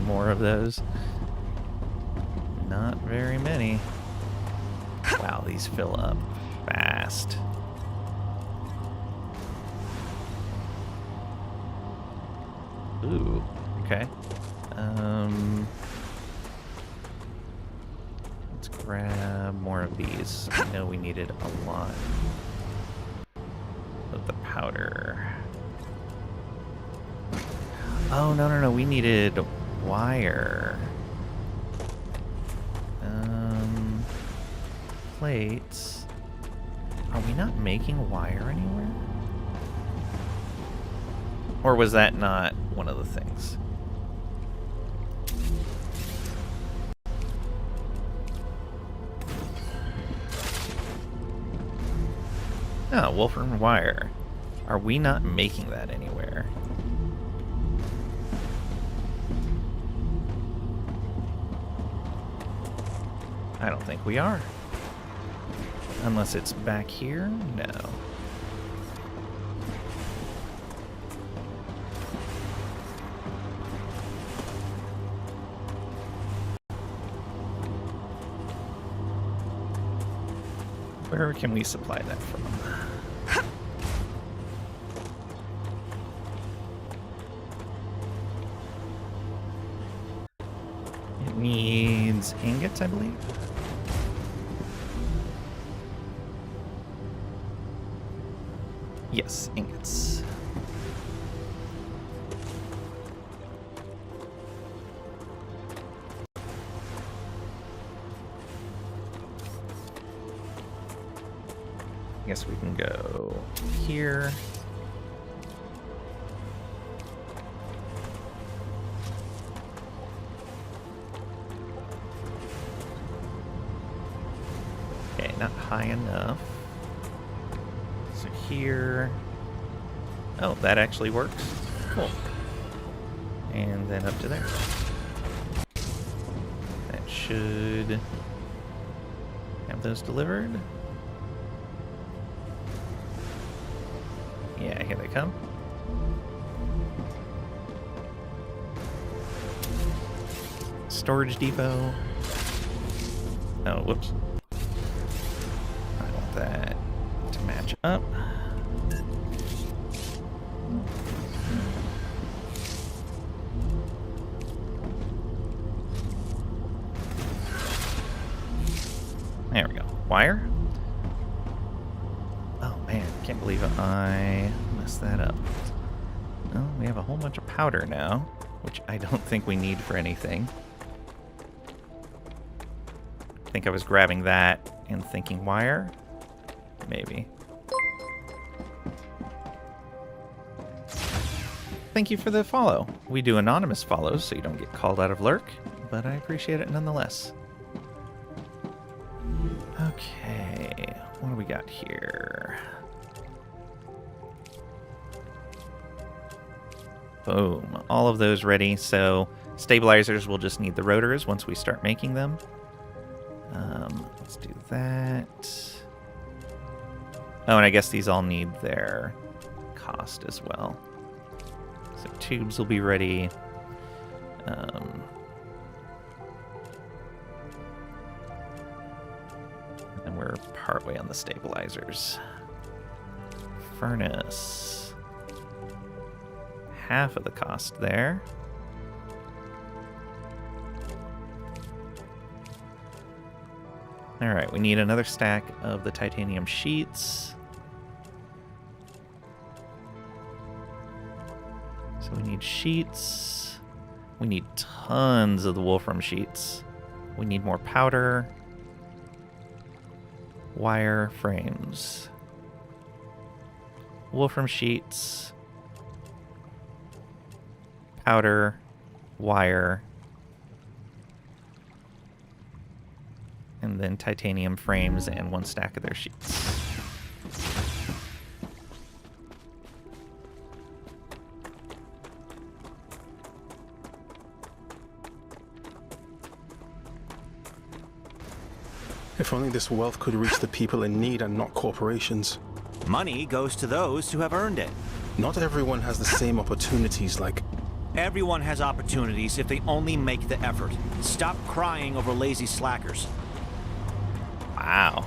Speaker 1: More of those. Not very many. Wow, these fill up fast. Ooh, okay. Let's grab more of these. I know we needed a lot of the powder. Oh, no, we needed wire. Plates. Are we not making wire anywhere? Or was that not one of the things? Oh, Wolfram wire. Are we not making that anywhere? I don't think we are. Unless it's back here? No. Where can we supply that from? It needs ingots, I believe. Yes, ingots. I guess we can go here. Okay, not high enough. So here. Oh, that actually works. Cool. And then up to there. That should have those delivered. Yeah, here they come. Storage depot. Oh, whoops. I want that to match up. There we go. Wire. Oh man, can't believe I messed that up. Well, we have a whole bunch of powder now, which I don't think we need for anything. I think I was grabbing that and thinking wire. Maybe. Thank you for the follow. We do anonymous follows, so you don't get called out of lurk, but I appreciate it nonetheless. Okay, what do we got here? Boom, all of those ready. So stabilizers will just need the rotors once we start making them. Let's do that. Oh, and I guess these all need their cost as well. So tubes will be ready. And we're partway on the stabilizers. Furnace. Half of the cost there. Alright, we need another stack of the titanium sheets. So we need sheets. We need tons of the wolfram sheets. We need more powder. Wire frames. Wolfram sheets. Powder. Wire. And then titanium frames and one stack of their sheets.
Speaker 9: If only this wealth could reach the people in need and not corporations.
Speaker 8: Money goes to those who have earned it.
Speaker 9: Not everyone has the same opportunities like...
Speaker 8: Everyone has opportunities if they only make the effort. Stop crying over lazy slackers.
Speaker 1: Wow.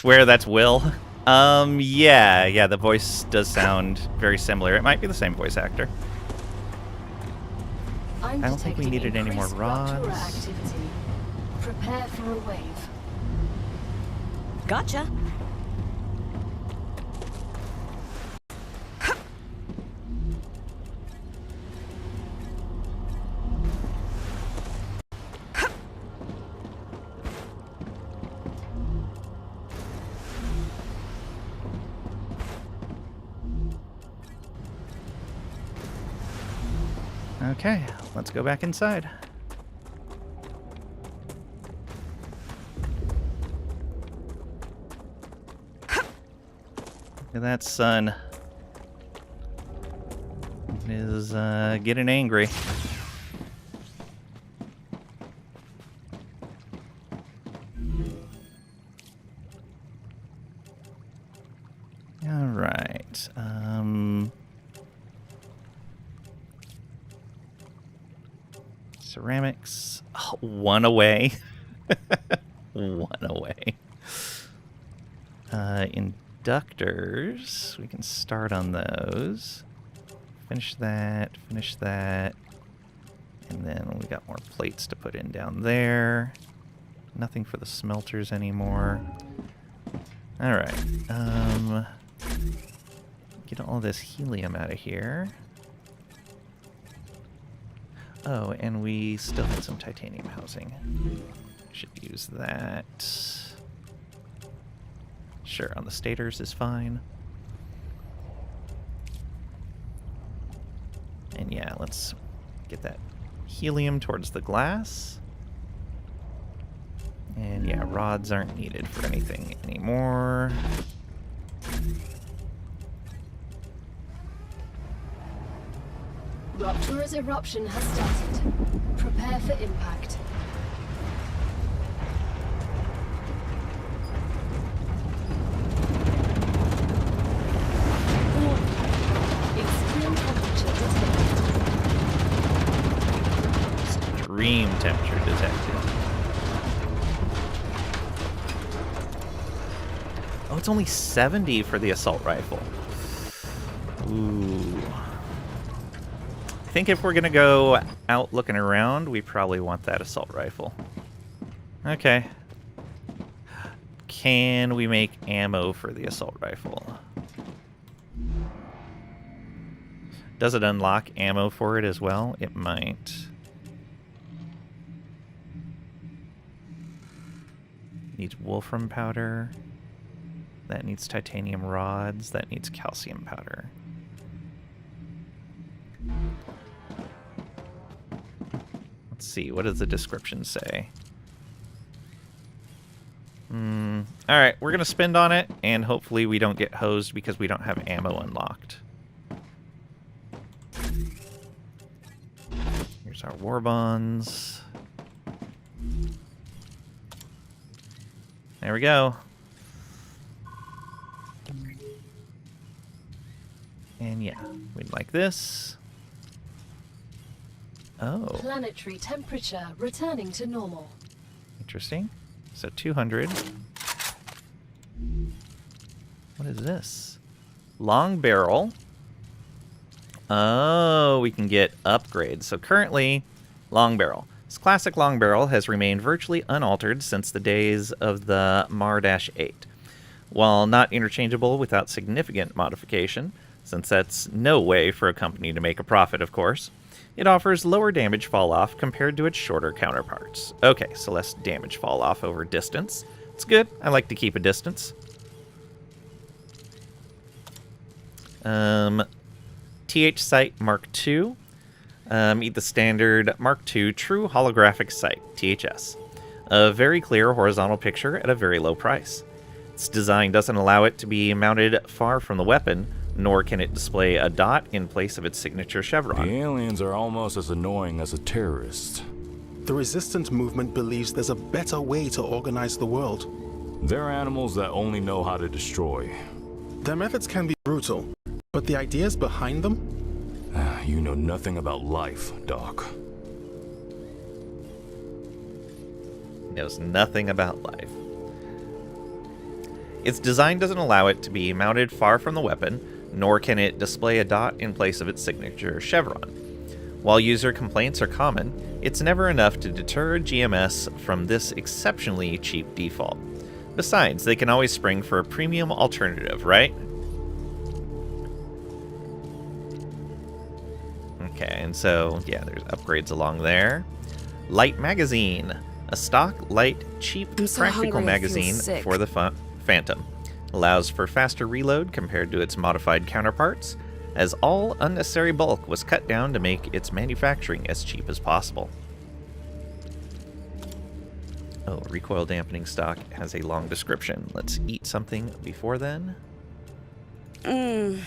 Speaker 1: Swear that's Will. Yeah, the voice does sound very similar. It might be the same voice actor. I don't think we needed any more rods.
Speaker 3: Activity. Prepare for a wave.
Speaker 2: Gotcha.
Speaker 1: Okay, let's go back inside. Look at that sun. It is getting angry. All right. Ceramics. Oh, one away. One away. Inductors. We can start on those. Finish that. Finish that. And then we got more plates to put in down there. Nothing for the smelters anymore. Alright. Get all this helium out of here. Oh, and we still had some titanium housing. Should use that. Sure, on the stators is fine. And yeah, let's get that helium towards the glass. And yeah, rods aren't needed for anything anymore.
Speaker 3: Rupture's eruption has started. Prepare for impact. Extreme temperature detected.
Speaker 1: Extreme temperature detected. Oh, it's only 70 for the assault rifle. Ooh. I think if we're going to go out looking around, we probably want that assault rifle. Okay. Can we make ammo for the assault rifle? Does it unlock ammo for it as well? It might. Needs wolfram powder. That needs titanium rods. That needs calcium powder. Let's see, what does the description say? Alright, we're going to spend on it, and hopefully we don't get hosed because we don't have ammo unlocked. Here's our war bonds. There we go. And yeah, we'd like this. Oh.
Speaker 3: Planetary temperature returning to normal.
Speaker 1: Interesting. So 200. What is this? Long barrel. Oh, we can get upgrades. So currently, long barrel. This classic long barrel has remained virtually unaltered since the days of the Mar-8. While not interchangeable without significant modification, since that's no way for a company to make a profit, of course, it offers lower damage fall-off compared to its shorter counterparts. Okay, so less damage fall-off over distance. It's good. I like to keep a distance. TH Sight Mark II. Meet the standard Mark II True Holographic Sight, THS. A very clear horizontal picture at a very low price. Its design doesn't allow it to be mounted far from the weapon, nor can it display a dot in place of its signature chevron.
Speaker 7: The aliens are almost as annoying as a terrorist.
Speaker 9: The resistance movement believes there's a better way to organize the world.
Speaker 7: They're animals that only know how to destroy.
Speaker 9: Their methods can be brutal, but the ideas behind them?
Speaker 7: You know nothing about life, Doc.
Speaker 1: Knows nothing about life. Its design doesn't allow it to be mounted far from the weapon, nor can it display a dot in place of its signature chevron. While user complaints are common, it's never enough to deter GMS from this exceptionally cheap default. Besides, they can always spring for a premium alternative, right? Okay, and so, yeah, there's upgrades along there. Light magazine. A stock, light, cheap, practical magazine for the Phantom. Allows for faster reload compared to its modified counterparts, as all unnecessary bulk was cut down to make its manufacturing as cheap as possible. Oh, recoil dampening stock has a long description. Let's eat something before then. Let's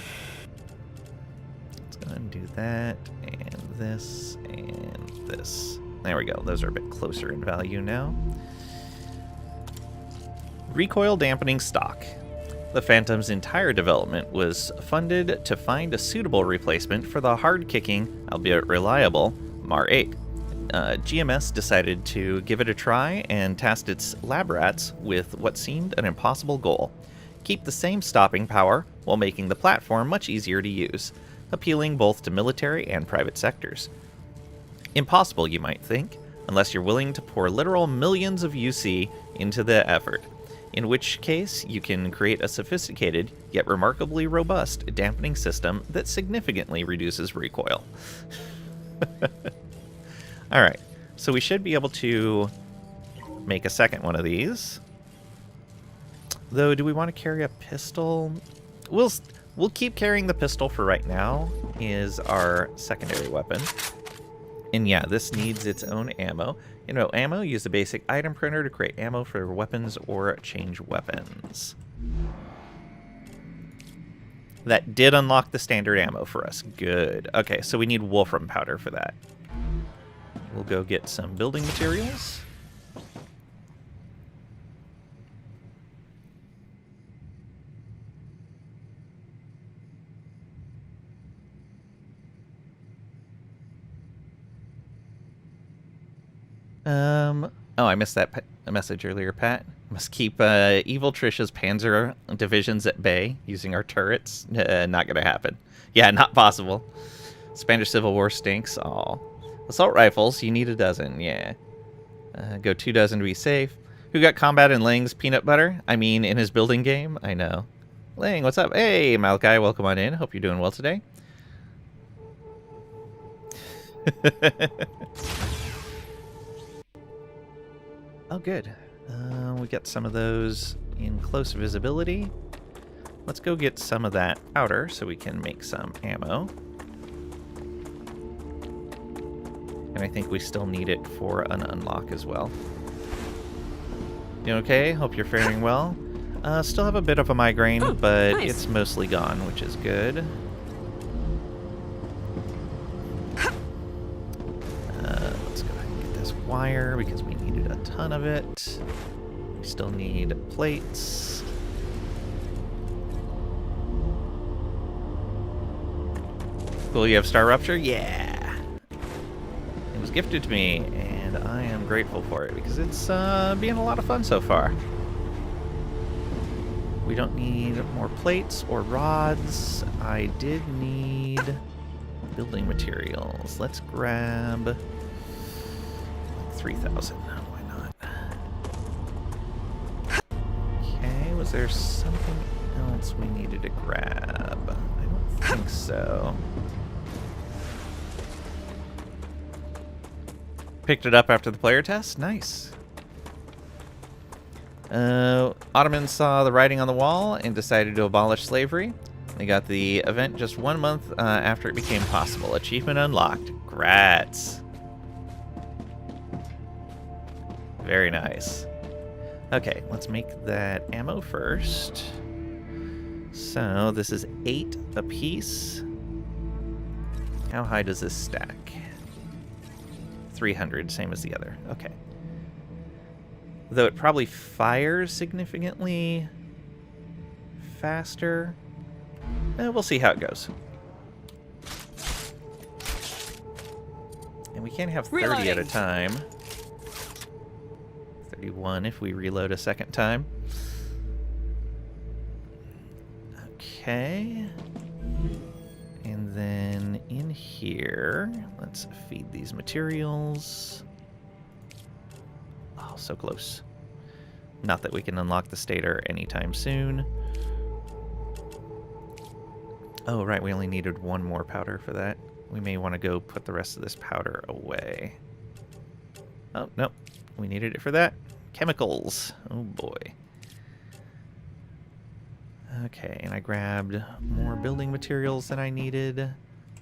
Speaker 1: go ahead and do that, and this, and this. There we go. Those are a bit closer in value now. Recoil dampening stock. The Phantom's entire development was funded to find a suitable replacement for the hard-kicking, albeit reliable, Mar 8. GMS decided to give it a try and tasked its lab rats with what seemed an impossible goal. Keep the same stopping power while making the platform much easier to use, appealing both to military and private sectors. Impossible, you might think, unless you're willing to pour literal millions of UC into the effort, in which case you can create a sophisticated, yet remarkably robust, dampening system that significantly reduces recoil. Alright, so we should be able to make a second one of these. Though, do we want to carry a pistol? We'll keep carrying the pistol for right now, is our secondary weapon. And yeah, this needs its own ammo. You know, ammo, use the basic item printer to create ammo for weapons or change weapons. That did unlock the standard ammo for us. Good. Okay, so we need wolfram powder for that. We'll go get some building materials. Oh, I missed that message earlier, Pat. Must keep evil Trisha's Panzer divisions at bay using our turrets. Not gonna happen. Yeah, not possible. Spanish Civil War stinks. Aw. Assault rifles, you need a dozen, yeah. Go 2 dozen to be safe. Who got combat in Lang's peanut butter? I mean, in his building game? I know. Lang, what's up? Hey, Malachi, welcome on in. Hope you're doing well today. Oh, good. We got some of those in close visibility. Let's go get some of that powder so we can make some ammo. And I think we still need it for an unlock as well. You okay? Hope you're faring well. Still have a bit of a migraine, but nice. It's mostly gone, which is good. Let's go ahead and get this wire because we needed a ton of it. We still need plates. Cool, you have StarRupture? Yeah! It was gifted to me, and I am grateful for it because it's being a lot of fun so far. We don't need more plates or rods. I did need building materials. Let's grab 3,000. Why not? Okay, was there something else we needed to grab? I don't think so. Picked it up after the player test? Nice. Ottomans saw the writing on the wall and decided to abolish slavery. They got the event just 1 month after it became possible. Achievement unlocked. Grats. Very nice. Okay, let's make that ammo first. So this is 8 apiece. How high does this stack? 300, same as the other. Okay. Though it probably fires significantly faster. We'll see how it goes. And we can't have 30 Reloading. At a time. 31 if we reload a second time. Okay. And then in here, let's feed these materials. Oh, so close. Not that we can unlock the stator anytime soon. Oh, right, we only needed one more powder for that. We may want to go put the rest of this powder away. Oh, no. We needed it for that. Chemicals. Oh, boy. Okay, and I grabbed more building materials than I needed.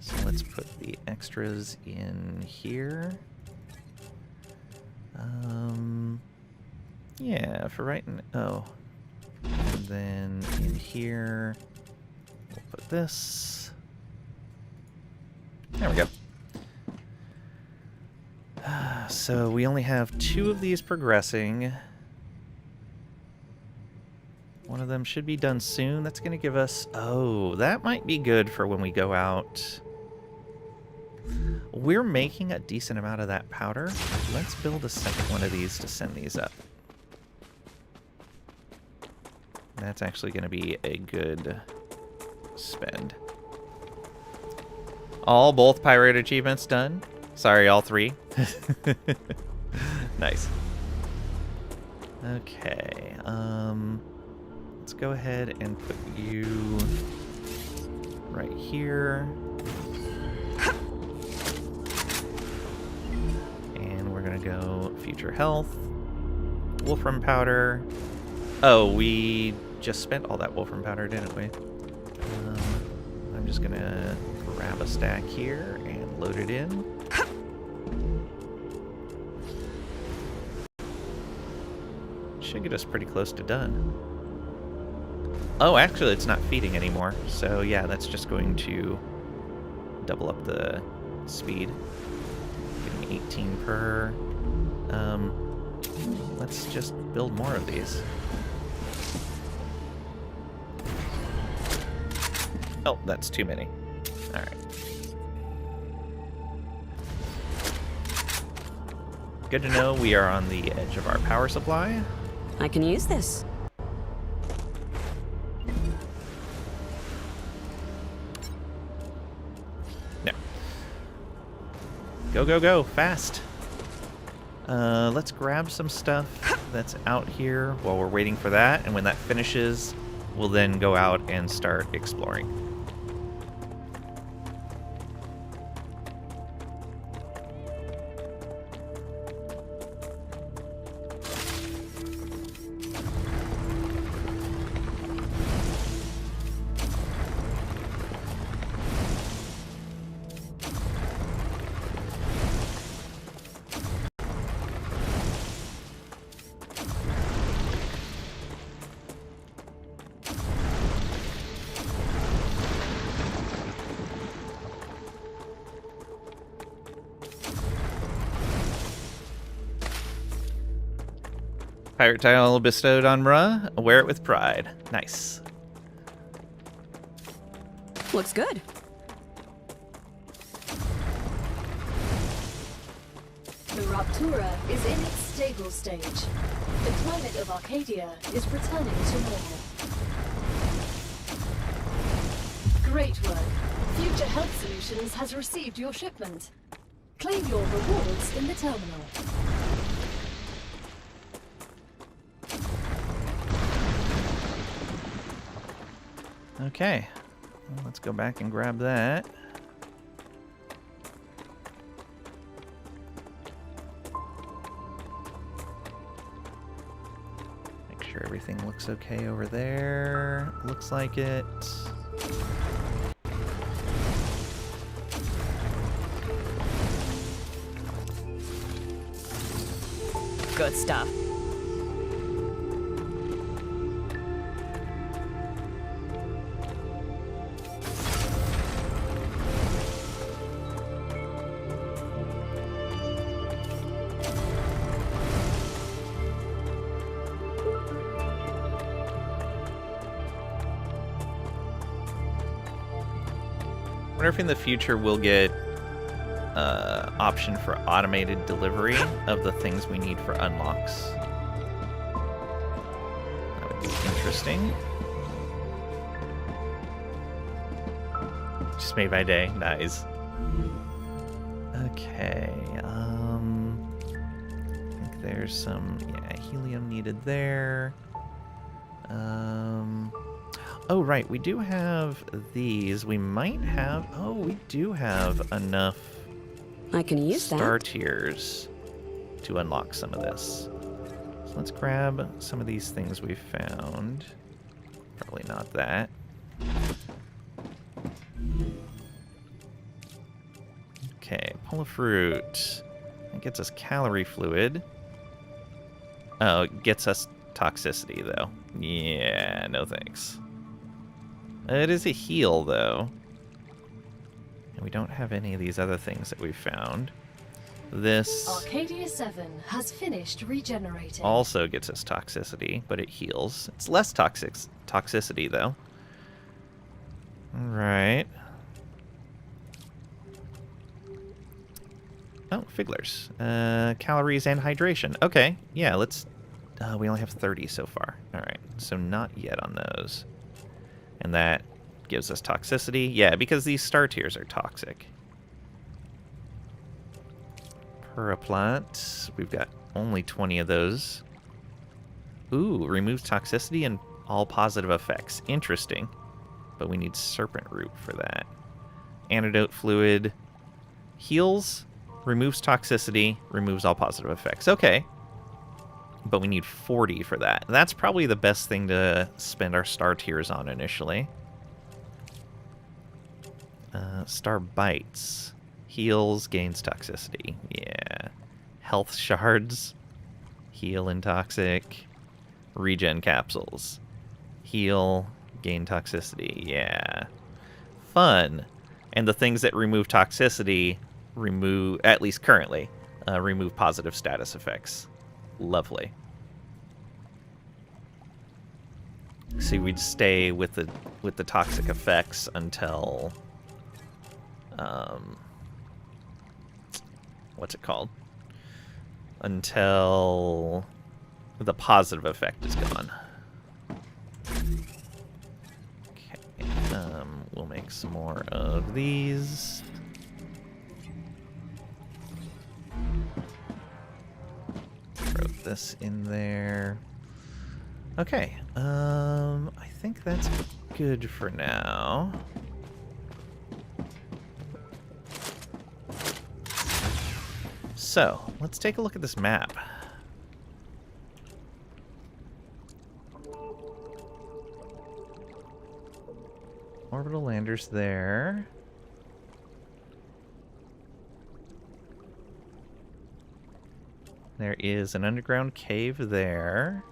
Speaker 1: So let's put the extras in here. Yeah, for right now. Oh. And then in here, we'll put this. There we go. So we only have 2 of these progressing. One of them should be done soon. That's going to give us... Oh, that might be good for when we go out. We're making a decent amount of that powder. Let's build a second one of these to send these up. That's actually going to be a good spend. Both pirate achievements done. Sorry, all 3. Nice. Okay, let's go ahead and put you right here. And we're gonna go future health, wolfram powder. Oh, we just spent all that wolfram powder, didn't we? I'm just gonna grab a stack here and load it in. Should get us pretty close to done. Oh, actually, it's not feeding anymore. So, yeah, that's just going to double up the speed. Getting 18 per. Let's just build more of these. Oh, that's too many. Alright. Good to know we are on the edge of our power supply.
Speaker 2: I can use this.
Speaker 1: No. Go, go, go. Fast. Let's grab some stuff that's out here while we're waiting for that. And when that finishes, we'll then go out and start exploring. Pirate title bestowed on Ra. Wear it with pride. Nice.
Speaker 2: Looks good.
Speaker 3: The Raptura is in its stable stage. The climate of Arcadia is returning to normal. Great work. Future Health Solutions has received your shipment. Claim your rewards in the terminal.
Speaker 1: Okay. Well, let's go back and grab that. Make sure everything looks okay over there. Looks like it.
Speaker 2: Good stuff.
Speaker 1: I wonder if in the future we'll get option for automated delivery of the things we need for unlocks. That would be interesting. Just made my day. Nice. Okay. I think there's some helium needed there. Oh right, we do have these. We might have. Oh, we do have enough.
Speaker 2: I can use
Speaker 1: star
Speaker 2: that.
Speaker 1: tiers to unlock some of this. So let's grab some of these things we found. Probably not that. Okay, pull a fruit. That gets us calorie fluid. Oh, it gets us toxicity, though. Yeah, no thanks. It is a heal, though. And we don't have any of these other things that we've found. This
Speaker 3: Arcadia 7 has finished regenerating.
Speaker 1: also gets us toxicity, but it heals. It's less toxicity, though. Alright. Oh, Figglers. Calories and hydration. Okay, yeah, let's... we only have 30 so far. Alright, so not yet on those. And that gives us toxicity. Yeah, because these star tiers are toxic. Per a plant. We've got only 20 of those. Ooh, removes toxicity and all positive effects. Interesting. But we need serpent root for that. Antidote fluid. Heals, removes toxicity, removes all positive effects. Okay. But we need 40 for that. That's probably the best thing to spend our star tiers on initially. Star bites. Heals, gains toxicity. Yeah. Health shards. Heal and toxic. Regen capsules. Heal, gain toxicity. Yeah. Fun. And the things that remove toxicity remove, at least currently, remove positive status effects. Lovely. See, we'd stay with the toxic effects until what's it called? Until the positive effect is gone. Okay, we'll make some more of these. Throw this in there. Okay, I think that's good for now. So, let's take a look at this map. Orbital landers there. There is an underground cave there.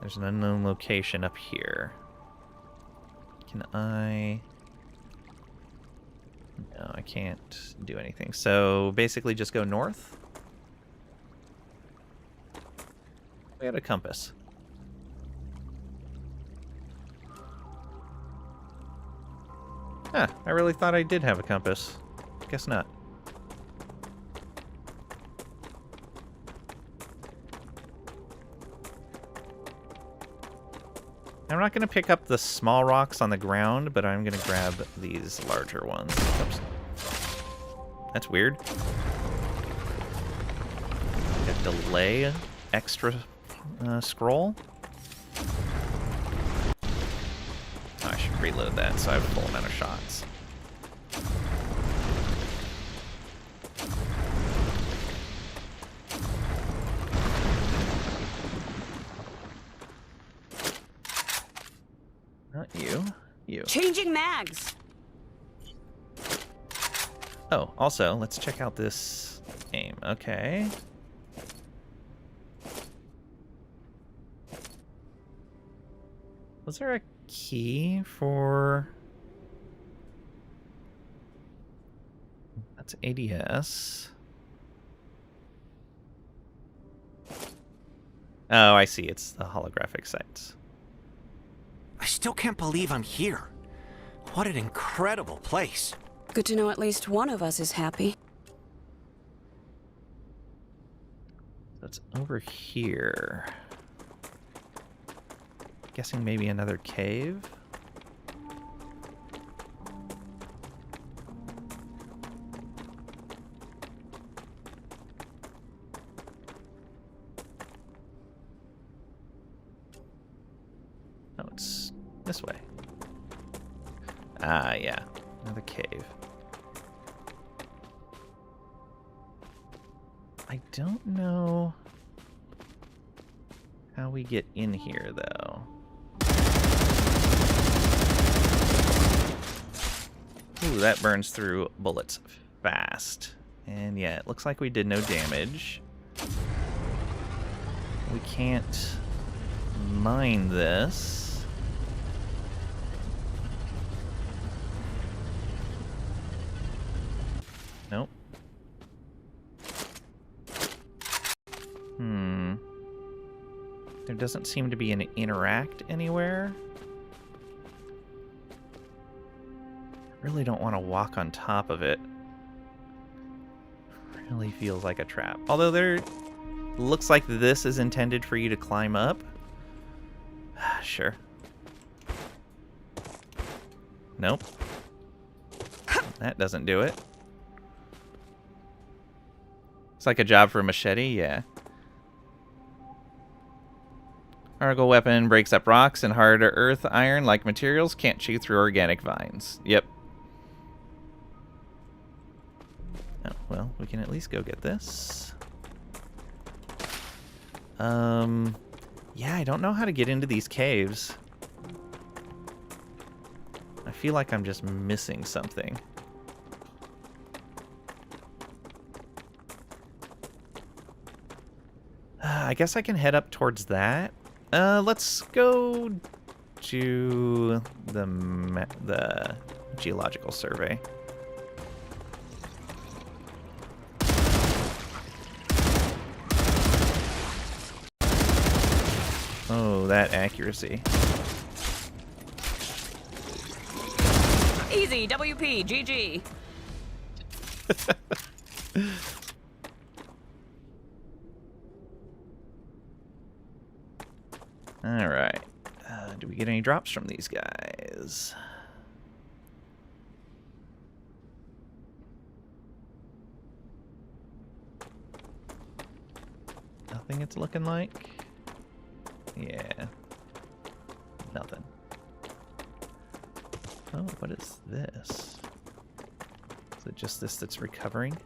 Speaker 1: There's an unknown location up here. Can I... No, I can't do anything. So, basically just go north. We had a compass. Huh, I really thought I did have a compass. Guess not. I'm not going to pick up the small rocks on the ground, but I'm going to grab these larger ones. Oops. That's weird. Got delay extra scroll. Oh, I should reload that so I have a full amount of shots. Not you. You.
Speaker 2: Changing mags.
Speaker 1: Oh, also, let's check out this aim. Okay. Was there a key for... That's ADS. Oh, I see. It's the holographic sites.
Speaker 8: I still can't believe I'm here. What an incredible place.
Speaker 2: Good to know at least one of us is happy.
Speaker 1: That's over here. Guessing maybe another cave? This way. Ah, yeah. Another cave. I don't know how we get in here, though. Ooh, that burns through bullets fast. And yeah, it looks like we did no damage. We can't mine this. Nope. There doesn't seem to be an interact anywhere. I really don't want to walk on top of it. Really feels like a trap. Although there looks like this is intended for you to climb up. Sure. Nope. That doesn't do it. It's like a job for a machete, yeah. Argo weapon breaks up rocks and hard earth iron-like materials. Can't chew through organic vines. Yep. Oh, well, we can at least go get this. Yeah, I don't know how to get into these caves. I feel like I'm just missing something. I guess I can head up towards that. Let's go to the geological survey. Oh, that accuracy.
Speaker 2: Easy, WP, GG.
Speaker 1: All right. Do we get any drops from these guys? Nothing it's looking like. Yeah. Nothing. Oh, what is this? Is it just this that's recovering?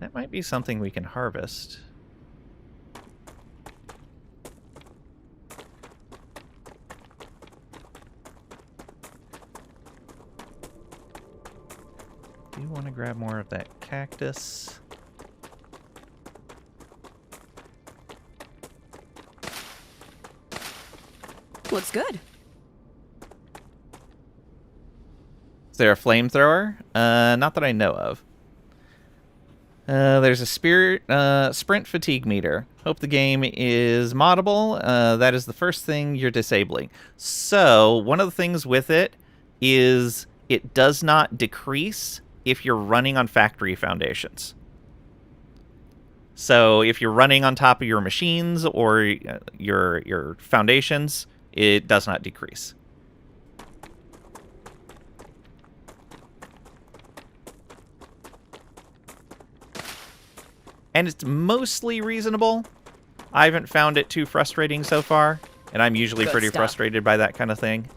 Speaker 1: That might be something we can harvest. Do you want to grab more of that cactus?
Speaker 2: Looks good.
Speaker 1: Is there a flamethrower? Not that I know of. There's a sprint fatigue meter. Hope the game is moddable. That is the first thing you're disabling. So, one of the things with it is it does not decrease if you're running on factory foundations. So, if you're running on top of your machines or your foundations, it does not decrease. And it's mostly reasonable. I haven't found it too frustrating so far, and I'm usually
Speaker 2: Good
Speaker 1: pretty
Speaker 2: stuff.
Speaker 1: frustrated by that kind of thing.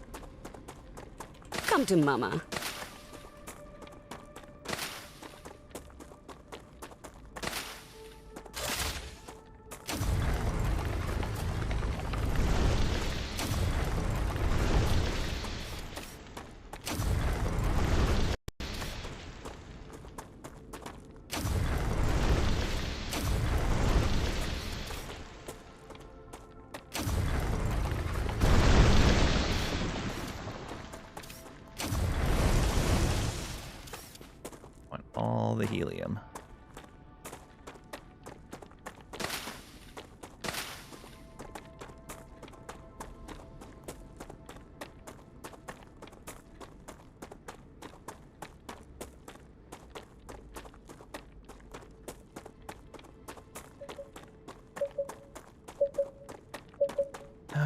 Speaker 2: Come to mama.
Speaker 1: Want all the helium.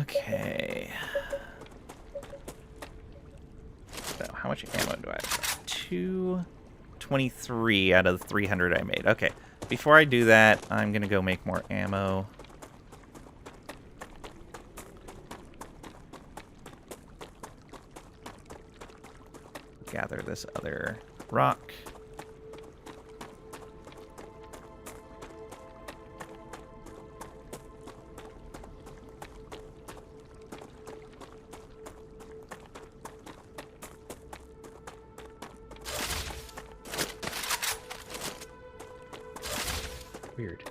Speaker 1: Okay. So, how much ammo do I have? 223 out of the 300 I made. Okay. Before I do that, I'm going to go make more ammo. gather this other rock. Weird.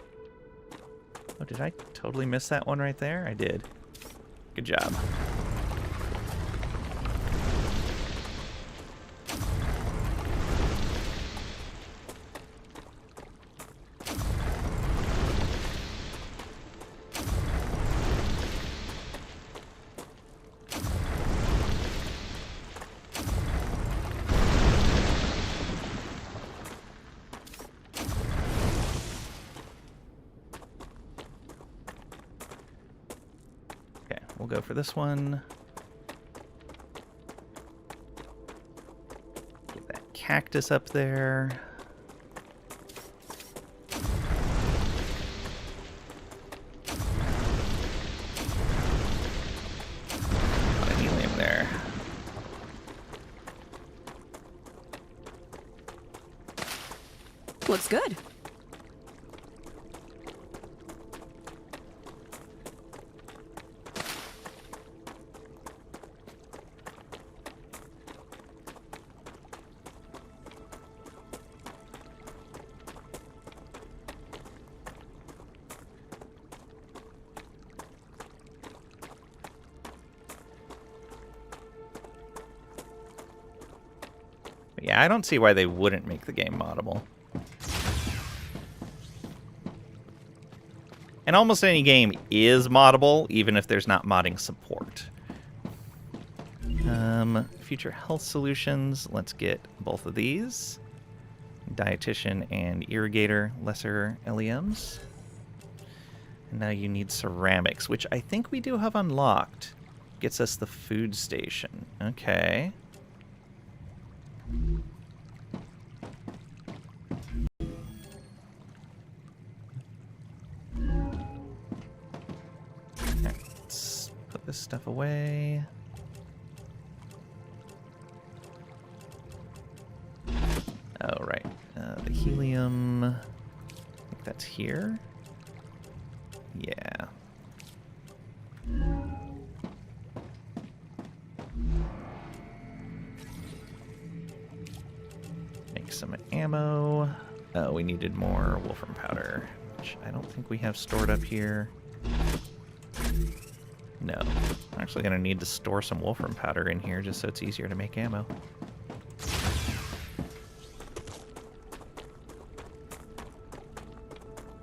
Speaker 1: Oh, did I totally miss that one right there? I did. Good job. We'll go for this one. Get that cactus up there. Got a helium there.
Speaker 2: Looks good.
Speaker 1: Yeah, I don't see why they wouldn't make the game moddable. And almost any game is moddable, even if there's not modding support. Future health solutions. Let's get both of these. Dietitian and irrigator, lesser LEMs. And now you need ceramics, which I think we do have unlocked. Gets us the food station. Okay. Let's put this stuff away. Oh, right. The helium. I think that's here. Yeah. Make some ammo. Oh, we needed more wolfram powder, which I don't think we have stored up here. No. I'm actually going to need to store some wolfram powder in here just so it's easier to make ammo.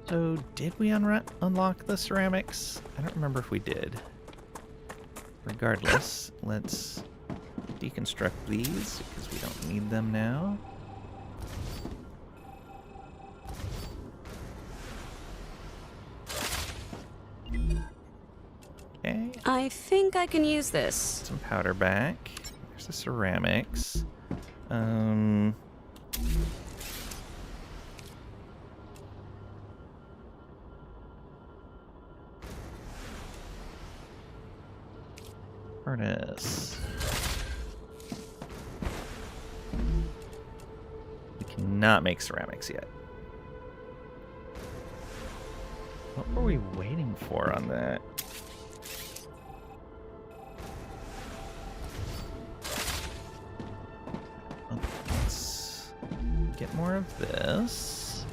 Speaker 1: So, did we unlock the ceramics? I don't remember if we did. Regardless, let's deconstruct these because we don't need them now. Okay.
Speaker 2: I think I can use this.
Speaker 1: Some powder back. There's the ceramics. Furnace. We cannot make ceramics yet. What were we waiting for on that? Let's get more of this.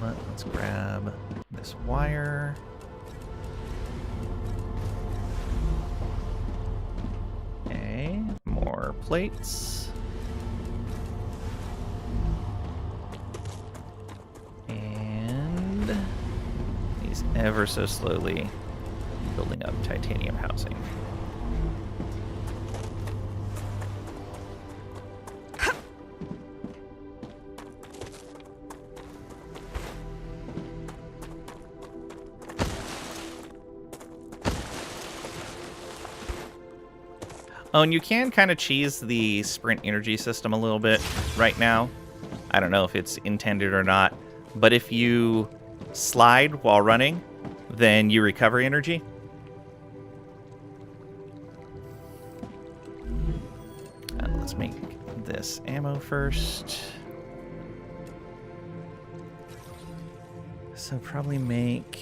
Speaker 1: Let's grab this wire. Okay, more plates. And he's ever so slowly building up titanium housing. Oh, and you can kind of cheese the sprint energy system a little bit right now. I don't know if it's intended or not, but if you slide while running, then you recover energy. let's make this ammo first. So probably make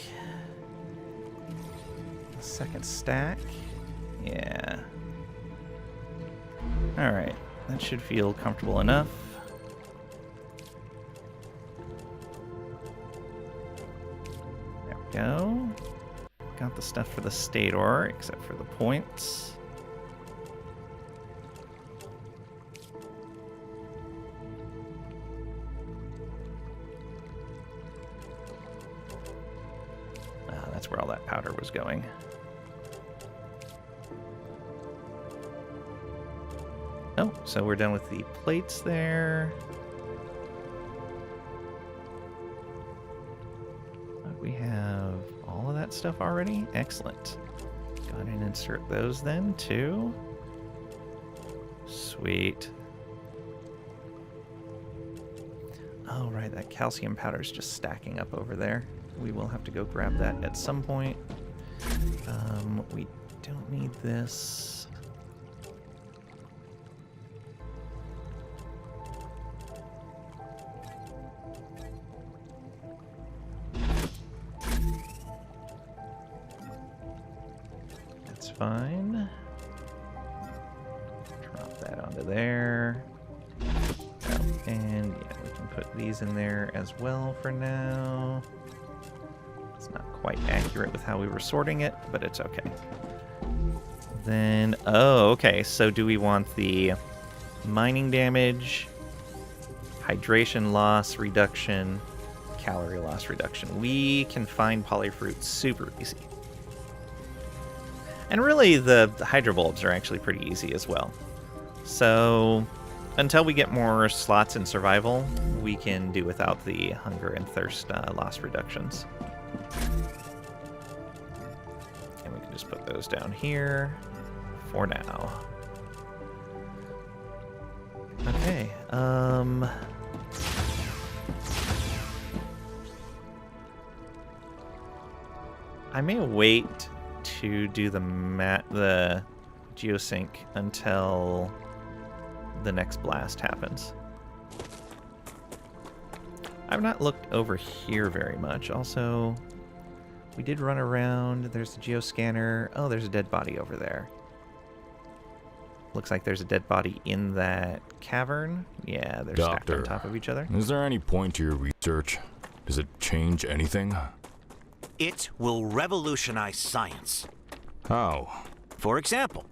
Speaker 1: a second stack. Yeah. Alright, that should feel comfortable enough. There we go. Got the stuff for the state ore, except for the points. That's where all that powder was going. Oh, so we're done with the plates there. We have all of that stuff already? Excellent. Go ahead and insert those then, too. Sweet. Oh, right, that calcium powder is just stacking up over there. We will have to go grab that at some point. We don't need this. That's fine. Drop that onto there. Oh, and yeah, we can put these in there as well for now. It's not quite accurate with how we were sorting it, but it's okay. Then, oh, okay, so do we want the mining damage, hydration loss reduction, calorie loss reduction? We can find polyfruit super easy. And really, the hydrobulbs are actually pretty easy as well. So, until we get more slots in survival, we can do without the hunger and thirst loss reductions. And we can just put those down here for now. Okay, I may wait to do the geosync until the next blast happens. I've not looked over here very much. Also, we did run around. There's the geoscanner. Oh, there's a dead body over there. Looks like there's a dead body in that cavern. Yeah, they're stacked on top of each other.
Speaker 7: Is there any point to your research? Does it change anything?
Speaker 8: It will revolutionize science.
Speaker 7: How?
Speaker 8: For example,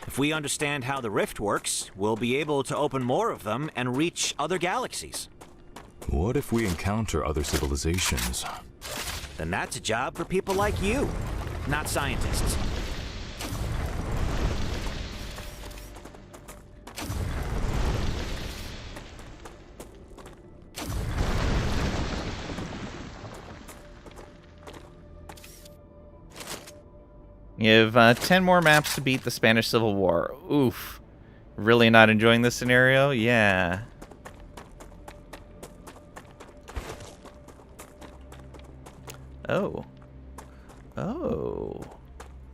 Speaker 8: if we understand how the rift works, we'll be able to open more of them and reach other galaxies.
Speaker 7: What if we encounter other civilizations?
Speaker 8: Then that's a job for people like you, not scientists.
Speaker 1: You have 10 more maps to beat the Spanish Civil War. Oof. Really not enjoying this scenario? Yeah. Oh. Oh.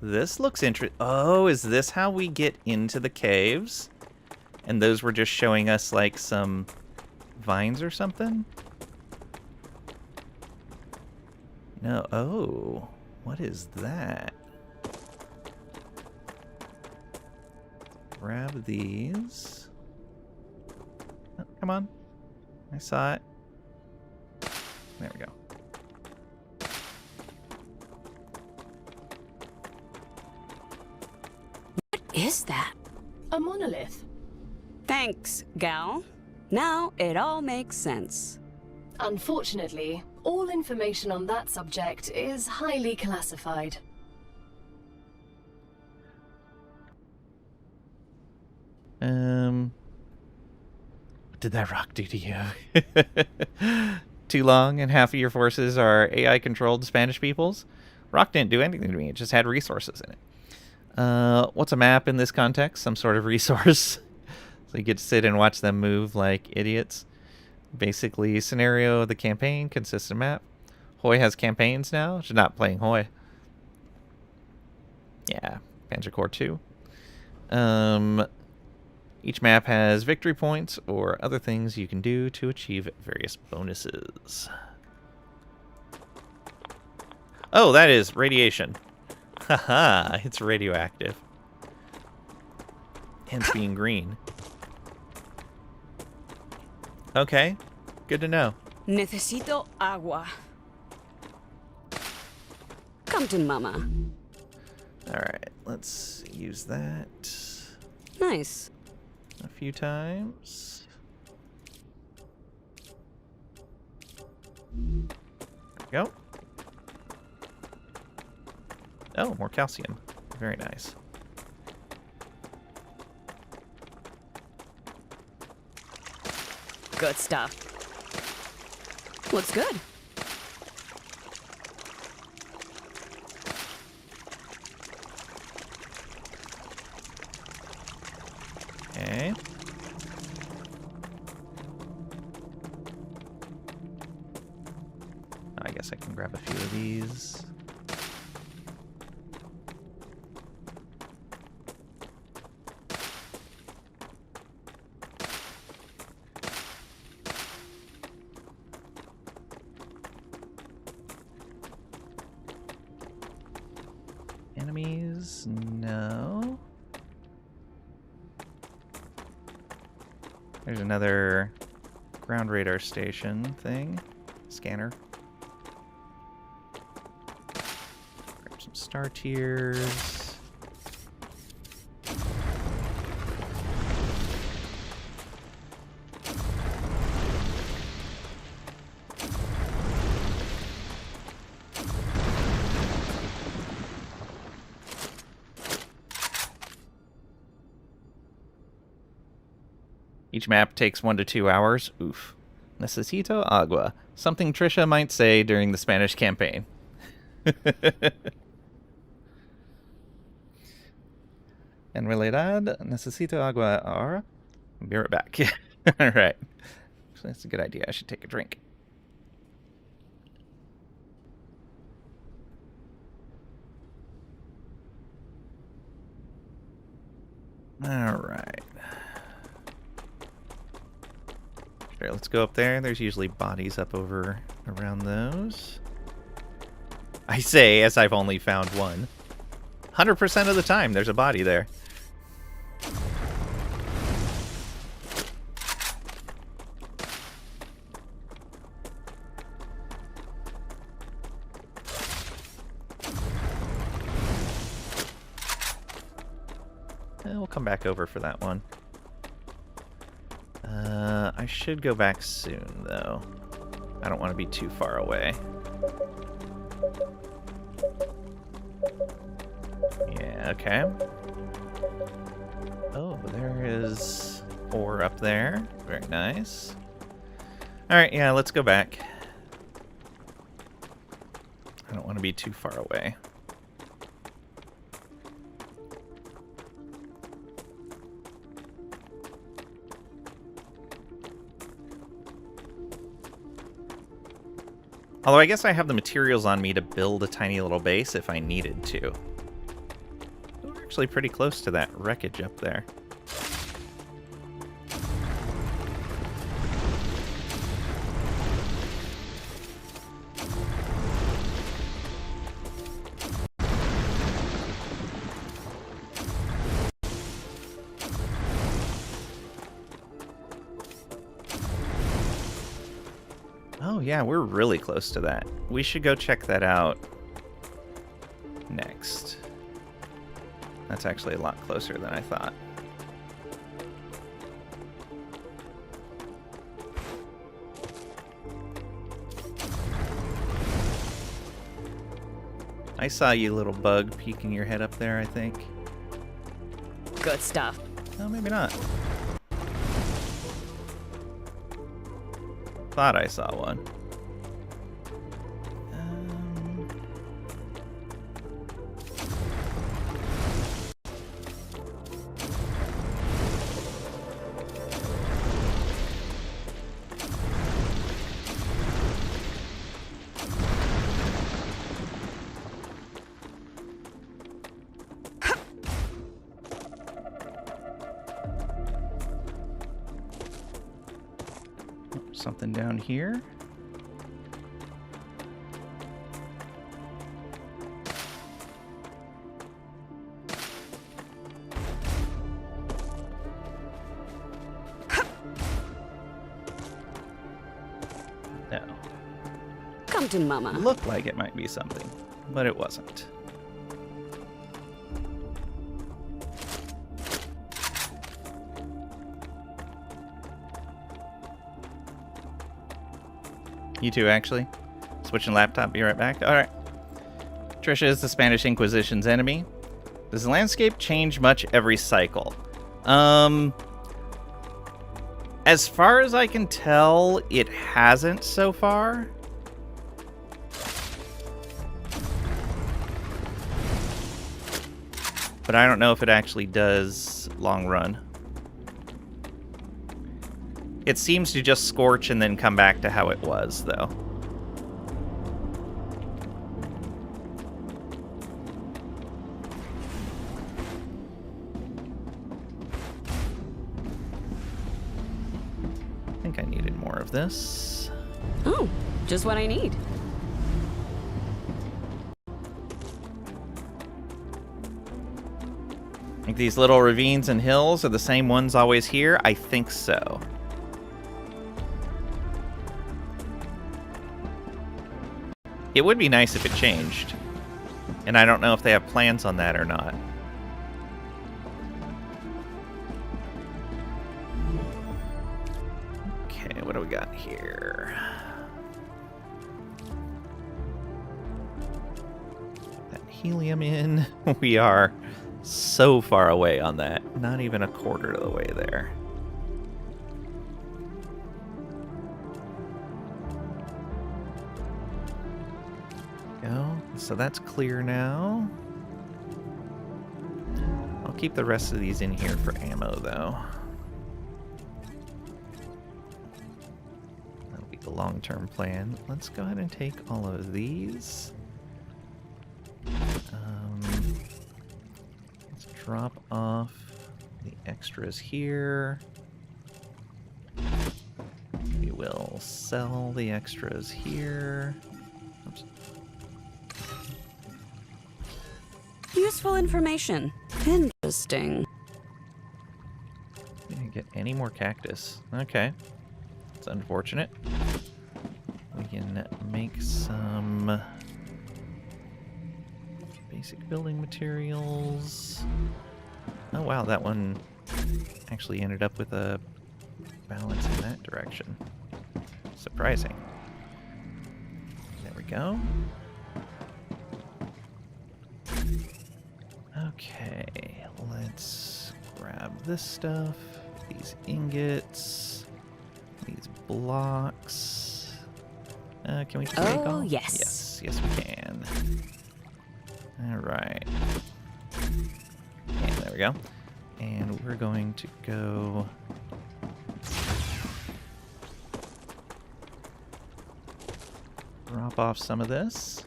Speaker 1: This looks interesting. Oh, is this how we get into the caves? And those were just showing us, like, some vines or something? No. Oh. What is that? Grab these. Oh, come on. I saw it. There we go.
Speaker 2: What is that?
Speaker 3: A monolith.
Speaker 2: Thanks, gal. Now it all makes sense.
Speaker 3: Unfortunately, all information on that subject is highly classified.
Speaker 1: What did that rock do to you? Too long and half of your forces are AI-controlled Spanish peoples? Rock didn't do anything to me, it just had resources in it. What's a map in this context? Some sort of resource. So you get to sit and watch them move like idiots. Basically, scenario of the campaign consists of map. Hoy has campaigns now. She's not playing Hoy. Yeah, Panzer Corps 2. Each map has victory points or other things you can do to achieve various bonuses. Oh, that is radiation. Haha, it's radioactive. Hence being green. Okay, good to know.
Speaker 2: Necesito agua. Come to Mama.
Speaker 1: Alright, let's use that
Speaker 2: Nice.
Speaker 1: a few times. There we go. Oh, more calcium. Very nice.
Speaker 2: Good stuff. Looks good.
Speaker 1: Okay. I guess I can grab a few of these. Enemies? No. There's another ground radar station thing. Scanner. Grab some star tiers. Each map takes 1 to 2 hours. Oof. Necesito agua. Something Trisha might say during the Spanish campaign. En realidad, necesito agua ahora. I'll be right back. Alright. That's a good idea. I should take a drink. Alright. Sure, let's go up there. There's usually bodies up over around those. I say, as I've only found one. 100% of the time, there's a body there. We'll come back over for that one. I should go back soon, though. I don't want to be too far away. Yeah, okay. Oh, there is ore up there. Very nice. Alright, yeah, let's go back. I don't want to be too far away. Although I guess I have the materials on me to build a tiny little base if I needed to. We're actually pretty close to that wreckage up there. Oh yeah, we're really close to that. We should go check that out next. That's actually a lot closer than I thought. I saw you, little bug, peeking your head up there, I think.
Speaker 2: Good stuff.
Speaker 1: Oh, maybe not. Thought I saw one. something down here. No.
Speaker 2: Come to Mama.
Speaker 1: Looked like it might be something, but it wasn't. You too, actually. Switching laptop, be right back. Alright. Trisha is the Spanish Inquisition's enemy. Does the landscape change much every cycle? As far as I can tell, it hasn't so far. But I don't know if it actually does long run. It seems to just scorch and then come back to how it was, though. I think I needed more of this.
Speaker 2: Oh, just what I need.
Speaker 1: Think these little ravines and hills are the same ones always here? I think so. It would be nice if it changed. And I don't know if they have plans on that or not. Okay, what do we got here? That helium in. We are so far away on that. Not even a quarter of the way there. Go. So that's clear now. I'll keep the rest of these in here for ammo, though. That'll be the long-term plan. Let's go ahead and take all of these. Let's drop off the extras here. We will sell the extras here. Oops.
Speaker 2: Useful information. Interesting.
Speaker 1: Didn't get any more cactus. Okay. It's unfortunate. We can make some basic building materials. Oh wow, that one actually ended up with a balance in that direction. Surprising. There we go. Okay, let's grab this stuff, these ingots, these blocks. Can we just make all?
Speaker 2: Yes.
Speaker 1: Yes, we can. All right. And there we go. And we're going to go drop off some of this.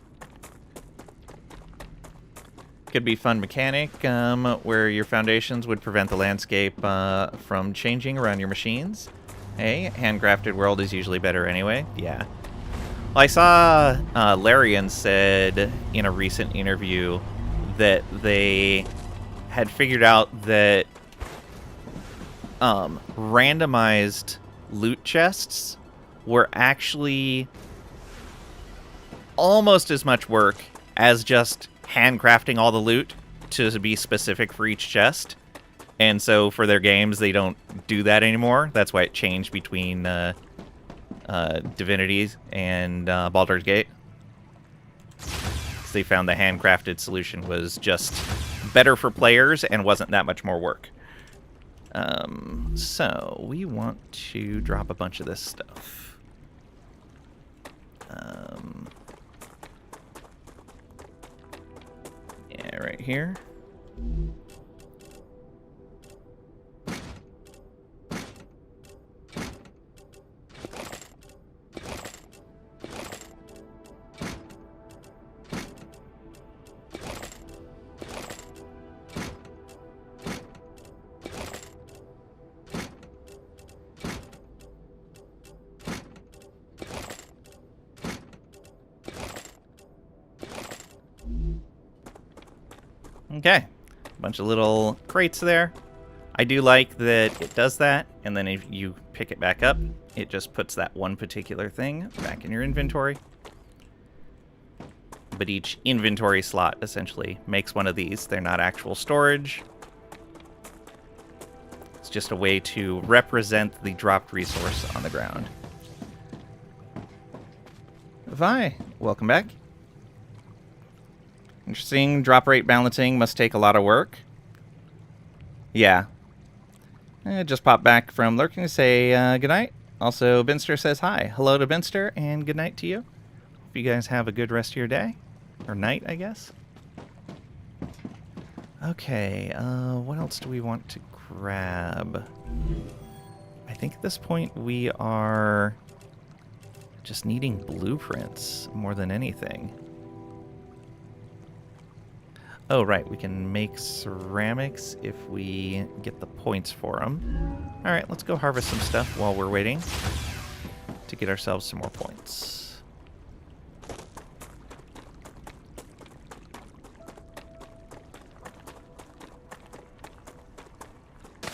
Speaker 1: Could be a fun mechanic where your foundations would prevent the landscape from changing around your machines. Hey, handcrafted world is usually better anyway. Yeah. Well, I saw Larian said in a recent interview that they had figured out that randomized loot chests were actually almost as much work as just handcrafting all the loot to be specific for each chest. And so for their games, they don't do that anymore. That's why it changed between Divinities and Baldur's Gate. So they found the handcrafted solution was just better for players and wasn't that much more work. So we want to drop a bunch of this stuff. Yeah, right here. Okay. A bunch of little crates there. I do like that it does that, and then if you pick it back up, it just puts that one particular thing back in your inventory. But each inventory slot essentially makes one of these. They're not actual storage. It's just a way to represent the dropped resource on the ground. Vi, welcome back. Interesting. Drop rate balancing must take a lot of work. Yeah. Just popped back from lurking to say goodnight. Also, Binster says hi. Hello to Binster, and good night to you. Hope you guys have a good rest of your day. Or night, I guess. Okay, what else do we want to grab? I think at this point we are just needing blueprints more than anything. Oh, right, we can make ceramics if we get the points for them. Alright, let's go harvest some stuff while we're waiting to get ourselves some more points.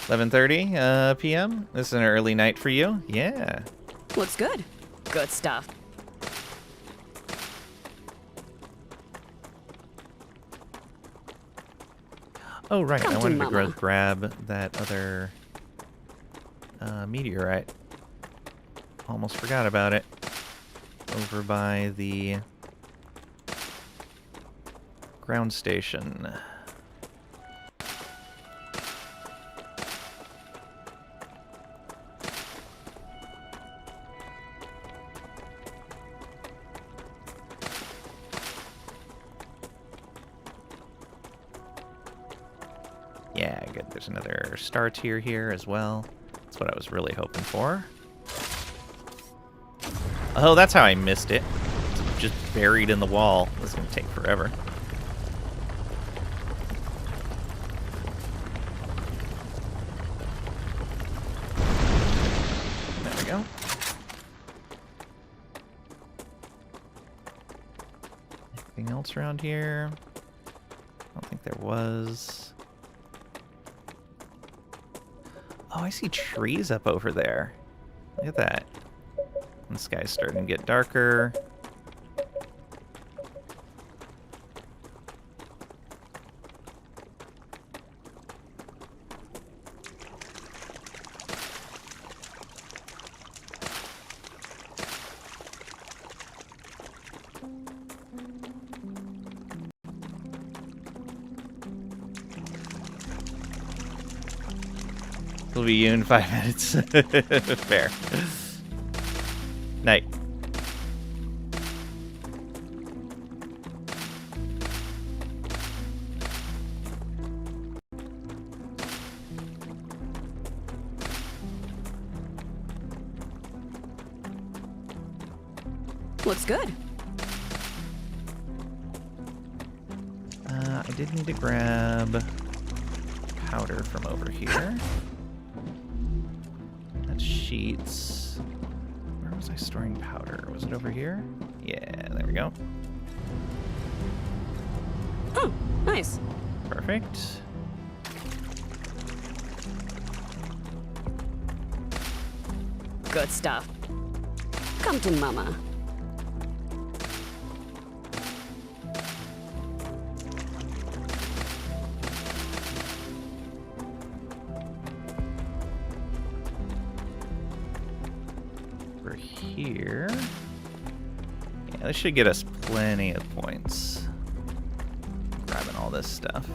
Speaker 1: $11:30 p.m. This is an early night for you? Yeah.
Speaker 2: Looks good. Good stuff.
Speaker 1: Oh, right.
Speaker 2: Come
Speaker 1: I
Speaker 2: to
Speaker 1: wanted to
Speaker 2: Mama.
Speaker 1: grab that other meteorite. Almost forgot about it. Over by the ground station. Yeah, good. There's another star tier here as well. That's what I was really hoping for. Oh, that's how I missed it. It's just buried in the wall. This is going to take forever. There we go. Anything else around here? I don't think there was. Oh, I see trees up over there. Look at that. And the sky's starting to get darker. It'll be you in 5 minutes. Fair. Night.
Speaker 2: Looks good.
Speaker 1: I did need to grab powder from over here. That's sheets. Where was I storing powder? Was it over here? Yeah, there we go.
Speaker 2: Oh, nice.
Speaker 1: Perfect.
Speaker 2: Good stuff. Come to Mama.
Speaker 1: Over here. Yeah, this should get us plenty of points. Grabbing all this stuff.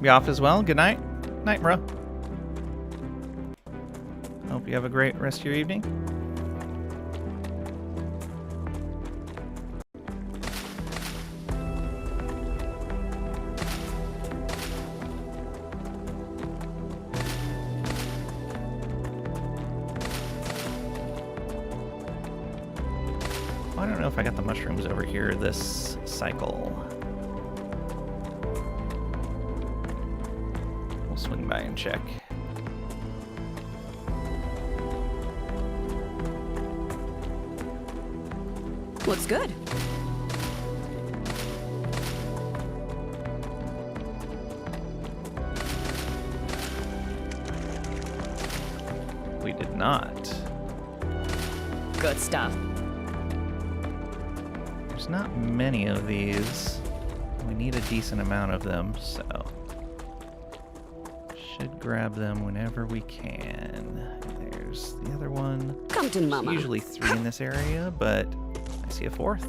Speaker 1: Be off as well. Good night. Night, bro. Hope you have a great rest of your evening. I don't know if I got the mushrooms over here this cycle. We'll swing by and check.
Speaker 2: Looks good.
Speaker 1: We did not.
Speaker 2: Good stuff.
Speaker 1: There's not many of these. We need a decent amount of them, so should grab them whenever we can. There's the other one.
Speaker 2: Come to mama.
Speaker 1: There's usually 3 in this area, but I see a 4th.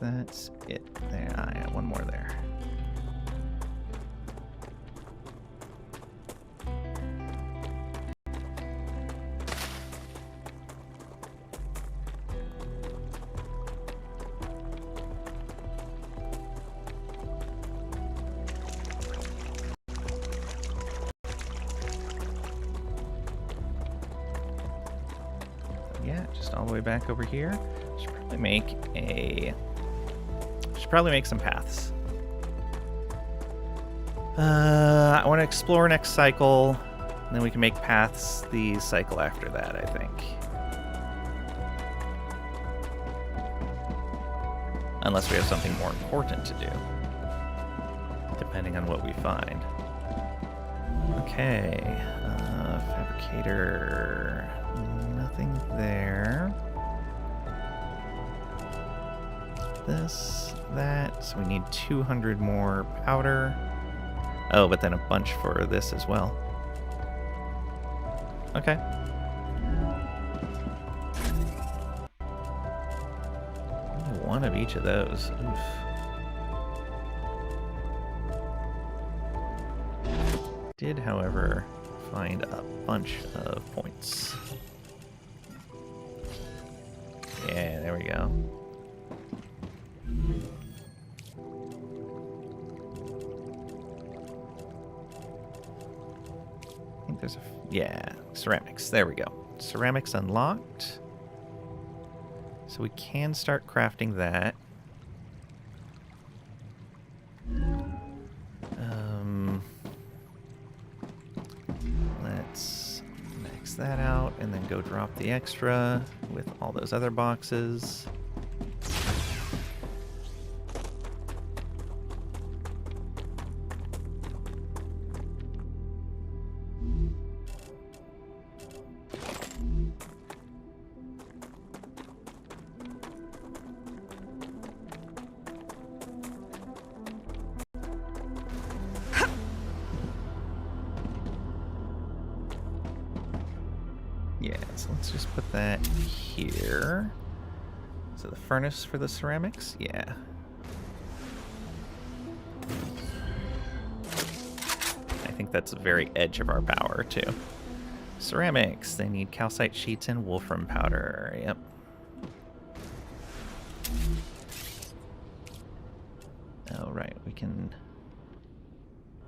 Speaker 1: That's it. There, I have one more there. Yeah, just all the way back over here. Should probably make some paths. I want to explore next cycle, and then we can make paths the cycle after that, I think. Unless we have something more important to do, depending on what we find. Okay, fabricator, nothing there. This, that, so we need 200 more powder. Oh, but then a bunch for this as well. Okay. Only one of each of those. Oof. Did, however, find a bunch of points. Yeah, there we go. I think there's a... yeah, ceramics. There we go. Ceramics unlocked. So we can start crafting that. Let's max that out and then go drop the extra with all those other boxes. Yeah, so let's just put that here. So the furnace for the ceramics? Yeah. I think that's the very edge of our power, too. Ceramics. They need calcite sheets and wolfram powder. Yep. Oh, right. We can...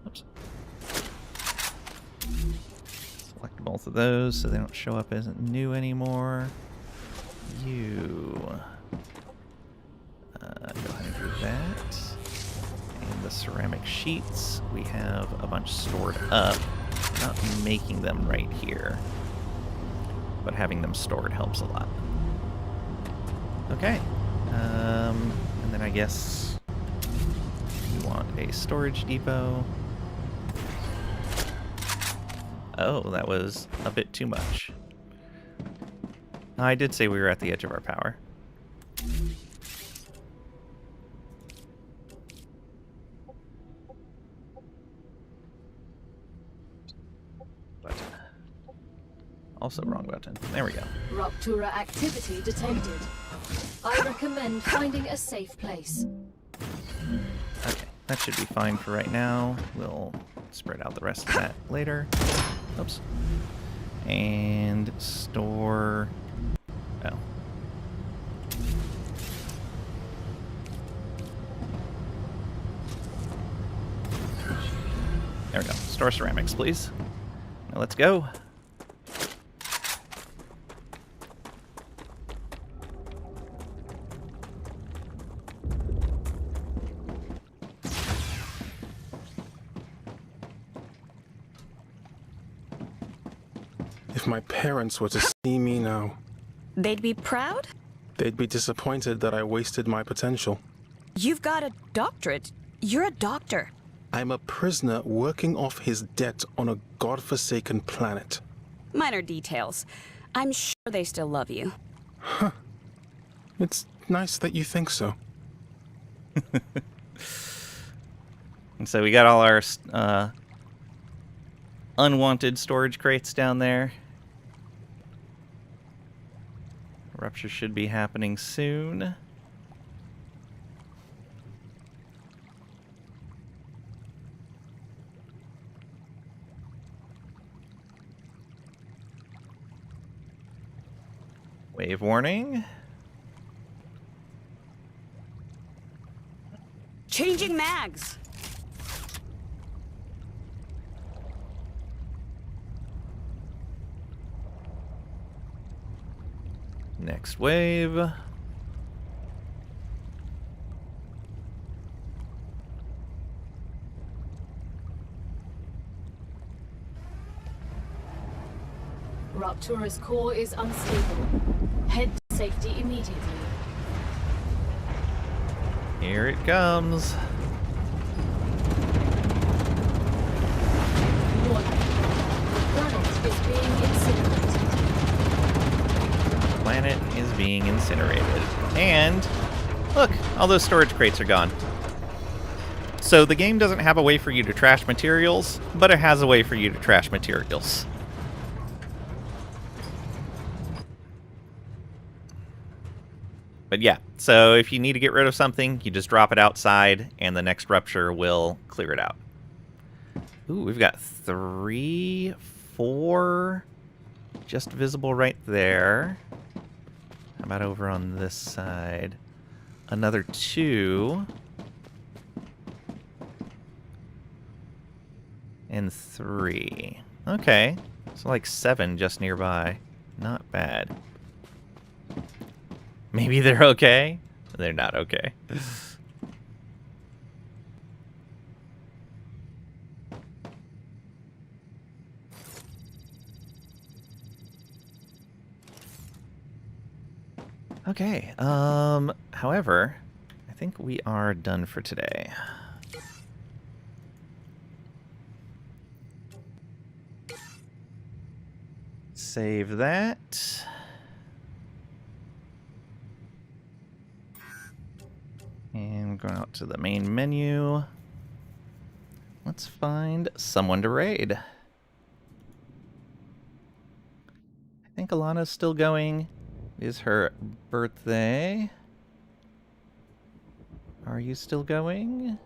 Speaker 1: oops. Select both of those so they don't show up as new anymore. You... go ahead and do that. And the ceramic sheets, we have a bunch stored up. We're not making them right here, but having them stored helps a lot. Okay. And then I guess we want a storage depot. Oh, that was a bit too much. I did say we were at the edge of our power. But Also wrong button. There we go.
Speaker 3: Ruptura activity detected. I recommend finding a safe place.
Speaker 1: Okay, that should be fine for right now. We'll spread out the rest of that later. Oops. And store... Oh. There we go. Store ceramics, please. Now let's go.
Speaker 9: If my parents were to see me now,
Speaker 2: They'd be proud?
Speaker 9: they'd be disappointed that I wasted my potential.
Speaker 2: You've got a doctorate. You're a doctor.
Speaker 9: I'm a prisoner working off his debt on a godforsaken planet.
Speaker 2: Minor details. I'm sure they still love you.
Speaker 9: It's nice that you think so.
Speaker 1: And so we got all our unwanted storage crates down there. Rupture should be happening soon. Wave warning.
Speaker 2: Changing mags.
Speaker 1: Next wave.
Speaker 3: Ruptura's core is unstable. Head to safety immediately.
Speaker 1: Here it comes.
Speaker 3: Warning. The planet is being incinerated.
Speaker 1: Planet is being incinerated. And look, all those storage crates are gone. So the game doesn't have a way for you to trash materials, but it has a way for you to trash materials. But yeah, so if you need to get rid of something, you just drop it outside, and the next rupture will clear it out. Ooh, we've got 3, 4 just visible right there. How about over on this side? Another 2. And 3. Okay, so like 7 just nearby. Not bad. Maybe they're okay? They're not okay. Okay, however, I think we are done for today. Save that. And going out to the main menu. Let's find someone to raid. I think Alana's still going. It is her birthday. Are you still going?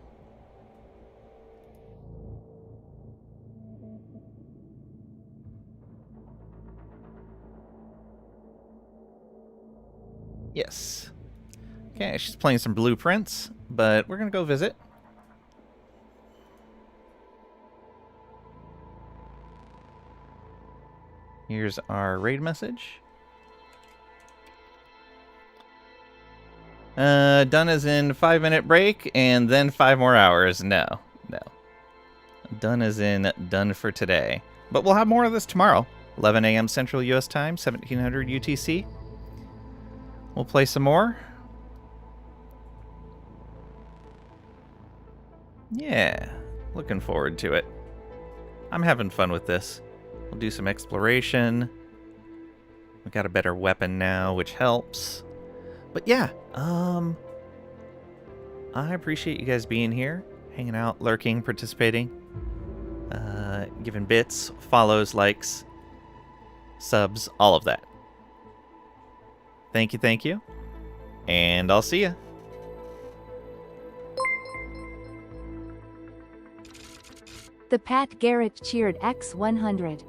Speaker 1: Yes. Okay, she's playing some blueprints, but we're gonna go visit. Here's our raid message. Done as in 5-minute break and then 5 more hours. No. Done as in done for today. But we'll have more of this tomorrow. 11 a.m. Central US Time, 1700 UTC. We'll play some more. Yeah, looking forward to it. I'm having fun with this. We'll do some exploration. We got a better weapon now, which helps. But yeah, I appreciate you guys being here, hanging out, lurking, participating, giving bits, follows, likes. subs, all of that. Thank you. And I'll see ya.
Speaker 10: The Pat Garrett cheered X100.